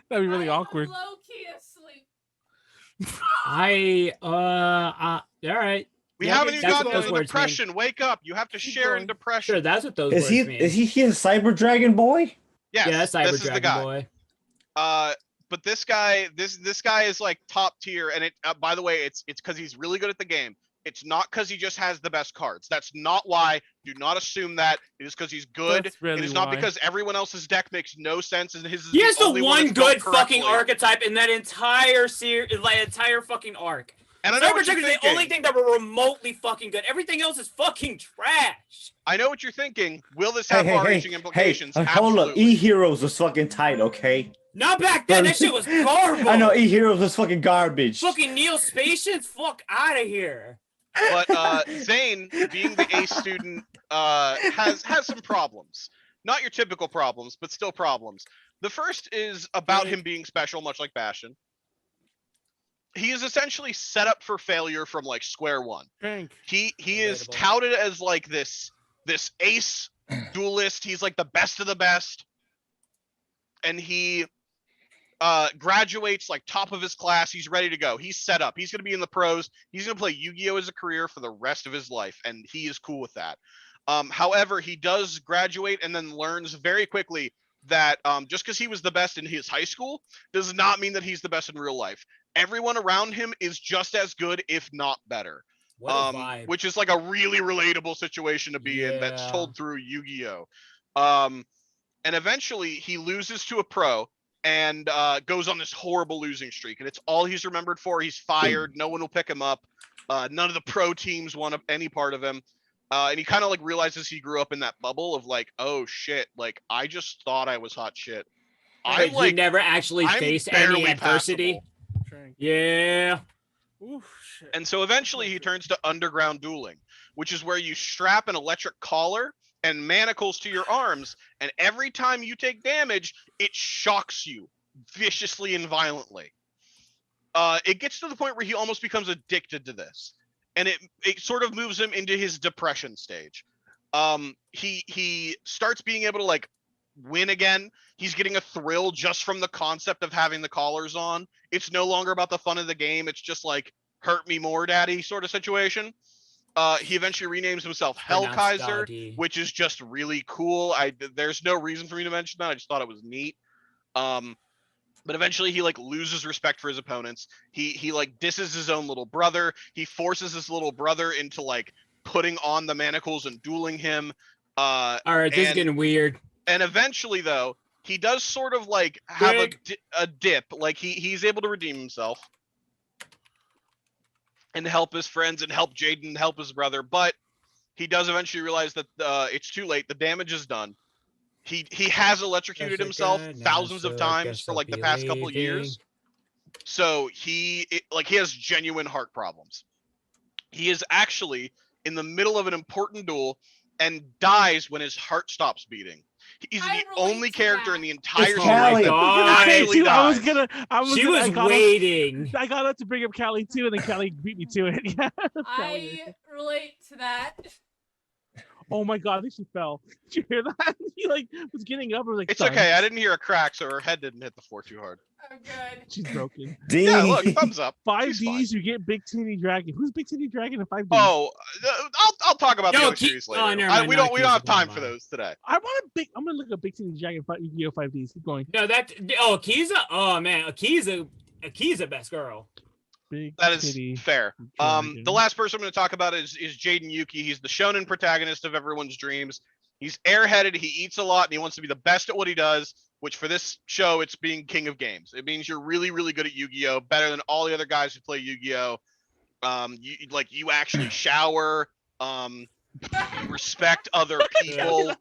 That'd be really awkward. Low-key asleep. All right. We haven't even gotten to depression. Wake up. You have to share in depression. Sure, that's what those words mean. Is he a Cyber Dragon Boy? Yes, yeah, Cyber this Dragon is the guy. Boy. But this guy is like top tier, and it by the way, it's because he's really good at the game. It's not because he just has the best cards. That's not why. Do not assume that. It is because he's good. Really it is not why. because everyone else's deck makes no sense and his is He has the only one that's built good fucking correctly. archetype in that entire series, like entire fucking arc. And I know what Cybertruck you're is the only thing that were remotely fucking good. Everything else is fucking trash. I know what you're thinking. Will this have far-reaching implications? Hold up. Absolutely. E-Heroes was fucking tight, okay? Not back then. That shit was garbage. I know E-Heroes was fucking garbage. Fucking Neo Spacians, fuck out of here. But Zane, being the A student, has some problems. Not your typical problems, but still problems. The first is about him being special, much like Bastion. He is essentially set up for failure from like square one. He is touted as like this ace duelist. He's like the best of the best, and he graduates like top of his class. He's ready to go. He's set up. He's going to be in the pros. He's going to play Yu-Gi-Oh as a career for the rest of his life, and he is cool with that. However, he does graduate and then learns very quickly that just because he was the best in his high school does not mean that he's the best in real life. Everyone around him is just as good, if not better. Which is like a really relatable situation to be in that's told through Yu-Gi-Oh. And eventually he loses to a pro and goes on this horrible losing streak, and it's all he's remembered for. He's fired. No one will pick him up. None of the pro teams want any part of him. And he kind of like realizes he grew up in that bubble of like, oh shit, like I just thought I was hot shit. I like, he never actually faced any adversity. Yeah. Oof, shit. And so eventually he turns to underground dueling, which is where you strap an electric collar and manacles to your arms, and every time you take damage, it shocks you viciously and violently. It gets to the point where he almost becomes addicted to this, and it sort of moves him into his depression stage. He starts being able to like win again. He's getting a thrill just from the concept of having the collars on. It's no longer about the fun of the game. It's just like hurt me more, daddy sort of situation. He eventually renames himself Hellkaiser, which is just really cool. There's no reason for me to mention that. I just thought it was neat. But eventually he like loses respect for his opponents. He like disses his own little brother. He forces his little brother into like putting on the manacles and dueling him. All right, this is getting weird. And eventually though, he does sort of like have a dip. Like he's able to redeem himself and help his friends and help Jaden, help his brother, but he does eventually realize that it's too late. The damage is done. He has electrocuted himself thousands of times for like the past couple of years. So he has genuine heart problems. He is actually in the middle of an important duel and dies when his heart stops beating. He's the only character in the entire series that actually dies. She was waiting. I got up to bring up Callie too, and then Callie beat me to it. Yeah, I relate to that. Oh my god, I think she fell. Did you hear that? He like was getting up. I was like, it's okay. I didn't hear a crack, so her head didn't hit the floor too hard. Oh, good. She's broken. Yeah, look, thumbs up. 5Ds, you get Big Titty Dragon. Who's Big Titty Dragon in 5Ds? Oh, I'll talk about the other series later. We don't have time for those today. I'm gonna look at Big Titty Dragon Yu-Gi-Oh 5Ds. Keep going. No, Akiza. Oh man, Akiza best girl. That is fair. The last person I'm going to talk about is Jaden Yuki. He's the shonen protagonist of everyone's dreams. He's airheaded. He eats a lot, and he wants to be the best at what he does. Which for this show, it's being king of games. It means you're really, really good at Yu-Gi-Oh, better than all the other guys who play Yu-Gi-Oh. You actually shower. You respect other people.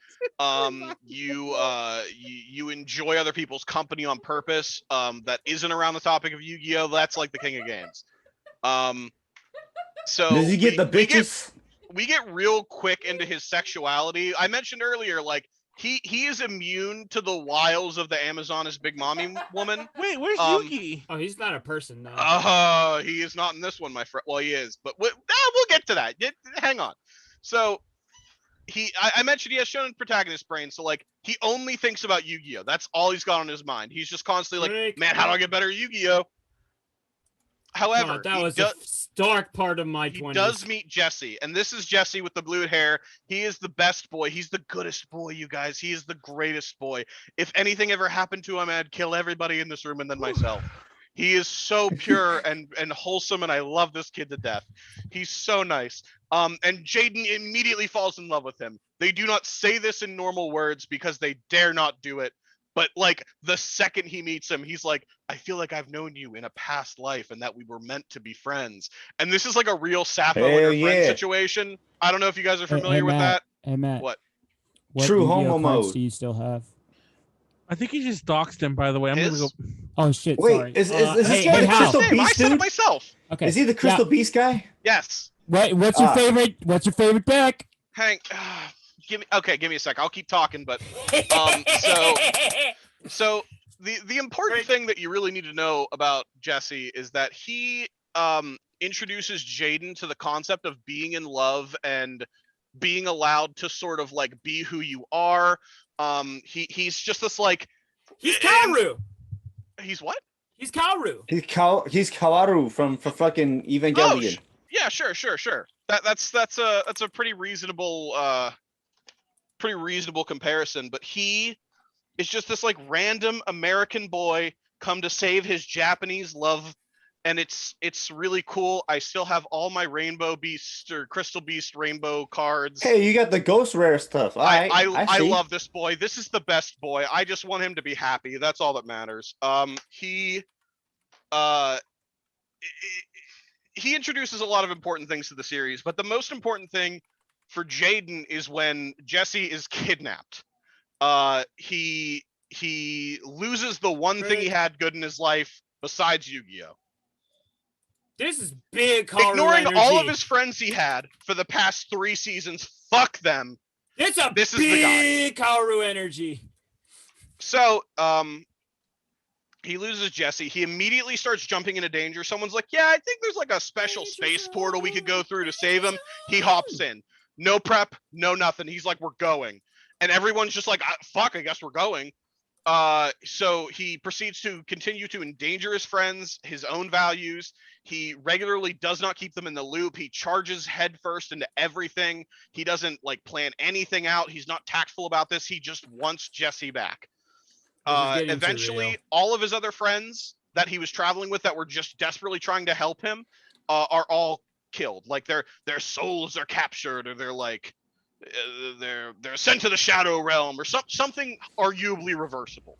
You enjoy other people's company on purpose. That isn't around the topic of Yu-Gi-Oh. That's like the king of games. So does he get the bitches? We get real quick into his sexuality. I mentioned earlier, like he is immune to the wiles of the Amazoness Big Mommy woman. Wait, where's Yuki? Oh, he's not a person now. He is not in this one, my friend. Well, he is, but we'll get to that. Hang on. So I mentioned he has shonen protagonist brain, so like he only thinks about Yu-Gi-Oh. That's all he's got on his mind. He's just constantly like, man, how do I get better at Yu-Gi-Oh? However, that was a dark part of my 20s. He does meet Jesse, and this is Jesse with the blue hair. He is the best boy. He's the goodest boy, you guys. He is the greatest boy. If anything ever happened to him, I'd kill everybody in this room and then myself. He is so pure and wholesome, and I love this kid to death. He's so nice. And Jaden immediately falls in love with him. They do not say this in normal words because they dare not do it. But like the second he meets him, he's like, I feel like I've known you in a past life and that we were meant to be friends. And this is like a real Sappho and her friend situation. I don't know if you guys are familiar with that. Hey, Matt. What? True Yu-Gi-Oh homo cards mode. do you still have? I think he just doxed him, by the way. I'm gonna go. Oh shit! Wait, sorry. is this hey, guy hey, the Hal. Crystal I Beast said it dude? myself. Okay. Is he the Crystal Beast guy? Yes. What's your favorite? What's your favorite deck? Hank, give me a sec. I'll keep talking, but so the important thing that you really need to know about Jesse is that he introduces Jaden to the concept of being in love and being allowed to sort of like be who you are. He's just this like he's Kaoru. He's what? He's Kaoru. He's Kawaru from fucking Evangelion. Yeah, sure. That's a pretty reasonable comparison. But he is just this like random American boy come to save his Japanese love, and it's really cool. I still have all my Rainbow Beast or Crystal Beast Rainbow cards. Hey, you got the ghost rare stuff. I see. love this boy. This is the best boy. I just want him to be happy. That's all that matters. He introduces a lot of important things to the series, but the most important thing for Jaden is when Jesse is kidnapped. He loses the one thing he had good in his life besides Yu-Gi-Oh. This is big Kaoru Ignoring energy. all of his friends he had for the past 3 seasons, fuck them. This is the guy. big Kaoru energy. So, he loses Jesse. He immediately starts jumping into danger. Someone's like, yeah, I think there's like a special space portal we could go through to save him. He hops in. No prep, no nothing. He's like, we're going. And everyone's just like, fuck, I guess we're going. So he proceeds to continue to endanger his friends, his own values. He regularly does not keep them in the loop. He charges headfirst into everything. He doesn't like plan anything out. He's not tactful about this. He just wants Jesse back. Eventually, all of his other friends that he was traveling with that were just desperately trying to help him are all killed. Like their souls are captured, or they're like they're sent to the shadow realm, or something arguably reversible.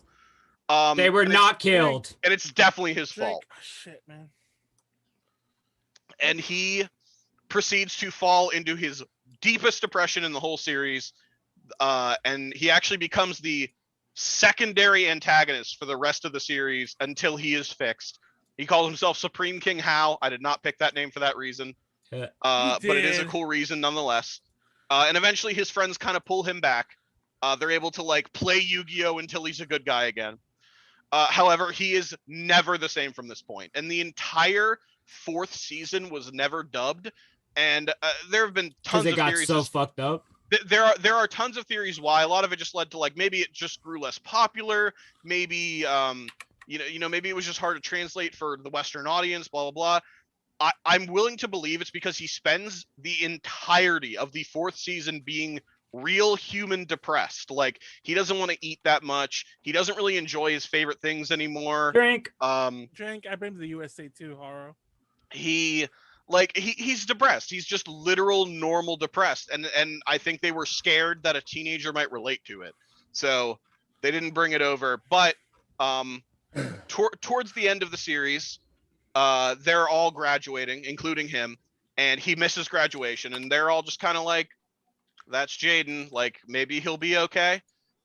They were not killed, and it's definitely his fault. Oh, shit, man. And he proceeds to fall into his deepest depression in the whole series, and he actually becomes the secondary antagonist for the rest of the series until he is fixed. He calls himself Supreme King Hao. I did not pick that name for that reason, but it is a cool reason nonetheless. And eventually his friends kind of pull him back. They're able to like play Yu-Gi-Oh until he's a good guy again. However, he is never the same from this point, and the entire 4th season was never dubbed. And there have been tons of theories. They got so fucked up. There are tons of theories why. A lot of it just led to like maybe it just grew less popular. Maybe maybe it was just hard to translate for the Western audience. Blah blah blah. I'm willing to believe it's because he spends the entirety of the 4th season being real human depressed. Like he doesn't want to eat that much. He doesn't really enjoy his favorite things anymore. Drink. Drink. I blame the USA too, Haro. He's depressed. He's just literal normal depressed, and I think they were scared that a teenager might relate to it, so they didn't bring it over. But towards the end of the series, they're all graduating, including him, and he misses graduation, and they're all just kind of like, that's Jaden, like maybe he'll be okay.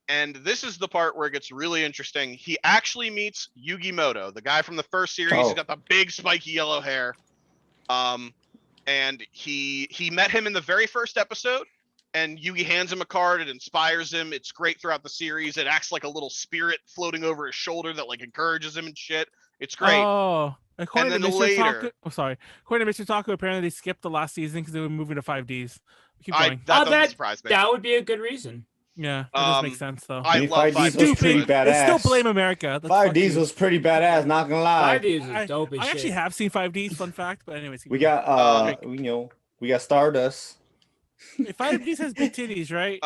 And this is the part where it gets really interesting. He actually meets Yugi Moto, the guy from the first series. He's got the big spiky yellow hair. And he met him in the very first episode, and Yugi hands him a card. It inspires him. It's great throughout the series. It acts like a little spirit floating over his shoulder that like encourages him and shit. It's great. Oh, according and to then Mr. Taco, according to Mr. Taco, apparently they skipped the last season because they were moving to 5Ds. Keep going. That doesn't surprise me. That would be a good reason. Yeah, it does make sense though. I love 5Ds was pretty badass. They still blame America. 5Ds was pretty badass, not gonna lie. 5Ds is dope as I shit. actually have seen 5Ds, fun fact, but anyways. We got we got Stardust. 5Ds has big titties, right?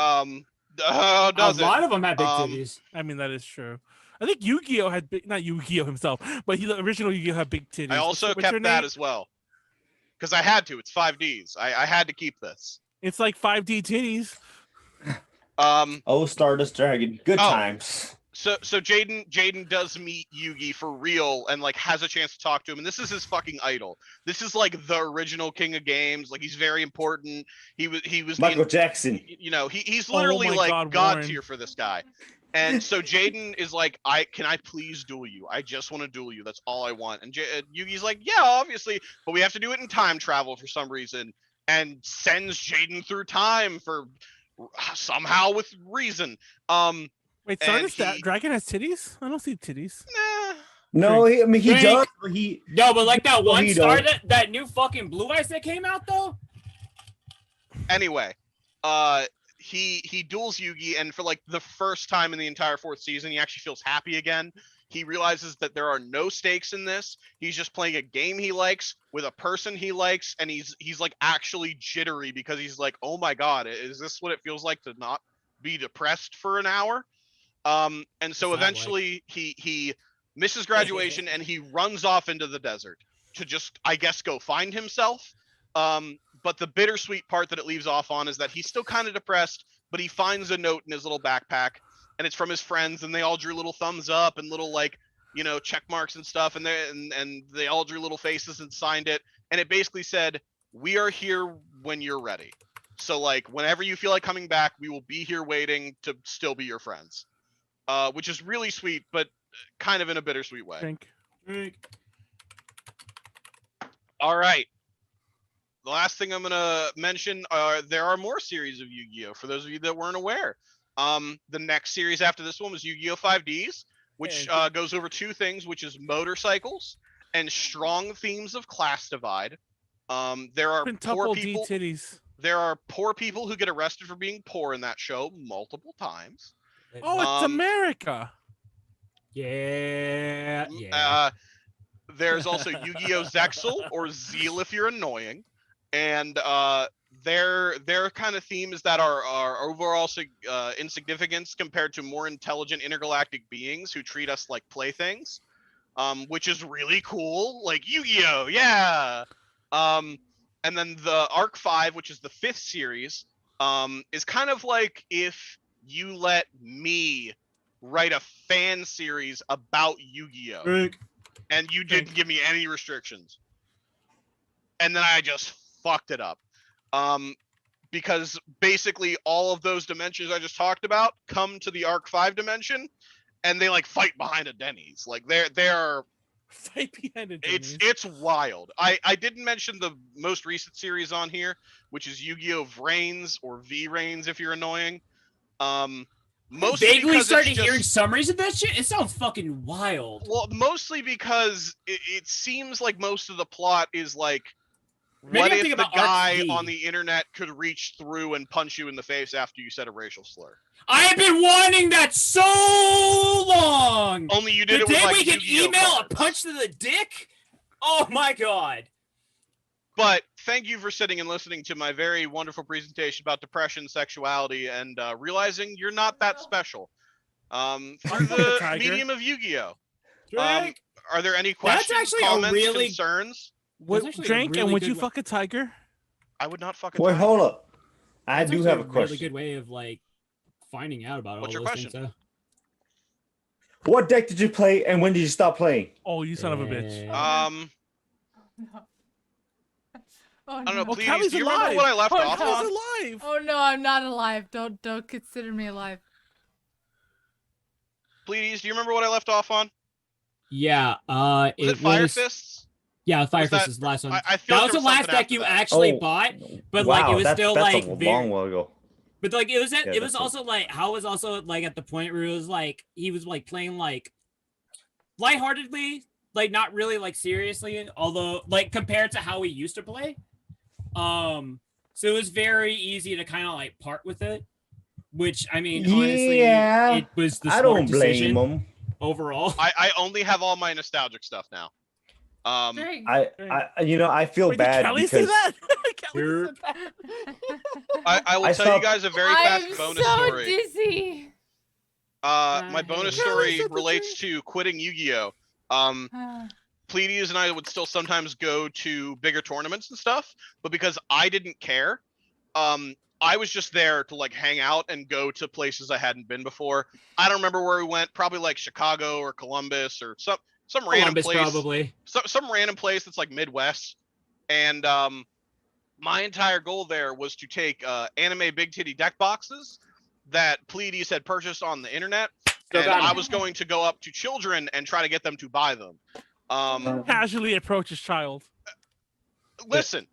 Does a lot of them have big titties. I mean, that is true. I think Yu-Gi-Oh had not Yu-Gi-Oh himself, but the original Yu-Gi-Oh had big titties. I also What's kept her that name? as well. Because I had to. It's 5Ds. I had to keep this. It's like 5D titties. Oh, Stardust Dragon. Good times. So Jaden does meet Yugi for real and like has a chance to talk to him, and this is his fucking idol. This is like the original king of games. Like he's very important. He was Michael Jackson. You know, he's literally my like God, God Warren. tier for this guy. And so Jaden is like, can I please duel you? I just want to duel you. That's all I want. And Yugi's like, yeah, obviously, but we have to do it in time travel for some reason, and sends Jaden through time for somehow with reason. Wait, Stardust Dragon has titties? I don't see titties. Nah. No, I mean he does. But No, but like that one he star don't. that new fucking Blue Eyes that came out though. Anyway, he duels Yugi, and for like the first time in the entire 4th season, he actually feels happy again. He realizes that there are no stakes in this. He's just playing a game he likes with a person he likes, and he's like actually jittery because he's like, oh my god, is this what it feels like to not be depressed for an hour? And so eventually he misses graduation and he runs off into the desert to just, I guess, go find himself. But the bittersweet part that it leaves off on is that he's still kind of depressed, but he finds a note in his little backpack, and it's from his friends, and they all drew little thumbs up and little, like, you know, check marks and stuff, and they all drew little faces and signed it, and it basically said, we are here when you're ready. So like whenever you feel like coming back, we will be here waiting to still be your friends. Which is really sweet, but kind of in a bittersweet way. All right. The last thing I'm gonna mention there are more series of Yu-Gi-Oh! For those of you that weren't aware. The next series after this one was Yu-Gi-Oh! 5Ds, which goes over 2 things, which is motorcycles and strong themes of class divide. There are poor people. There are poor people who get arrested for being poor in that show multiple times. Oh, it's America. Yeah. There's also Yu-Gi-Oh! Zexal, or Zeal if you're annoying. And their kind of themes that are overall insignificance compared to more intelligent intergalactic beings who treat us like playthings, which is really cool. Like Yu-Gi-Oh! Yeah. And then the Arc 5, which is the 5th series, is kind of like if you let me write a fan series about Yu-Gi-Oh! And you didn't give me any restrictions. And then I just fucked it up. Because basically all of those dimensions I just talked about come to the Arc 5 dimension, and they like fight behind a Denny's. Like they're fight behind a Denny's. It's wild. I didn't mention the most recent series on here, which is Yu-Gi-Oh! Vrains, or V-Rains if you're annoying. Mostly vaguely started hearing summaries of that shit. It sounds fucking wild. Well, mostly because it seems like most of the plot is like, Maybe what I'm if thinking the about Arc guy V. on the internet could reach through and punch you in the face after you said a racial slur? I have been wanting that so long. Only you did the it with day like we can Yu-Gi-Oh! email cards. a punch to the dick. Oh my god. But thank you for sitting and listening to my very wonderful presentation about depression, sexuality, and realizing you're not that special. Through the medium of Yu-Gi-Oh! Are there any questions, actually a comments, really- concerns? What drink and would you fuck a tiger? I would not fuck a Wait, tiger. hold up. I That's do actually have a really question. good way of like finding out about What's all your those question? things. What deck did you play, and when did you stop playing? Oh, you son of a bitch. Oh, I don't know, no. please, Callie's do you remember alive. what I left Oh, off Callie's on? alive. Oh no, I'm not alive. Don't consider me alive. Please, do you remember what I left off on? Yeah. Was it Fire Fists? Yeah, Fire Was that- Fist is the last one. I feel That like was there the last something deck after you that. actually Oh, bought, but wow, like it was that's still a like long while ago. But like it was Yeah, it was that's a- also like how it was also like at the point where it was like he was like playing like lightheartedly, like not really like seriously, although like compared to how he used to play. So it was very easy to kind of like part with it, which I mean honestly Yeah, it was the I smart don't blame decision him. overall. I only have all my nostalgic stuff now. Drink. I feel Wait, bad did Callie because say that? Callie said that. I will I tell you stopped- guys a very I'm fast bonus so story. dizzy. My bonus story relates to quitting Yu-Gi-Oh. Pleiades and I would still sometimes go to bigger tournaments and stuff, but because I didn't care, I was just there to like hang out and go to places I hadn't been before. I don't remember where we went, probably like Chicago or Columbus or some random place. Probably. Some random place that's like Midwest. And my entire goal there was to take anime big titty deck boxes that Pleiades had purchased on the internet, and I was going to go up to children and try to get them to buy them. Casually approach his child. Listen,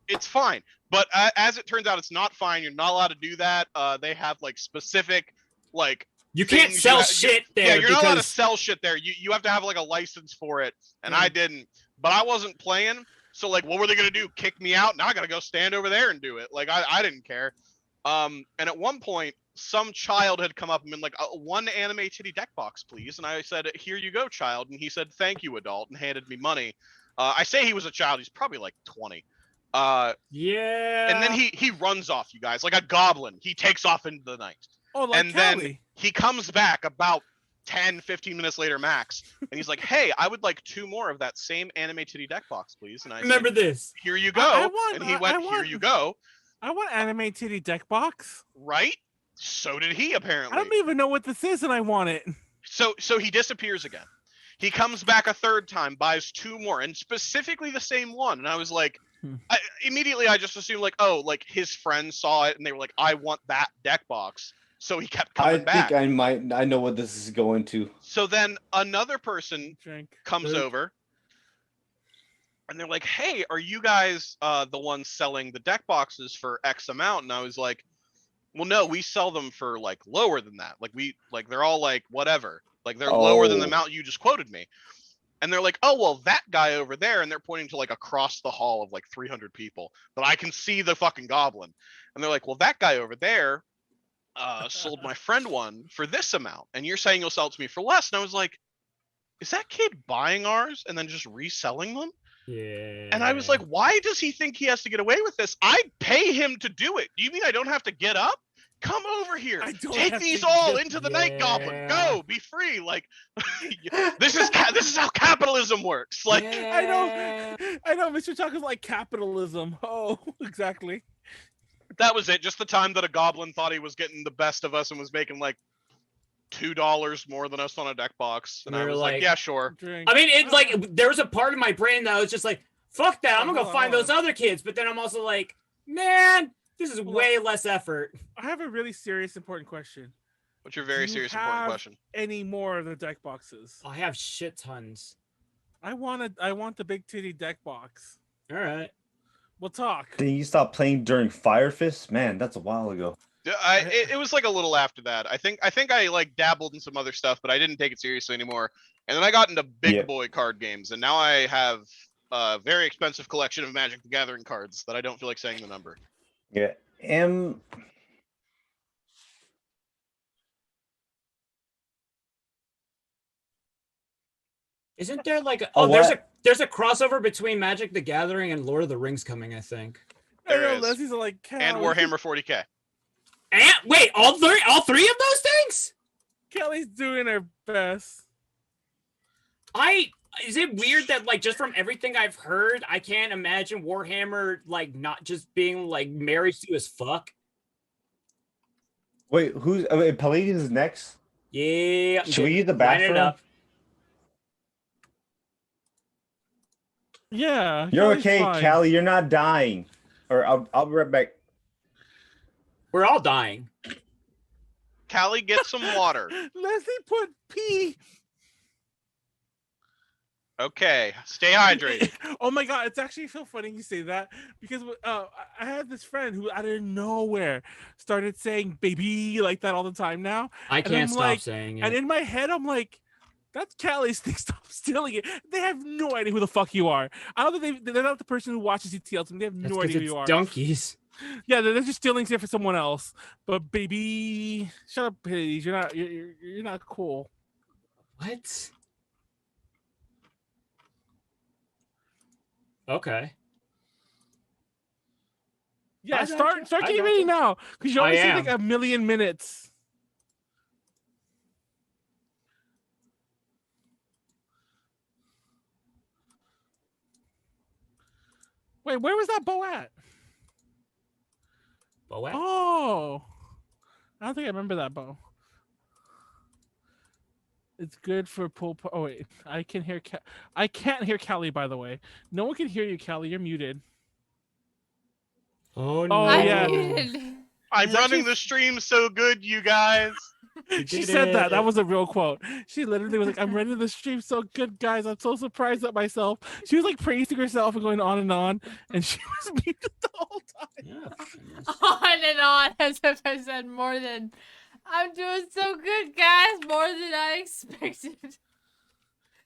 it's fine, but as it turns out, it's not fine. You're not allowed to do that. They have like specific like. You can't sell shit there. Yeah, you're not allowed to sell shit there. You have to have like a license for it, and I didn't. But I wasn't playing, so like, what were they gonna do? Kick me out? Now I gotta go stand over there and do it. Like I didn't care. And at one point, some child had come up and been like, one anime titty deck box, please. And I said, here you go, child. And he said, thank you, adult, and handed me money. I say he was a child. He's probably like 20. Yeah. And then he runs off, you guys, like a goblin. He takes off into the night. Oh, like and Callie. Then he comes back about 10, 15 minutes later, max. And he's like, hey, I would like 2 more of that same anime titty deck box, please. And I remember said, this. Here you go. And he went, here you go. I want anime titty deck box. Right? So did he, apparently. I don't even know what this is, and I want it. So he disappears again. He comes back a third time, buys 2 more, and specifically the same one. And I was like, immediately I just assumed like, oh, like his friends saw it, and they were like, I want that deck box. So he kept coming back. I think I know what this is going to. So then another person comes over. And they're like, hey, are you guys the ones selling the deck boxes for X amount? And I was like, well, no, we sell them for like lower than that. Like they're all like whatever. Like they're lower than the amount you just quoted me. And they're like, oh, well, that guy over there. And they're pointing to like across the hall of like 300 people. But I can see the fucking goblin. And they're like, well, that guy over there sold my friend one for this amount. And you're saying you'll sell it to me for less. And I was like, is that kid buying ours and then just reselling them? Yeah. And I was like, why does he think he has to get away with this? I pay him to do it. Do you mean I don't have to get up? Come over here. Take these all into the night goblin. Go, be free. Like this is how capitalism works. Like I know. Mr. Talk is like capitalism. Oh, exactly. That was it. Just the time that a goblin thought he was getting the best of us and was making like $2 more than us on a deck box, and I was like, yeah, sure. I mean, it's like there was a part of my brain that was just like, fuck that, I'm gonna go find those other kids. But then I'm also like, man, this is way less effort. I have a really serious, important question. What's your very serious, important question? Any more of the deck boxes? I have shit tons. I want the big titty deck box. All right, we'll talk. Did you stop playing during Fire Fist? Man, that's a while ago. It was like a little after that. I think I like dabbled in some other stuff, but I didn't take it seriously anymore. And then I got into big boy card games, and now I have a very expensive collection of Magic the Gathering cards that I don't feel like saying the number. Yeah. Isn't there like there's a crossover between Magic the Gathering and Lord of the Rings coming, I think. There is. Leslie's like, and Warhammer 40K. And wait, all three of those things? Kelly's doing her best. Is it weird that like just from everything I've heard, I can't imagine Warhammer like not just being like married to as fuck? Wait, Pleiades is next? Yeah. Should we use the bathroom? Line it up. Yeah. You're okay, Callie. You're not dying. Or I'll be right back. We're all dying. Callie, get some water. Leslie put pee. Okay, stay hydrated. Oh my god, it's actually so funny you say that because I had this friend who out of nowhere started saying "baby" like that all the time now. I can't stop saying it. And in my head, I'm like, "That's Callie's thing. Stop stealing it." They have no idea who the fuck you are. I don't think they're not the person who watches ETLs, and they have no idea who you are. Donkeys. Yeah, they're just stealing shit for someone else. But baby, shut up, Pleiades. You're not cool. What? Okay. Yeah, start getting ready now, because you only see like a million minutes. Wait, where was that bow at? Bow at? Oh, I don't think I remember that bow. It's good for pull. Oh wait, I can hear. I can't hear Callie. By the way, no one can hear you, Callie. You're muted. Oh no! I'm yeah. muted. I'm running the stream so good, you guys. She said that. That was a real quote. She literally was like, "I'm running the stream so good, guys. I'm so surprised at myself." She was like praising herself and going on, and she was muted the whole time. Yeah. On and on, as if I said more than. I'm doing so good, guys. More than I expected.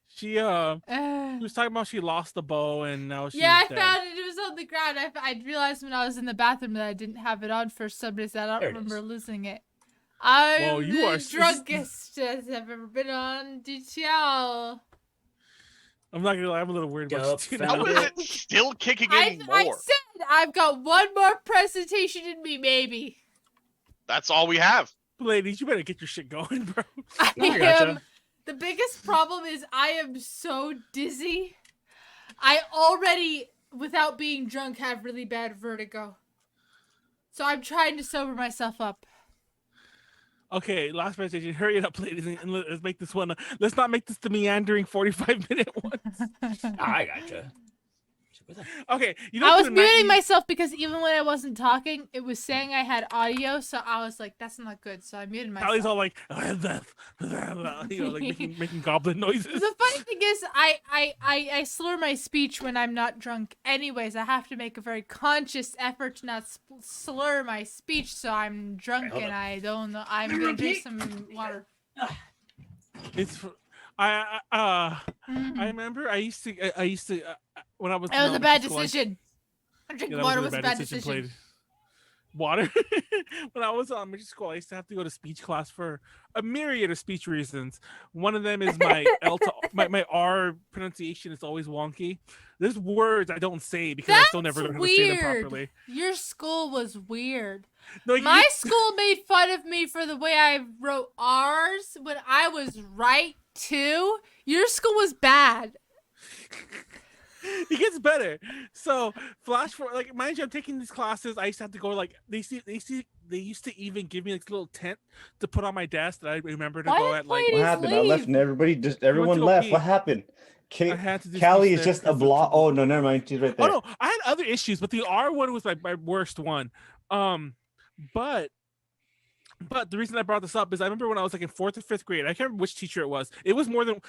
She was talking about she lost the bow and now she's Yeah, I dead. found it. It was on the ground. I realized when I was in the bathroom that I didn't have it on for some reason. I don't remember losing it. I'm Whoa, you the are drunkest I've ever been on DTL. I'm not gonna lie, I'm a little worried about you too How now. is it still kicking in I more? said I've got one more presentation in me, maybe. That's all we have. Ladies, you better get your shit going, bro. I gotcha. am. The biggest problem is I am so dizzy. I already, without being drunk, have really bad vertigo. So I'm trying to sober myself up. Okay, last presentation. Hurry it up, ladies, and let's make this one. Let's not make this the meandering 45-minute one. I gotcha. Okay, you I was muting myself because even when I wasn't talking, it was saying I had audio, so I was like, that's not good, so I muted myself. Callie's all like, you know, like making goblin noises. The funny thing is, I slur my speech when I'm not drunk. Anyways, I have to make a very conscious effort to not slur my speech, so I'm drunk and I don't know. I'm gonna drink some water. It's I remember I used to when I was. It was a bad school, decision. Drinking that water was was a bad decision. played. Water. When I was in middle school, I used to have to go to speech class for a myriad of speech reasons. One of them is my my R pronunciation is always wonky. There's words I don't say because I still never learned how to say them properly. Your school was weird. No, my school made fun of me for the way I wrote R's when I was right too. Your school was bad. It gets better. So flash forward, like mind you, I'm taking these classes. I used to have to go like they used to even give me like a little tent to put on my desk that I remember to go at like. What happened? I left and everyone left. What happened? Callie is just a block. Oh no, never mind. She's right there. Oh no, I had other issues, but the R one was my worst one. But the reason I brought this up is I remember when I was like in 4th or 5th grade. I can't remember which teacher it was. It was more than.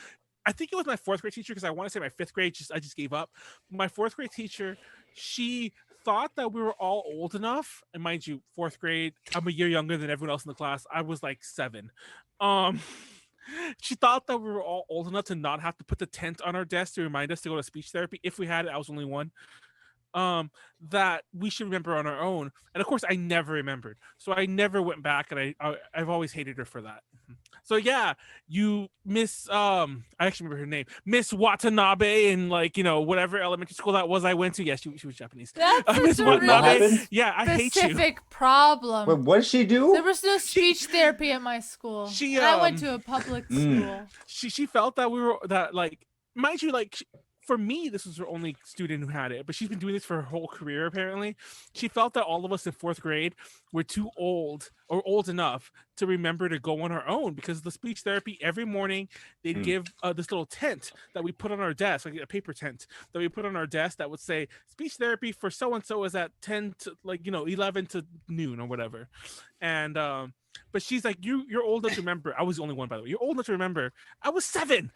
I think it was my 4th grade teacher because I want to say my 5th grade. I just gave up. My 4th grade teacher, she thought that we were all old enough, and mind you, 4th grade, I'm a year younger than everyone else in the class. I was like 7. She thought that we were all old enough to not have to put the tent on our desk to remind us to go to speech therapy. If we had it, I was only one. That we should remember on our own. And of course, I never remembered. So I never went back, and I've always hated her for that. So yeah, you Miss I actually remember her name, Miss Watanabe, in like whatever elementary school that was I went to. Yeah, she was Japanese. That's Miss Watanabe. Yeah, I hate you. Specific problem. Wait, what did she do? There was no speech therapy at my school. And I went to a public school. She felt that we were like, mind you, like. For me, this was her only student who had it, but she's been doing this for her whole career, apparently. She felt that all of us in 4th grade were too old or old enough to remember to go on our own because the speech therapy every morning, they'd give this little tent that we put on our desk, like a paper tent that we put on our desk that would say speech therapy for so-and-so is at 10 to 11 to noon or whatever. And, but she's like, you're old enough to remember. I was the only one, by the way. You're old enough to remember. I was 7,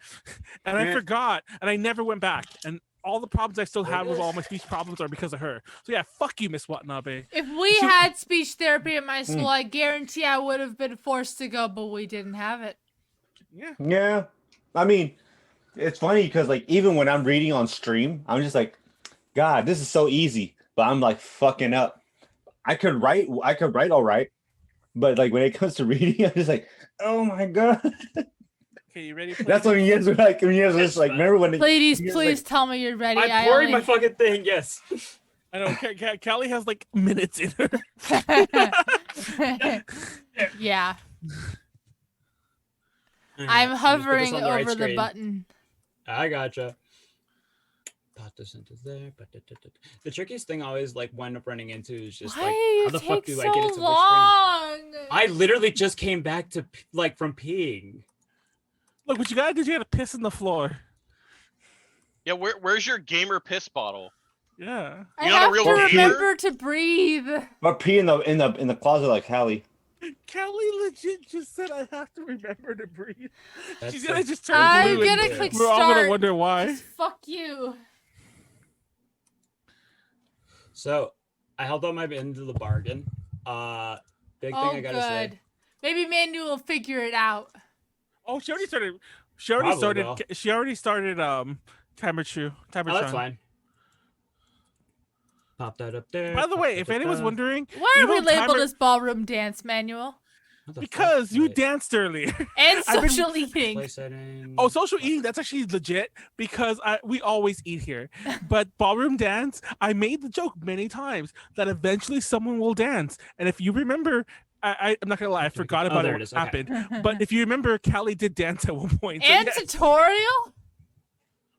and I forgot, and I never went back. And all the problems I still have with all my speech problems are because of her. So yeah, fuck you, Miss Watanabe. If we had speech therapy at my school, I guarantee I would have been forced to go, but we didn't have it. Yeah. I mean, it's funny because like even when I'm reading on stream, I'm just like, God, this is so easy, but I'm like fucking up. I could write all right. But like when it comes to reading, I'm just like, oh my God. Okay, you ready? That's when you guys were like, just like, remember when? Please tell me you're ready. I'm pouring my fucking thing. Yes. I know. Callie has like minutes in her. Yeah. I'm hovering over the button. I gotcha. pop this into there. The trickiest thing I always like wind up running into is just Why like, do how the fuck take do I get it so to long? which screen? I literally just came back to like from peeing. Look, what you gotta do is you gotta piss in the floor. Yeah, where's your gamer piss bottle? Yeah. I You're not a have real to gamer? remember to breathe. But pee in the closet like Callie. Callie legit just said I have to remember to breathe. That's She's gonna like- just turn I'm blue. gonna and click we're all gonna start. wonder why. Fuck you. So I held out my end of the bargain. Big thing Oh, I gotta say. good. Maybe Manuel will figure it out. Oh, she already started. Probably will. She already started. Timer True. Oh, that's fine. Pop that up there. By the way, if anyone's wondering, Why you are we know labeled Timer- as ballroom dance, Manuel? because you danced earlier. And I've been- social eating. Play setting. Oh, social eating, that's actually legit because we always eat here. But ballroom dance, I made the joke many times that eventually someone will dance. And if you remember, I'm not going to lie, I forgot about there it it is, what okay. happened. But if you remember, Callie did dance at one point. So And yes. tutorial?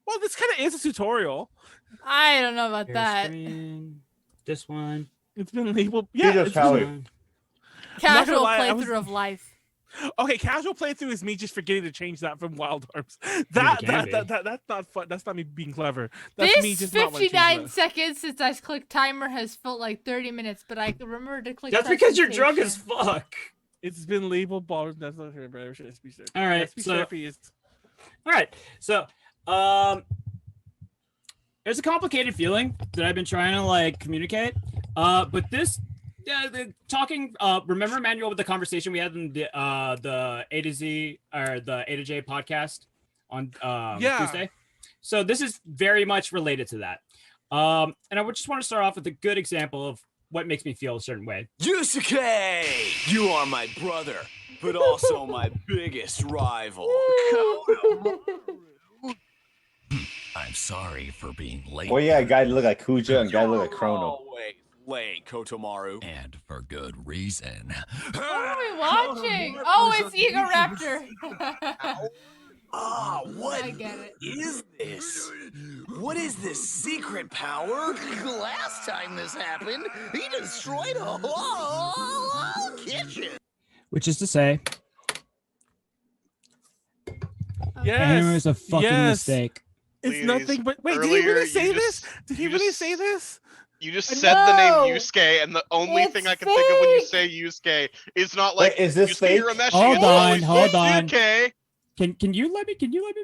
Well, this kind of is a tutorial. I don't know about Share that. screen. This one. It's been labeled. Yeah, just it's Callie. been- Casual lie, I playthrough was- of life. Okay, casual playthrough is me just forgetting to change that from Wild Arms. it That's can be. not fun. That's not me being clever. That's me This just not wanting to change 59 that. seconds since I clicked timer has felt like 30 minutes, but I remember to click That's because you're drunk as presentation. fuck. It's been labeled ballroom. That's not fair, but speech therapy. All right, Speech so- therapy is. All right. So, there's a complicated feeling that I've been trying to like communicate. But this, the talking. Remember, Manuel, with the conversation we had in the A to Z or the A to J podcast on Tuesday. So this is very much related to that. And I would just want to start off with a good example of what makes me feel a certain way. Yusuke, you are my brother, but also my biggest rival. I'm sorry for being late. Well, yeah, guy look like Kuja and guy look like Chrono. Always late, Kotomaru. And for good reason. What are we watching? Oh, it's Ego Raptor. Ah, what I get it. is this? What is this secret power? Last time this happened, he destroyed a whole kitchen. Which is to say, Yes. Hammer is a fucking yes. mistake. It's Please. nothing but. Wait, did he Earlier, really say you this? just- Did he you really just- say this? You just said the No. name Yusuke, and the only It's thing I can think of when you fake. say Yusuke is not like Wait, is this Yusuke fake? Urameshi. Hold It's on, always hold on. Yusuke. can you let me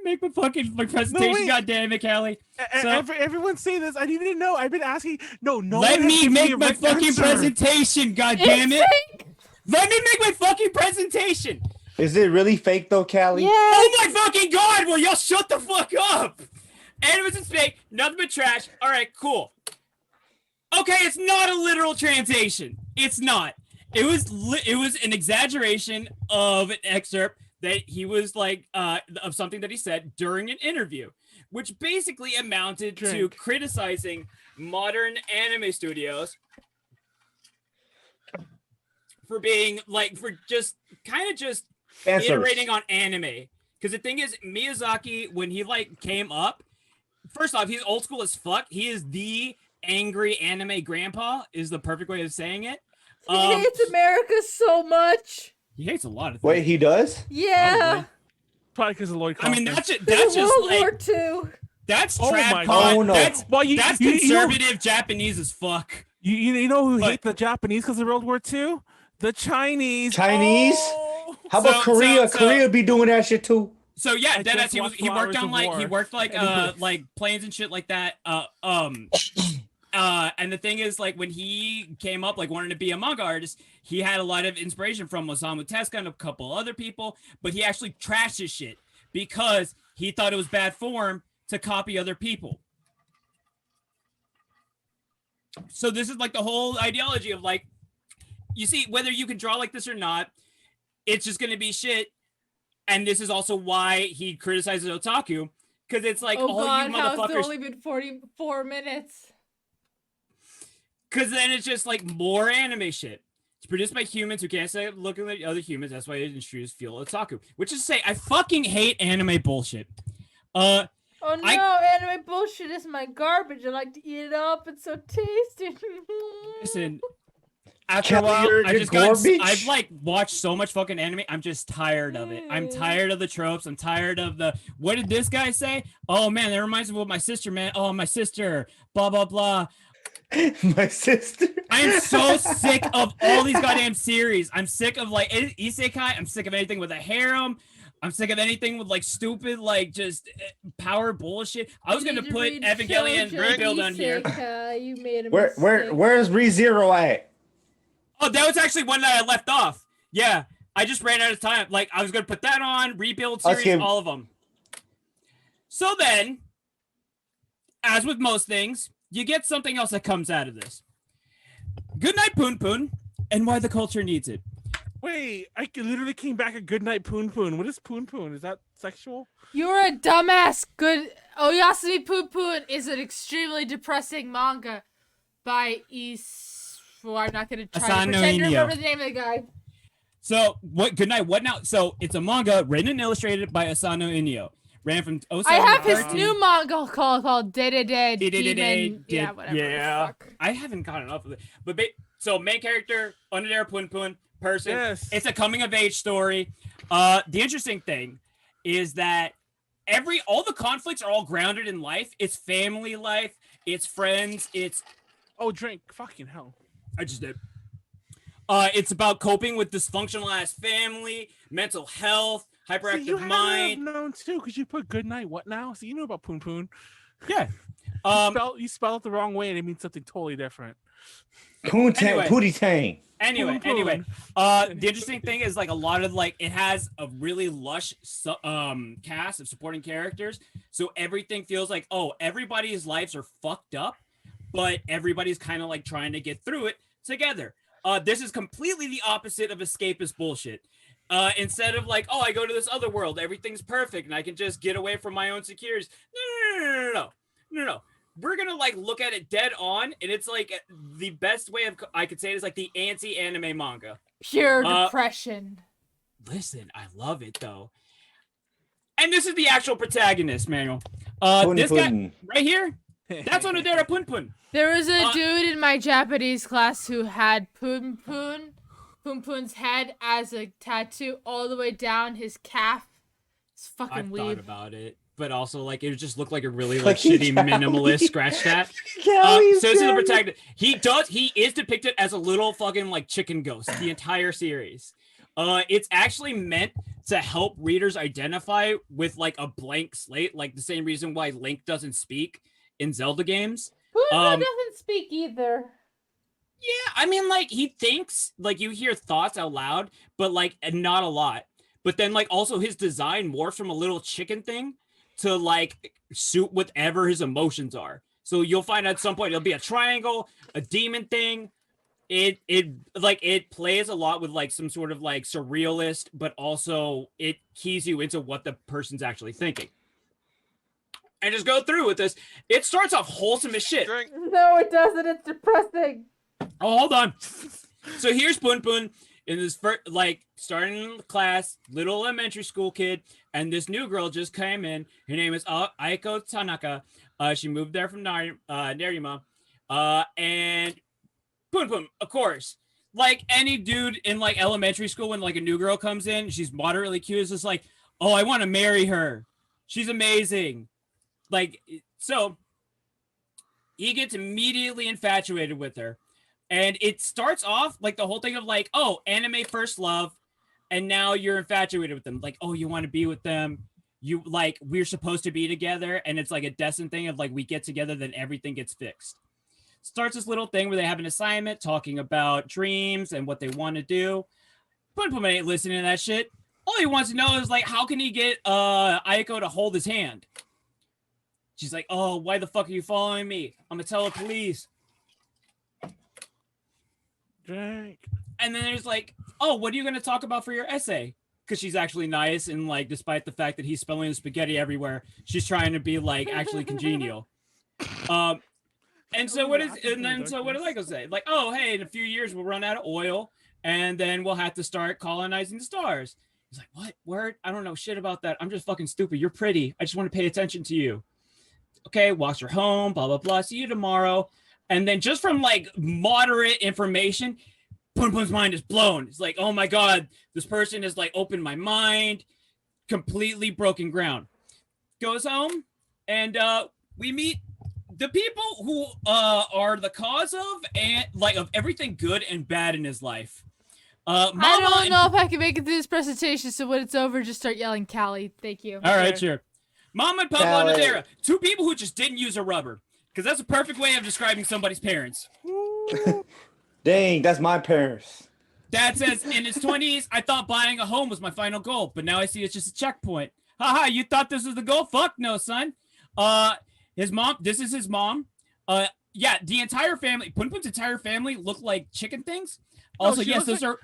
make my presentation? wait. God damn it, Callie. So- Everyone say this. I didn't even know. I've been asking. No Let one has me given make a my right fucking answer. presentation, god damn it! Let me make my fucking presentation! Is it really fake though, Callie? Oh my fucking god! Well, y'all shut the fuck up! Animals in space, nothing but trash. Alright, cool. Okay, it's not a literal translation. It's not. It was an exaggeration of an excerpt that he was like of something that he said during an interview, which basically amounted to Drink. criticizing modern anime studios for being like for just kind of just Fan service. iterating on anime. Because the thing is, Miyazaki, when he like came up, first off, he's old school as fuck. He is the angry anime grandpa, is the perfect way of saying it. He hates America so much. He hates a lot of things. Wait, he does? Yeah. Probably because of Lloyd I mean, Kaufman. that's just World like War II. that's Oh trad my pod. God. Oh, no. That's Well, that's you know- conservative Japanese as fuck. You know who But- hate the Japanese because of World War II? The Chinese. Chinese? Oh. How about So- Korea? so- Korea be doing that shit too. So yeah, I deadass. just He watched worked Flowers on of like War. he worked like Anyways. like planes and shit like that. And the thing is, like when he came up, like wanting to be a manga artist, he had a lot of inspiration from Osamu Tezuka and a couple other people, but he actually trashed his shit because he thought it was bad form to copy other people. So this is like the whole ideology of like, you see, whether you can draw like this or not, it's just gonna be shit. And this is also why he criticizes otaku, because it's like, Oh all god, you how it's motherfuckers. only been 44 minutes. Because then it's just like more anime shit. It's produced by humans who can't stop looking at other humans. That's why industries feel otaku. Which is to say, I fucking hate anime bullshit. Oh no, anime bullshit is my garbage. I like to eat it up. It's so tasty. Listen, after a while, I've like watched so much fucking anime. I'm just tired of it. I'm tired of the tropes. I'm tired of the, what did this guy say? Oh man, that reminds me of my sister, man. Oh, my sister, blah, blah, blah. My sister. I am so sick of all these goddamn series. I'm sick of like isekai. I'm sick of anything with a harem. I'm sick of anything with like stupid, like just power bullshit. I was gonna put Evangelion Rebuild on here. You made a Where's ReZero at? Oh, that was actually one that I left off. Yeah, I just ran out of time. Like I was gonna put that on Rebuild series, all of them. So then, as with most things, you get something else that comes out of this. Goodnight Punpun and why the culture needs it. Wait, I literally came back at Goodnight Punpun. What is Punpun? Is that sexual? You're a dumbass. Oyasumi Punpun is an extremely depressing manga by Well, I'm not gonna try to pretend to remember the name of the guy. So what? Goodnight. What now? So it's a manga written and illustrated by Asano Inio. Ran from 07 I have his new manga called Day Demon. Yeah, whatever. Yeah, I haven't gotten enough of it. But so main character Onodera Punpun person. Yes. It's a coming of age story. The interesting thing is that all the conflicts are all grounded in life. It's family life. It's friends. It's drink. Fucking hell. I just did. It's about coping with dysfunctional ass family, mental health, hyperactive mind. You known too, because you put Goodnight. What now? So you know about Punpun. Yeah. You spell it the wrong way, and it means something totally different. Pootie Tang. Anyway, the interesting thing is like a lot of like it has a really lush cast of supporting characters, so everything feels like everybody's lives are fucked up, but everybody's kind of like trying to get through it together. This is completely the opposite of escapist bullshit. Instead of like, I go to this other world, everything's perfect, and I can just get away from my own securities. No. We're gonna like look at it dead on, and it's like the best way I could say it is like the anti-anime manga. Pure depression. Listen, I love it though. And this is the actual protagonist, Manuel. This guy right here, that's Onodera Punpun. There was a dude in my Japanese class who had Punpun's head as a tattoo all the way down his calf. It's fucking weird. I thought about it. But also, like, it just looked like a really, like, shitty minimalist scratch that. So this is the protagonist. He is depicted as a little fucking, like, chicken ghost the entire series. It's actually meant to help readers identify with, like, a blank slate, like the same reason why Link doesn't speak in Zelda games. Punpun doesn't speak either. Yeah, I mean, like, he thinks, like, you hear thoughts out loud, but, like, not a lot. But then, like, also his design morphs from a little chicken thing to like suit whatever his emotions are. So you'll find at some point it'll be a triangle, a demon thing. It plays a lot with like some sort of like surrealist, but also it keys you into what the person's actually thinking. And just go through with this. It starts off wholesome as shit. No, it doesn't. It's depressing. Oh, hold on. So here's Punpun in this first, like, starting in the class, little elementary school kid, and this new girl just came in. Her name is Aiko Tanaka. She moved there from Nerima. And Punpun, of course, like any dude in like elementary school, when like a new girl comes in, she's moderately cute. It's just like, I want to marry her. She's amazing. Like, so he gets immediately infatuated with her. And it starts off like the whole thing of like, anime first love. And now you're infatuated with them. Like, you want to be with them. You like, we're supposed to be together. And it's like a destined thing of like, we get together, then everything gets fixed. Starts this little thing where they have an assignment talking about dreams and what they want to do. Punpun ain't listening to that shit. All he wants to know is like, how can he get Aiko to hold his hand? She's like, why the fuck are you following me? I'm gonna tell the police. Drink. And then there's like, what are you going to talk about for your essay? Because she's actually nice, and like, despite the fact that he's spilling spaghetti everywhere, she's trying to be like actually congenial. And so what did Aiko say? Like, hey, in a few years we'll run out of oil, and then we'll have to start colonizing the stars. He's like, what? Word? I don't know shit about that. I'm just fucking stupid. You're pretty. I just want to pay attention to you. okay, walks her home, blah, blah, blah. See you tomorrow. And then just from like moderate information, Punpun's mind is blown. It's like, oh my God, this person has like opened my mind, completely broken ground. Goes home and we meet the people who are the cause of and like of everything good and bad in his life. I don't know if I can make it through this presentation, so when it's over, just start yelling Callie. Thank you. All right, sure. Mama and Papa Nadera, two people who just didn't use a rubber. Because that's a perfect way of describing somebody's parents. Dang, that's my parents. Dad says, in his 20s, I thought buying a home was my final goal, but now I see it's just a checkpoint. Haha, you thought this was the goal? Fuck no, son. His mom, this is his mom. Yeah, the entire family, Punpun's entire family look like chicken things. Also, yes, those are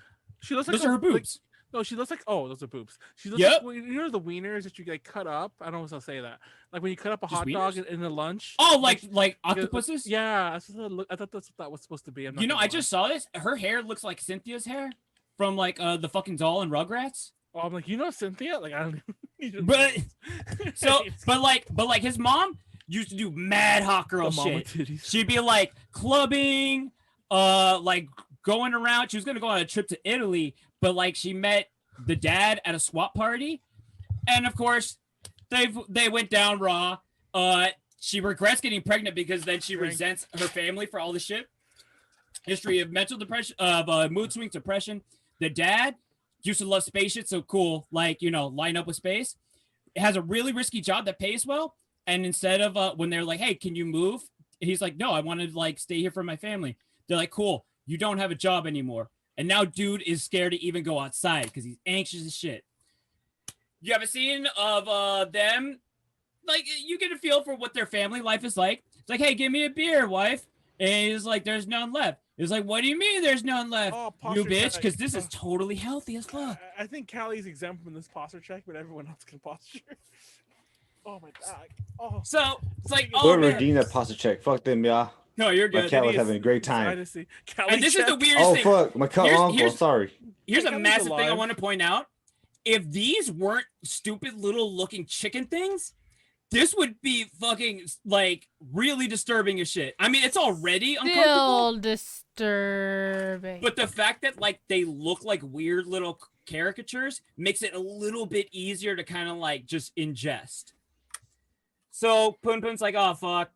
her boobs. No, she looks like those are boobs. She looks like you know the wieners that you like cut up. I don't know if I'll say that. Like when you cut up a hot dog in the lunch. Oh, like octopuses? Yeah, I thought that's what that was supposed to be. You know, I just saw this. Her hair looks like Cynthia's hair from like the fucking doll in Rugrats. Oh, I'm like, you know Cynthia? Like I don't even but like his mom used to do mad hot girl shit. She'd be like clubbing, like going around. She was gonna go on a trip to Italy, but like she met the dad at a swap party, and of course they went down raw. She regrets getting pregnant because then she resents her family for all the shit. History of mental depression, of mood swings, depression. The dad used to love space shit, so cool, like, you know, line up with space. It has a really risky job that pays well, and instead of when they're like, hey, can you move? He's like, no, I want to like stay here for my family. They're like, cool, you don't have a job anymore. And now dude is scared to even go outside because he's anxious as shit. You have a scene of them, like, you get a feel for what their family life is like. It's like, hey, give me a beer, wife. And he's like, there's none left. It's like, what do you mean there's none left, you bitch? Because this is totally healthy as fuck. I think Callie's exempt from this posture check, but everyone else can posture. Oh my God. Oh. So it's like, We'll redeem that posture check. Fuck them, y'all. No, you're good. My cat was having a great time. And this is the weirdest thing. Oh, fuck. My uncle. Sorry. Here's a massive thing I want to point out. If these weren't stupid little looking chicken things, this would be fucking like really disturbing as shit. I mean, it's already uncomfortable. Still disturbing. But the fact that like they look like weird little caricatures makes it a little bit easier to kind of like just ingest. So Punpun's like, oh fuck,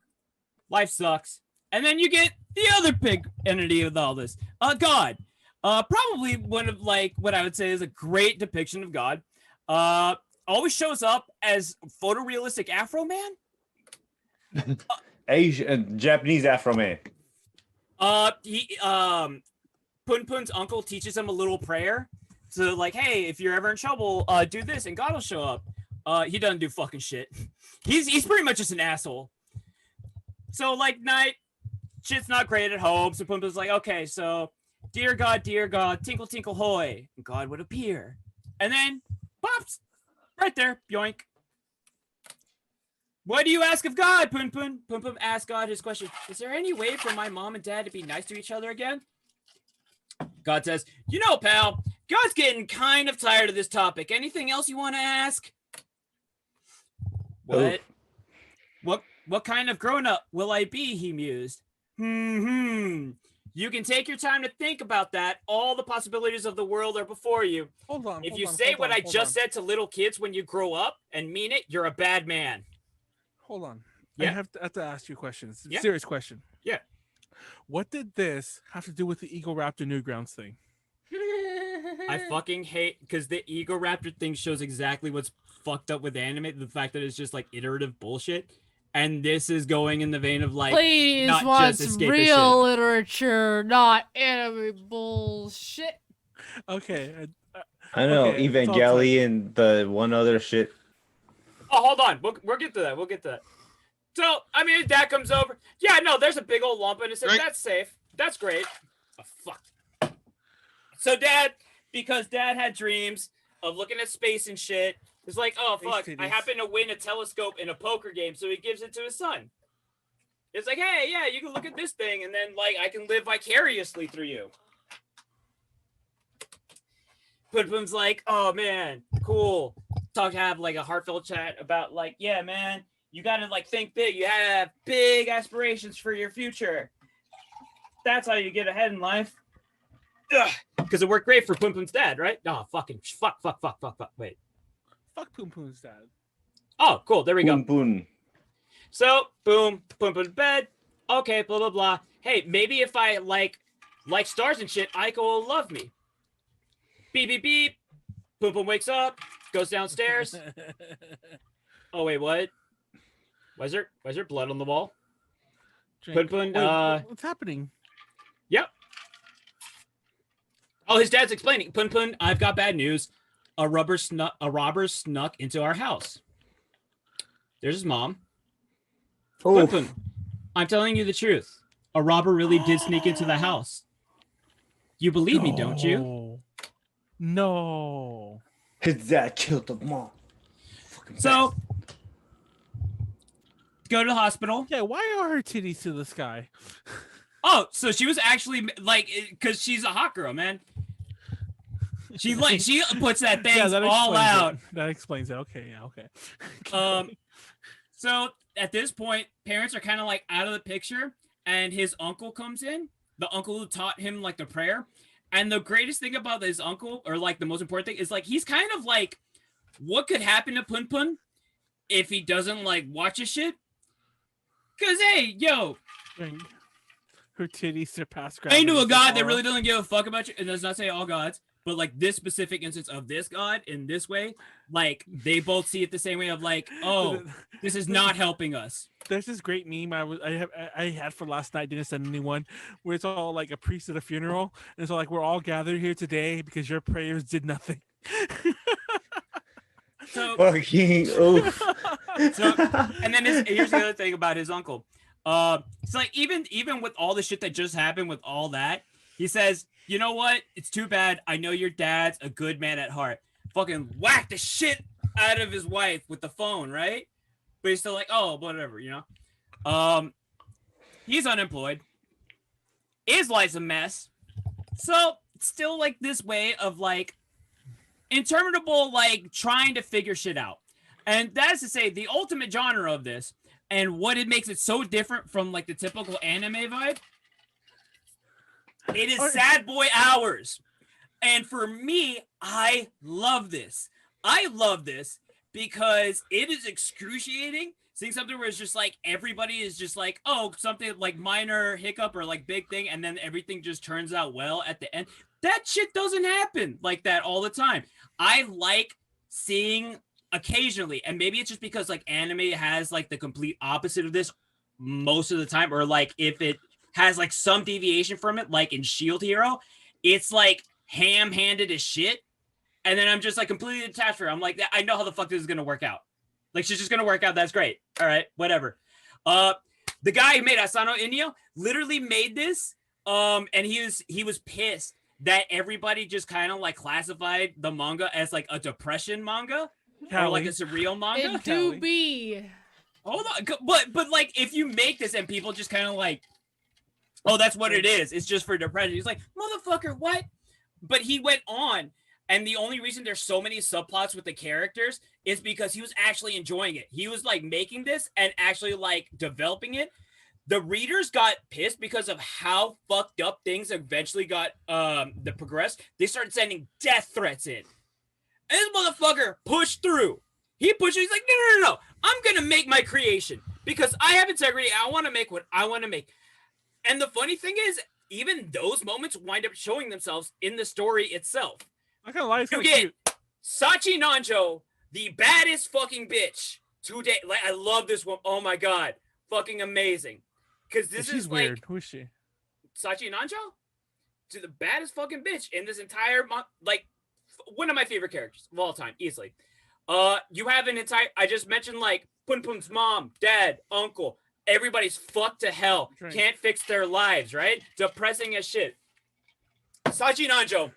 life sucks. And then you get the other big entity of all this. God. Probably one of like what I would say is a great depiction of God. Always shows up as photorealistic Afro man. Asian, Japanese Afro man. Punpun's uncle teaches him a little prayer. So like, hey, if you're ever in trouble, do this and God will show up. He doesn't do fucking shit. He's pretty much just an asshole. So like night, shit's not great at home. So Punpun's like, okay, so dear God, tinkle, tinkle, hoy. And God would appear. And then, pops, right there, yoink. What do you ask of God, Punpun? Punpun asked God his question. Is there any way for my mom and dad to be nice to each other again? God says, you know, pal, God's getting kind of tired of this topic. Anything else you want to ask? What? What kind of grown-up will I be, he mused. You can take your time to think about that. All the possibilities of the world are before you. Hold on. If you say what I just said to little kids when you grow up and mean it, you're a bad man. Hold on. Yeah. I have to ask you a question. It's a Yeah. serious question. Yeah. What did this have to do with the Eagle Raptor Newgrounds thing? I fucking hate because the Ego Raptor thing shows exactly what's fucked up with anime. The fact that it's just like iterative bullshit. And this is going in the vein of like, Pleiades not wants just escapist real shit. literature, not anime bullshit. Okay. I know, Okay, it's all Evangelion, the one other shit. Oh, hold on. We'll get to that. We'll get to that. So, I mean, his dad comes over. Yeah, no, there's a big old lump in his head. That's safe. That's great. Oh, fuck. So, because dad had dreams of looking at space and shit, it's like, oh, fuck, I happen to win a telescope in a poker game, so he gives it to his son. It's like, hey, yeah, you can look at this thing, and then, like, I can live vicariously through you. Punpun's like, oh, man, cool. Have, like, a heartfelt chat about, like, yeah, man, You gotta like think big. You have big aspirations for your future. That's how you get ahead in life. Because it worked great for Punpun's dad, right? Oh, fuck. Wait. Fuck Punpun's dad. Oh, cool. There we go. Punpun. So, boom, Punpun bed. Okay, blah, blah, blah. Hey, maybe if I like stars and shit, Aiko will love me. Beep, beep, beep. Punpun wakes up, goes downstairs. Oh, wait, what? Why is there blood on the wall? Punpun, what's happening? Yep. Oh, his dad's explaining. Punpun, I've got bad news. A robber snuck into our house. There's his mom. Punpun, I'm telling you the truth. A robber really did sneak into the house. You believe me, don't you? No. His dad killed the mom. So, go to the hospital. Yeah, why are her titties to the sky? Oh, so she was actually like, because she's a hot girl, man. She puts that thing all out. That explains it. Okay, yeah, okay. So at this point, parents are kind of like out of the picture, and his uncle comes in. The uncle who taught him like the prayer. And the greatest thing about his uncle, or like the most important thing, is like he's kind of like, what could happen to Punpun if he doesn't like watch his shit? Cause hey, yo, her titties surpass gravity. I knew a god that really doesn't give a fuck about you. It does not say all gods, but like this specific instance of this god in this way, like they both see it the same way of like, oh, this is not helping us. There's this great meme I had for last night, didn't send anyone, where it's all like a priest at a funeral, and it's all like, we're all gathered here today because your prayers did nothing. So, oof. So, and then here's the other thing about his uncle. It's like even with all the shit that just happened with all that, he says, you know what? It's too bad. I know your dad's a good man at heart. Fucking whack the shit out of his wife with the phone, right? But he's still like, oh, whatever, you know? He's unemployed. His life's a mess. So it's still like this way of like interminable, like trying to figure shit out. And that is to say, the ultimate genre of this and what it makes it so different from like the typical anime vibe, it is sad boy hours. And for me, I love this. I love this because it is excruciating seeing something where it's just like everybody is just like, oh, something like minor hiccup or like big thing, and then everything just turns out well at the end. That shit doesn't happen like that all the time. I like seeing occasionally, and maybe it's just because like anime has like the complete opposite of this most of the time, or like if it has like some deviation from it, like in Shield Hero, it's like ham-handed as shit. And then I'm just like completely detached from her. I'm like, I know how the fuck this is gonna work out. Like she's just gonna work out. That's great. All right, whatever. The guy who made Asano Inyo literally made this. And he was pissed that everybody just kind of like classified the manga as like a depression manga or like a surreal manga. It do be. Hold on, but like if you make this and people just kind of like, oh, that's what it is. It's just for depression. He's like, motherfucker, what? But he went on. And the only reason there's so many subplots with the characters is because he was actually enjoying it. He was like making this and actually like developing it. The readers got pissed because of how fucked up things eventually got the progress. They started sending death threats in. And this motherfucker pushed through. He pushed through. He's like, no. I'm going to make my creation because I have integrity. I want to make what I want to make. And the funny thing is, even those moments wind up showing themselves in the story itself. I kind of like you get Sachi Nanjo, the baddest fucking bitch today. Like, I love this one. Oh my god, fucking amazing. Because this is weird. Like, who is she? Sachi Nanjo, to the baddest fucking bitch in this entire like one of my favorite characters of all time, easily. You have an entire. I just mentioned like Punpun's mom, dad, uncle. Everybody's fucked to hell. Right. Can't fix their lives. Right? Depressing as shit. Sachi Nanjo.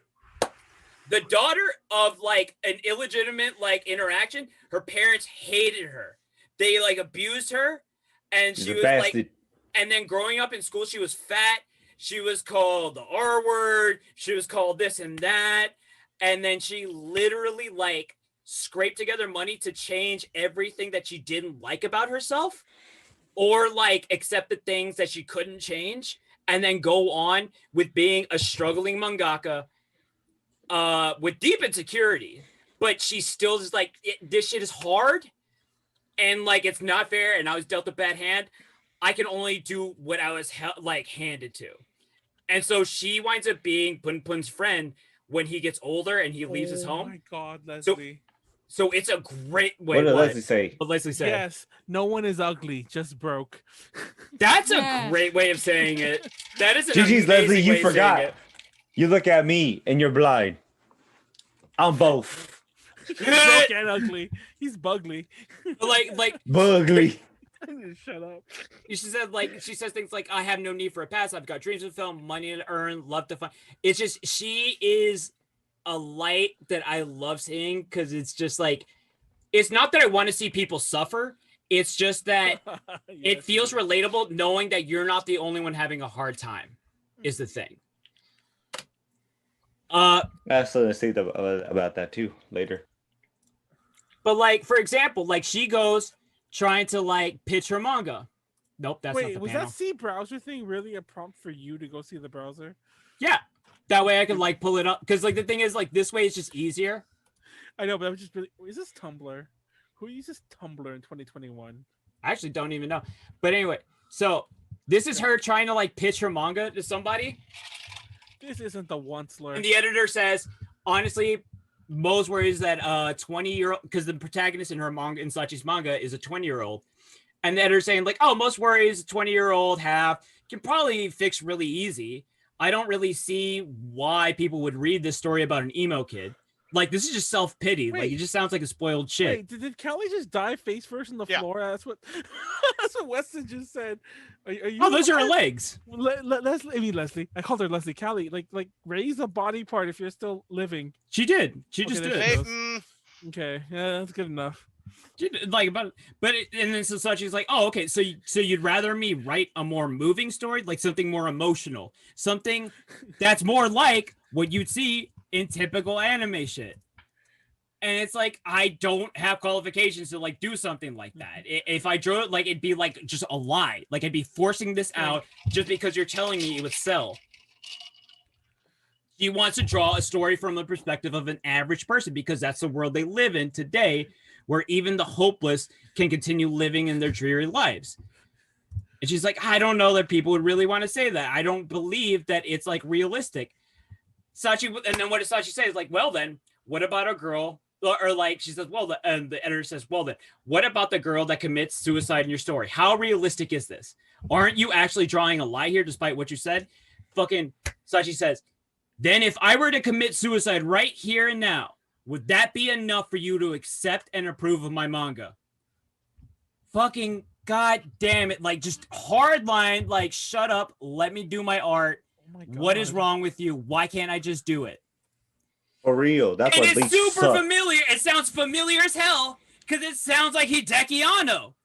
The daughter of like an illegitimate like interaction, her parents hated her. They like abused her, and she was like, and then growing up in school, she was fat. She was called the R word. She was called this and that. And then she literally like scrape together money to change everything that she didn't like about herself, or like accept the things that she couldn't change, and then go on with being a struggling mangaka with deep insecurity. But she's still just like, this shit is hard, and like it's not fair, and I was dealt a bad hand. I can only do what I was handed to. And so she winds up being Punpun's friend when he gets older and he leaves his home. Oh my God, Leslie. So it's a great way. What did Leslie say? What Leslie say? Yes, no one is ugly, just broke. That's a great way of saying it. That is an GG's, amazing Leslie, you way of saying forgot. it. You look at me and you're blind. I'm both. He's broke and ugly. He's bugly. like Bugly. Shut up. She says things like, I have no need for a past. I've got dreams of film, money to earn, love to find. It's just, she is a light that I love seeing, because it's just like, it's not that I want to see people suffer. It's just that it feels relatable knowing that you're not the only one having a hard time is the thing. I have something to say about that too later. But like, for example, like she goes trying to like pitch her manga. Nope, that's not Wait, the was panel. that see browser thing really a prompt for you to go see the browser? Yeah, that way I can like pull it up, because like the thing is like this way it's just easier. I know, but I'm just really. Is this Tumblr? Who uses Tumblr in 2021? I actually don't even know. But anyway, so this is her trying to like pitch her manga to somebody. This isn't the once-learned. And the editor says, honestly, most worries that 20-year-old, because the protagonist in her manga, in Sachi's manga, is a 20-year-old. And the editor's saying like, oh, most worries a 20-year-old have can probably fix really easy. I don't really see why people would read this story about an emo kid. Like, this is just self-pity. Like, it just sounds like a spoiled shit. Wait, did Callie just die face first on the floor? That's what that's what Weston just said. Are you Those are her legs. Leslie. I called her Leslie. Callie, like raise a body part if you're still living. She did. She just did. Okay, yeah, that's good enough. Like, and then so Sachi's like, oh, okay, so you'd rather me write a more moving story, like something more emotional, something that's more like what you'd see in typical anime shit. And it's like, I don't have qualifications to like do something like that. If I drew it, like it'd be like just a lie. Like I'd be forcing this out just because you're telling me it would sell. She wants to draw a story from the perspective of an average person, because that's the world they live in today, where even the hopeless can continue living in their dreary lives. And she's like, I don't know that people would really want to say that. I don't believe that it's like realistic. Sachi, and then what does Sachi say? Is like, well then, what about a girl? Or like, she says, well, and the editor says, well then, what about the girl that commits suicide in your story? How realistic is this? Aren't you actually drawing a lie here, despite what you said? Fucking Sachi says, then if I were to commit suicide right here and now, would that be enough for you to accept and approve of my manga? Fucking god damn it. Like, just hard line, like, shut up, let me do my art. What is wrong with you? Why can't I just do it? For real. That's and what it's super familiar. It sounds familiar as hell, because it sounds like Hideki Anno.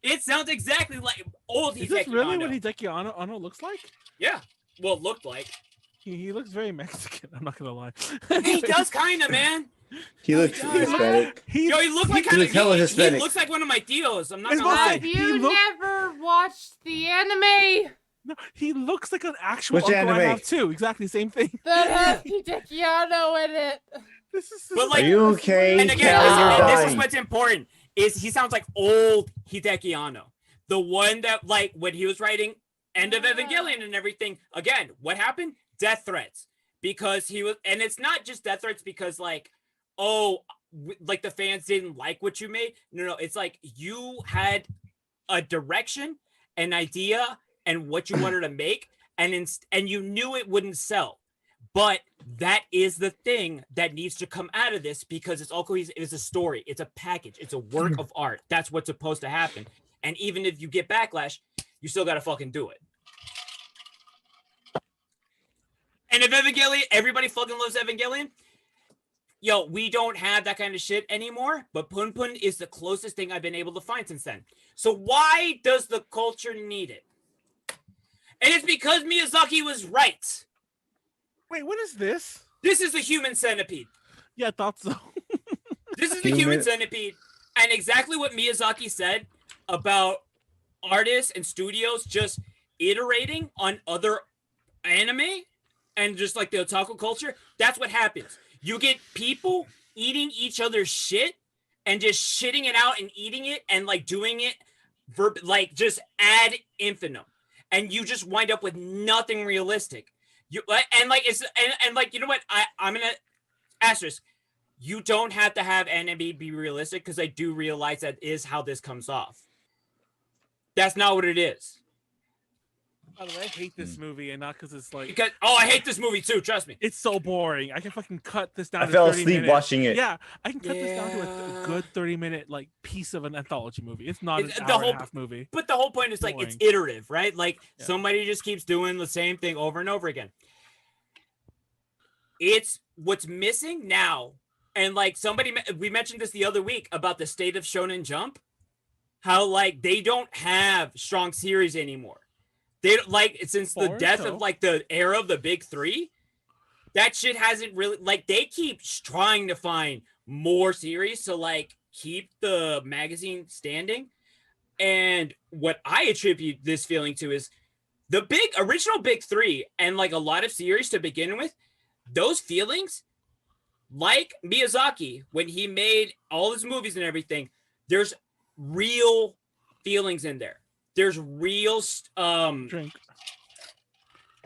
It sounds exactly like old Hideki Anno. Is this really what Hideki Anno looks like? Yeah. Well, it looked like. He looks very Mexican. I'm not gonna lie. He does kind of, man. He looks Hispanic. He looks like he looks hella Hispanic. He looks like one of my tios. I'm not gonna lie. Have you never watched the anime? No, he looks like an actual Which uncle anime? I have too. Exactly same thing. That has Hideki Anno in it. But like, are you okay? And again, Callie, this is what's important. Is he sounds like old Hideki Anno, the one that like when he was writing End of Evangelion and everything. Again, what happened? Death threats, because he was, and it's not just death threats because like, oh, like the fans didn't like what you made. No, it's like you had a direction, an idea, and what you wanted to make, and you knew it wouldn't sell. But that is the thing that needs to come out of this, because it's all cohesive. It's a story. It's a package. It's a work of art. That's what's supposed to happen. And even if you get backlash, you still got to fucking do it. And if Evangelion, everybody fucking loves Evangelion. Yo, we don't have that kind of shit anymore, but Punpun is the closest thing I've been able to find since then. So why does the culture need it? And it's because Miyazaki was right. Wait, what is this? This is the human centipede. Yeah, I thought so. This is the Human Centipede, and exactly what Miyazaki said about artists and studios just iterating on other anime and just like the otaku culture. That's what happens. You get people eating each other's shit and just shitting it out and eating it and like doing it like just ad infinitum, and you just wind up with nothing realistic. You and like it's and like, you know what, I'm gonna asterisk. You don't have to have anime be realistic, because I do realize that is how this comes off. That's not what it is. By the way, I hate this movie, and not because it's like... I hate this movie too, trust me. It's so boring. I can fucking cut this down I to fell 30 asleep minutes. watching it. Yeah, I can cut this down to a good 30-minute like piece of an anthology movie. It's not an hour and a half movie. But the whole point is like, it's iterative, right? Like somebody just keeps doing the same thing over and over again. It's what's missing now. And like we mentioned this the other week about the state of Shonen Jump, how like they don't have strong series anymore. They don't, like, since the death of like the era of the big three, that shit hasn't really, like, they keep trying to find more series to like keep the magazine standing. And what I attribute this feeling to is the original big three and like a lot of series to begin with, those feelings, like Miyazaki, when he made all his movies and everything, there's real feelings in there. There's real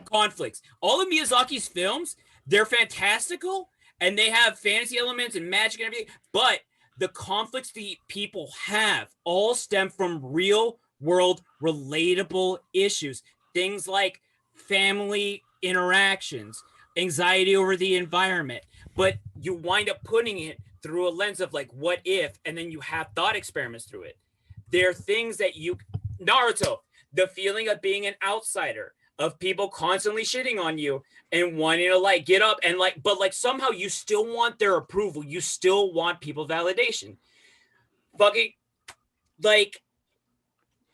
conflicts. All of Miyazaki's films, they're fantastical and they have fantasy elements and magic and everything, but the conflicts the people have all stem from real world relatable issues. Things like family interactions, anxiety over the environment, but you wind up putting it through a lens of like, what if, and then you have thought experiments through it. There are things that Naruto, the feeling of being an outsider, of people constantly shitting on you and wanting to like get up and like, but like somehow you still want their approval. You still want people validation. Fucking like,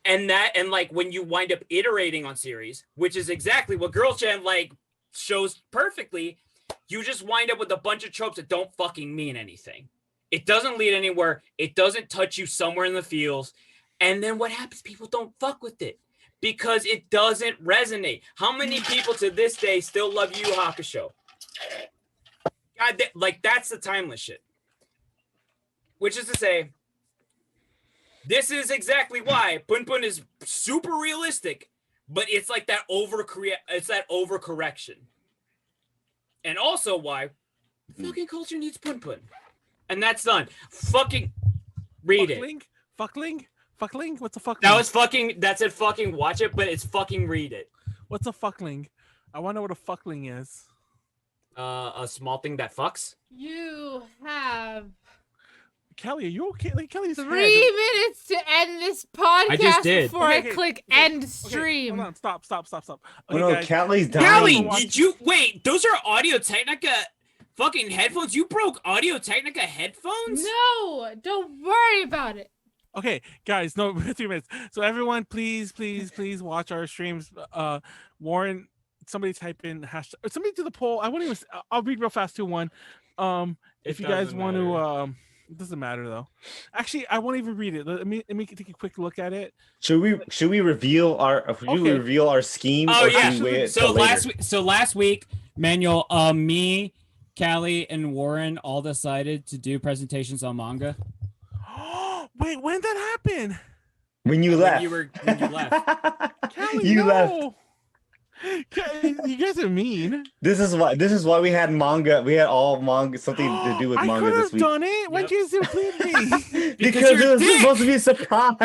and like when you wind up iterating on series, which is exactly what Girl Chan like shows perfectly, you just wind up with a bunch of tropes that don't fucking mean anything. It doesn't lead anywhere. It doesn't touch you somewhere in the feels. And then what happens? People don't fuck with it because it doesn't resonate. How many people to this day still love Yu Yu Hakusho? God, like that's the timeless shit. Which is to say, this is exactly why Punpun is super realistic, but it's like that overcorrection. And also why fucking culture needs Punpun. And that's done. Fucking read it. Fuckling? What's a fuckling? That said fucking watch it, but it's fucking read it. What's a fuckling? I want to know what a fuckling is. A small thing that fucks. You have Callie, are you okay? Like Callie's 3 minutes to end this podcast I just did. before I click end stream. Hold on, stop. Okay, no, guys. Callie's dying. Callie, did you wait? Those are Audio Technica fucking headphones. You broke Audio Technica headphones? No, don't worry about it. Okay, guys, no 3 minutes. So everyone, please watch our streams. Warren, somebody type in hashtag. Somebody do the poll. I won't even. I'll read real fast too. One. If you guys want to, it doesn't matter though. Actually, I won't even read it. Let me take a quick look at it. Should we reveal our scheme? Oh or yeah. So last week, Manuel, me, Callie, and Warren all decided to do presentations on manga. Wait, when did that happen? When you left. When you left. Callie, You no. left. You guys are mean. This is why we had manga. We had all manga, something to do with I manga could this have week. done it. Why'd you include me? Because it was supposed to be a surprise.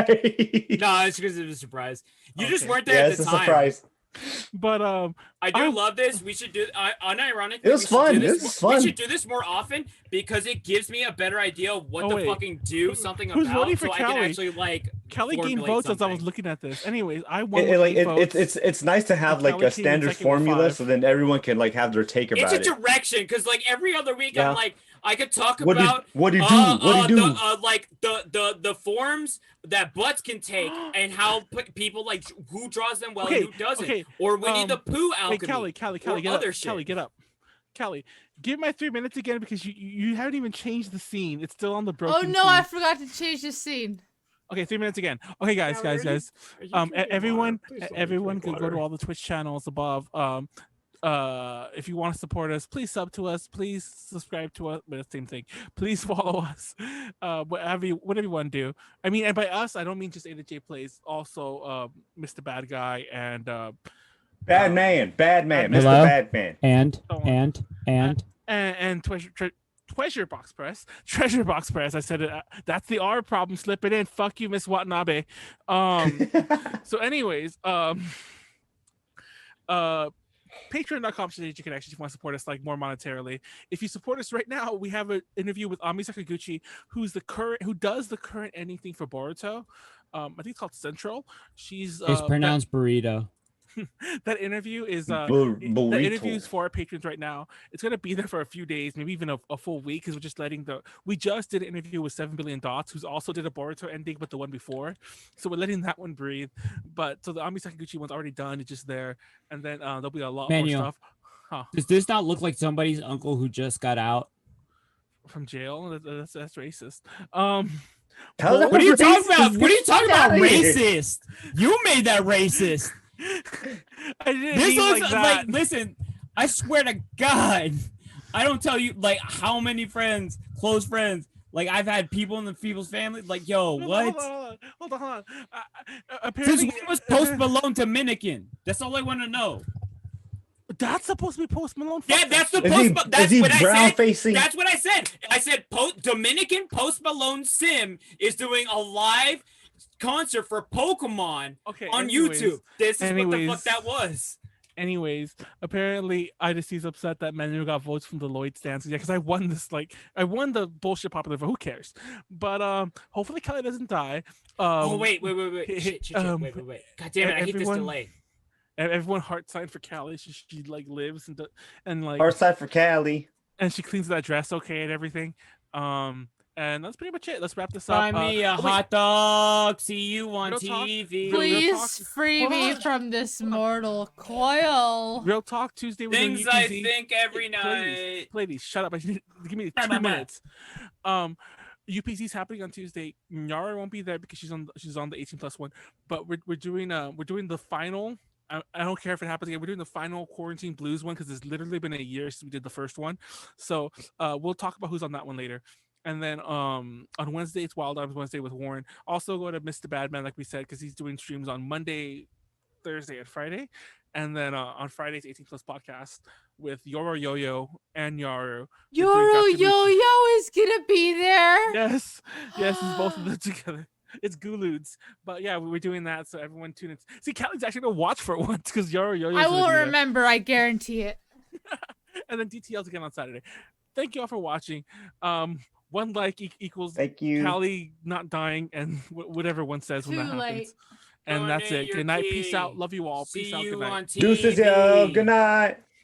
No, it's because it was a surprise. You just weren't there at the time. It's a surprise. But I do love this. We should do unironically. It was fun. This is fun. We should do this more often because it gives me a better idea of what to fucking do something Who's about. voting for so Callie? I can actually like. Callie gained votes as I was looking at this. Anyways, I won. It's nice to have like a standard formula, so then everyone can like have their take about it. It's a direction because like every other week I'm like I could talk What about do you do? like the forms that butts can take and how people like who draws them well and who doesn't, or Winnie the Pooh alchemy. Hey, Callie, get up. Shit. Callie, get up. Callie, give my 3 minutes again because you haven't even changed the scene. It's still on the broken. Oh no, scene. I forgot to change the scene. Okay, 3 minutes again. Okay, guys. Everyone can go to all the Twitch channels above. If you want to support us, please sub to us. Please subscribe to us. But the same thing. Please follow us. Whatever you want to do. I mean, and by us, I don't mean just A2J Plays. Also, Mr. Bad Guy and Bad Man, Mr. Hello? Badman, and Treasure Box Press. I said it. That's the R problem. Slip it in. Fuck you, Miss Watanabe. So, anyways, Patreon.com so that you can actually want to support us like more monetarily. If you support us right now, we have an interview with Ami Sakaguchi, who does the current anything for Boruto. I think it's called Central. it's pronounced burrito. That interview is the interviews for our patrons right now. It's gonna be there for a few days, maybe even a full week, because we just did an interview with 7 Billion Dots, who's also did a Boruto ending, but the one before. So we're letting that one breathe. But so the Ami Sakaguchi one's already done, it's just there, and then there'll be a lot more stuff. Does this not look like somebody's uncle who just got out from jail? That's racist. What are you talking about? What are you talking about? Racist? You made that racist. I didn't this mean looks like that. listen, I swear to God, I don't tell you like how many friends, close friends, like I've had people in the people's family, like, yo, what? Hold on. Since when was Post Malone Dominican? That's all I want to know. That's supposed to be Post Malone. Yeah, that's the Post. That's what I said. Facing? That's what I said. I said Dominican Post Malone Sim is doing a live concert for Pokemon on YouTube. This is what the fuck that was. Anyways, apparently IDC's upset that Manuel got votes from the Lloyd stands. Yeah, because I won the bullshit popular vote. Who cares? But hopefully Callie doesn't die. Wait. Shit. Wait. God damn it, I hate this delay. Everyone heart sign for Callie. She like lives and like heart sign for Callie. And she cleans that dress okay and everything. And that's pretty much it. Let's wrap this up. Buy me a hot dog. See you on TV. Please free me from this mortal coil. Real talk Tuesday. Things I think every night. Ladies, shut up. Give me 2 minutes. UPC's happening on Tuesday. Nyara won't be there because she's on the 18+ one. But we're doing the final. I don't care if it happens again. We're doing the final Quarantine Blues one because it's literally been a year since we did the first one. So we'll talk about who's on that one later. And then on Wednesday, it's Wild Arms Wednesday with Warren. Also go to Mr. Badman, like we said, because he's doing streams on Monday, Thursday, and Friday. And then on Fridays, 18+ podcast with Yoro Yo-Yo and Yaru. Yoro Yo-Yo is going to be there. Yes, it's both of them together. It's Guludes. But yeah, we were doing that, so everyone tune in. See, Callie's actually going to watch for it once because Yoro Yo-Yo. I won't remember, I guarantee it. And then DTL's again on Saturday. Thank you all for watching. 1 like equals thank you. Callie not dying, and whatever one says when that happens. And that's it. Good night. Peace out. Love you all. Peace out. Good night. Deuces, yo. Good night.